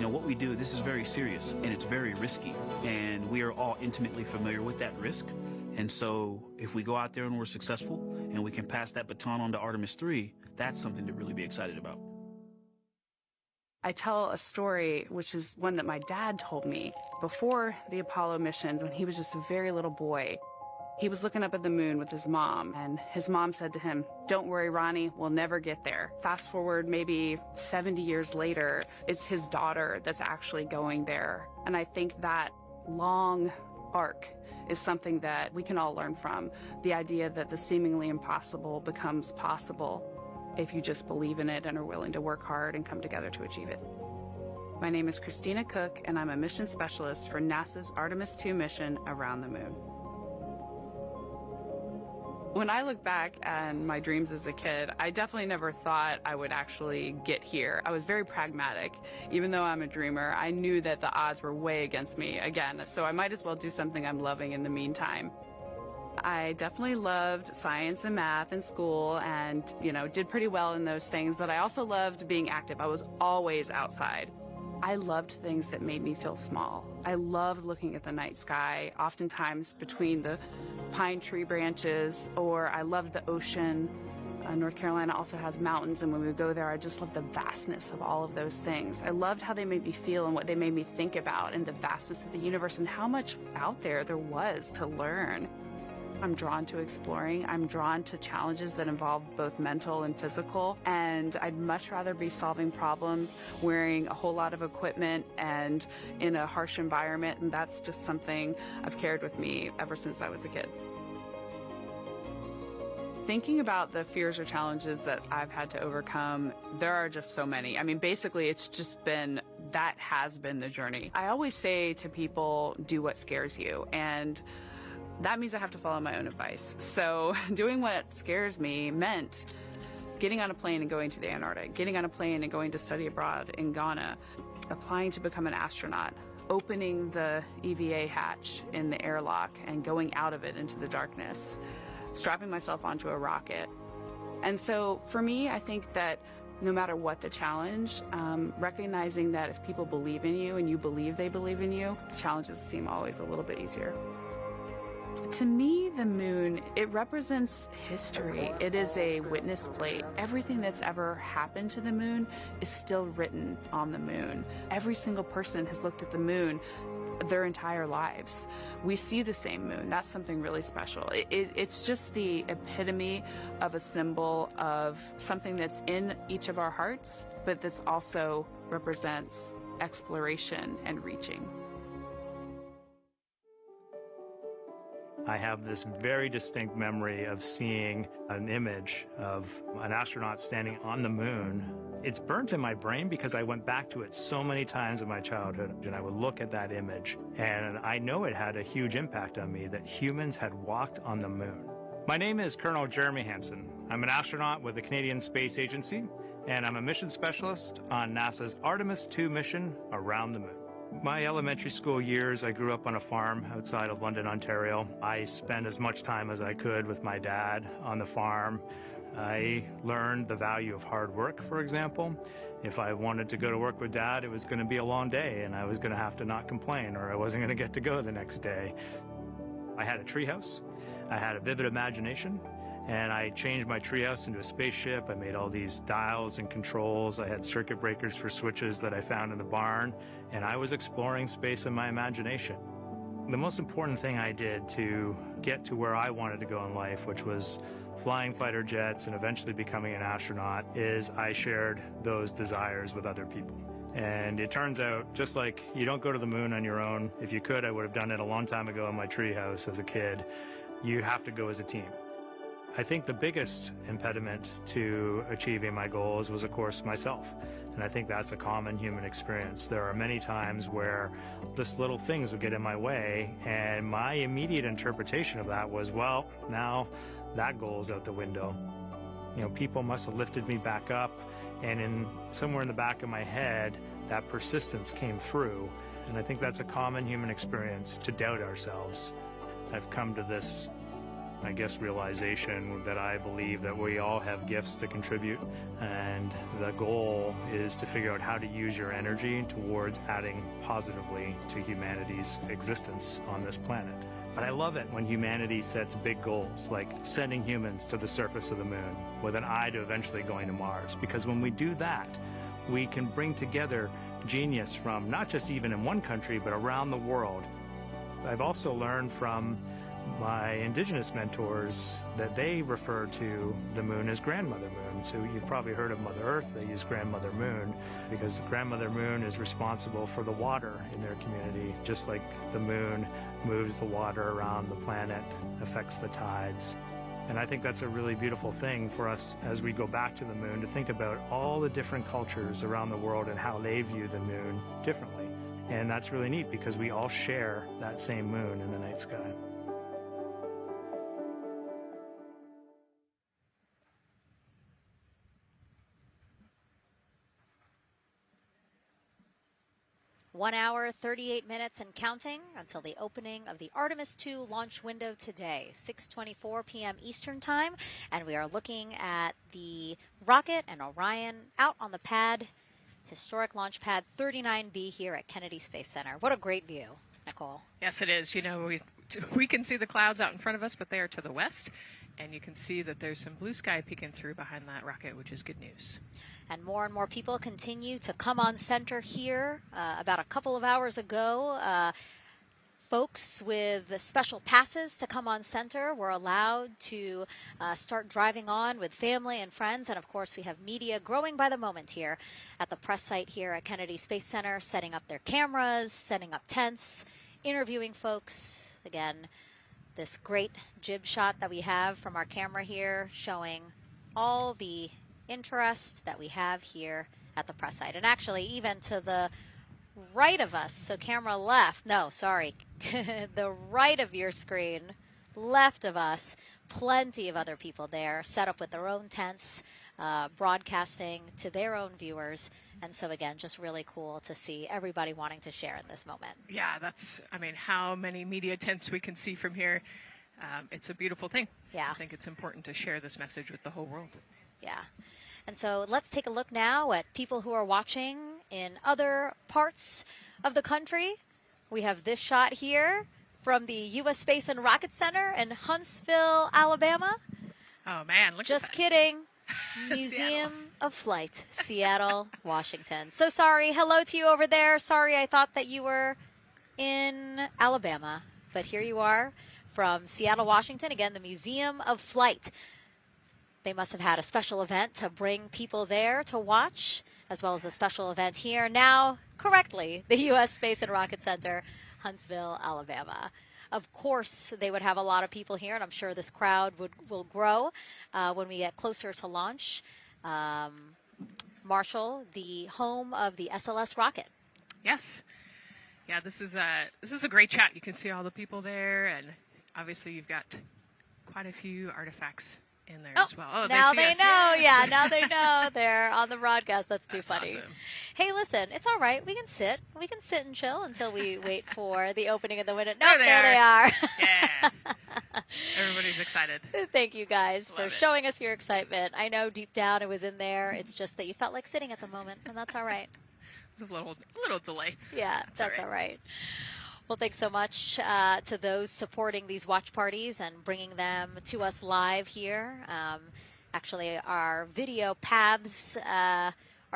What we do, this is very serious and it's very risky, and we are all intimately familiar with that risk. And so if we go out there and we're successful and we can pass that baton on to Artemis III, that's something to really be excited about. I tell a story, which is one that my dad told me before the Apollo missions when he was just a very little boy. He was looking up at the moon with his mom, and his mom said to him, "Don't worry, Ronnie, we'll never get there." Fast forward maybe 70 years later, it's his daughter that's actually going there. And I think that long arc is something that we can all learn from. The idea that the seemingly impossible becomes possible if you just believe in it and are willing to work hard and come together to achieve it. My name is Christina Cook, and I'm a mission specialist for NASA's Artemis II mission around the moon. When I look back at my dreams as a kid, I definitely never thought I would actually get here. I was very pragmatic. Even though I'm a dreamer, I knew that the odds were way against me again, so I might as well do something I'm loving in the meantime. I definitely loved science and math in school and, did pretty well in those things, but I also loved being active. I was always outside. I loved things that made me feel small. I loved looking at the night sky, oftentimes between the pine tree branches, or I loved the ocean. North Carolina also has mountains, and when we go there, I just love the vastness of all of those things. I loved how they made me feel and what they made me think about, and the vastness of the universe and how much out there was to learn. I'm drawn to exploring. I'm drawn to challenges that involve both mental and physical, and I'd much rather be solving problems wearing a whole lot of equipment and in a harsh environment, and that's just something I've carried with me ever since I was a kid. Thinking about the fears or challenges that I've had to overcome, there are just so many. I mean, basically, it's just been, that has been the journey. I always say to people, do what scares you, and that means I have to follow my own advice. So doing what scares me meant getting on a plane and going to the Antarctic, getting on a plane and going to study abroad in Ghana, applying to become an astronaut, opening the EVA hatch in the airlock and going out of it into the darkness, strapping myself onto a rocket. And so for me, I think that no matter what the challenge, recognizing that if people believe in you and you believe they believe in you, the challenges seem always a little bit easier. To me, the moon, it represents history. It is a witness plate. Everything that's ever happened to the moon is still written on the moon. Every single person has looked at the moon their entire lives. We see the same moon. That's something really special. It's just the epitome of a symbol of something that's in each of our hearts, but that's also represents exploration and reaching. I have this very distinct memory of seeing an image of an astronaut standing on the moon. It's burnt in my brain because I went back to it so many times in my childhood, and I would look at that image, and I know it had a huge impact on me that humans had walked on the moon. My name is Colonel Jeremy Hansen. I'm an astronaut with the Canadian Space Agency, and I'm a mission specialist on NASA's Artemis II mission around the moon. My elementary school years, I grew up on a farm outside of London, Ontario. I spent as much time as I could with my dad on the farm. I learned the value of hard work, for example. If I wanted to go to work with Dad, it was going to be a long day, and I was going to have to not complain, or I wasn't going to get to go the next day. I had a treehouse. I had a vivid imagination, and I changed my treehouse into a spaceship. I made all these dials and controls. I had circuit breakers for switches that I found in the barn, and I was exploring space in my imagination. The most important thing I did to get to where I wanted to go in life, which was flying fighter jets and eventually becoming an astronaut, is I shared those desires with other people. And it turns out, just like you don't go to the moon on your own, if you could, I would have done it a long time ago in my treehouse as a kid. You have to go as a team. I think the biggest impediment to achieving my goals was, of course, myself. And I think that's a common human experience. There are many times where just little things would get in my way, and my immediate interpretation of that was, well, now that goal's out the window. You know, people must have lifted me back up, and somewhere in the back of my head, that persistence came through. And I think that's a common human experience, to doubt ourselves. I've come to this, I guess, realization that I believe that we all have gifts to contribute, and the goal is to figure out how to use your energy towards adding positively to humanity's existence on this planet. But I love it when humanity sets big goals, like sending humans to the surface of the moon with an eye to eventually going to Mars, because when we do that, we can bring together genius from not just even in one country, but around the world. I've also learned from my indigenous mentors that they refer to the moon as Grandmother Moon. So you've probably heard of Mother Earth. They use Grandmother Moon because Grandmother Moon is responsible for the water in their community, just like the moon moves the water around the planet, affects the tides. And I think that's a really beautiful thing for us as we go back to the moon, to think about all the different cultures around the world and how they view the moon differently. And that's really neat because we all share that same moon in the night sky. One hour, 38 minutes and counting until the opening of the Artemis II launch window today, 6:24 p.m. Eastern Time. And we are looking at the rocket and Orion out on the pad, historic launch pad 39B here at Kennedy Space Center. What a great view, Nicole. Yes, it is. You know, we can see the clouds out in front of us, but they are to the west. And you can see that there's some blue sky peeking through behind that rocket, which is good news. And more people continue to come on center here. About a couple of hours ago, folks with special passes to come on center were allowed to start driving on with family and friends. And of course, we have media growing by the moment here at the press site here at Kennedy Space Center, setting up their cameras, setting up tents, interviewing folks. Again, this great jib shot that we have from our camera here showing all the interest that we have here at the press site. And actually, even to the right of us, so camera left, no, sorry, the right of your screen, left of us, plenty of other people there, set up with their own tents, broadcasting to their own viewers. And so again, just really cool to see everybody wanting to share in this moment. Yeah, that's, I mean, how many media tents we can see from here. It's a beautiful thing. Yeah. I think it's important to share this message with the whole world. Yeah. And so let's take a look now at people who are watching in other parts of the country. We have this shot here from the U.S. Space and Rocket Center in Huntsville, Alabama. Oh, man, look Just at that. kidding. Museum of Flight, Seattle, Washington. So sorry. Hello to you over there. Sorry, I thought that you were in Alabama. But here you are from Seattle, Washington. Again, the Museum of Flight. They must have had a special event to bring people there to watch, as well as a special event here. Now, correctly, the U.S. Space and Rocket Center, Huntsville, Alabama. Of course, they would have a lot of people here, and I'm sure this crowd will grow when we get closer to launch. Marshall, the home of the SLS rocket. Yes. Yeah, this is a great shot. You can see all the people there, and obviously you've got quite a few artifacts in there as well. Oh, now they know. Yes. Yeah, now they know. They're on the broadcast. That's too funny. Awesome. Hey, listen, it's all right. We can sit. We can sit and chill until we wait for the opening of the window. No, There they are. Yeah. Everybody's excited. Thank you guys for Love it. showing us your excitement. I know deep down it was in there. It's just that you felt like sitting at the moment, and that's all right. There's a little delay. Yeah, that's all right. Well, thanks so much to those supporting these watch parties and bringing them to us live here. Actually, our video paths are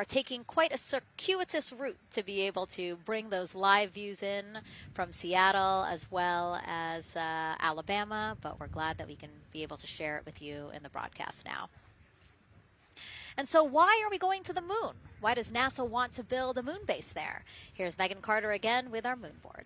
taking quite a circuitous route to be able to bring those live views in from Seattle as well as Alabama, but we're glad that we can be able to share it with you in the broadcast now. And so why are we going to the moon? Why does NASA want to build a moon base there? Here's Megan Carter again with our moon board.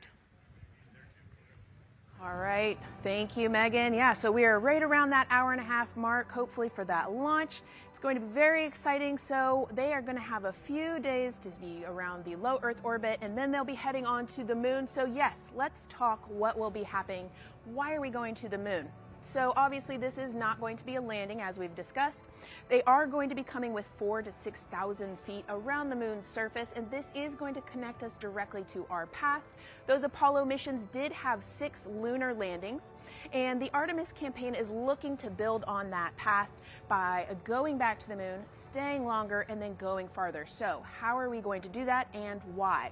All right, thank you, Megan. Yeah, so we are right around that hour-and-a-half mark, hopefully for that launch. It's going to be very exciting. So they are going to have a few days to be around the low Earth orbit, and then they'll be heading on to the moon. So yes, let's talk what will be happening. Why are we going to the moon? So obviously this is not going to be a landing, as we've discussed. They are going to be coming with 4,000 to 6,000 feet around the moon's surface, and this is going to connect us directly to our past. Those Apollo missions did have 6 lunar landings, and the Artemis campaign is looking to build on that past by going back to the moon, staying longer, and then going farther. So how are we going to do that, and why?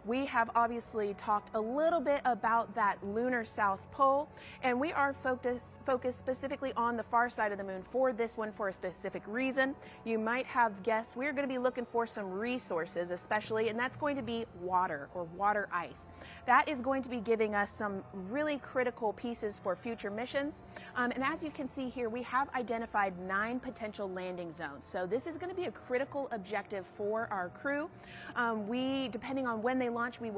We have obviously talked a little bit about that lunar South Pole, and we are focused specifically on the far side of the moon for this one for a specific reason. You might have guessed we're going to be looking for some resources especially, and that's going to be water or water ice. That is going to be giving us some really critical pieces for future missions. And as you can see here, we have identified 9 potential landing zones. So this is going to be a critical objective for our crew. Depending on when they launch, it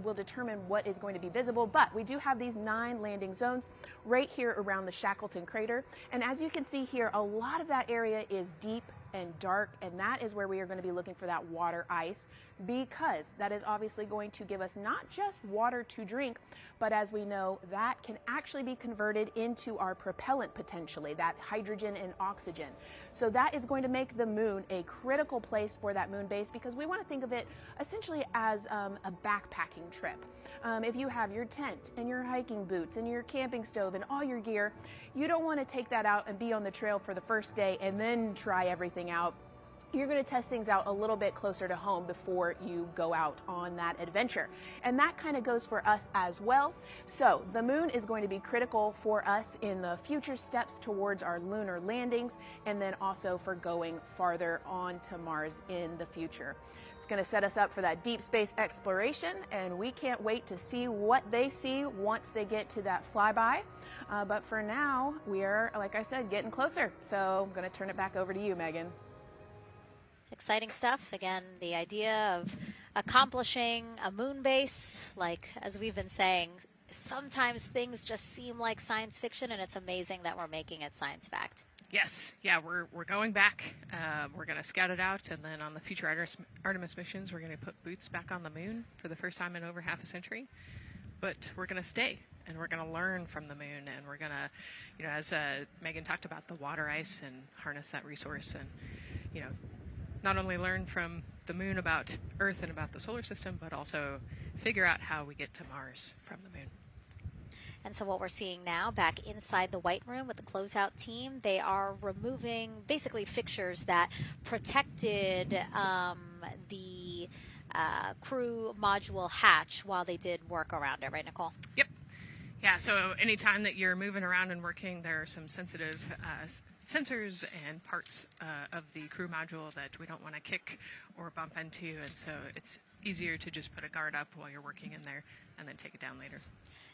will determine what is going to be visible, but we do have these 9 landing zones right here around the Shackleton crater. And as you can see here, a lot of that area is deep and dark, and that is where we are going to be looking for that water ice, because that is obviously going to give us not just water to drink, but as we know, that can actually be converted into our propellant potentially, that hydrogen and oxygen. So that is going to make the moon a critical place for that moon base, because we want to think of it essentially as a backpacking trip. If you have your tent and your hiking boots and your camping stove and all your gear, you don't want to take that out and be on the trail for the first day and then try everything out you're going to test things out a little bit closer to home before you go out on that adventure. And that kind of goes for us as well. So the moon is going to be critical for us in the future steps towards our lunar landings, and then also for going farther on to Mars in the future. It's going to set us up for that deep space exploration, and we can't wait to see what they see once they get to that flyby. But for now, we are, like I said, getting closer. So I'm going to turn it back over to you, Megan. Exciting stuff. Again, the idea of accomplishing a moon base, like as we've been saying, sometimes things just seem like science fiction, and it's amazing that we're making it science fact. Yes, yeah, we're going back. We're going to scout it out, and then on the future Artemis missions, we're going to put boots back on the moon for the first time in over half a century. But we're going to stay, and we're going to learn from the moon, and we're going to, as Megan talked about, the water ice, and harness that resource, and not only learn from the moon about Earth and about the solar system, but also figure out how we get to Mars from the moon. And so what we're seeing now back inside the White Room with the closeout team, they are removing basically fixtures that protected the crew module hatch while they did work around it, right, Nicole? Yep. Yeah, so anytime that you're moving around and working, there are some sensitive sensors and parts of the crew module that we don't want to kick or bump into, and so it's easier to just put a guard up while you're working in there and then take it down later.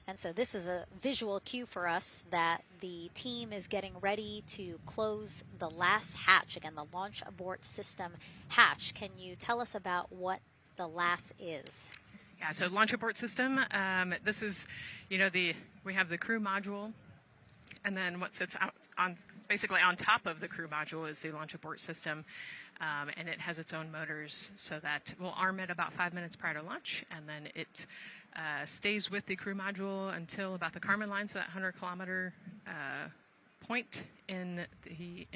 And so this is a visual cue for us that the team is getting ready to close the last hatch, again, the launch abort system hatch. Can you tell us about what the last is? Yeah, so launch abort system, this is, we have the crew module, and then what sits basically on top of the crew module is the launch abort system, and it has its own motors, so that we'll arm it about 5 minutes prior to launch, and then it stays with the crew module until about the Kármán line, so that 100-kilometer point in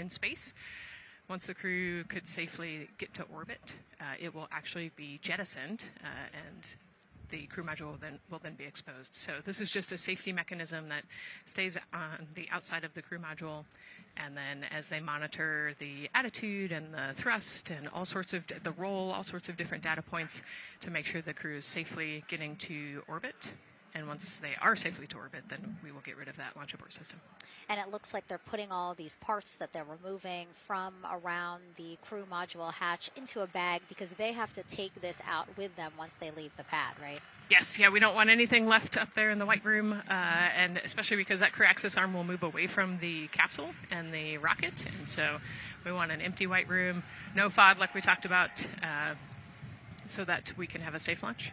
space. Once the crew could safely get to orbit, it will actually be jettisoned, and the crew module will then be exposed. So this is just a safety mechanism that stays on the outside of the crew module, and then as they monitor the attitude and the thrust and all sorts of the roll, all sorts of different data points to make sure the crew is safely getting to orbit. And once they are safely to orbit, then we will get rid of that launch abort system. And it looks like they're putting all these parts that they're removing from around the crew module hatch into a bag, because they have to take this out with them once they leave the pad, right? Yes, yeah, we don't want anything left up there in the White Room, and especially because that crew access arm will move away from the capsule and the rocket, and so we want an empty White Room, no FOD like we talked about, so that we can have a safe launch.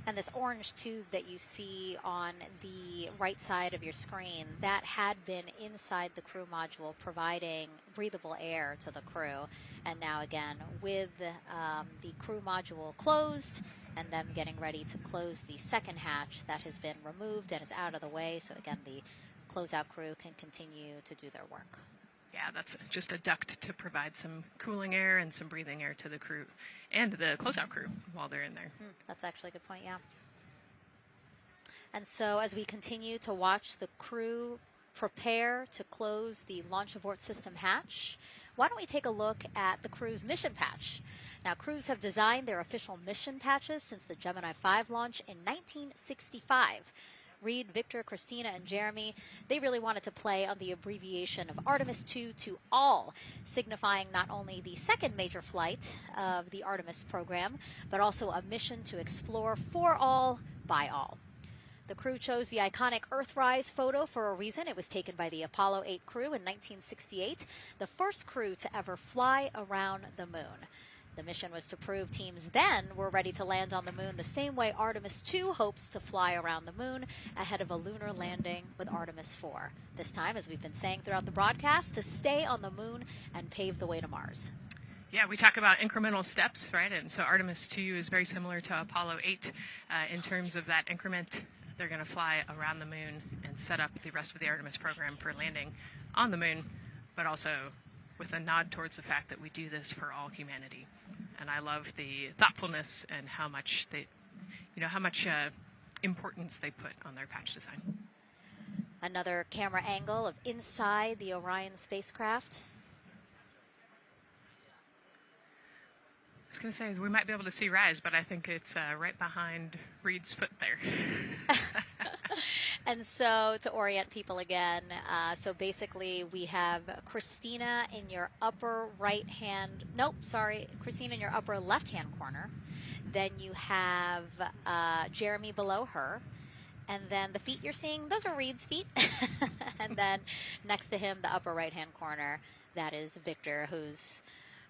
And this orange tube that you see on the right side of your screen, that had been inside the crew module providing breathable air to the crew. And now again, with the crew module closed and them getting ready to close the second hatch, that has been removed and is out of the way. So again, the closeout crew can continue to do their work. Yeah, that's just a duct to provide some cooling air and some breathing air to the crew and the closeout crew while they're in there. That's actually a good point, yeah. And so as we continue to watch the crew prepare to close the launch abort system hatch, why don't we take a look at the crew's mission patch? Now, crews have designed their official mission patches since the Gemini 5 launch in 1965. Reed, Victor, Christina, and Jeremy, they really wanted to play on the abbreviation of Artemis II to all, signifying not only the second major flight of the Artemis program, but also a mission to explore for all, by all. The crew chose the iconic Earthrise photo for a reason. It was taken by the Apollo 8 crew in 1968, the first crew to ever fly around the moon. The mission was to prove teams then were ready to land on the moon the same way Artemis II hopes to fly around the moon ahead of a lunar landing with Artemis IV. This time, as we've been saying throughout the broadcast, to stay on the moon and pave the way to Mars. Yeah, we talk about incremental steps, right? And so Artemis II is very similar to Apollo 8 in terms of that increment. They're going to fly around the moon and set up the rest of the Artemis program for landing on the moon, but also with a nod towards the fact that we do this for all humanity. And I love the thoughtfulness and how much importance they put on their patch design. Another camera angle of inside the Orion spacecraft. was going to say, we might be able to see Rise, but I think it's right behind Reed's foot there. And so to orient people again, so basically we have Christina in your upper right-hand, Christina in your upper left-hand corner. Then you have Jeremy below her. And then the feet you're seeing, those are Reed's feet. And then next to him, the upper right-hand corner, that is Victor, who's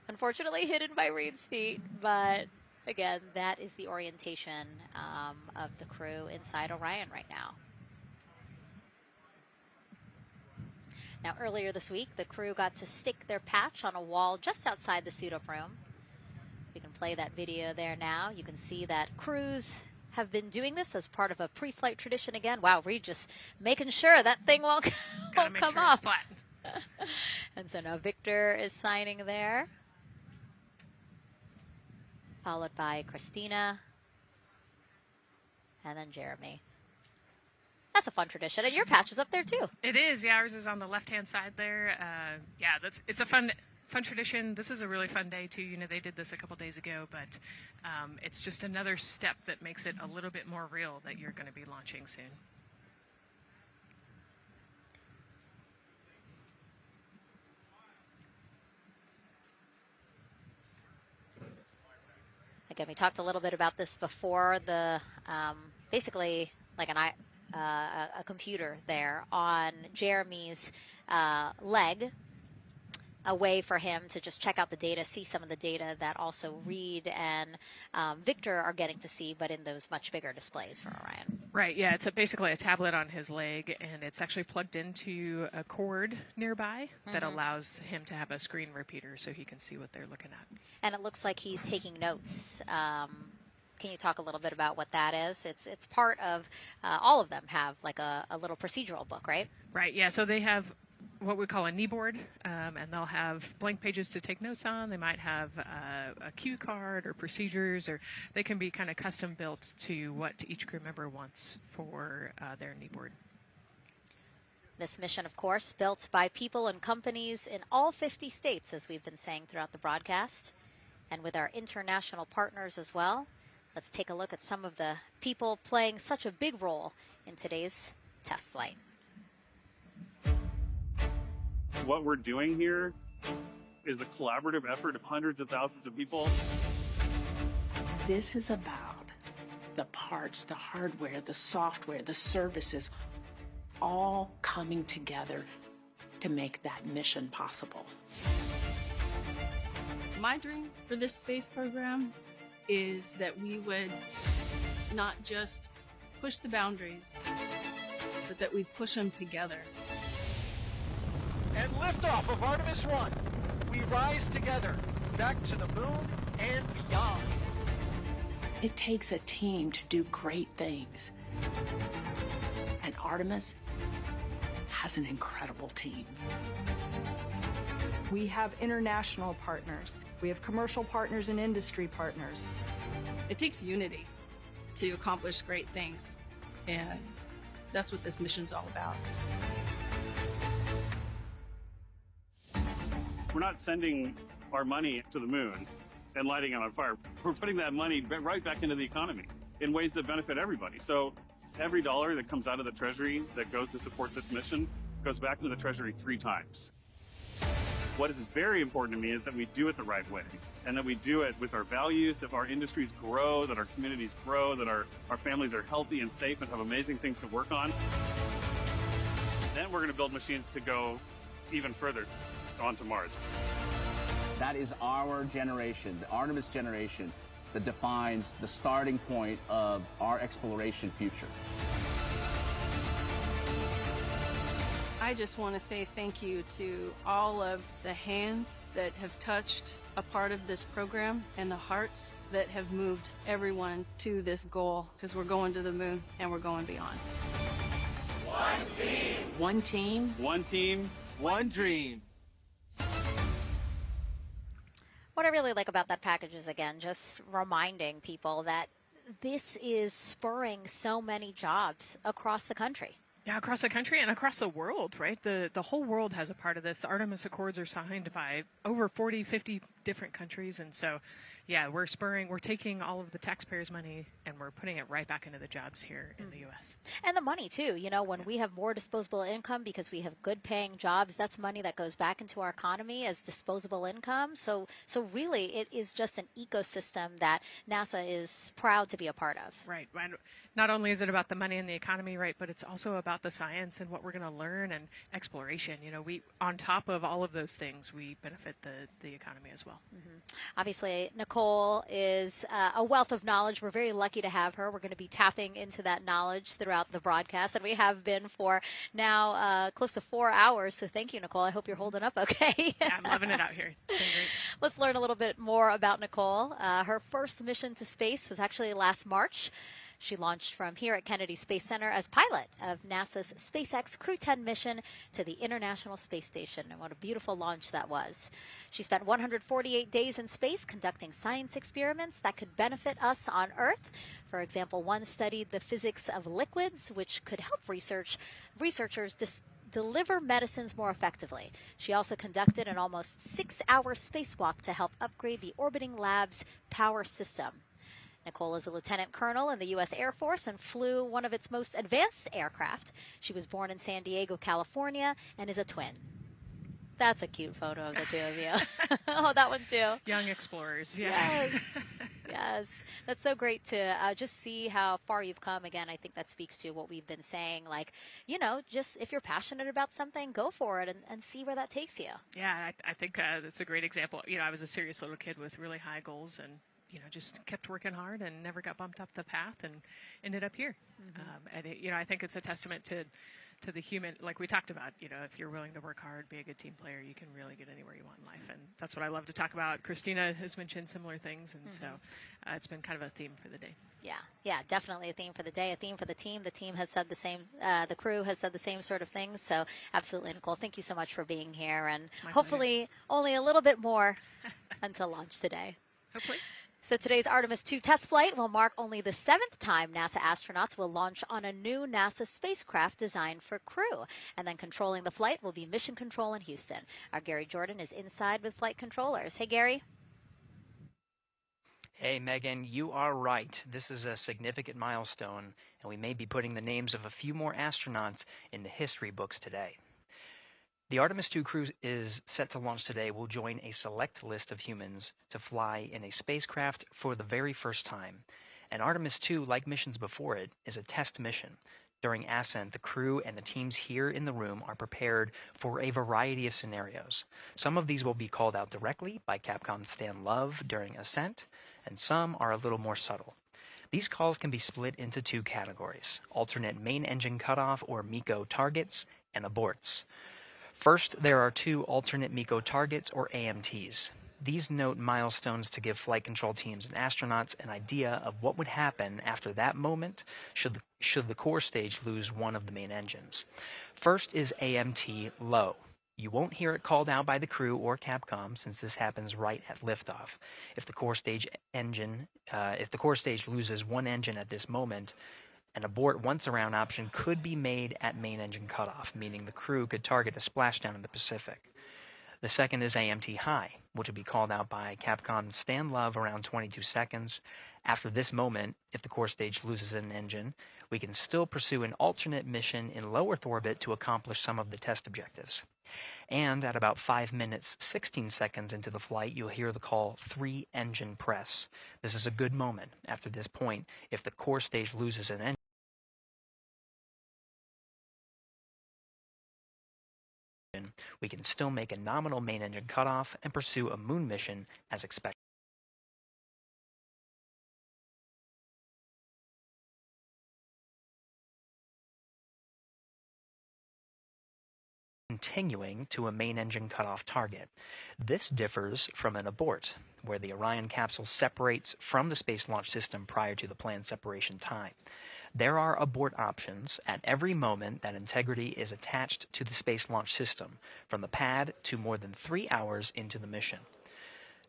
unfortunately hidden by Reed's feet. But again, that is the orientation of the crew inside Orion right now. Now, earlier this week, the crew got to stick their patch on a wall just outside the suit-up room. We can play that video there now. You can see that crews have been doing this as part of a pre-flight tradition again. Wow, Reed just making sure that thing won't come off. And so now Victor is signing there, followed by Christina, and then Jeremy. That's a fun tradition, and your patch is up there too. It is. Yeah, ours is on the left-hand side there. It's a fun tradition. This is a really fun day too. You know, they did this a couple days ago, but it's just another step that makes it a little bit more real that you're going to be launching soon. Again, we talked a little bit about this before. The basically like a computer there on Jeremy's leg, a way for him to just check out the data, see some of the data that also Reed and Victor are getting to see, but in those much bigger displays for Orion. Right, yeah, it's basically a tablet on his leg, and it's actually plugged into a cord nearby that allows him to have a screen repeater so he can see what they're looking at. And it looks like he's taking notes. Can you talk a little bit about what that is? It's part of, all of them have like a little procedural book, right? Right, yeah, so they have what we call a knee board, and they'll have blank pages to take notes on. They might have a cue card or procedures, or they can be kind of custom built to what each crew member wants for their knee board. This mission, of course, built by people and companies in all 50 states, as we've been saying throughout the broadcast, and with our international partners as well. Let's take a look at some of the people playing such a big role in today's test flight. What we're doing here is a collaborative effort of hundreds of thousands of people. This is about the parts, the hardware, the software, the services, all coming together to make that mission possible. My dream for this space program is that we would not just push the boundaries, but that we push them together. And liftoff of Artemis I. We rise together, back to the moon and beyond. It takes a team to do great things. And Artemis has an incredible team. We have international partners. We have commercial partners and industry partners. It takes unity to accomplish great things, and that's what this mission's all about. We're not sending our money to the moon and lighting it on fire. We're putting that money right back into the economy in ways that benefit everybody. So every dollar that comes out of the Treasury that goes to support this mission goes back into the Treasury 3 times. What is very important to me is that we do it the right way, and that we do it with our values, that our industries grow, that our communities grow, that our families are healthy and safe and have amazing things to work on. Then we're going to build machines to go even further onto Mars. That is our generation, the Artemis generation, that defines the starting point of our exploration future. I just want to say thank you to all of the hands that have touched a part of this program and the hearts that have moved everyone to this goal, because we're going to the moon and we're going beyond. One team. One team. One team. One dream. What I really like about that package is, again, just reminding people that this is spurring so many jobs across the country. Yeah, across the country and across the world, right? The whole world has a part of this. The Artemis Accords are signed by over 40, 50 different countries. And so, Yeah, we're taking all of the taxpayers' money and we're putting it right back into the jobs here in the U.S. And the money, too. You know, when we have more disposable income because we have good paying jobs, that's money that goes back into our economy as disposable income. So really, it is just an ecosystem that NASA is proud to be a part of. Right. And not only is it about the money and the economy, right, but it's also about the science and what we're going to learn and exploration. You know, on top of all of those things, we benefit the economy as well. Obviously, Nicole is a wealth of knowledge. We're very lucky to have her. We're going to be tapping into that knowledge throughout the broadcast, and we have been for now close to 4 hours. So thank you, Nicole. I hope you're holding up okay. Yeah, I'm loving it out here. It's been great. Let's learn a little bit more about Nicole. Her first mission to space was actually last March. She launched from here at Kennedy Space Center as pilot of NASA's SpaceX Crew 10 mission to the International Space Station. And what a beautiful launch that was. She spent 148 days in space conducting science experiments that could benefit us on Earth. For example, one studied the physics of liquids, which could help researchers deliver medicines more effectively. She also conducted an almost 6-hour spacewalk to help upgrade the orbiting lab's power system. Nicole is a lieutenant colonel in the U.S. Air Force and flew one of its most advanced aircraft. She was born in San Diego, California, and is a twin. That's a cute photo of the two of you. Oh, that one too. Young explorers. Yeah. Yes. Yes. That's so great to just see how far you've come. Again, I think that speaks to what we've been saying. Like, you know, just if you're passionate about something, go for it and see where that takes you. Yeah, I think that's a great example. You know, I was a serious little kid with really high goals and, you know, just kept working hard and never got bumped up the path and ended up here. You know, I think it's a testament to the human, like we talked about, you know, if you're willing to work hard, be a good team player, you can really get anywhere you want in life. And that's what I love to talk about. Christina has mentioned similar things. And so it's been kind of a theme for the day. Yeah, definitely a theme for the day, a theme for the team. The team has said the same, the crew has said the same sort of things. So absolutely, Nicole, thank you so much for being here. And hopefully only a little bit more until launch today. Hopefully. So today's Artemis II test flight will mark only the 7th time NASA astronauts will launch on a new NASA spacecraft designed for crew. And then controlling the flight will be Mission Control in Houston. Our Gary Jordan is inside with flight controllers. Hey, Gary. Hey, Megan, you are right. This is a significant milestone, and we may be putting the names of a few more astronauts in the history books today. The Artemis II crew is set to launch today will join a select list of humans to fly in a spacecraft for the very first time. And Artemis II, like missions before it, is a test mission. During Ascent, the crew and the teams here in the room are prepared for a variety of scenarios. Some of these will be called out directly by Capcom Stan Love during Ascent, and some are a little more subtle. These calls can be split into two categories: alternate main engine cutoff or MECO targets and aborts. First, there are two alternate MECO targets, or AMTs. These note milestones to give flight control teams and astronauts an idea of what would happen after that moment should the core stage lose one of the main engines. First is AMT low. You won't hear it called out by the crew or Capcom since this happens right at liftoff. If the core stage loses one engine at this moment, an abort once around option could be made at main engine cutoff, meaning the crew could target a splashdown in the Pacific. The second is AMT high, which will be called out by Capcom's Stan Love around 22 seconds. After this moment, if the core stage loses an engine, we can still pursue an alternate mission in low Earth orbit to accomplish some of the test objectives. And at about 5 minutes, 16 seconds into the flight, you'll hear the call 3-engine press. This is a good moment. After this point, if the core stage loses an engine, we can still make a nominal main engine cutoff and pursue a moon mission as expected. Continuing to a main engine cutoff target. This differs from an abort, where the Orion capsule separates from the Space Launch System prior to the planned separation time. There are abort options at every moment that integrity is attached to the Space Launch System, from the pad to more than 3 hours into the mission.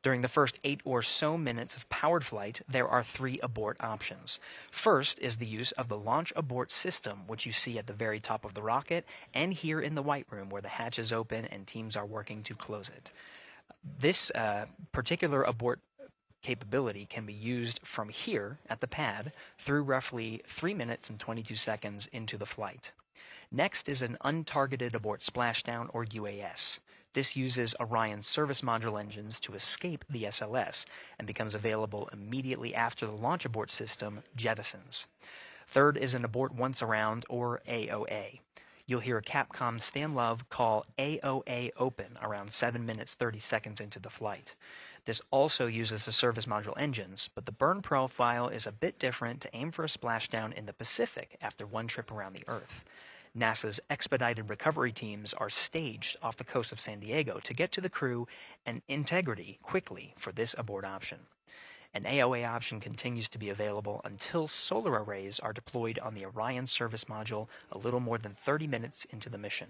During the first 8 or so minutes of powered flight, there are 3 abort options. First is the use of the launch abort system, which you see at the very top of the rocket and here in the White Room where the hatch is open and teams are working to close it. This particular abort capability can be used from here at the pad through roughly 3 minutes and 22 seconds into the flight. Next is an untargeted abort splashdown, or UAS. This uses Orion's service module engines to escape the SLS and becomes available immediately after the launch abort system jettisons. Third is an abort once around, or AOA. You'll hear a Capcom Stan Love call AOA open around 7 minutes 30 seconds into the flight. This also uses the service module engines, but the burn profile is a bit different to aim for a splashdown in the Pacific after one trip around the Earth. NASA's expedited recovery teams are staged off the coast of San Diego to get to the crew and integrity quickly for this abort option. An AOA option continues to be available until solar arrays are deployed on the Orion service module a little more than 30 minutes into the mission.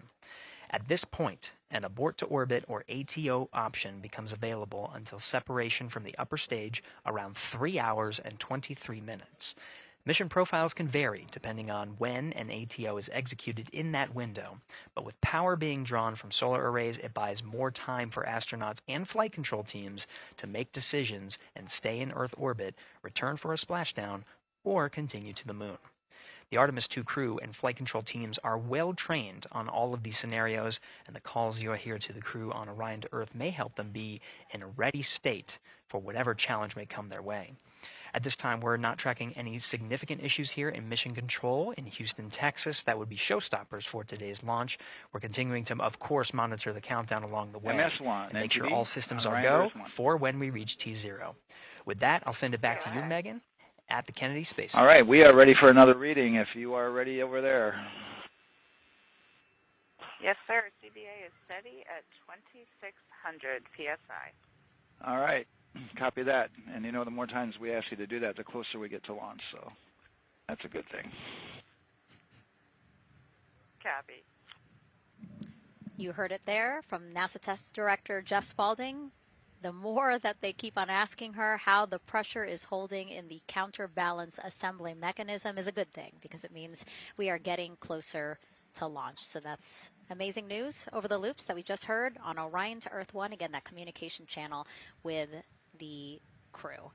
At this point, an abort to orbit, or ATO option, becomes available until separation from the upper stage around 3 hours and 23 minutes. Mission profiles can vary depending on when an ATO is executed in that window, but with power being drawn from solar arrays, it buys more time for astronauts and flight control teams to make decisions and stay in Earth orbit, return for a splashdown, or continue to the moon. The Artemis II crew and flight control teams are well trained on all of these scenarios, and the calls you hear to the crew on Orion to Earth may help them be in a ready state for whatever challenge may come their way. At this time, we're not tracking any significant issues here in mission control in Houston, Texas. That would be showstoppers for today's launch. We're continuing to, of course, monitor the countdown along the way MS1, and make sure NTB, all systems are Orion go Verse 1. for when we reach T0. With that, I'll send it back to you, Megan, at the Kennedy Space All Center. right, we are ready for another reading if you are ready over there. Yes, sir. CBA is steady at 2,600 PSI. All right, copy that. And you know, the more times we ask you to do that, the closer we get to launch, so that's a good thing. Copy. You heard it there from NASA Test Director Jeff Spaulding. The more that they keep on asking her how the pressure is holding in the counterbalance assembly mechanism is a good thing, because it means we are getting closer to launch. So that's amazing news over the loops that we just heard on Orion to Earth 1. Again, that communication channel with the crew.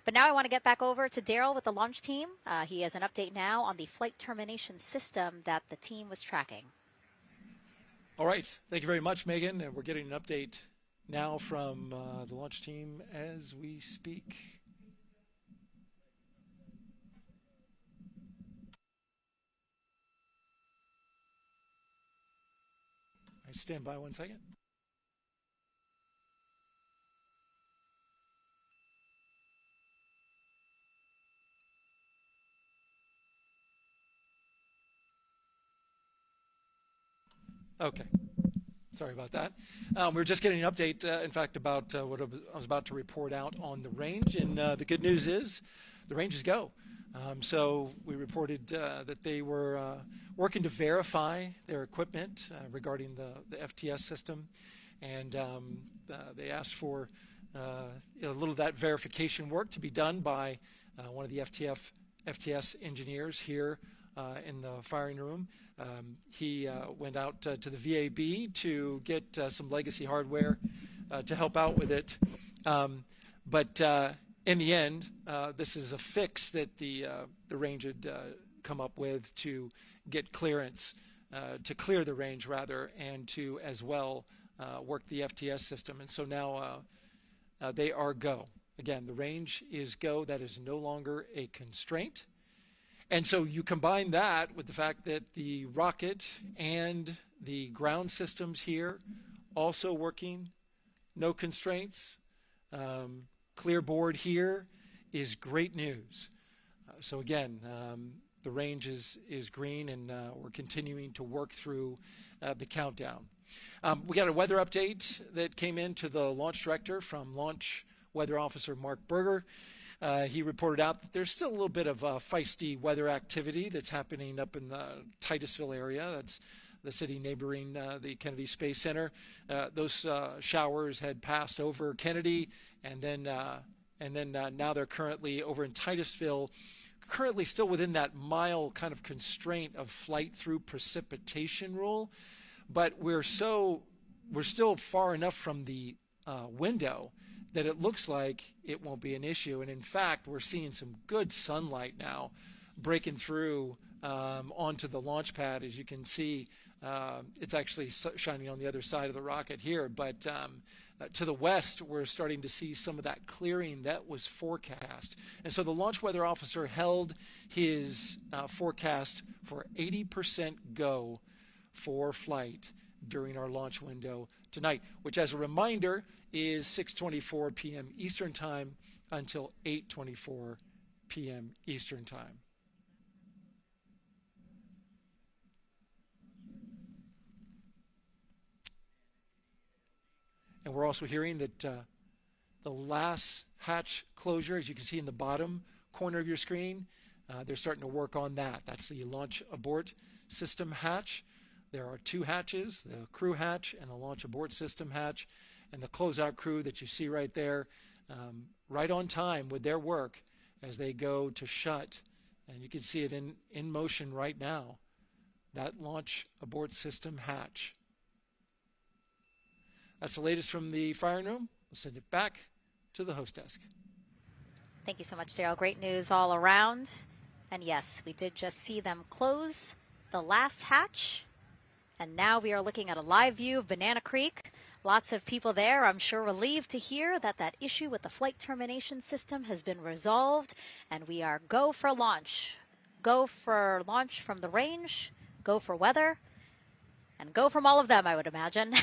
But now I want to get back over to Daryl with the launch team. He has an update now on the flight termination system that the team was tracking. All right. Thank you very much, Megan. And we're getting an update now from the launch team as we speak. I stand by 1 second. Okay. Sorry about that. We're just getting an update, in fact, about what I was about to report out on the range. And the good news is the range is go. So we reported that they were working to verify their equipment regarding the FTS system. And they asked for a little of that verification work to be done by one of the FTS engineers here in the firing room. He went out to the VAB to get some legacy hardware to help out with it. But in the end, this is a fix that the range had come up with to get clearance, to clear the range rather, and to as well work the FTS system. And so now they are go. Again, the range is go. That is no longer a constraint. And so you combine that with the fact that the rocket and the ground systems here also working, no constraints, clear board here is great news. So again, the range is green, and we're continuing to work through the countdown. We got a weather update that came in to the launch director from Launch Weather Officer Mark Berger. He reported out that there's still a little bit of feisty weather activity that's happening up in the Titusville area. That's the city neighboring the Kennedy Space Center. Those showers had passed over Kennedy, and then now they're currently over in Titusville, currently still within that mile kind of constraint of flight through precipitation rule. But we're still far enough from the window that it looks like it won't be an issue. And in fact, we're seeing some good sunlight now breaking through onto the launch pad. As you can see, it's actually shining on the other side of the rocket here. But to the west, we're starting to see some of that clearing that was forecast. And so the launch weather officer held his forecast for 80% go for flight during our launch window tonight, which, as a reminder, is 6:24 p.m. Eastern Time until 8:24 p.m. Eastern Time. And we're also hearing that the last hatch closure, as you can see in the bottom corner of your screen, they're starting to work on that. That's the launch abort system hatch. There are two hatches, the crew hatch and the launch abort system hatch. And the closeout crew that you see right there, right on time with their work as they go to shut. And you can see it in motion right now, that launch abort system hatch. That's the latest from the firing room. We'll send it back to the host desk. Thank you so much, Daryl. Great news all around. And yes, we did just see them close the last hatch. And now we are looking at a live view of Banana Creek. Lots of people there, I'm sure, relieved to hear that that issue with the flight termination system has been resolved. And we are go for launch. Go for launch from the range, go for weather, and go from all of them, I would imagine.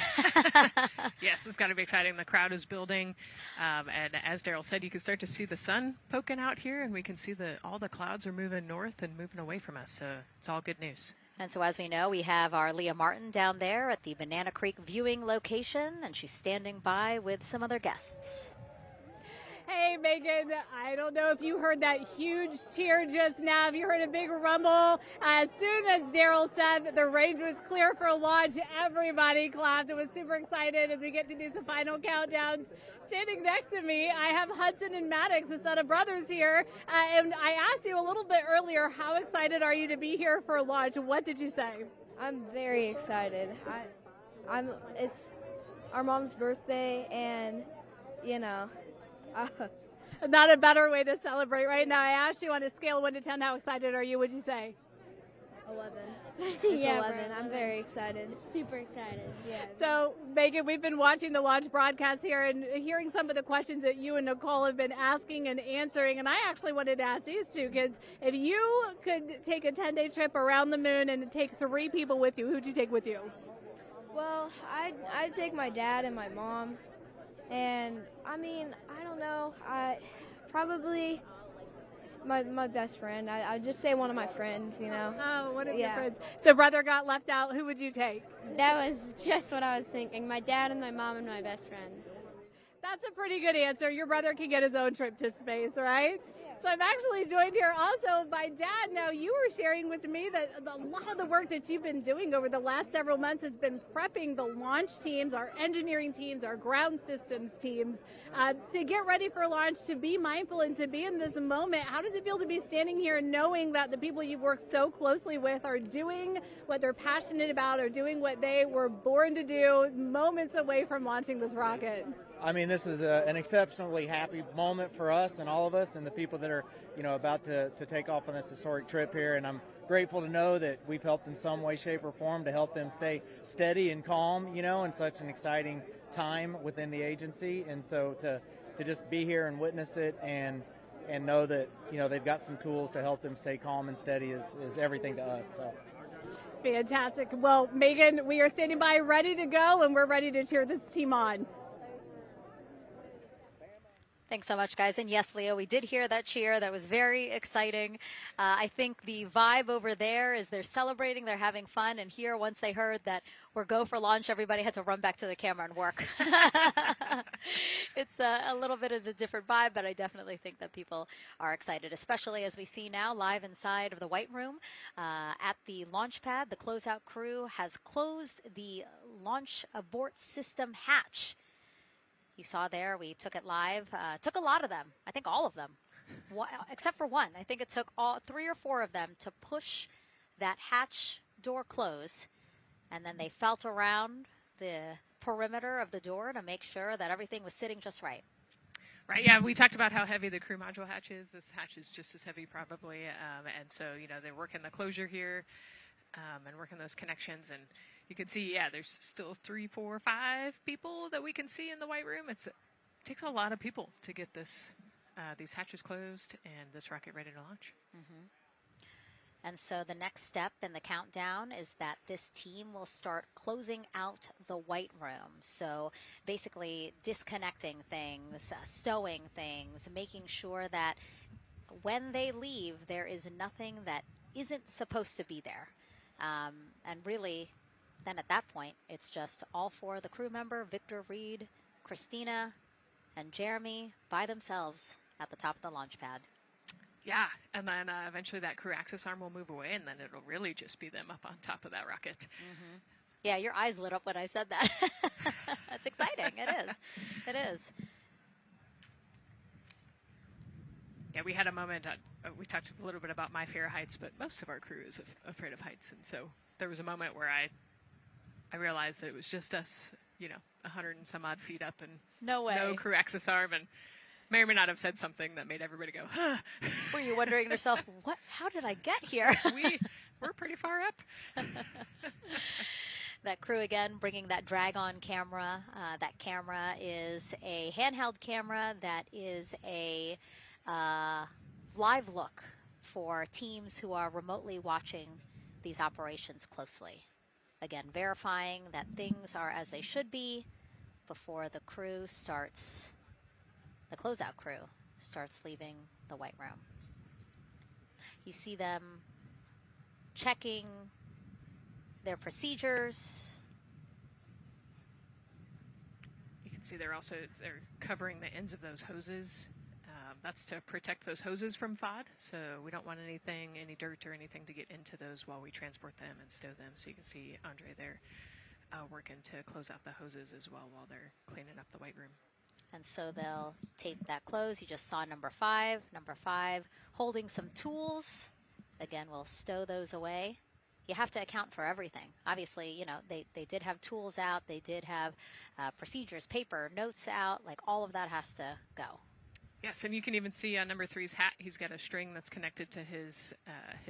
Yes, it's got to be exciting. The crowd is building. And as Daryl said, you can start to see the sun poking out here, and we can see all the clouds are moving north and moving away from us. So it's all good news. And so as we know, we have our Leah Martin down there at the Banana Creek viewing location, and she's standing by with some other guests. Hey, Megan, I don't know if you heard that huge cheer just now. Have you heard a big rumble? As soon as Daryl said that the range was clear for launch, everybody clapped. It was super excited as we get to do some final countdowns. Standing next to me, I have Hudson and Maddox, the son of brothers here. And I asked you a little bit earlier, how excited are you to be here for launch? What did you say? I'm very excited. It's our mom's birthday, and, you know, not a better way to celebrate right now. I asked you on a scale of 1 to 10, how excited are you? Would you say? 11. Yeah, 11. I'm very excited. Super excited. Yeah. So, Megan, we've been watching the launch broadcast here and hearing some of the questions that you and Nicole have been asking and answering. And I actually wanted to ask these two kids, if you could take a 10-day trip around the moon and take 3 people with you, who'd you take with you? Well, I'd take my dad and my mom. And, I mean, I don't know. Probably my best friend. I'd just say one of my friends, you know. Oh, one of your friends. So brother got left out. Who would you take? That was just what I was thinking. My dad and my mom and my best friend. That's a pretty good answer. Your brother can get his own trip to space, right? So I'm actually joined here also by Dad. Now, you were sharing with me that a lot of the work that you've been doing over the last several months has been prepping the launch teams, our engineering teams, our ground systems teams to get ready for launch, to be mindful and to be in this moment. How does it feel to be standing here knowing that the people you've worked so closely with are doing what they're passionate about, or doing what they were born to do, moments away from launching this rocket? I mean, this is an exceptionally happy moment for us and all of us and the people that are, you know, about to take off on this historic trip here. And I'm grateful to know that we've helped in some way, shape, or form to help them stay steady and calm, you know, in such an exciting time within the agency. And so to just be here and witness it and know that, you know, they've got some tools to help them stay calm and steady is everything to us. So. Fantastic. Well, Megan, we are standing by ready to go, and we're ready to cheer this team on. Thanks so much, guys. And yes, Leo, we did hear that cheer. That was very exciting. I think the vibe over there is they're celebrating, they're having fun. And here, once they heard that we're go for launch, everybody had to run back to the camera and work. It's a little bit of a different vibe, but I definitely think that people are excited, especially as we see now live inside of the White Room at the launch pad. The closeout crew has closed the launch abort system hatch. You saw there, we took it live. Took a lot of them. I think all of them, except for one. I think it took 3 or 4 of them to push that hatch door close. And then they felt around the perimeter of the door to make sure that everything was sitting just right. Right, yeah, we talked about how heavy the crew module hatch is. This hatch is just as heavy probably, and so, you know, they're working the closure here and working those connections, and you can see, yeah, there's still 3, 4, 5 people that we can see in the white room. It takes a lot of people to get this these hatches closed and this rocket ready to launch. Mm-hmm. And so the next step in the countdown is that this team will start closing out the white room. So basically disconnecting things, stowing things, making sure that when they leave, there is nothing that isn't supposed to be there. And really, then at that point, it's just all 4 of the crew member, Victor, Reed, Christina, and Jeremy by themselves at the top of the launch pad. Yeah, and then eventually that crew access arm will move away, and then it'll really just be them up on top of that rocket. Mm-hmm. Yeah, your eyes lit up when I said that. That's exciting. It is. It is. Yeah, we had a moment, we talked a little bit about my fear of heights, but most of our crew is afraid of heights. And so there was a moment where I realized that it was just us, you know, 100 and some odd feet up and no crew access arm, and may or may not have said something that made everybody go, huh. Were you wondering to yourself, how did I get here? We're pretty far up. That crew again bringing that drag-on camera. That camera is a handheld camera that is a live look for teams who are remotely watching these operations closely. Again, verifying that things are as they should be before the crew starts, the closeout crew starts leaving the white room. You see them checking their procedures. You can see they're covering the ends of those hoses. That's to protect those hoses from FOD, so we don't want any dirt or anything to get into those while we transport them and stow them. So you can see Andre there working to close out the hoses as well while they're cleaning up the white room. And so they'll tape that close. You just saw number 5. Number 5 holding some tools. Again, we'll stow those away. You have to account for everything. Obviously, you know, they did have tools out. They did have procedures, paper, notes out. Like, all of that has to go. Yes, and you can even see on number 3's hat, he's got a string that's connected to his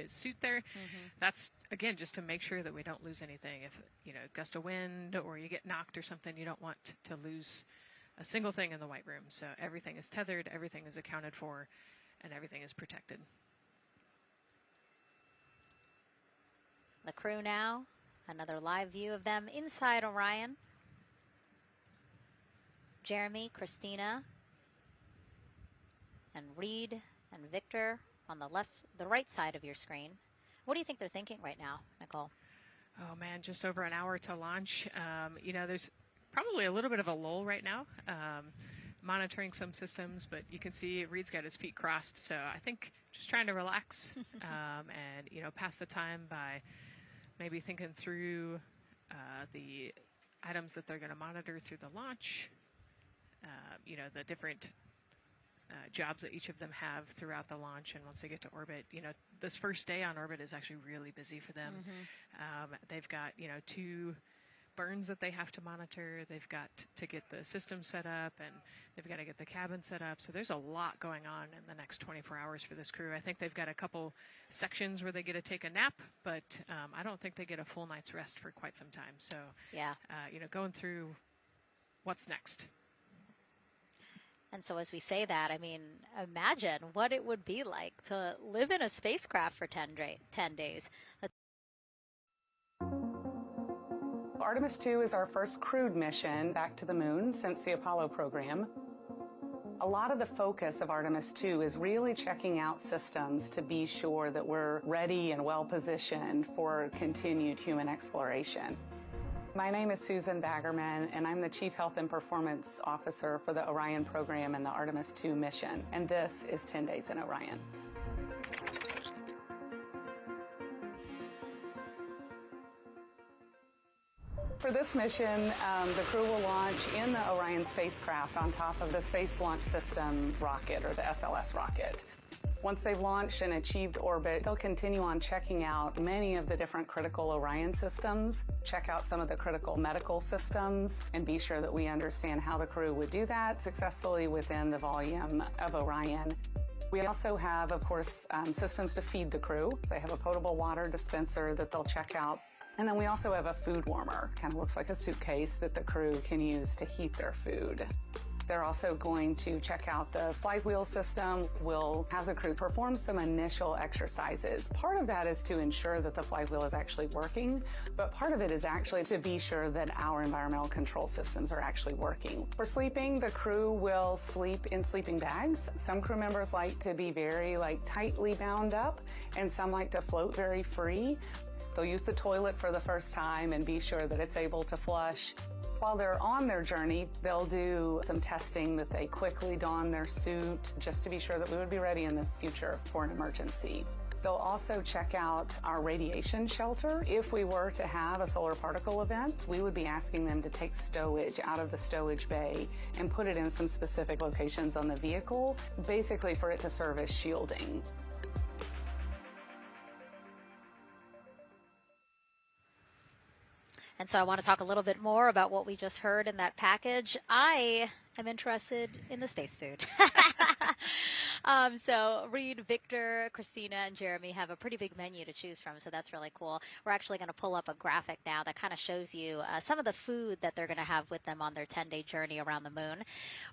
suit there. Mm-hmm. That's, again, just to make sure that we don't lose anything. If, you know, gust of wind or you get knocked or something, you don't want to lose a single thing in the white room. So everything is tethered, everything is accounted for, and everything is protected. The crew now, another live view of them inside Orion. Jeremy, Christina, and Reed and Victor on the right side of your screen. What do you think they're thinking right now, Nicole? Oh man, just over an hour to launch. You know, there's probably a little bit of a lull right now, monitoring some systems, but you can see Reed's got his feet crossed. So I think just trying to relax and, you know, pass the time by maybe thinking through the items that they're going to monitor through the launch, you know, the different jobs that each of them have throughout the launch. And once they get to orbit, you know, this first day on orbit is actually really busy for them. Mm-hmm. They've got, you know, 2 burns that they have to monitor. They've got to get the system set up, and they've got to get the cabin set up. So there's a lot going on in the next 24 hours for this crew. I think they've got a couple sections where they get to take a nap, but I don't think they get a full night's rest for quite some time. So, yeah, you know, going through what's next. And so as we say that, I mean, imagine what it would be like to live in a spacecraft for 10 days. Artemis II is our first crewed mission back to the moon since the Apollo program. A lot of the focus of Artemis II is really checking out systems to be sure that we're ready and well positioned for continued human exploration. My name is Susan Baggerman, and I'm the Chief Health and Performance Officer for the Orion program and the Artemis II mission. And this is 10 Days in Orion. For this mission, the crew will launch in the Orion spacecraft on top of the Space Launch System rocket, or the SLS rocket. Once they've launched and achieved orbit, they'll continue on checking out many of the different critical Orion systems, check out some of the critical medical systems, and be sure that we understand how the crew would do that successfully within the volume of Orion. We also have, of course, systems to feed the crew. They have a potable water dispenser that they'll check out. And then we also have a food warmer. Kind of looks like a suitcase that the crew can use to heat their food. They're also going to check out the flywheel system. We'll have the crew perform some initial exercises. Part of that is to ensure that the flywheel is actually working, but part of it is actually to be sure that our environmental control systems are actually working. For sleeping, the crew will sleep in sleeping bags. Some crew members like to be very tightly bound up, and some like to float very free. They'll use the toilet for the first time and be sure that it's able to flush. While they're on their journey, they'll do some testing that they quickly don their suit just to be sure that we would be ready in the future for an emergency. They'll also check out our radiation shelter. If we were to have a solar particle event, we would be asking them to take stowage out of the stowage bay and put it in some specific locations on the vehicle, basically for it to serve as shielding. And so I want to talk a little bit more about what we just heard in that package. I am interested in the space food. So Reed, Victor, Christina, and Jeremy have a pretty big menu to choose from, so that's really cool. We're actually going to pull up a graphic now that kind of shows you some of the food that they're going to have with them on their 10-day journey around the moon.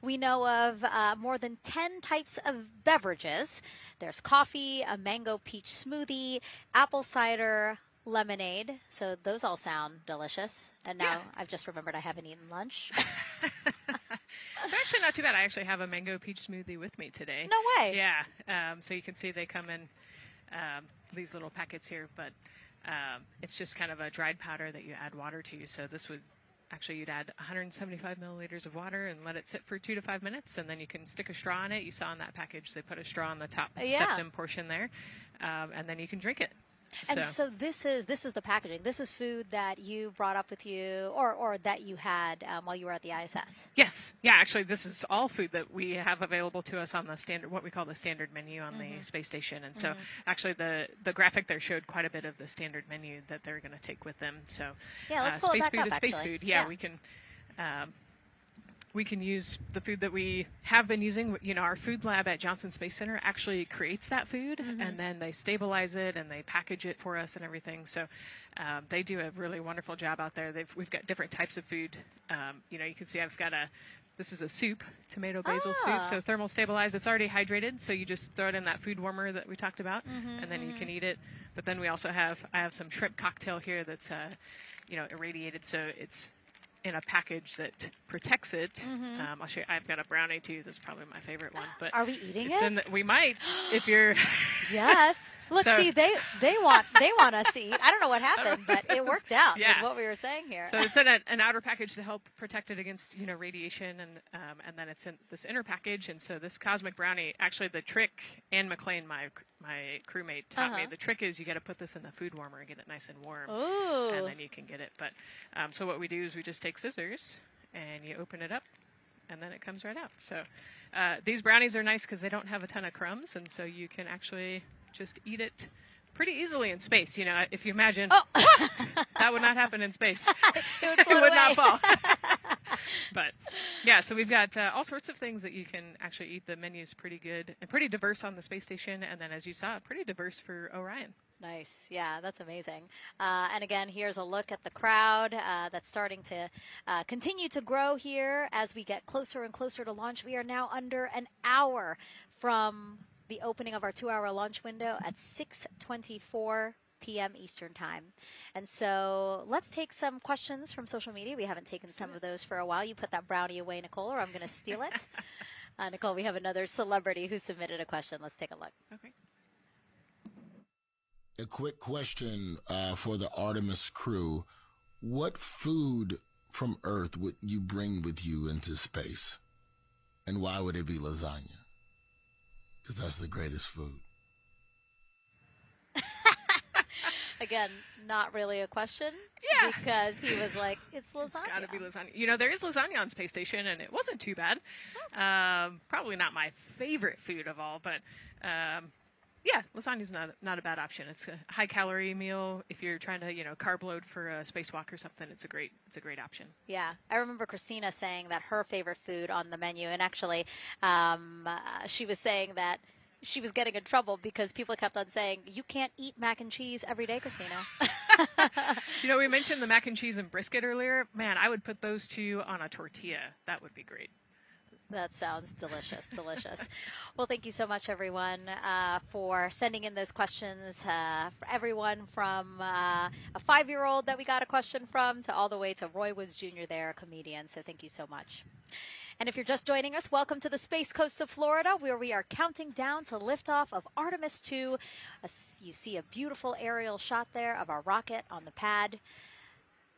We know of more than 10 types of beverages. There's coffee, a mango peach smoothie, apple cider, lemonade. So those all sound delicious. And now I've just remembered I haven't eaten lunch. They're actually not too bad. I actually have a mango peach smoothie with me today. No way. Yeah. So you can see they come in these little packets here, but it's just kind of a dried powder that you add water to. So this would actually, you'd add 175 milliliters of water and let it sit for 2 to 5 minutes, and then you can stick a straw in it. You saw in that package they put a straw on the top septum portion there, and then you can drink it. And so this is the packaging. This is food that you brought up with you, or that you had while you were at the ISS. Yes, yeah. Actually, this is all food that we have available to us on the standard, what we call the standard menu on the space station. And so, actually, the graphic there showed quite a bit of the standard menu that they're going to take with them. So, let's pull space it back food up, is space actually. food. Yeah, we can. We can use the food that we have been using. You know, our food lab at Johnson Space Center actually creates that food, and then they stabilize it and they package it for us and everything. So they do a really wonderful job out there. We've got different types of food. You know, you can see I've got this is a soup, tomato basil soup, so thermal stabilized. It's already hydrated, so you just throw it in that food warmer that we talked about, and then you can eat it. But then we also I have some shrimp cocktail here that's, you know, irradiated, so it's in a package that protects it. I'll show you. I've got a brownie too. That's probably my favorite one. But are we eating it? We might, if you're. Yes. Look, see, they want us to eat. I don't know what happened, but it worked out with what we were saying here. So it's in an outer package to help protect it against, you know, radiation, and then it's in this inner package. And so this cosmic brownie, actually, the trick, Ann McLean, my crewmate, taught me. The trick is you got to put this in the food warmer and get it nice and warm, and then you can get it. But so what we do is we just take scissors and you open it up, and then it comes right out. So these brownies are nice because they don't have a ton of crumbs, and so you can actually just eat it pretty easily in space. You know, if you imagine, that would not happen in space. It would not fall. But yeah, so we've got all sorts of things that you can actually eat. The menu's pretty good and pretty diverse on the space station, and then as you saw, pretty diverse for Orion. Nice. Yeah, that's amazing. And again, here's a look at the crowd that's starting to continue to grow here as we get closer and closer to launch. We are now under an hour from the opening of our 2-hour launch window at 6:24 p.m. Eastern Time. And so let's take some questions from social media. We haven't taken some of those for a while. You put that brownie away, Nicole, or I'm going to steal it. Nicole, we have another celebrity who submitted a question. Let's take a look. Okay. A quick question for the Artemis crew. What food from Earth would you bring with you into space? And why would it be lasagna? Because that's the greatest food. Again, not really a question. Yeah. Because he was like, it's lasagna. It's got to be lasagna. You know, there is lasagna on space station, and it wasn't too bad. Probably not my favorite food of all, but Yeah, lasagna's not a bad option. It's a high calorie meal. If you're trying to, carb load for a spacewalk or something, it's a great option. Yeah, I remember Christina saying that her favorite food on the menu, and actually, she was saying that she was getting in trouble because people kept on saying, "You can't eat mac and cheese every day, Christina." We mentioned the mac and cheese and brisket earlier. Man, I would put those two on a tortilla. That would be great. That sounds delicious, delicious. Well, thank you so much, everyone, for sending in those questions. For everyone from a 5-year-old that we got a question from to all the way to Roy Woods Jr. there, a comedian. So thank you so much. And if you're just joining us, welcome to the Space Coast of Florida, where we are counting down to liftoff of Artemis II. You see a beautiful aerial shot there of our rocket on the pad.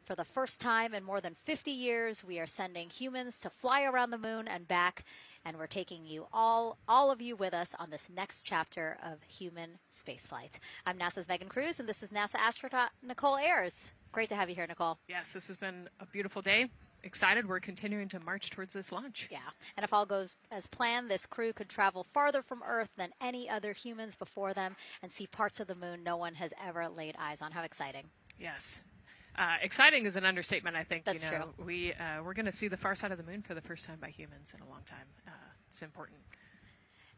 For the first time in more than 50 years, we are sending humans to fly around the moon and back, and we're taking you all of you with us on this next chapter of human spaceflight. I'm NASA's Megan Cruz, and this is NASA astronaut Nicole Ayers. Great to have you here, Nicole. Yes, this has been a beautiful day. Excited. We're continuing to march towards this launch. Yeah, and if all goes as planned, this crew could travel farther from Earth than any other humans before them and see parts of the moon no one has ever laid eyes on. How exciting. Yes. Exciting is an understatement, I think. That's true. We're going to see the far side of the moon for the first time by humans in a long time. It's important.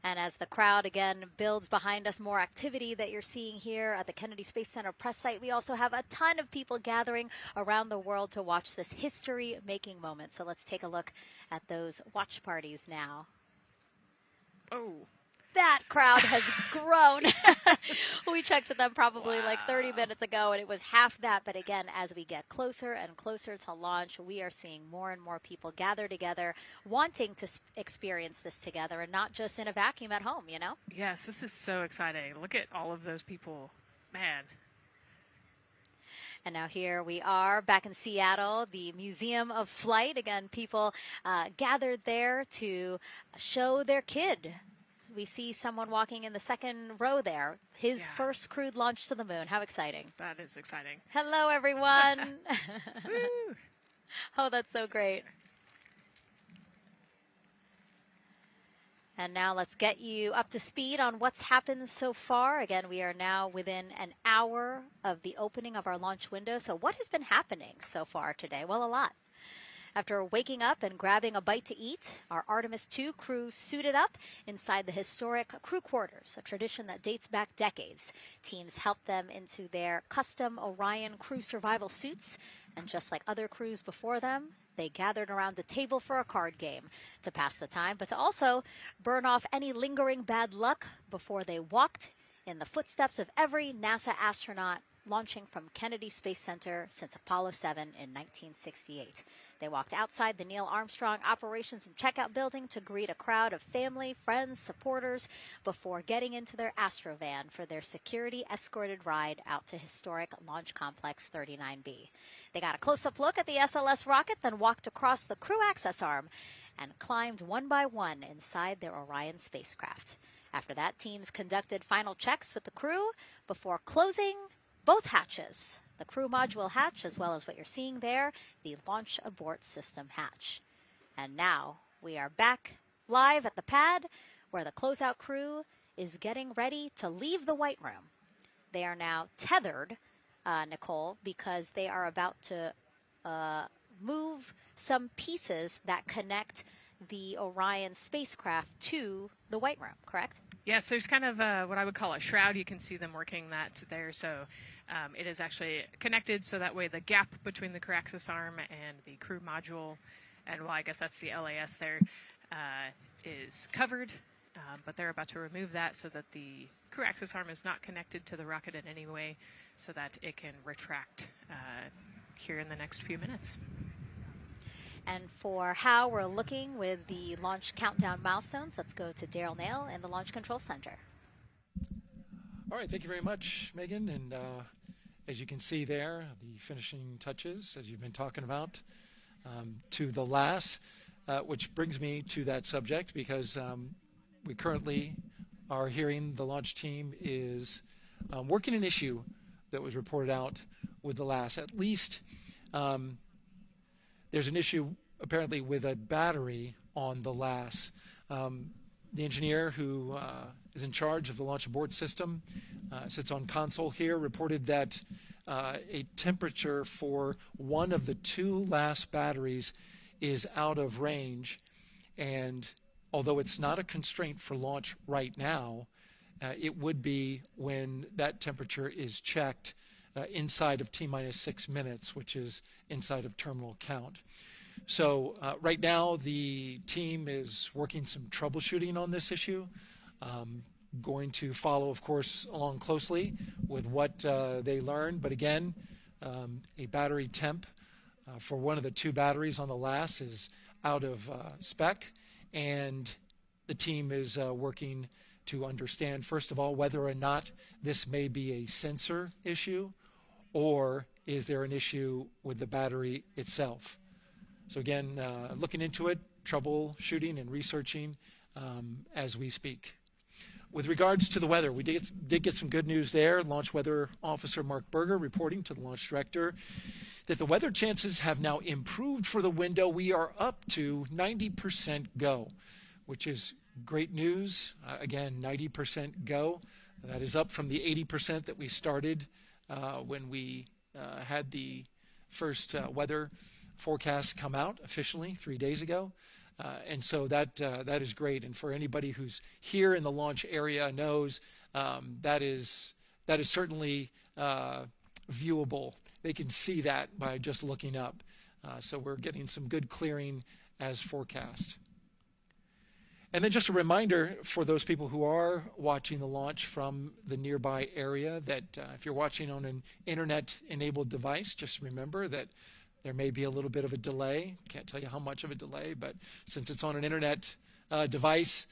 And as the crowd again builds behind us, more activity that you're seeing here at the Kennedy Space Center press site. We also have a ton of people gathering around the world to watch this history-making moment. So let's take a look at those watch parties now. Oh. That crowd has grown. We checked with them probably like 30 minutes ago, and it was half that. But again, as we get closer and closer to launch, we are seeing more and more people gather together, wanting to experience this together and not just in a vacuum at home, Yes, this is so exciting. Look at all of those people. Man. And now here we are back in Seattle, the Museum of Flight. Again, people gathered there to show their kid. We see someone walking in the second row there. His first crewed launch to the moon. How exciting. That is exciting. Hello, everyone. Oh, that's so great. And now let's get you up to speed on what's happened so far. Again, we are now within an hour of the opening of our launch window. So what has been happening so far today? Well, a lot. After waking up and grabbing a bite to eat, our Artemis II crew suited up inside the historic crew quarters, a tradition that dates back decades. Teams helped them into their custom Orion crew survival suits, and just like other crews before them, they gathered around a table for a card game to pass the time, but to also burn off any lingering bad luck before they walked in the footsteps of every NASA astronaut launching from Kennedy Space Center since Apollo 7 in 1968. They walked outside the Neil Armstrong Operations and Checkout Building to greet a crowd of family, friends, supporters before getting into their Astrovan for their security-escorted ride out to historic Launch Complex 39B. They got a close-up look at the SLS rocket, then walked across the crew access arm and climbed one by one inside their Orion spacecraft. After that, teams conducted final checks with the crew before closing both hatches. The crew module hatch, as well as what you're seeing there, the launch abort system hatch. And now we are back live at the pad where the closeout crew is getting ready to leave the White Room. They are now tethered, Nicole, because they are about to move some pieces that connect the Orion spacecraft to the White Room, correct? Yes, there's kind of what I would call a shroud. You can see them working that there. So it is actually connected so that way the gap between the crew access arm and the crew module, and well, I guess that's the LAS there, is covered. But they're about to remove that so that the crew access arm is not connected to the rocket in any way so that it can retract here in the next few minutes. And for how we're looking with the launch countdown milestones, let's go to Daryl Nail in the Launch Control Center. All right, thank you very much, Megan. And as you can see there, the finishing touches, as you've been talking about, to the LAS, which brings me to that subject because we currently are hearing the launch team is working an issue that was reported out with the LAS. At least there's an issue apparently with a battery on the LAS. The engineer who is in charge of the launch abort system, sits on console here, reported that a temperature for one of the 2 last batteries is out of range. And although it's not a constraint for launch right now, it would be when that temperature is checked inside of T-minus 6 minutes, which is inside of terminal count. So right now the team is working some troubleshooting on this issue. Going to follow, of course, along closely with what they learn. But again, a battery temp for one of the 2 batteries on the LAS is out of spec, and the team is working to understand, first of all, whether or not this may be a sensor issue, or is there an issue with the battery itself. So again, looking into it, troubleshooting and researching as we speak. With regards to the weather, we did get some good news there. Launch Weather Officer Mark Berger reporting to the launch director that the weather chances have now improved for the window. We are up to 90% go, which is great news. Again, 90% go. That is up from the 80% that we started when we had the first weather forecast come out officially 3 days ago. And so that is great. And for anybody who's here in the launch area knows that is certainly viewable. They can see that by just looking up. So we're getting some good clearing as forecast. And then just a reminder for those people who are watching the launch from the nearby area that if you're watching on an internet-enabled device, just remember that there may be a little bit of a delay. Can't tell you how much of a delay, but since it's on an internet device,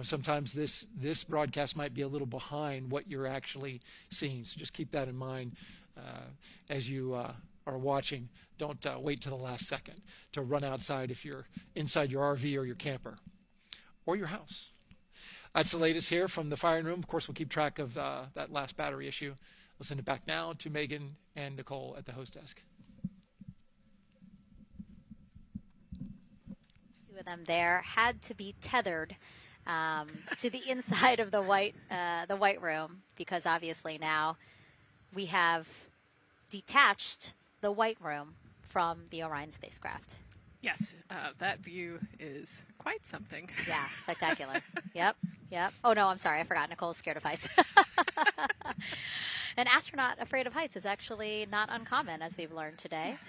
sometimes this broadcast might be a little behind what you're actually seeing. So just keep that in mind as you are watching. Don't wait till the last second to run outside if you're inside your RV or your camper or your house. That's the latest here from the firing room. Of course, we'll keep track of that last battery issue. We'll send it back now to Megan and Nicole at the host desk. 2 of them there had to be tethered to the inside of the white room, because obviously now we have detached the white room from the Orion spacecraft. Yes, that view is quite something. Yeah, spectacular. Yep. Oh, no, I'm sorry. I forgot. Nicole's scared of heights. An astronaut afraid of heights is actually not uncommon, as we've learned today.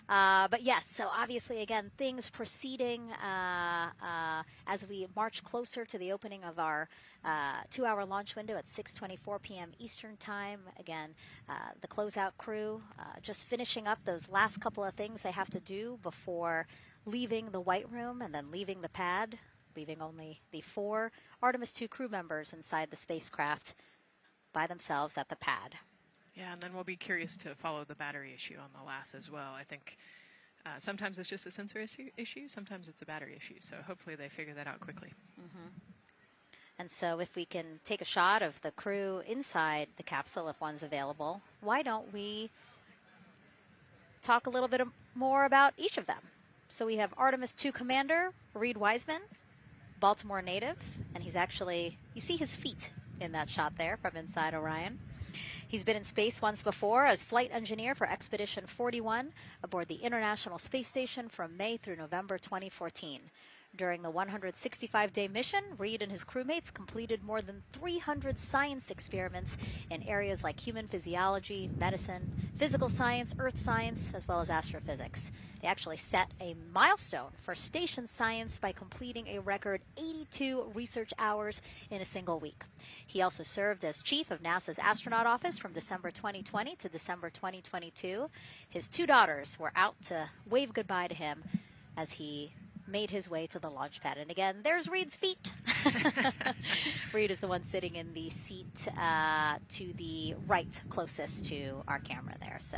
But yes, so obviously, again, things proceeding as we march closer to the opening of our 2-hour launch window at 6:24 p.m. Eastern Time. Again, the closeout crew just finishing up those last couple of things they have to do before leaving the white room and then leaving the pad, leaving only the 4 Artemis II crew members inside the spacecraft by themselves at the pad. Yeah, and then we'll be curious to follow the battery issue on the LAS as well. I think sometimes it's just a sensor issue, sometimes it's a battery issue. So hopefully they figure that out quickly. Mm-hmm. And so if we can take a shot of the crew inside the capsule, if one's available, why don't we talk a little bit more about each of them? So we have Artemis II Commander Reed Wiseman, Baltimore native, and he's actually, you see his feet in that shot there from inside Orion. He's been in space once before as flight engineer for Expedition 41 aboard the International Space Station from May through November 2014. During the 165-day mission, Reed and his crewmates completed more than 300 science experiments in areas like human physiology, medicine, physical science, earth science, as well as astrophysics. They actually set a milestone for station science by completing a record 82 research hours in a single week. He also served as chief of NASA's astronaut office from December 2020 to December 2022. His 2 daughters were out to wave goodbye to him as he made his way to the launch pad. And again, there's Reed's feet. Reed is the one sitting in the seat to the right, closest to our camera there. So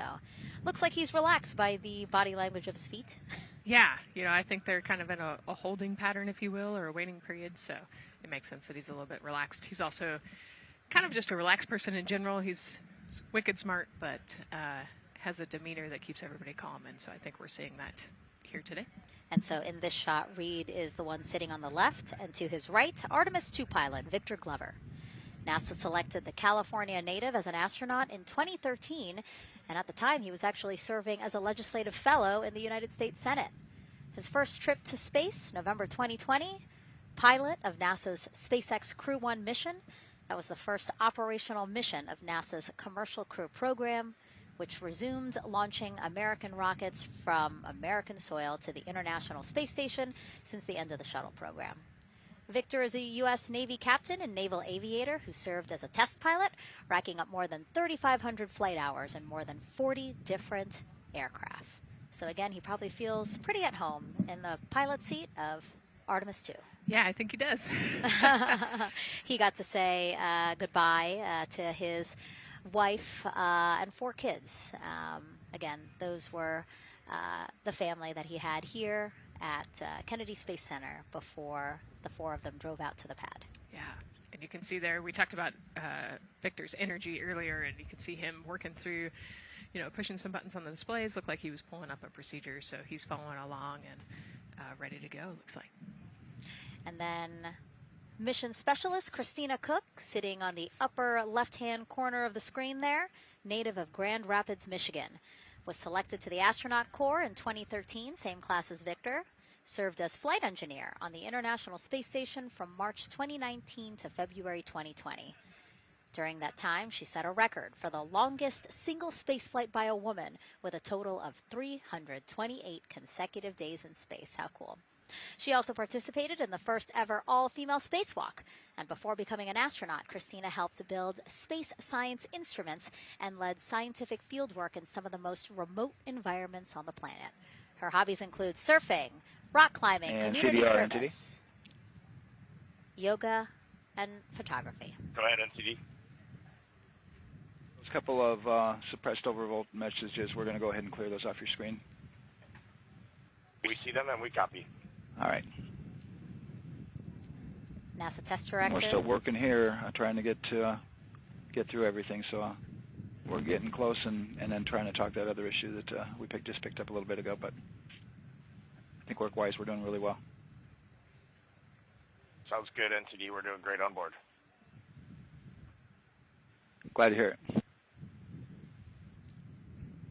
looks like he's relaxed by the body language of his feet. Yeah, I think they're kind of in a holding pattern, if you will, or a waiting period. So it makes sense that he's a little bit relaxed. He's also kind of just a relaxed person in general. He's wicked smart, but has a demeanor that keeps everybody calm. And so I think we're seeing that here today. And so in this shot, Reed is the one sitting on the left, and to his right, Artemis II pilot Victor Glover. NASA selected the California native as an astronaut in 2013, and at the time he was actually serving as a legislative fellow in the United States Senate. His first trip to space, November 2020, pilot of NASA's SpaceX Crew 1 mission. That was the first operational mission of NASA's Commercial Crew program, which resumed launching American rockets from American soil to the International Space Station since the end of the shuttle program. Victor is a U.S. Navy captain and naval aviator who served as a test pilot, racking up more than 3,500 flight hours in more than 40 different aircraft. So again, he probably feels pretty at home in the pilot seat of Artemis II. Yeah, I think he does. He got to say goodbye to his wife and 4 kids. Again, those were the family that he had here at Kennedy Space Center before the 4 of them drove out to the pad. Yeah, and you can see there, we talked about Victor's energy earlier, and you can see him working through, pushing some buttons on the displays. Looked like he was pulling up a procedure, so he's following along and ready to go, looks like. And then mission specialist Christina Cook, sitting on the upper left-hand corner of the screen there, native of Grand Rapids, Michigan, was selected to the Astronaut Corps in 2013, same class as Victor, served as flight engineer on the International Space Station from March 2019 to February 2020. During that time, she set a record for the longest single spaceflight by a woman with a total of 328 consecutive days in space. How cool. She also participated in the first ever all-female spacewalk. And before becoming an astronaut, Christina helped build space science instruments and led scientific fieldwork in some of the most remote environments on the planet. Her hobbies include surfing, rock climbing, and community CDR, service, yoga, and photography. Go ahead, NCD. There's a couple of suppressed overvolt messages. We're going to go ahead and clear those off your screen. We see them and we copy. All right. NASA test director. We're still working here, trying to get through everything. So we're getting close, and then trying to talk that other issue that we just picked up a little bit ago. But I think work-wise, we're doing really well. Sounds good, NCD. We're doing great on board. Glad to hear it.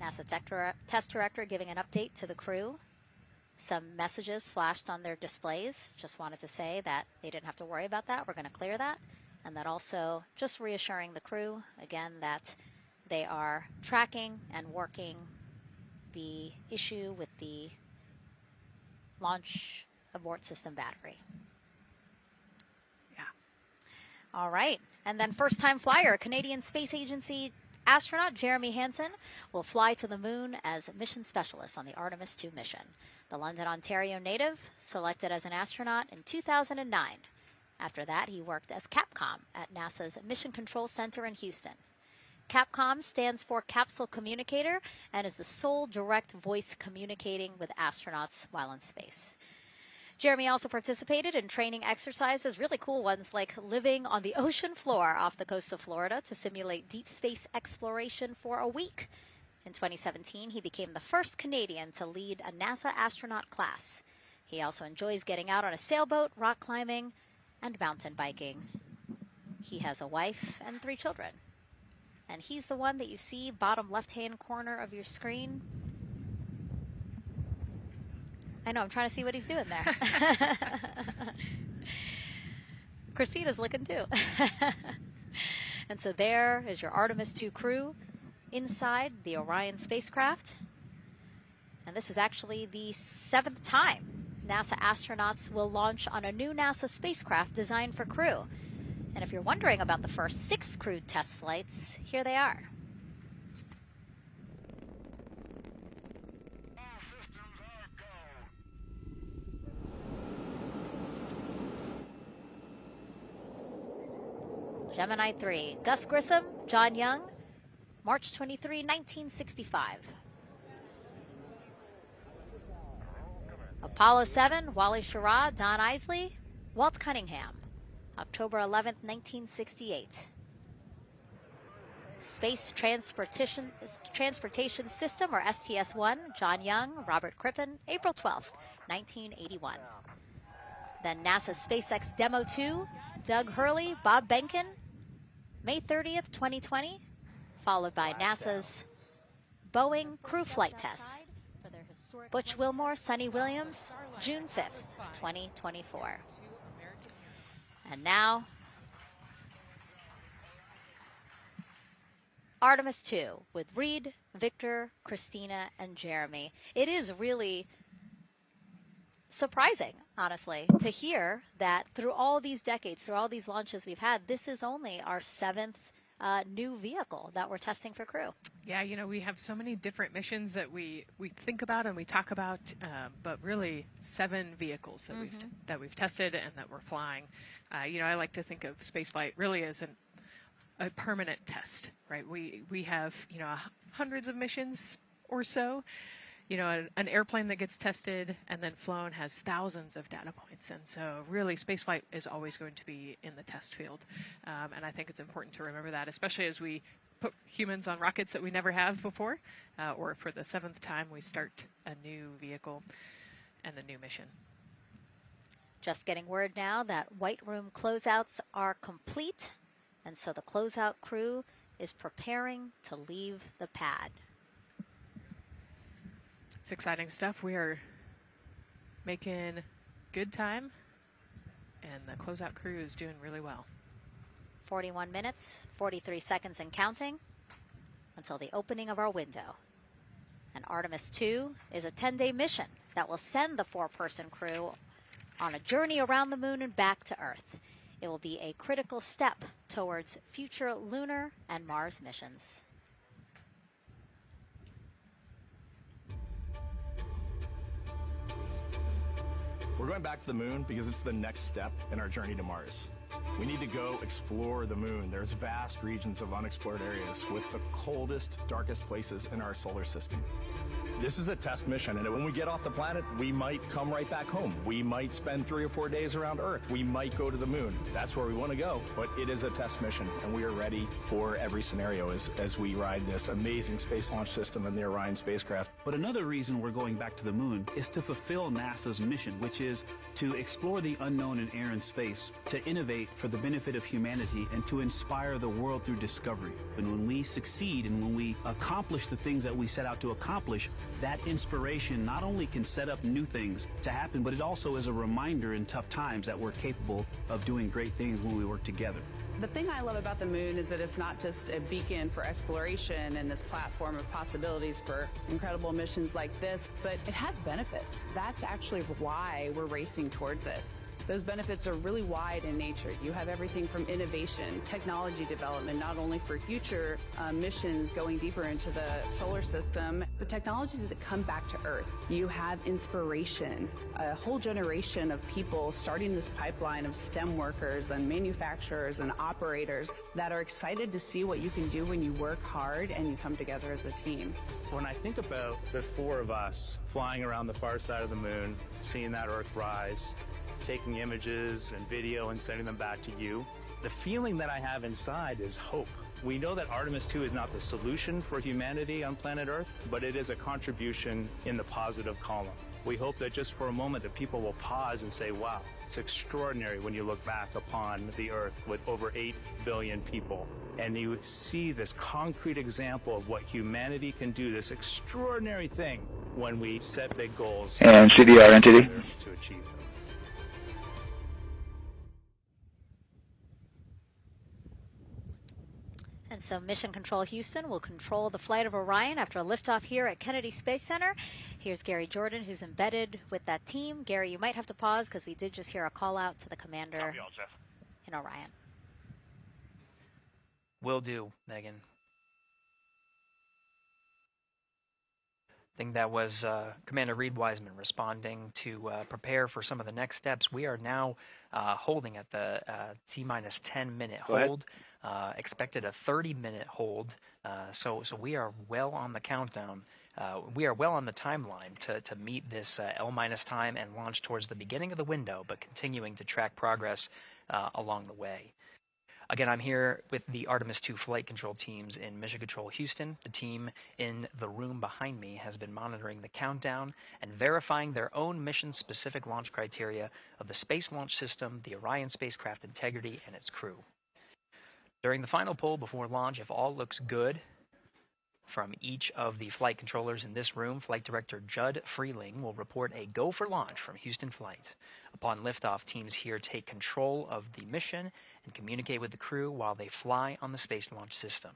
NASA test director giving an update to the crew. Some messages flashed on their displays. Just wanted to say that they didn't have to worry about that. We're going to clear that. And that also just reassuring the crew, again, that they are tracking and working the issue with the launch abort system battery. Yeah. All right. And then first-time flyer, Canadian Space Agency astronaut Jeremy Hansen will fly to the moon as mission specialist on the Artemis II mission. The London, Ontario native, selected as an astronaut in 2009. After that, he worked as Capcom at NASA's Mission Control Center in Houston. Capcom stands for Capsule Communicator and is the sole direct voice communicating with astronauts while in space. Jeremy also participated in training exercises, really cool ones like living on the ocean floor off the coast of Florida to simulate deep space exploration for a week. In 2017, he became the first Canadian to lead a NASA astronaut class. He also enjoys getting out on a sailboat, rock climbing, and mountain biking. He has a wife and 3 children. And he's the one that you see bottom left-hand corner of your screen. I know, I'm trying to see what he's doing there. Christina's looking too. And so there is your Artemis II crew inside the Orion spacecraft. And this is actually the 7th time NASA astronauts will launch on a new NASA spacecraft designed for crew. And if you're wondering about the first 6 crewed test flights, here they are. Gemini 3, Gus Grissom, John Young, March 23, 1965. Apollo 7, Wally Schirra, Don Isley, Walt Cunningham, October 11, 1968. Space Transportation System, or STS-1, John Young, Robert Crippen, April 12, 1981. Then NASA's SpaceX Demo 2, Doug Hurley, Bob Behnken, May 30th, 2020, followed by NASA's Boeing crew flight tests. Butch Wilmore, Sonny Williams, June 5th, 2024. And now, Artemis II with Reed, Victor, Christina, and Jeremy. It is really surprising, honestly, to hear that through all these decades, through all these launches we've had, this is only our 7th new vehicle that we're testing for crew. Yeah, you know, we have so many different missions that we think about and we talk about, but really 7 vehicles that we've tested and that we're flying. You know, I like to think of spaceflight really as a permanent test, right? We have, you know, hundreds of missions or so. You know, an airplane that gets tested and then flown has thousands of data points. And so really spaceflight is always going to be in the test field. And I think it's important to remember that, especially as we put humans on rockets that we never have before, or for the 7th time we start a new vehicle and a new mission. Just getting word now that White Room closeouts are complete. And so the closeout crew is preparing to leave the pad. It's exciting stuff. We are making good time, and the closeout crew is doing really well. 41 minutes, 43 seconds and counting until the opening of our window. And Artemis II is a 10-day mission that will send the 4-person crew on a journey around the moon and back to Earth. It will be a critical step towards future lunar and Mars missions. We're going back to the moon because it's the next step in our journey to Mars. We need to go explore the moon. There's vast regions of unexplored areas with the coldest, darkest places in our solar system. This is a test mission, and when we get off the planet, we might come right back home. We might spend 3 or 4 days around Earth. We might go to the moon. That's where we want to go, but it is a test mission, and we are ready for every scenario as we ride this amazing space launch system and the Orion spacecraft. But another reason we're going back to the moon is to fulfill NASA's mission, which is to explore the unknown in air and space, to innovate for the benefit of humanity, and to inspire the world through discovery. And when we succeed and when we accomplish the things that we set out to accomplish, that inspiration not only can set up new things to happen, but it also is a reminder in tough times that we're capable of doing great things when we work together. The thing I love about the moon is that it's not just a beacon for exploration and this platform of possibilities for incredible missions like this, but it has benefits. That's actually why we're racing towards it. Those benefits are really wide in nature. You have everything from innovation, technology development, not only for future missions going deeper into the solar system, but technologies that come back to Earth. You have inspiration, a whole generation of people starting this pipeline of STEM workers and manufacturers and operators that are excited to see what you can do when you work hard and you come together as a team. When I think about the 4 of us flying around the far side of the moon, seeing that Earth rise, taking images and video and sending them back to you, the feeling that I have inside is hope. We know that Artemis II is not the solution for humanity on planet Earth, but it is a contribution in the positive column. We hope that just for a moment that people will pause and say, wow, it's extraordinary when you look back upon the Earth with over 8 billion people, and you see this concrete example of what humanity can do, this extraordinary thing when we set big goals and CDR entity to achieve them. And so Mission Control Houston will control the flight of Orion after a liftoff here at Kennedy Space Center. Here's Gary Jordan, who's embedded with that team. Gary, you might have to pause because we did just hear a call out to the commander in Orion. Will do, Megan. I think that was Commander Reed Wiseman responding to prepare for some of the next steps. We are now holding at the T-minus 10-minute hold. Expected a 30-minute hold. So we are well on the countdown. We are well on the timeline to meet this L- time and launch towards the beginning of the window, but continuing to track progress along the way. Again, I'm here with the Artemis II flight control teams in Mission Control Houston. The team in the room behind me has been monitoring the countdown and verifying their own mission-specific launch criteria of the Space Launch System, the Orion spacecraft integrity, and its crew. During the final poll before launch, if all looks good from each of the flight controllers in this room, Flight Director Judd Freeling will report a go for launch from Houston Flight. Upon liftoff, teams here take control of the mission and communicate with the crew while they fly on the Space Launch System.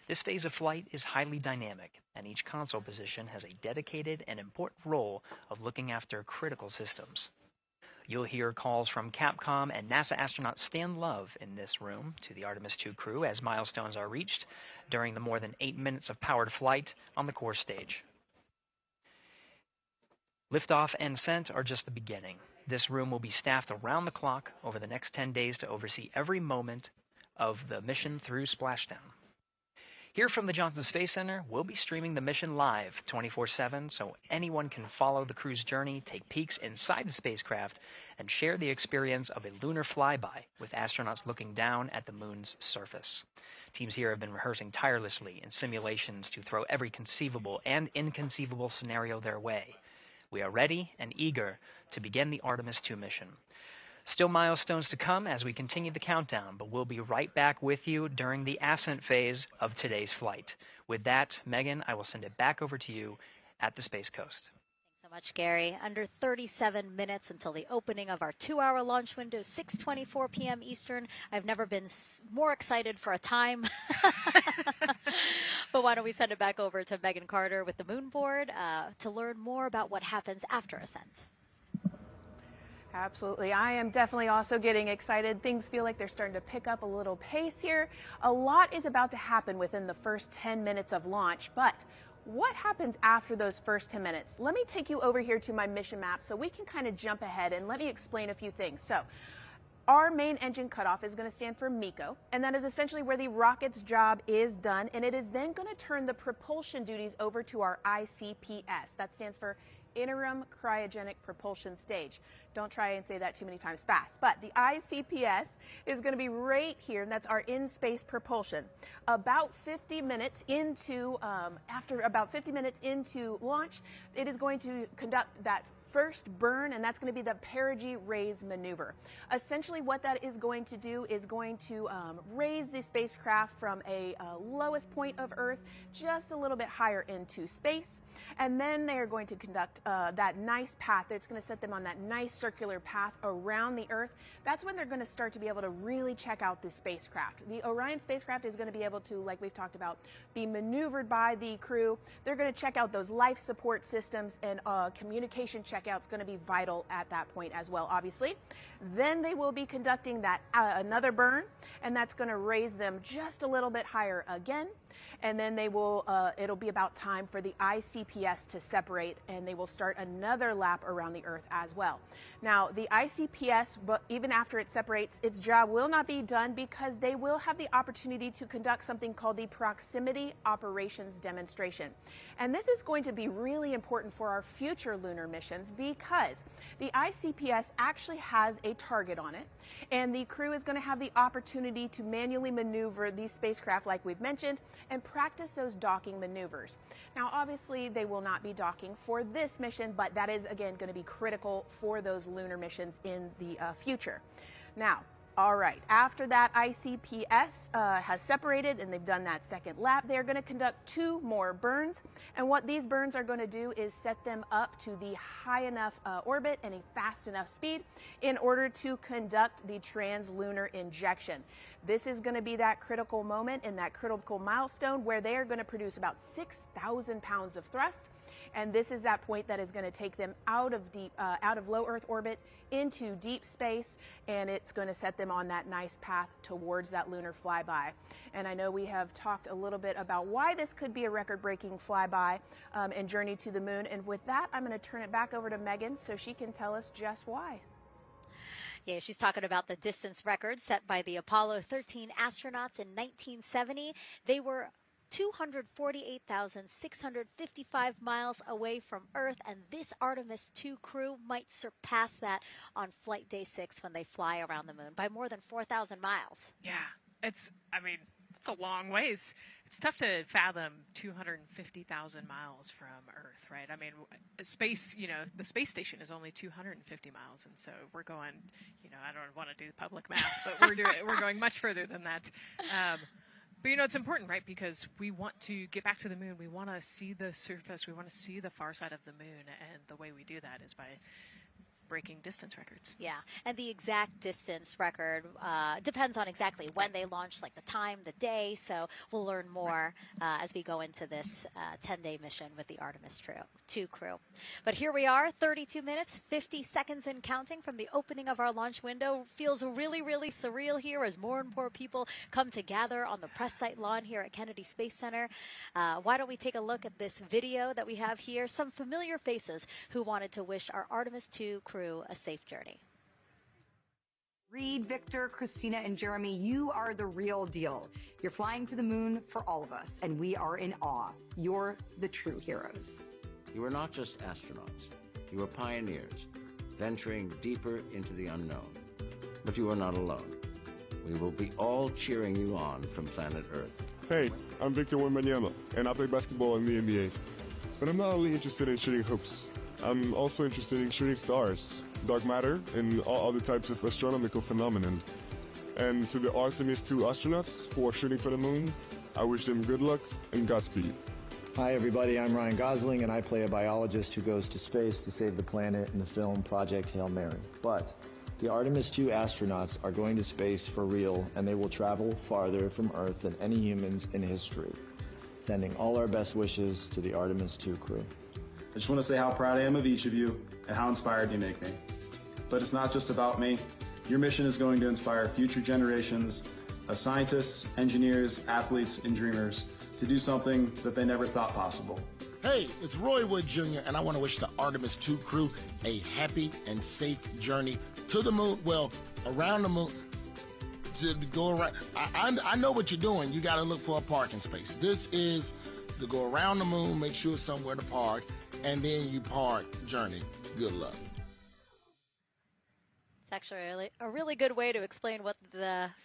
This phase of flight is highly dynamic, and each console position has a dedicated and important role of looking after critical systems. You'll hear calls from Capcom and NASA astronaut Stan Love in this room to the Artemis II crew as milestones are reached during the more than 8 minutes of powered flight on the core stage. Liftoff and Ascent are just the beginning. This room will be staffed around the clock over the next 10 days to oversee every moment of the mission through splashdown. Here from the Johnson Space Center, we'll be streaming the mission live 24/7 so anyone can follow the crew's journey, take peeks inside the spacecraft, and share the experience of a lunar flyby with astronauts looking down at the moon's surface. Teams here have been rehearsing tirelessly in simulations to throw every conceivable and inconceivable scenario their way. We are ready and eager to begin the Artemis II mission. Still milestones to come as we continue the countdown, but we'll be right back with you during the ascent phase of today's flight. With that, Megan, I will send it back over to you at the Space Coast. Thanks so much, Gary. Under 37 minutes until the opening of our 2-hour launch window, 6:24 p.m. Eastern. I've never been more excited for a time. But why don't we send it back over to Megan Carter with the Moon Board to learn more about what happens after ascent. Absolutely. I am definitely also getting excited. Things feel like they're starting to pick up a little pace here. A lot is about to happen within the first 10 minutes of launch, but what happens after those first 10 minutes? Let me take you over here to my mission map so we can kind of jump ahead and let me explain a few things. So, our main engine cutoff is going to stand for MECO, and that is essentially where the rocket's job is done, and it is then going to turn the propulsion duties over to our ICPS. That stands for Interim Cryogenic Propulsion Stage. Don't try and say that too many times fast. But the ICPS is going to be right here, and that's our in-space propulsion. About 50 minutes into, after about 50 minutes into launch, it is going to conduct that first burn, and that's going to be the perigee raise maneuver. Essentially what that is going to do is going to raise the spacecraft from a lowest point of Earth just a little bit higher into space, and then they are going to conduct that nice path that's going to set them on that nice circular path around the Earth. That's when they're going to start to be able to really check out the spacecraft. The Orion spacecraft is going to be able to, like we've talked about, be maneuvered by the crew. They're going to check out those life support systems, and communication checkout's going to be vital at that point as well, obviously. Then they will be conducting that another burn, and that's going to raise them just a little bit higher again. And then they will, it'll be about time for the ICPS to separate, and they will start another lap around the Earth as well. Now, the ICPS, but even after it separates, its job will not be done because they will have the opportunity to conduct something called the Proximity Operations Demonstration. And this is going to be really important for our future lunar missions because the ICPS actually has a target on it, and the crew is going to have the opportunity to manually maneuver these spacecraft like we've mentioned and practice those docking maneuvers. Now, obviously, they will not be docking for this mission, but that is, again, going to be critical for those lunar missions in the future. Now, all right, after that ICPS has separated and they've done that second lap, they're going to conduct 2 more burns. And what these burns are going to do is set them up to the high enough orbit and a fast enough speed in order to conduct the translunar injection. This is going to be that critical moment and that critical milestone where they are going to produce about 6,000 pounds of thrust. And this is that point that is going to take them out of low Earth orbit into deep space, and it's going to set them on that nice path towards that lunar flyby. And I know we have talked a little bit about why this could be a record-breaking flyby and journey to the moon. And with that, I'm going to turn it back over to Megan so she can tell us just why. Yeah, she's talking about the distance record set by the Apollo 13 astronauts in 1970. They were 248,655 miles away from Earth, and this Artemis II crew might surpass that on flight day 6 when they fly around the moon by more than 4,000 miles. Yeah, it's a long ways. It's tough to fathom 250,000 miles from Earth, right? I mean, space, the space station is only 250 miles, and so we're going, I don't want to do the public math, but we're going much further than that. But it's important, right? Because we want to get back to the moon. We want to see the surface. We want to see the far side of the moon, and the way we do that is by breaking distance records. Yeah, and the exact distance record depends on exactly when they launch, like the time, the day. So we'll learn more as we go into this 10-day mission with the Artemis II crew. But here we are, 32 minutes, 50 seconds and counting from the opening of our launch window. Feels really, really surreal here as more and more people come to gather on the press site lawn here at Kennedy Space Center. Why don't we take a look at this video that we have here? Some familiar faces who wanted to wish our Artemis II crew a safe journey. Reed, Victor, Christina, and Jeremy, you are the real deal. You're flying to the moon for all of us, and we are in awe. You're the true heroes. You are not just astronauts. You are pioneers, venturing deeper into the unknown. But you are not alone. We will be all cheering you on from planet Earth. Hey, I'm Victor Wembanyama, and I play basketball in the NBA. But I'm not only interested in shooting hoops. I'm also interested in shooting stars, dark matter, and all other types of astronomical phenomenon. And to the Artemis II astronauts who are shooting for the moon, I wish them good luck and Godspeed. Hi everybody, I'm Ryan Gosling, and I play a biologist who goes to space to save the planet in the film Project Hail Mary. But the Artemis II astronauts are going to space for real, and they will travel farther from Earth than any humans in history. Sending all our best wishes to the Artemis II crew. I just want to say how proud I am of each of you and how inspired you make me. But it's not just about me. Your mission is going to inspire future generations of scientists, engineers, athletes, and dreamers to do something that they never thought possible. Hey, it's Roy Wood Jr., and I want to wish the Artemis II crew a happy and safe journey to the moon, well, around the moon, to go around. I know what you're doing. You got to look for a parking space. This is to go around the moon, make sure somewhere to park, and then you park journey. Good luck. It's actually a really good way to explain what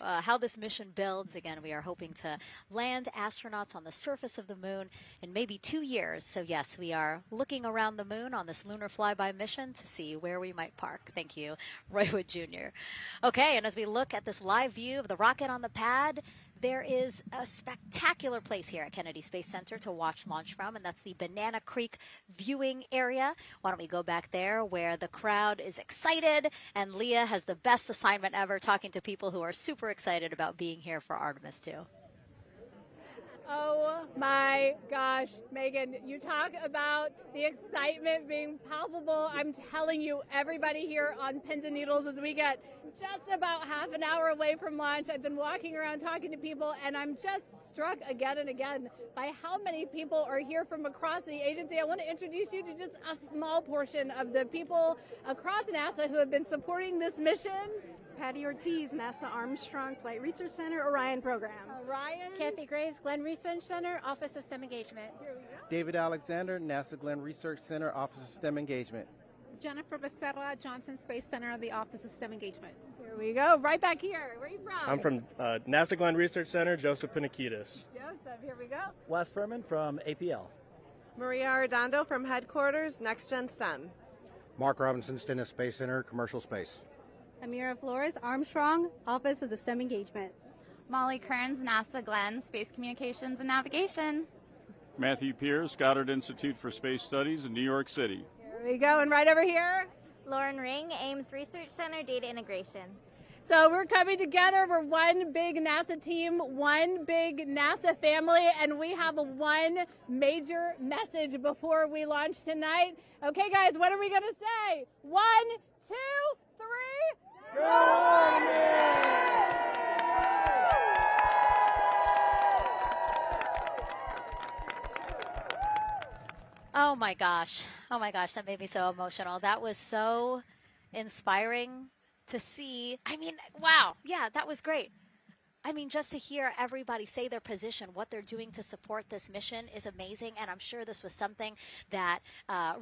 how this mission builds. Again, we are hoping to land astronauts on the surface of the moon in maybe 2 years. So yes, we are looking around the moon on this lunar flyby mission to see where we might park. Thank you, Roy Wood Jr. Okay, and as we look at this live view of the rocket on the pad, there is a spectacular place here at Kennedy Space Center to watch launch from, and that's the Banana Creek viewing area. Why don't we go back there where the crowd is excited, and Leah has the best assignment ever talking to people who are super excited about being here for Artemis II. Oh my gosh, Megan, you talk about the excitement being palpable. I'm telling you, everybody here on pins and needles as we get just about half an hour away from launch. I've been walking around talking to people, and I'm just struck again and again by how many people are here from across the agency. I want to introduce you to just a small portion of the people across NASA who have been supporting this mission. Patty Ortiz, NASA Armstrong Flight Research Center, Orion Program. Orion. Kathy Graves, Glenn Research Center, Office of STEM Engagement. David Alexander, NASA Glenn Research Center, Office of STEM Engagement. Jennifer Becerra, Johnson Space Center, the Office of STEM Engagement. Here we go, right back here. Where are you from? I'm from NASA Glenn Research Center, Joseph Panakitis. Joseph, here we go. Wes Furman from APL. Maria Arredondo from Headquarters, Next Gen STEM. Mark Robinson, Stennis Space Center, Commercial Space. Amira Flores, Armstrong, Office of the STEM Engagement. Molly Kearns, NASA Glenn, Space Communications and Navigation. Matthew Pierce, Goddard Institute for Space Studies in New York City. Here we go, and right over here. Lauren Ring, Ames Research Center, Data Integration. So we're coming together. We're one big NASA team, one big NASA family, and we have one major message before we launch tonight. Okay, guys, what are we going to say? 1, 2, 3. Go Artemis! Oh my gosh, that made me so emotional. That was so inspiring to see. I mean, wow, yeah, that was great. I mean, just to hear everybody say their position, what they're doing to support this mission is amazing. And I'm sure this was something that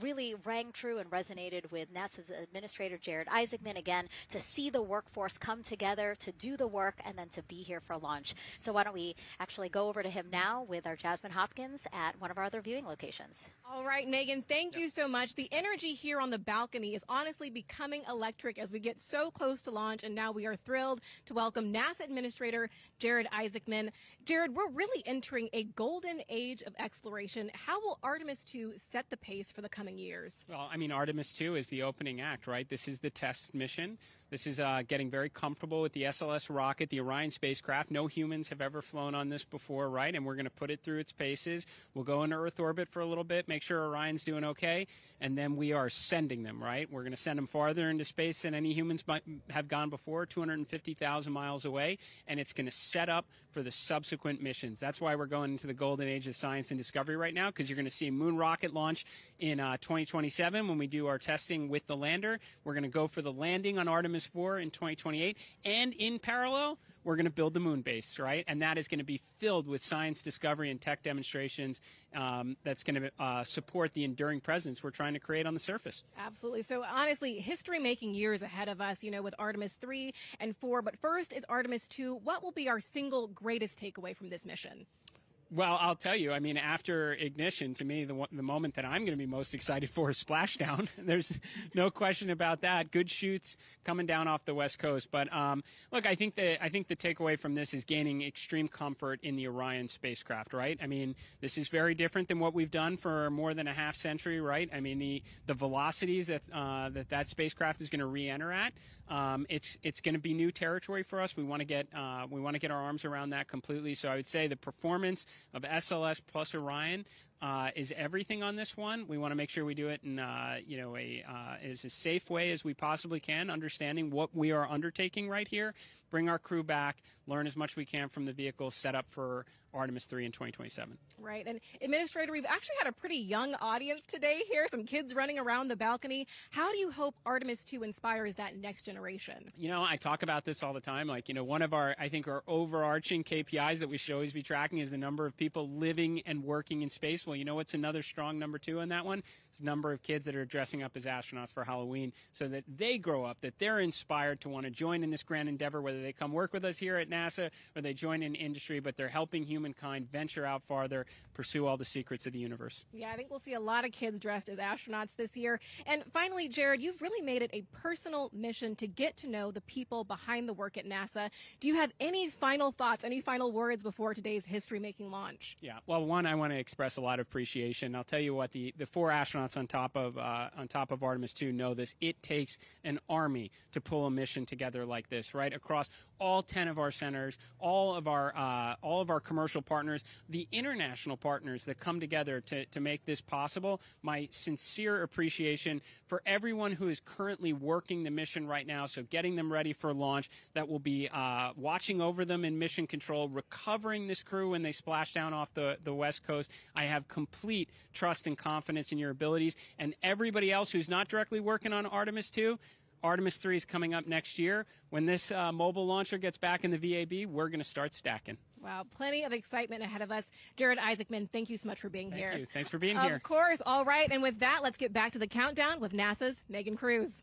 really rang true and resonated with NASA's Administrator Jared Isaacman, again, to see the workforce come together to do the work and then to be here for launch. So why don't we actually go over to him now with our Jasmine Hopkins at one of our other viewing locations. All right, Megan, thank you so much. The energy here on the balcony is honestly becoming electric as we get so close to launch, and now we are thrilled to welcome NASA Administrator Jared Isaacman. Jared, we're really entering a golden age of exploration. How will Artemis II set the pace for the coming years? Well, I mean, Artemis II is the opening act, right? This is the test mission. This is getting very comfortable with the SLS rocket, the Orion spacecraft. No humans have ever flown on this before, right? And we're going to put it through its paces. We'll go into Earth orbit for a little bit, make sure Orion's doing okay, and then we are sending them, right? We're going to send them farther into space than any humans might have gone before, 250,000 miles away, and it's going to set up for the subsequent missions. That's why we're going into the golden age of science and discovery right now, because you're going to see a moon rocket launch in 2027 when we do our testing with the lander. We're going to go for the landing on Artemis IV in 2028, and in parallel, we're going to build the moon base, right? And that is going to be filled with science discovery and tech demonstrations that's going to support the enduring presence we're trying to create on the surface. Absolutely. So honestly, history-making years ahead of us, you know, with Artemis 3 and 4. But first is Artemis 2. What will be our single greatest takeaway from this mission? Well, I'll tell you, I mean, after ignition, to me, the moment that I'm going to be most excited for is splashdown. There's no question about that. Good shoots coming down off the West Coast. But look, I think the takeaway from this is gaining extreme comfort in the Orion spacecraft, right? I mean, this is very different than what we've done for more than a half century, right? I mean, the velocities that spacecraft is going to re-enter at, it's going to be new territory for us. We want to get our arms around that completely. So I would say the performance of SLS plus Orion is everything on this one. We want to make sure we do it in as a safe way as we possibly can, understanding what we are undertaking right here. Bring our crew back, learn as much we can from the vehicle, set up for Artemis 3 in 2027. Right. And Administrator, we've actually had a pretty young audience today here, some kids running around the balcony. How do you hope Artemis 2 inspires that next generation? You know, I talk about this all the time. Like, you know, one of our overarching KPIs that we should always be tracking is the number of people living and working in space. Well, you know what's another strong number 2 on that one? It's the number of kids that are dressing up as astronauts for Halloween, so that they grow up, that they're inspired to want to join in this grand endeavor, whether they come work with us here at NASA or they join in industry, but they're helping humankind venture out farther, pursue all the secrets of the universe. Yeah, I think we'll see a lot of kids dressed as astronauts this year. And finally, Jared, you've really made it a personal mission to get to know the people behind the work at NASA. Do you have any final thoughts, any final words before today's history-making launch? Yeah, well, one, I want to express a lot of appreciation. I'll tell you what, the 4 astronauts on top of Artemis II know this. It takes an army to pull a mission together like this, right? Across all 10 of our centers, all of our commercial partners, the international partners that come together to make this possible. My sincere appreciation for everyone who is currently working the mission right now, so getting them ready for launch, that will be watching over them in mission control, recovering this crew when they splash down off the West Coast. I have complete trust and confidence in your abilities. And everybody else who's not directly working on Artemis II, Artemis 3 is coming up next year. When this mobile launcher gets back in the VAB, we're going to start stacking. Wow, plenty of excitement ahead of us. Jared Isaacman, thank you so much for being here. Thank you. Thanks for being here. Of course. All right. And with that, let's get back to the countdown with NASA's Megan Cruz.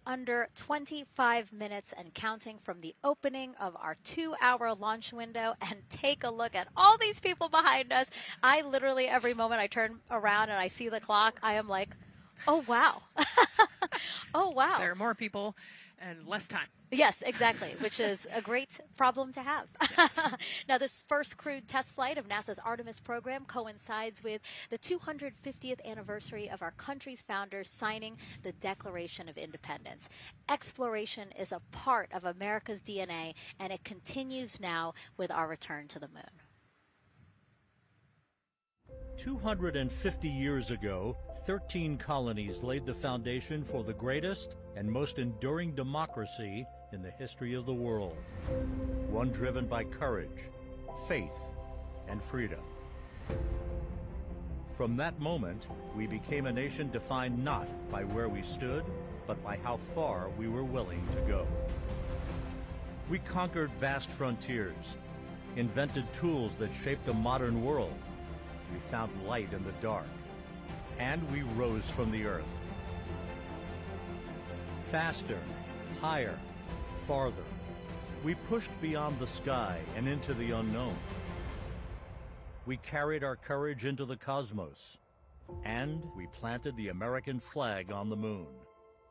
Under 25 minutes and counting from the opening of our 2-hour launch window, and take a look at all these people behind us. I literally, every moment I turn around and I see the clock, I am like, oh, wow. Oh, wow. There are more people and less time. Yes, exactly, which is a great problem to have. Yes. Now, this first crewed test flight of NASA's Artemis program coincides with the 250th anniversary of our country's founders signing the Declaration of Independence. Exploration is a part of America's DNA, and it continues now with our return to the moon. 250 years ago, 13 colonies laid the foundation for the greatest and most enduring democracy in the history of the world. One driven by courage, faith, and freedom. From that moment, we became a nation defined not by where we stood, but by how far we were willing to go. We conquered vast frontiers, invented tools that shaped a modern world. We found light in the dark, and we rose from the earth. Faster, higher, farther. We pushed beyond the sky and into the unknown. We carried our courage into the cosmos, and we planted the American flag on the moon,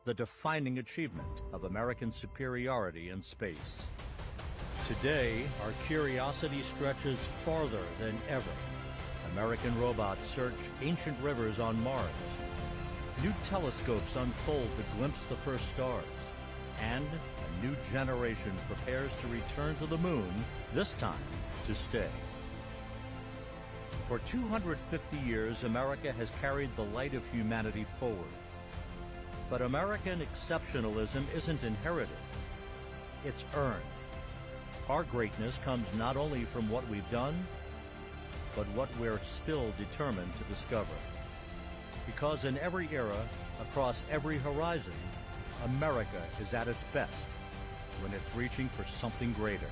the defining achievement of American superiority in space. Today, our curiosity stretches farther than ever. American robots search ancient rivers on Mars. New telescopes unfold to glimpse the first stars. And a new generation prepares to return to the moon, this time to stay. For 250 years, America has carried the light of humanity forward. But American exceptionalism isn't inherited, it's earned. Our greatness comes not only from what we've done, but what we're still determined to discover. Because in every era, across every horizon, America is at its best when it's reaching for something greater.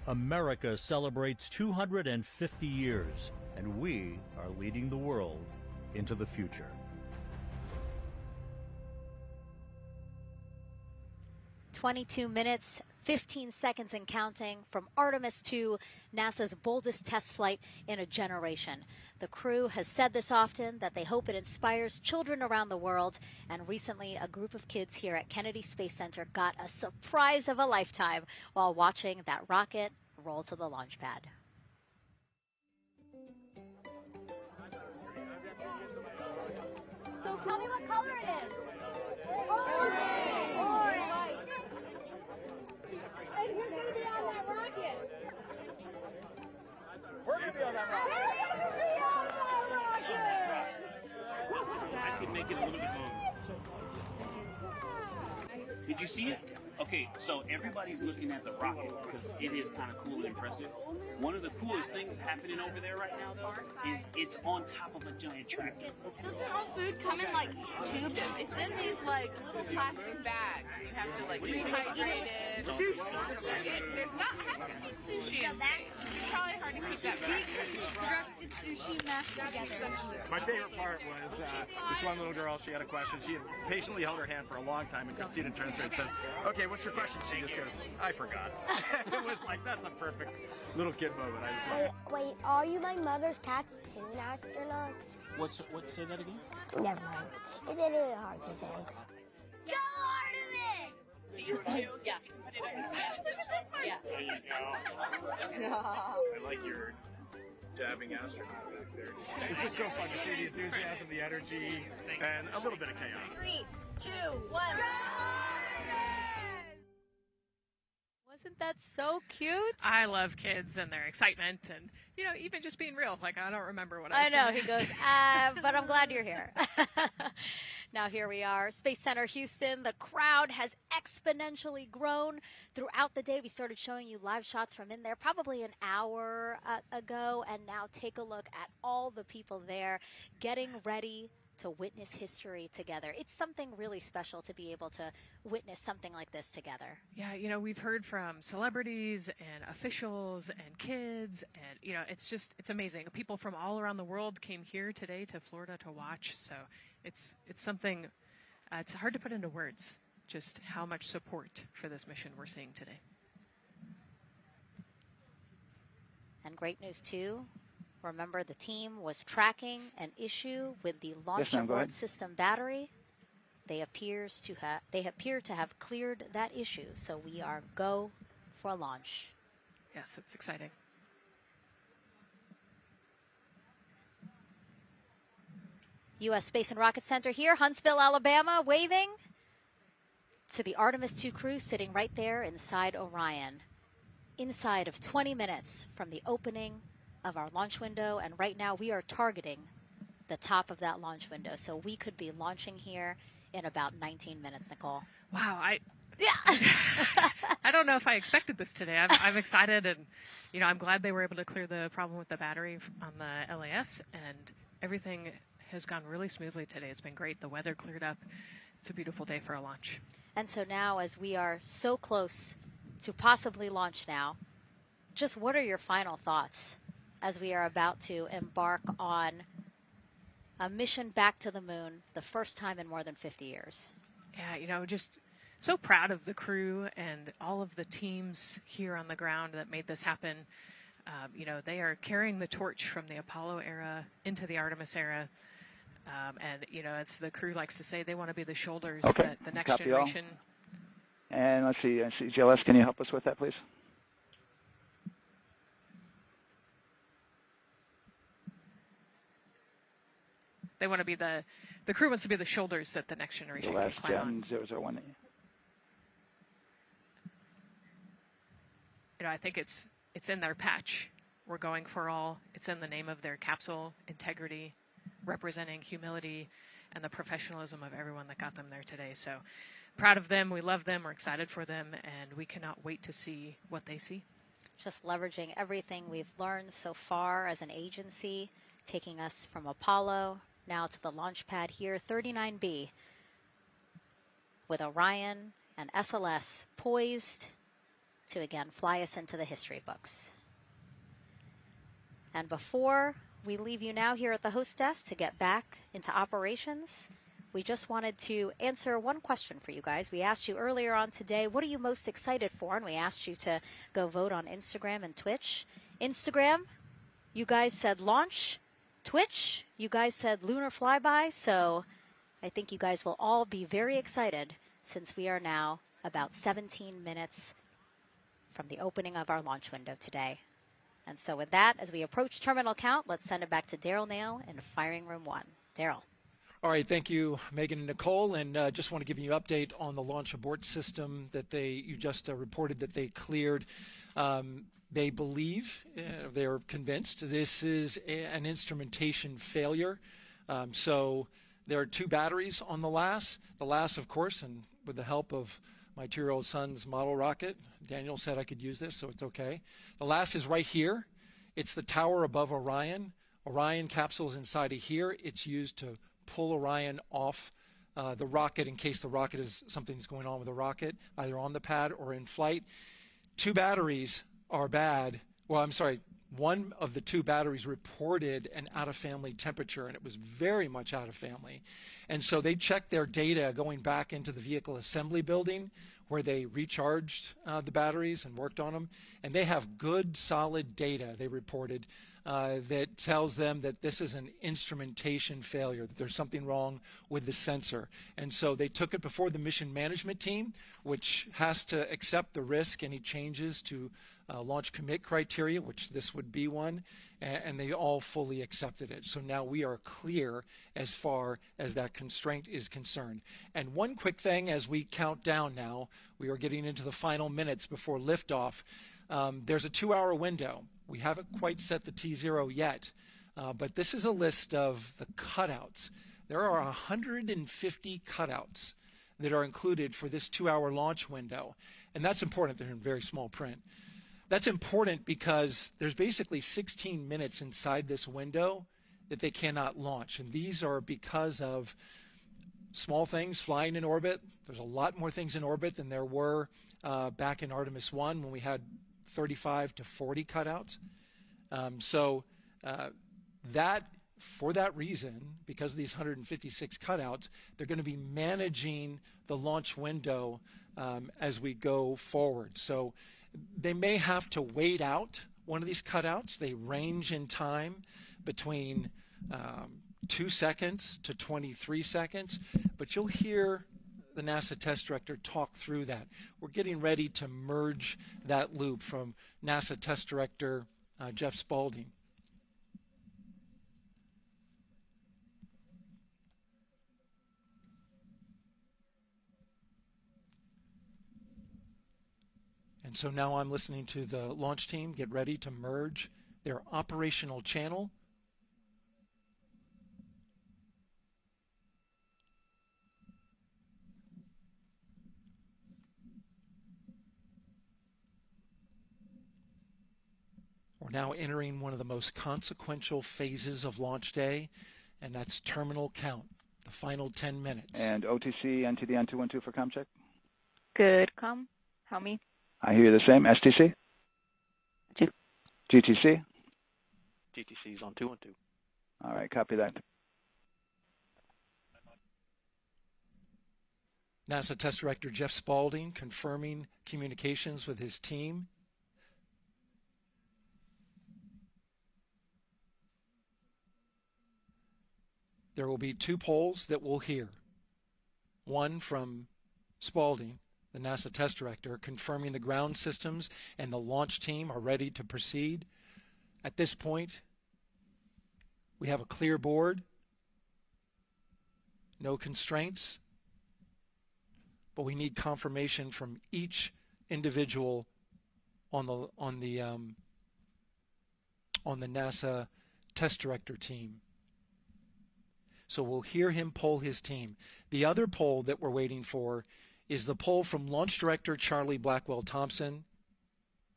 America celebrates 250 years, and we are leading the world into the future. "22 minutes, 15 seconds and counting from Artemis II, NASA's boldest test flight in a generation. The crew has said this often, that they hope it inspires children around the world. And recently, a group of kids here at Kennedy Space Center got a surprise of a lifetime while watching that rocket roll to the launch pad. So tell me what color it is. Orange. And who's going to be on that rocket? We're going to be on that rocket. I can make it a little bit longer. Did you see it? Okay, so everybody's looking at the rocket because it is kind of cool and impressive. One of the coolest things happening over there right now, though, is it's on top of a giant tractor. Doesn't all food come in like tubes? It's in these like little plastic bags. You have to like rehydrate it. Sushi. There's not. I haven't seen sushi in space. It's probably hard to keep that back. Constructed sushi mashed together. My favorite part was this one little girl. She had a question. She had patiently held her hand for a long time, and Christina turns to her and says, "Okay, what's your question?" She just goes, "I forgot." It was like, that's a perfect little kid moment. I just love it. Wait, are you my mother's cats too, astronauts? What? Say that again? Never mind. It did it hard to say. Go Artemis! These two? Yeah. Look at this one. Yeah. There you go. I like your dabbing astronaut back there. It's just so fun to see the enthusiasm, the energy, and a little bit of chaos. 3, 2, 1. Wasn't that so cute? I love kids and their excitement and, you know, even just being real. Like, I don't remember what I I was know, gonna he ask. goes, but I'm glad you're here. Now here we are, Space Center Houston. The crowd has exponentially grown throughout the day. We started showing you live shots from in there probably an hour ago, and now take a look at all the people there getting ready to witness history together. It's something really special to be able to witness something like this together. Yeah, you know, we've heard from celebrities and officials and kids, and, you know, it's amazing. People from all around the world came here today to Florida to watch, so it's something, it's hard to put into words, just how much support for this mission we're seeing today. And great news, too. Remember, the team was tracking an issue with the launch abort system battery. They appear to have cleared that issue, so we are go for launch. Yes, it's exciting. U.S. Space and Rocket Center here, Huntsville, Alabama, waving to the Artemis II crew sitting right there inside Orion. Inside of 20 minutes from the opening of our launch window, and right now we are targeting the top of that launch window, so we could be launching here in about 19 minutes, Nicole. Wow, I don't know if I expected this today. I'm excited, and, you know, I'm glad they were able to clear the problem with the battery on the LAS, and everything has gone really smoothly today. It's been great. The weather cleared up. It's a beautiful day for a launch. And so now, as we are so close to possibly launch now, just what are your final thoughts as we are about to embark on a mission back to the moon, the first time in more than 50 years? Yeah, you know, just so proud of the crew and all of the teams here on the ground that made this happen. You know, they are carrying the torch from the Apollo era into the Artemis era. And, you know, it's the crew likes to say they want to be the shoulders that the next generation. And let's see, GLS, can you help us with that, please? They want to be the crew wants to be the shoulders that the next generation can climb on. 001. You know, I think it's in their patch. We're going for all. It's in the name of their capsule, integrity, representing humility, and the professionalism of everyone that got them there today. So proud of them. We love them. We're excited for them, and we cannot wait to see what they see. Just leveraging everything we've learned so far as an agency, taking us from Apollo now to the launch pad here, 39B, with Orion and SLS poised to again fly us into the history books. And before we leave you now here at the host desk to get back into operations, we just wanted to answer one question for you guys. We asked you earlier on today, what are you most excited for? And we asked you to go vote on Instagram and Twitch. Instagram, you guys said launch. Twitch, you guys said lunar flyby. So I think you guys will all be very excited since we are now about 17 minutes from the opening of our launch window today. And so with that, as we approach terminal count, let's send it back to Daryl Nail in firing room 1. Daryl. All right, thank you, Megan and Nicole, and just want to give you an update on the launch abort system that you just reported that they cleared. They believe, they're convinced, this is an instrumentation failure. So there are 2 batteries on the LAS. The LAS, of course, and with the help of my 2-year-old son's model rocket, Daniel said I could use this, so it's okay. The LAS is right here. It's the tower above Orion. Orion capsule is inside of here. It's used to pull Orion off the rocket in case the rocket is something's going on with the rocket, either on the pad or in flight. 2 batteries are bad. Well, I'm sorry, one of the 2 batteries reported an out-of-family temperature, and it was very much out of family. And so they checked their data going back into the vehicle assembly building where they recharged the batteries and worked on them. And they have good, solid data, they reported, that tells them that this is an instrumentation failure, that there's something wrong with the sensor. And so they took it before the mission management team, which has to accept the risk, any changes to launch commit criteria, which this would be one, and they all fully accepted it. So now we are clear as far as that constraint is concerned. And one quick thing as we count down now, we are getting into the final minutes before liftoff. There's a 2-hour window. We haven't quite set the T0 yet, but this is a list of the cutouts. There are 150 cutouts that are included for this 2-hour launch window, and that's important. They're in very small print. That's important because there's basically 16 minutes inside this window that they cannot launch, and these are because of small things flying in orbit. There's a lot more things in orbit than there were back in Artemis 1 when we had 35 to 40 cutouts. For that reason, because of these 156 cutouts, they're going to be managing the launch window as we go forward. So they may have to wait out one of these cutouts. They range in time between 2 seconds to 23 seconds, but you'll hear the NASA test director talk through that. We're getting ready to merge that loop from NASA test director Jeff Spaulding. And so now I'm listening to the launch team get ready to merge their operational channel We're now entering one of the most consequential phases of launch day, and that's terminal count, the final 10 minutes. And OTC, NTD, N212 for comm check? Good, comm. Help me. I hear you the same. STC? 2 GTC? GTC is on 212. All right, copy that. NASA Test Director Jeff Spaulding confirming communications with his team. There will be 2 polls that we'll hear. One from Spaulding, the NASA Test Director, confirming the ground systems and the launch team are ready to proceed. At this point, we have a clear board, no constraints, but we need confirmation from each individual on the NASA Test Director team. So we'll hear him poll his team. The other poll that we're waiting for is the poll from Launch Director Charlie Blackwell Thompson,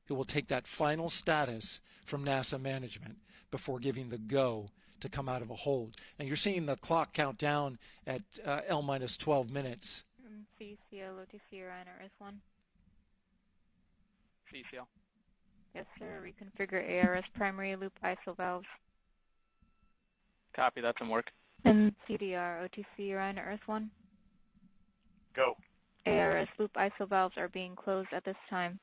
who will take that final status from NASA management before giving the go to come out of a hold. And you're seeing the clock count down at L minus 12 minutes. CCL, OTC, Orion, RS1. CCL. Yes, sir. Reconfigure ARS primary loop ISO valves. Copy, that's in work. And CDR, OTC, Orion, RS1. Go. ARS loop ISO valves are being closed at this time.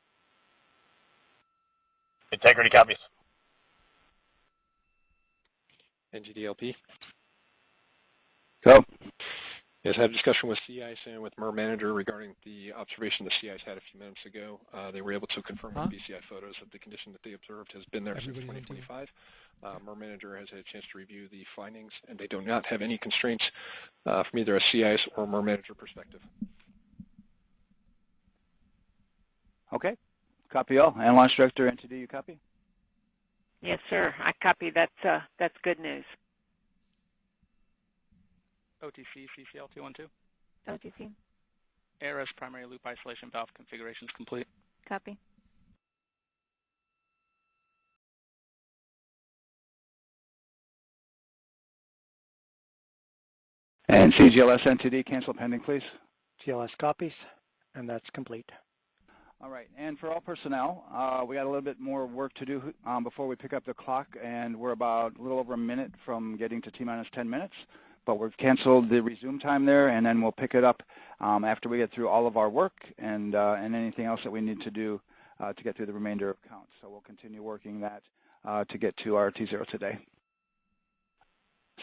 Integrity copies. NGDLP. Go. Yes, I had a discussion with sea ice and with MER manager regarding the observation the sea ice had a few minutes ago. They were able to confirm with BCI photos that the condition that they observed has been there since 2025. MER manager has had a chance to review the findings, and they do not have any constraints from either a sea ice or MER manager perspective. Okay. Copy all. And Launch Director, NTD, you copy? Yes, sir. I copy. That's good news. OTC, CCL 212. OTC. ARS primary loop isolation valve configuration is complete. Copy. And CGLS NTD, cancel pending, please. GLS copies, and that's complete. All right, and for all personnel, we got a little bit more work to do before we pick up the clock, and we're about a little over a minute from getting to T-minus 10 minutes, but we've canceled the resume time there, and then we'll pick it up after we get through all of our work and anything else that we need to do to get through the remainder of counts. So we'll continue working that to get to our T0 today.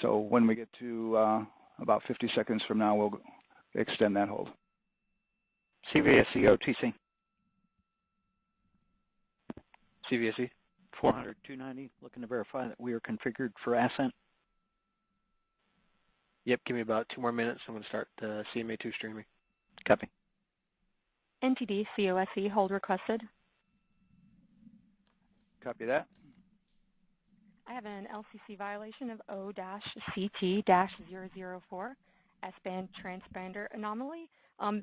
So when we get to about 50 seconds from now, we'll extend that hold. CVSE OTC. CVSE. 400-290, looking to verify that we are configured for Ascent. Yep, give me about 2 more minutes. I'm going to start CMA2 streaming. Copy. NTD, COSE, hold requested. Copy that. I have an LCC violation of O-CT-004, S-band transponder anomaly.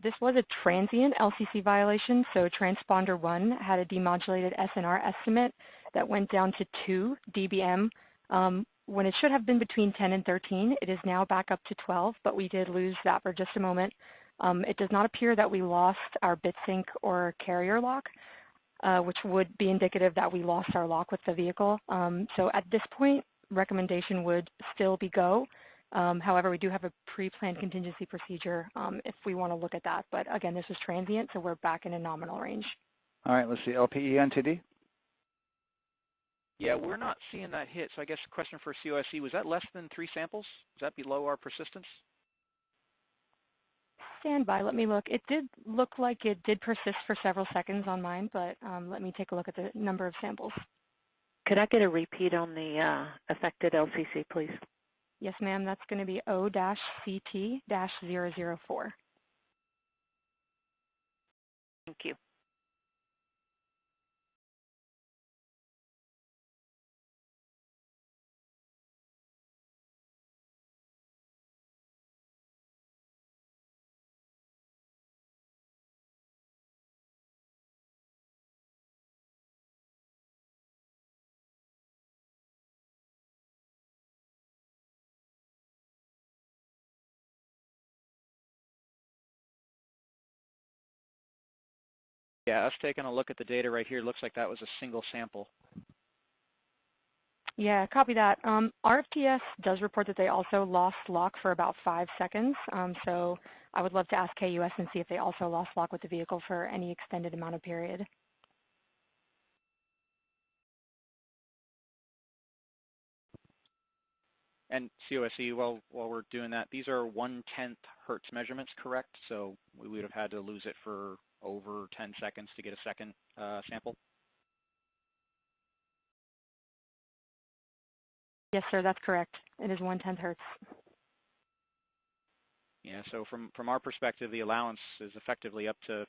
This was a transient LCC violation, so transponder 1 had a demodulated SNR estimate that went down to 2 dBm when it should have been between 10 and 13. It is now back up to 12, but we did lose that for just a moment. It does not appear that we lost our bit sync or carrier lock, which would be indicative that we lost our lock with the vehicle. So at this point, recommendation would still be go. However, we do have a pre-planned contingency procedure if we want to look at that. But again, this was transient, so we're back in a nominal range. All right, let's see, LPE NTD. Yeah, we're not seeing that hit. So I guess the question for COSE, was that less than 3 samples? Is that below our persistence? Stand by, let me look. It did look like it did persist for several seconds on mine, but let me take a look at the number of samples. Could I get a repeat on the affected LCC, please? Yes, ma'am, that's going to be O-CT-004. Thank you. Yeah, us taking a look at the data right here, looks like that was a single sample. Yeah, copy that. RFTS does report that they also lost lock for about 5 seconds. So I would love to ask KUS and see if they also lost lock with the vehicle for any extended amount of period. And COSE, while we're doing that, these are 1/10 hertz measurements, correct? So we would have had to lose it for over 10 seconds to get a second sample? Yes, sir, that's correct. It is 1/10 hertz. Yeah, so from our perspective, the allowance is effectively up to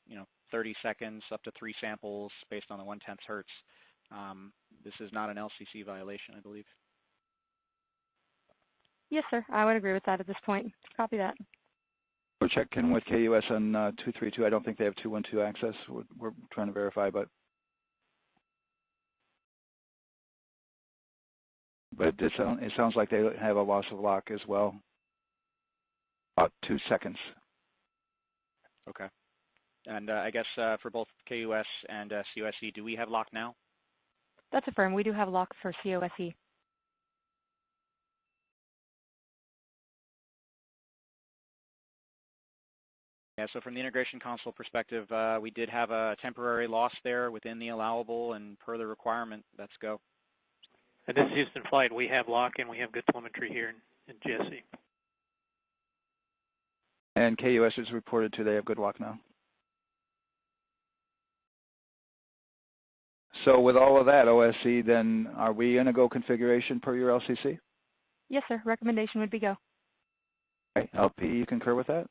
30 seconds, up to 3 samples based on the 1/10 hertz. This is not an LCC violation, I believe. Yes, sir, I would agree with that at this point. Copy that. We're checking with KUS on 232. I don't think they have 212 access. We're trying to verify, but it sounds like they have a loss of lock as well. About 2 seconds. Okay. And I guess for both KUS and COSE, do we have lock now? That's affirmed. We do have lock for COSE. Yeah, so from the integration console perspective, we did have a temporary loss there within the allowable, and per the requirement, let's go. This is Houston Flight. We have lock and we have good telemetry here in GSE. And KUS is reported to they have good lock now. So with all of that, OSC, then are we in a go configuration per your LCC? Yes, sir. Recommendation would be go. Okay. LP, you concur with that?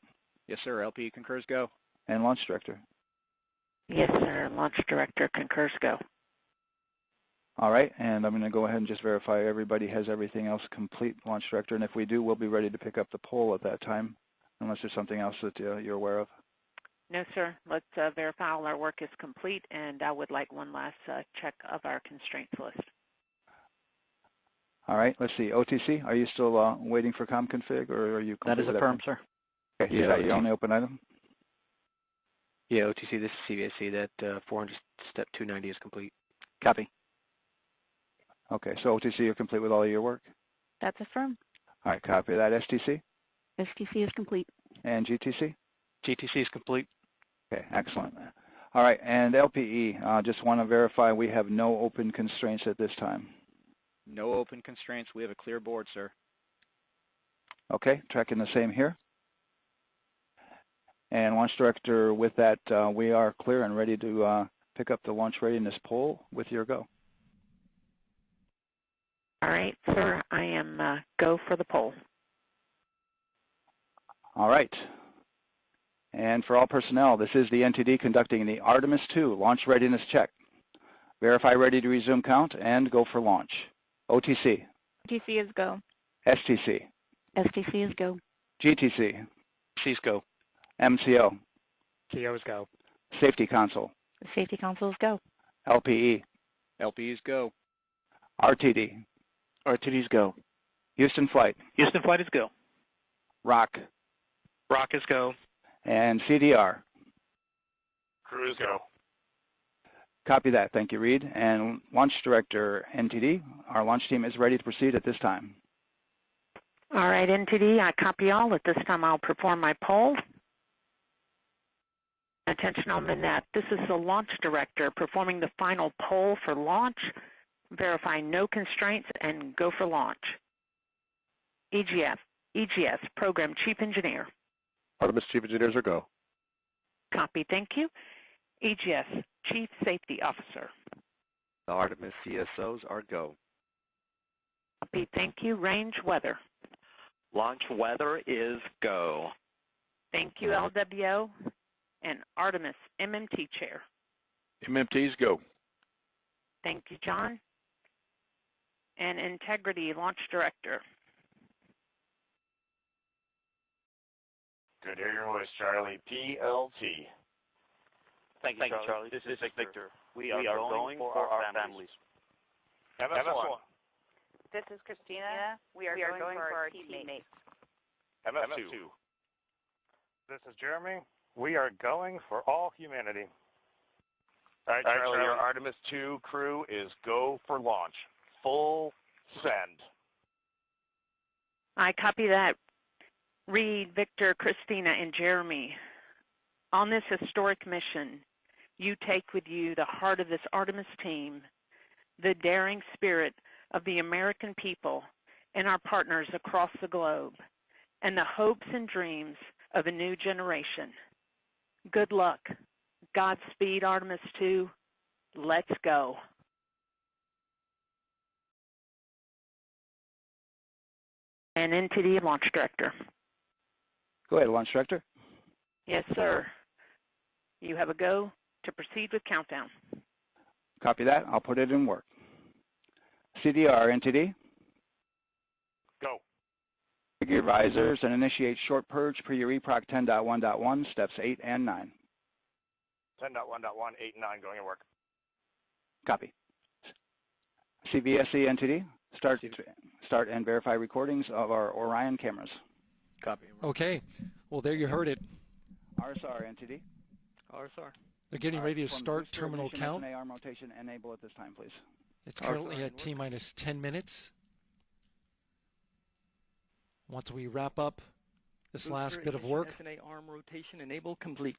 Yes, sir. LP concurs go. And Launch Director? Yes, sir. Launch Director concurs go. All right, and I'm going to go ahead and just verify everybody has everything else complete, Launch Director, and if we do, we'll be ready to pick up the poll at that time, unless there's something else that you're aware of. No, sir. Let's verify all our work is complete, and I would like one last check of our constraints list. All right, let's see. OTC, are you still waiting for ComConfig, or are you? That is affirmed, sir. Okay, yeah, is that your only open item? Yeah, OTC, this is CVSC. That 400 step 290 is complete. Copy. Okay, so OTC, you're complete with all of your work? That's affirmed. All right, copy that. STC? STC is complete. And GTC? GTC is complete. Okay, excellent. All right, and LPE, just want to verify we have no open constraints at this time. No open constraints. We have a clear board, sir. Okay, tracking the same here. And Launch Director, with that, we are clear and ready to pick up the launch readiness poll with your go. All right, sir. I am go for the poll. All right. And for all personnel, this is the NTD conducting the Artemis II launch readiness check. Verify ready to resume count and go for launch. OTC. OTC is go. STC. STC is go. GTC. C's go. MCO. CO is go. Safety Console. The Safety Console is go. LPE. LPE is go. RTD. RTD's go. Houston Flight. Houston Flight is go. ROC. ROC is go. And CDR. Crew is go. Copy that. Thank you, Reed. And Launch Director, NTD, our launch team is ready to proceed at this time. All right, NTD, I copy all. At this time, I'll perform my poll. Attention on the net. This is the Launch Director performing the final poll for launch. Verify no constraints and go for launch. EGS, Program Chief Engineer. Artemis Chief Engineers are go. Copy, thank you. EGS, Chief Safety Officer. The Artemis CSOs are go. Copy, thank you. Range Weather. Launch weather is go. Thank you, LWO. And Artemis MMT Chair. MMT's go. Thank you, John. And Integrity Launch Director. Good to hear your voice, Charlie. PLT. Thank you, Charlie. This is Victor. We are going for our families. MS1. This is Christina. We are going for our teammates. MS2. This is Jeremy. We are going for all humanity. All right, Charlie, your Artemis II crew is go for launch. Full Send. I copy that. Reed, Victor, Christina, and Jeremy. On this historic mission, you take with you the heart of this Artemis team, the daring spirit of the American people and our partners across the globe, and the hopes and dreams of a new generation. Good luck. Godspeed, Artemis II. Let's go. And into the launch director. Go ahead, Launch Director. Yes, sir. You have a go to proceed with countdown. Copy that. I'll put it in work. CDR NTD. Go. Figure risers and initiate short purge per your eproc 10.1.1, steps 8 and 9. 10.1.1, 8 and 9 going to work. Copy. CVSE NTD. Start and verify recordings of our Orion cameras. Copy. Okay. Well, there you heard it. RSR NTD. RSR. They're getting ready to start terminal count. arm rotation enable at this time, please. It's currently at T-minus 10 minutes. Once we wrap up this last bit of work, SNA arm rotation enable complete.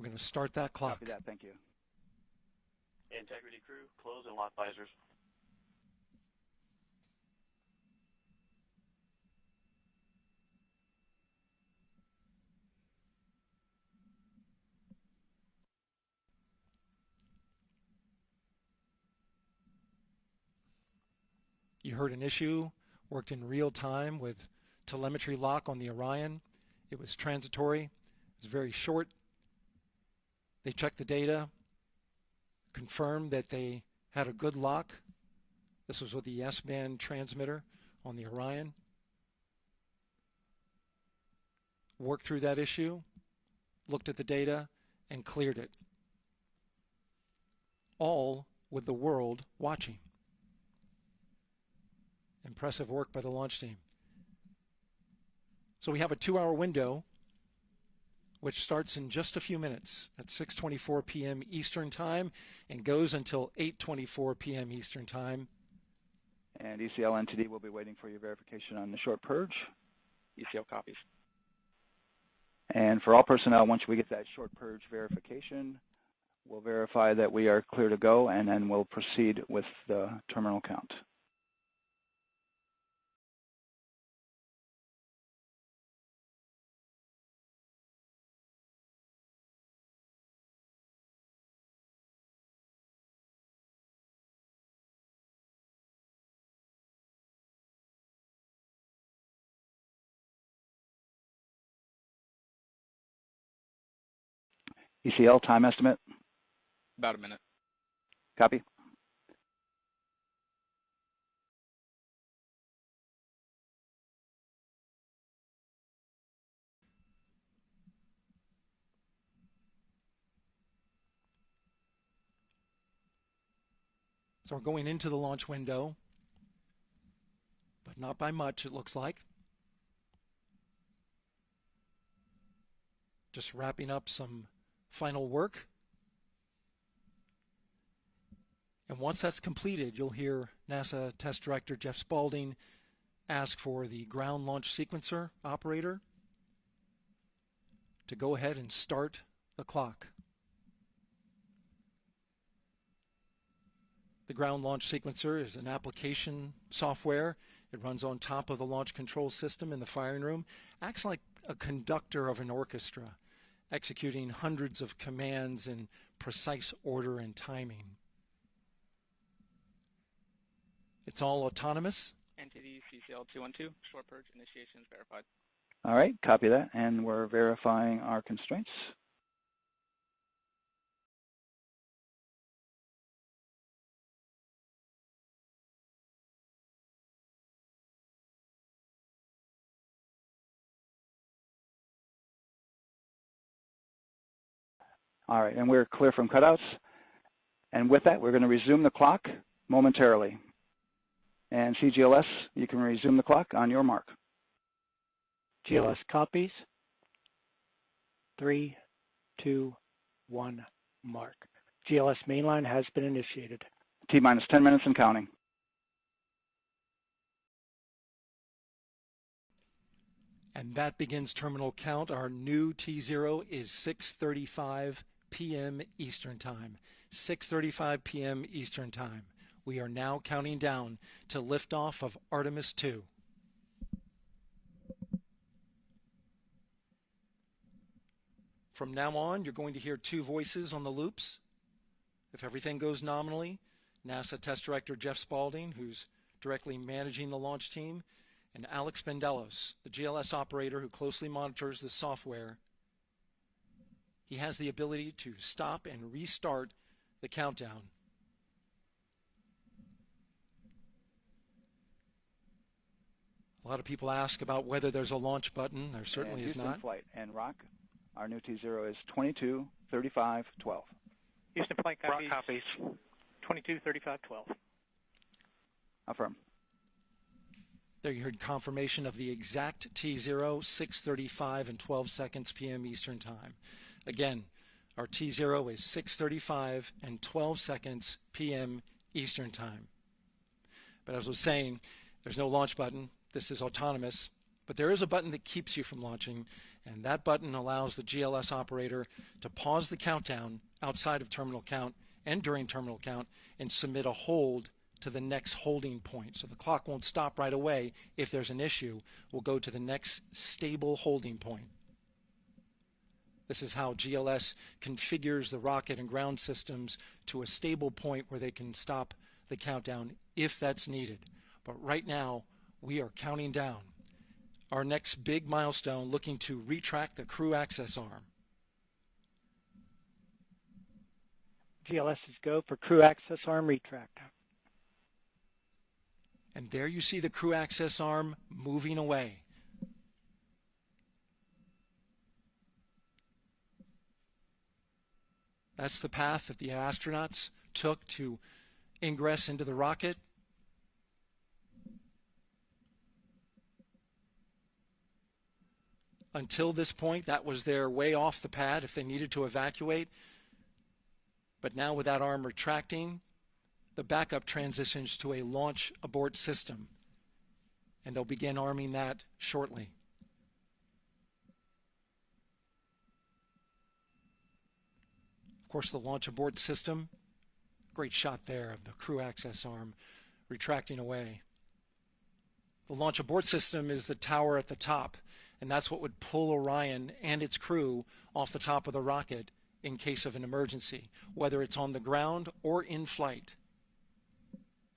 we're going to start that clock. Copy that. Thank you. Integrity crew, close and lock visors. You heard an issue, worked in real time with telemetry lock on the Orion. It was transitory. It was very short. They checked the data, confirmed that they had a good lock. This was with the S-band transmitter on the Orion. Worked through that issue, looked at the data, and cleared it. All with the world watching. Impressive work by the launch team. So we have a 2-hour window, which starts in just a few minutes at 6:24 p.m. Eastern Time and goes until 8:24 p.m. Eastern Time. And ECL NTD will be waiting for your verification on the short purge. ECL copies. And for all personnel, once we get that short purge verification, we'll verify that we are clear to go, and then we'll proceed with the terminal count. ECL time estimate? About a minute. Copy. So we're going into the launch window, but not by much, it looks like. Just wrapping up some final work. And once that's completed, you'll hear NASA Test Director Jeff Spaulding ask for the ground launch sequencer operator to go ahead and start the clock. The ground launch sequencer is an application software. It runs on top of the launch control system in the firing room. Acts like a conductor of an orchestra, executing hundreds of commands in precise order and timing. It's all autonomous. NTD CCL 212, short purge initiation is verified. All right, copy that, and we're verifying our constraints. All right, and we're clear from cutouts. And with that, we're going to resume the clock momentarily. And CGLS, you can resume the clock on your mark. GLS copies. 3, 2, 1, mark. GLS mainline has been initiated. T-minus 10 minutes and counting. And that begins terminal count. Our new T0 is 6:35 p.m. Eastern Time. 6:35 p.m. Eastern Time. We are now counting down to liftoff of Artemis II. From now on, you're going to hear two voices on the loops. If everything goes nominally, NASA Test Director Jeff Spaulding, who's directly managing the launch team, and Alex Bendelos, the GLS operator who closely monitors the software. He has the ability to stop and restart the countdown. A lot of people ask about whether there's a launch button. There certainly is not. Flight and Rock, our new T0 is 22:35:12. Houston flight copies. 22:35:12. Affirm. There you heard confirmation of the exact T0, 6:35 and 12 seconds p.m. Eastern Time. Again, our T0 is 6:35 and 12 seconds p.m. Eastern Time. But as I was saying, there's no launch button. This is autonomous. But there is a button that keeps you from launching, and that button allows the GLS operator to pause the countdown outside of terminal count and during terminal count and submit a hold to the next holding point. So the clock won't stop right away. If there's an issue, we'll go to the next stable holding point. This is how GLS configures the rocket and ground systems to a stable point where they can stop the countdown if that's needed. But right now, we are counting down. Our next big milestone, looking to retract the crew access arm. GLS is go for crew access arm retract. And there you see the crew access arm moving away. That's the path that the astronauts took to ingress into the rocket. Until this point, that was their way off the pad if they needed to evacuate. But now with that arm retracting, the backup transitions to a launch abort system. And they'll begin arming that shortly. Of course, the launch abort system, great shot there of the crew access arm retracting away. The launch abort system is the tower at the top, and that's what would pull Orion and its crew off the top of the rocket in case of an emergency, whether it's on the ground or in flight.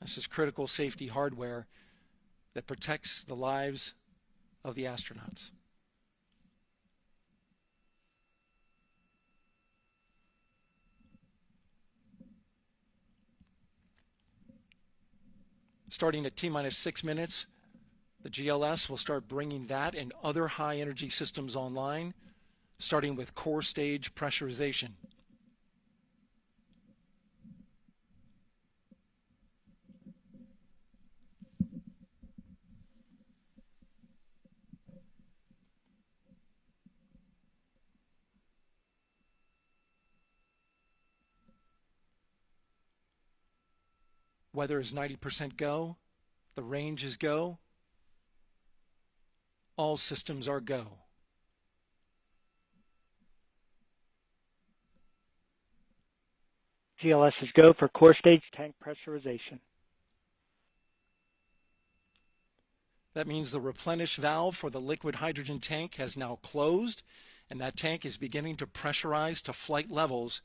This is critical safety hardware that protects the lives of the astronauts. Starting at T-minus 6 minutes, the GLS will start bringing that and other high-energy systems online, starting with core stage pressurization. Weather is 90% go. The range is go. All systems are go. GLS is go for core stage tank pressurization. That means the replenish valve for the liquid hydrogen tank has now closed, and that tank is beginning to pressurize to flight levels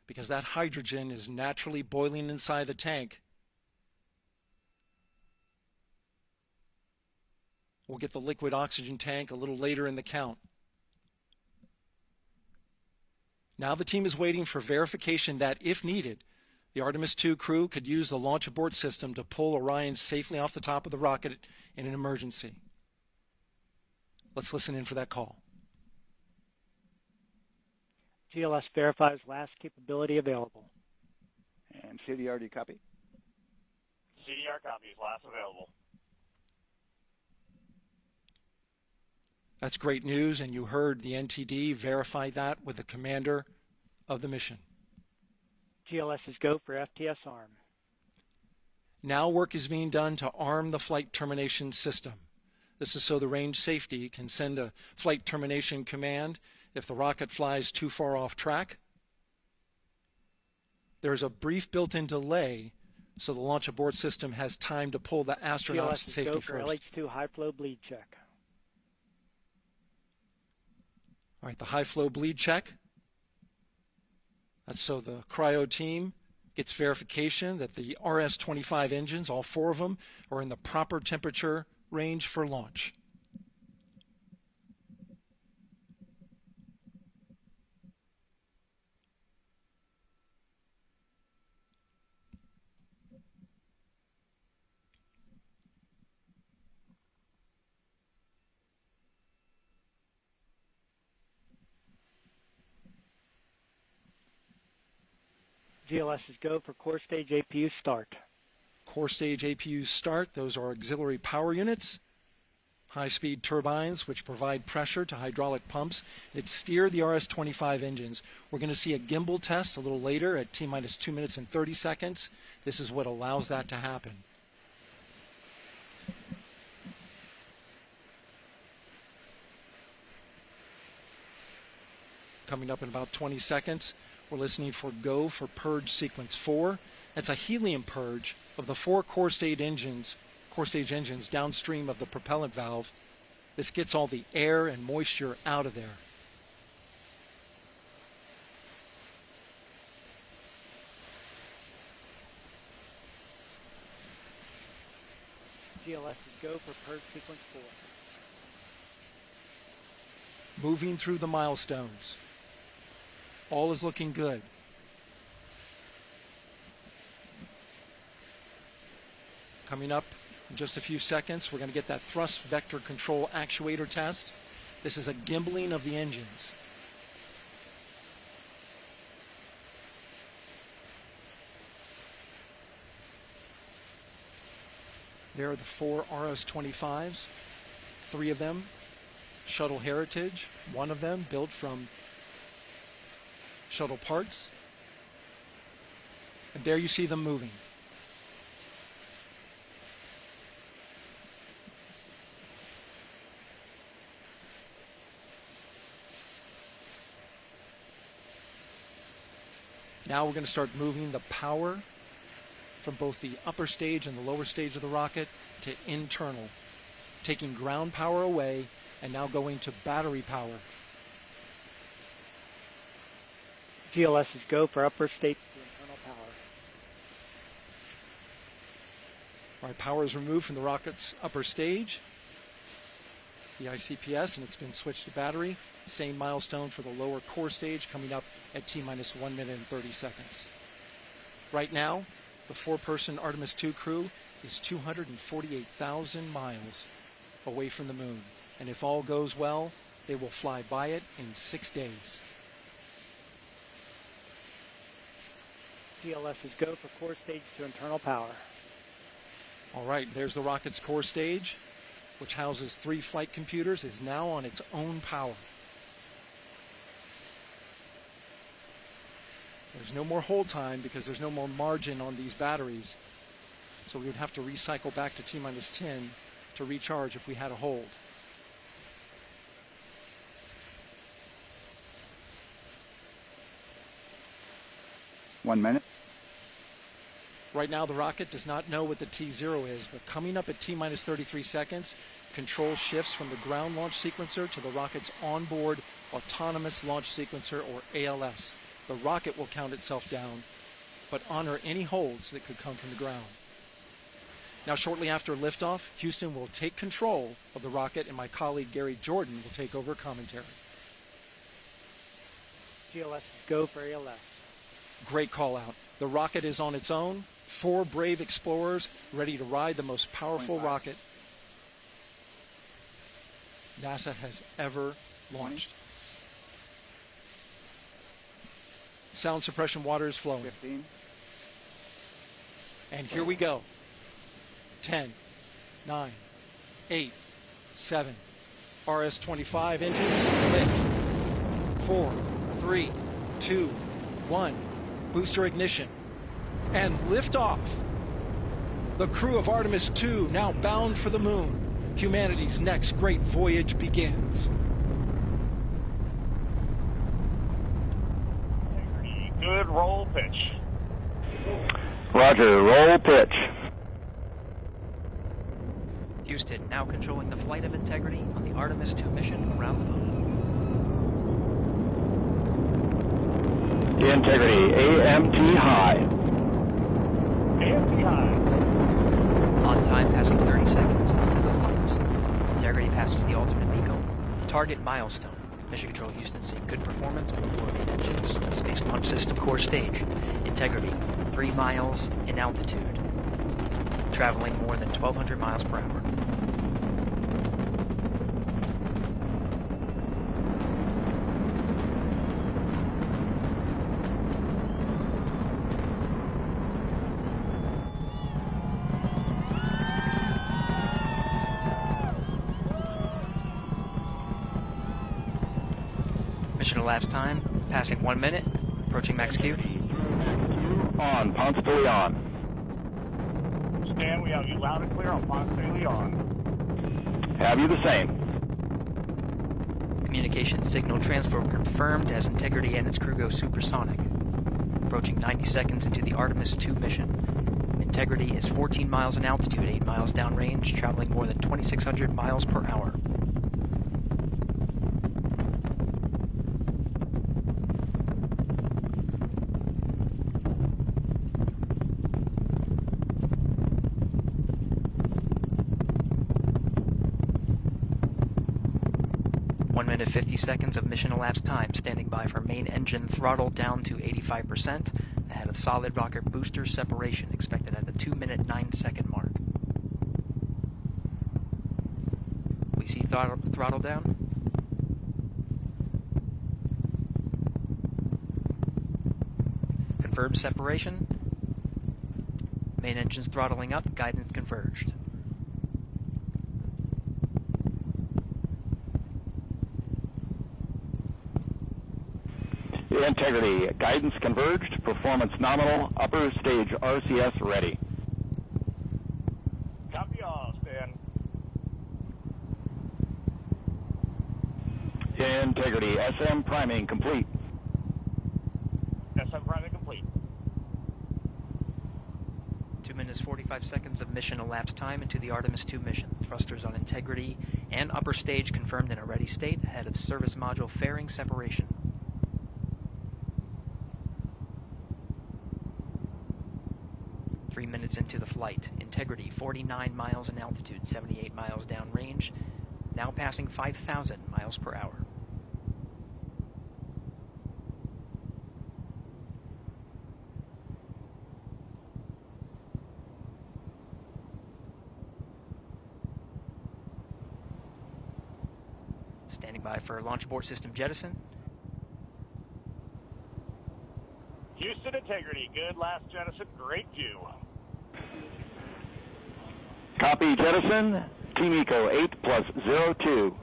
because that hydrogen is naturally boiling inside the tank. We'll get the liquid oxygen tank a little later in the count. Now the team is waiting for verification that, if needed, the Artemis II crew could use the launch abort system to pull Orion safely off the top of the rocket in an emergency. Let's listen in for that call. GLS verifies last capability available. And CDR, do you copy? CDR copies, last available. That's great news, and you heard the NTD verify that with the commander of the mission. GLS is go for FTS arm. Now work is being done to arm the flight termination system. This is so the range safety can send a flight termination command if the rocket flies too far off track. There's a brief built-in delay so the launch abort system has time to pull the astronauts to safety first. LH2 high flow bleed check. All right, the high flow bleed check. That's so the cryo team gets verification that the RS-25 engines, all 4 of them, are in the proper temperature range for launch. GLS is go for core stage APU start. Core stage APUs start. Those are auxiliary power units, high-speed turbines which provide pressure to hydraulic pumps that steer the RS-25 engines. We're going to see a gimbal test a little later at T-minus 2 minutes and 30 seconds. This is what allows that to happen. Coming up in about 20 seconds, we're listening for go for purge sequence 4. That's a helium purge of the 4 core stage engines downstream of the propellant valve. This gets all the air and moisture out of there. GLS is go for purge sequence 4. Moving through the milestones. All is looking good. Coming up in just a few seconds, we're going to get that thrust vector control actuator test. This is a gimbaling of the engines. There are the 4 RS-25s, 3 of them shuttle heritage, 1 of them built from shuttle parts. And there you see them moving. Now we're going to start moving the power from both the upper stage and the lower stage of the rocket to internal, taking ground power away and now going to battery power. GLS is go for upper stage to internal power. All right, power is removed from the rocket's upper stage, the ICPS, and it's been switched to battery. Same milestone for the lower core stage coming up at T-minus 1 minute and 30 seconds. Right now, the 4-person Artemis II crew is 248,000 miles away from the moon. And if all goes well, they will fly by it in 6 days. GLS is go for core stage to internal power. All right, there's the rocket's core stage, which houses 3 flight computers, is now on its own power. There's no more hold time because there's no more margin on these batteries. So we would have to recycle back to T-minus 10 to recharge if we had a hold. One minute. Right now the rocket does not know what the T0 is, but coming up at T-minus 33 seconds, control shifts from the ground launch sequencer to the rocket's onboard autonomous launch sequencer, or ALS. The rocket will count itself down, but honor any holds that could come from the ground. Now, shortly after liftoff, Houston will take control of the rocket, and my colleague Gary Jordan will take over commentary. GLS is go for ALS. Great call out. The rocket is on its own. 4 brave explorers ready to ride the most powerful rocket NASA has ever launched. Sound suppression water is flowing. 15. And here we go. 10, 9, 8, 7. RS-25 engines lit. 4, 3, 2, 1. Booster ignition. And liftoff. The crew of Artemis II now bound for the moon. Humanity's next great voyage begins. Good roll pitch. Roger, roll pitch. Houston, now controlling the flight of Integrity on the Artemis II mission around the moon. Integrity, AMT high. AMT high. On time, passing 30 seconds into the flights. Integrity passes the alternate MECO. Target milestone. Mission Control Houston seeing good performance on the four main engines. Space Launch System core stage. Integrity, 3 miles in altitude. Traveling more than 1,200 miles per hour. Mission elapsed time, passing 1 minute, approaching max Q. On, Ponce de Leon. Stan, we have you loud and clear on Ponce de Leon. Have you the same. Communication signal transfer confirmed as Integrity and its crew go supersonic. Approaching 90 seconds into the Artemis II mission. Integrity is 14 miles in altitude, 8 miles downrange, traveling more than 2,600 miles per hour. Minute 50 seconds of mission elapsed time, standing by for main engine throttle down to 85%, ahead of solid rocket booster separation, expected at the 2-minute 9-second mark. We see throttle down. Confirmed separation. Main engine's throttling up, guidance converged. Integrity, guidance converged, performance nominal, upper stage RCS ready. Copy all, Stan. Integrity, SM priming complete. SM priming complete. 2 minutes 45 seconds of mission elapsed time into the Artemis II mission. Thrusters on Integrity and upper stage confirmed in a ready state, ahead of service module fairing separation. 3 minutes into the flight. Integrity, 49 miles in altitude, 78 miles downrange, now passing 5,000 miles per hour. Standing by for launch abort system jettison. Houston Integrity, good last jettison, great view. Copy jettison, Team Eco 8+02.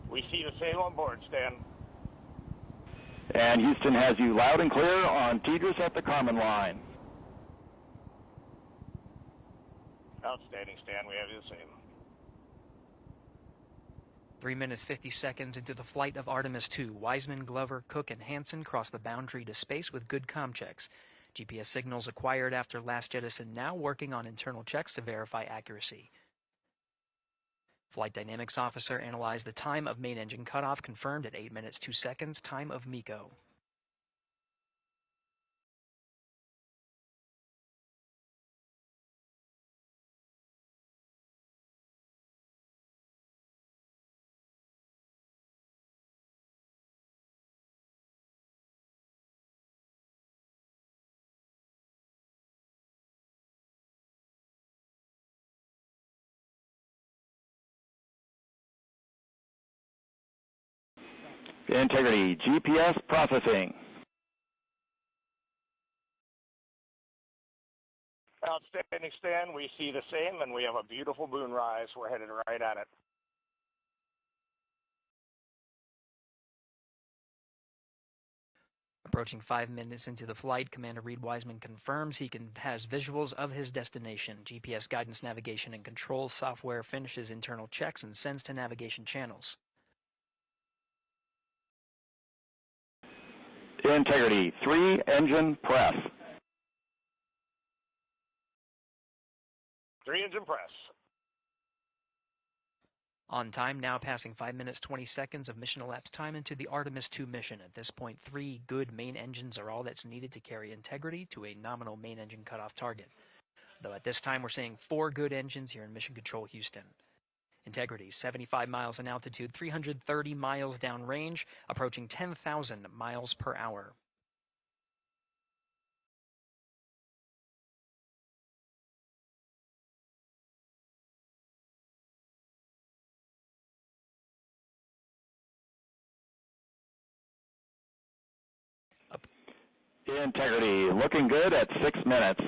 We see the same on board, Stan. And Houston has you loud and clear on Tidris at the Carmen line. Outstanding, Stan, we have you the same. 3 minutes 50 seconds into the flight of Artemis II, Wiseman, Glover, Cook, and Hansen cross the boundary to space with good comm checks. GPS signals acquired after last jettison now working on internal checks to verify accuracy. Flight Dynamics Officer analyzed the time of main engine cutoff, confirmed at 8 minutes 2 seconds, time of MECO. Integrity, GPS processing. Outstanding, Stan. We see the same, and we have a beautiful moonrise. We're headed right at it. Approaching 5 minutes into the flight, Commander Reed Wiseman confirms he has visuals of his destination. GPS guidance, navigation, and control software finishes internal checks and sends to navigation channels. Integrity, 3 engine press. 3 engine press. On time, now passing 5 minutes 20 seconds of mission elapsed time into the Artemis II mission. At this point, 3 good main engines are all that's needed to carry Integrity to a nominal main engine cutoff target. Though at this time, we're seeing 4 good engines here in Mission Control Houston. Integrity, 75 miles in altitude, 330 miles downrange, approaching 10,000 miles per hour. Integrity, looking good at 6 minutes.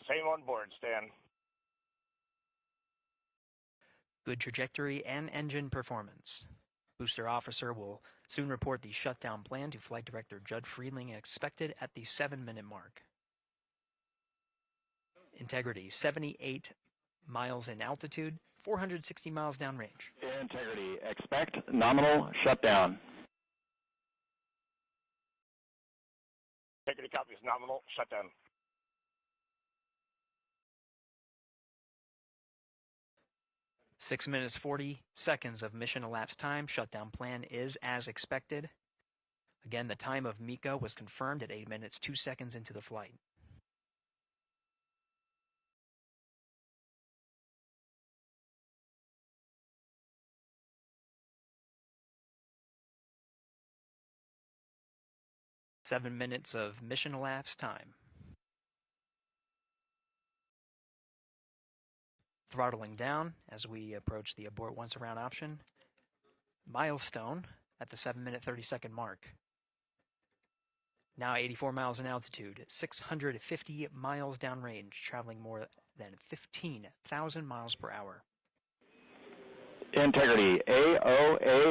Same on board, Stan. Good trajectory and engine performance. Booster officer will soon report the shutdown plan to Flight Director Judd Friedling, expected at the 7-minute mark. Integrity, 78 miles in altitude, 460 miles downrange. Integrity, expect nominal shutdown. Integrity copies nominal shutdown. Six minutes 40 seconds of mission elapsed time. Shutdown plan is as expected. Again, the time of MECO was confirmed at 8 minutes 2 seconds into the flight. Seven minutes of mission elapsed time. Throttling down as we approach the abort once around option. Milestone at the 7-minute 30-second mark. Now 84 miles in altitude, 650 miles downrange, traveling more than 15,000 miles per hour. Integrity, AOA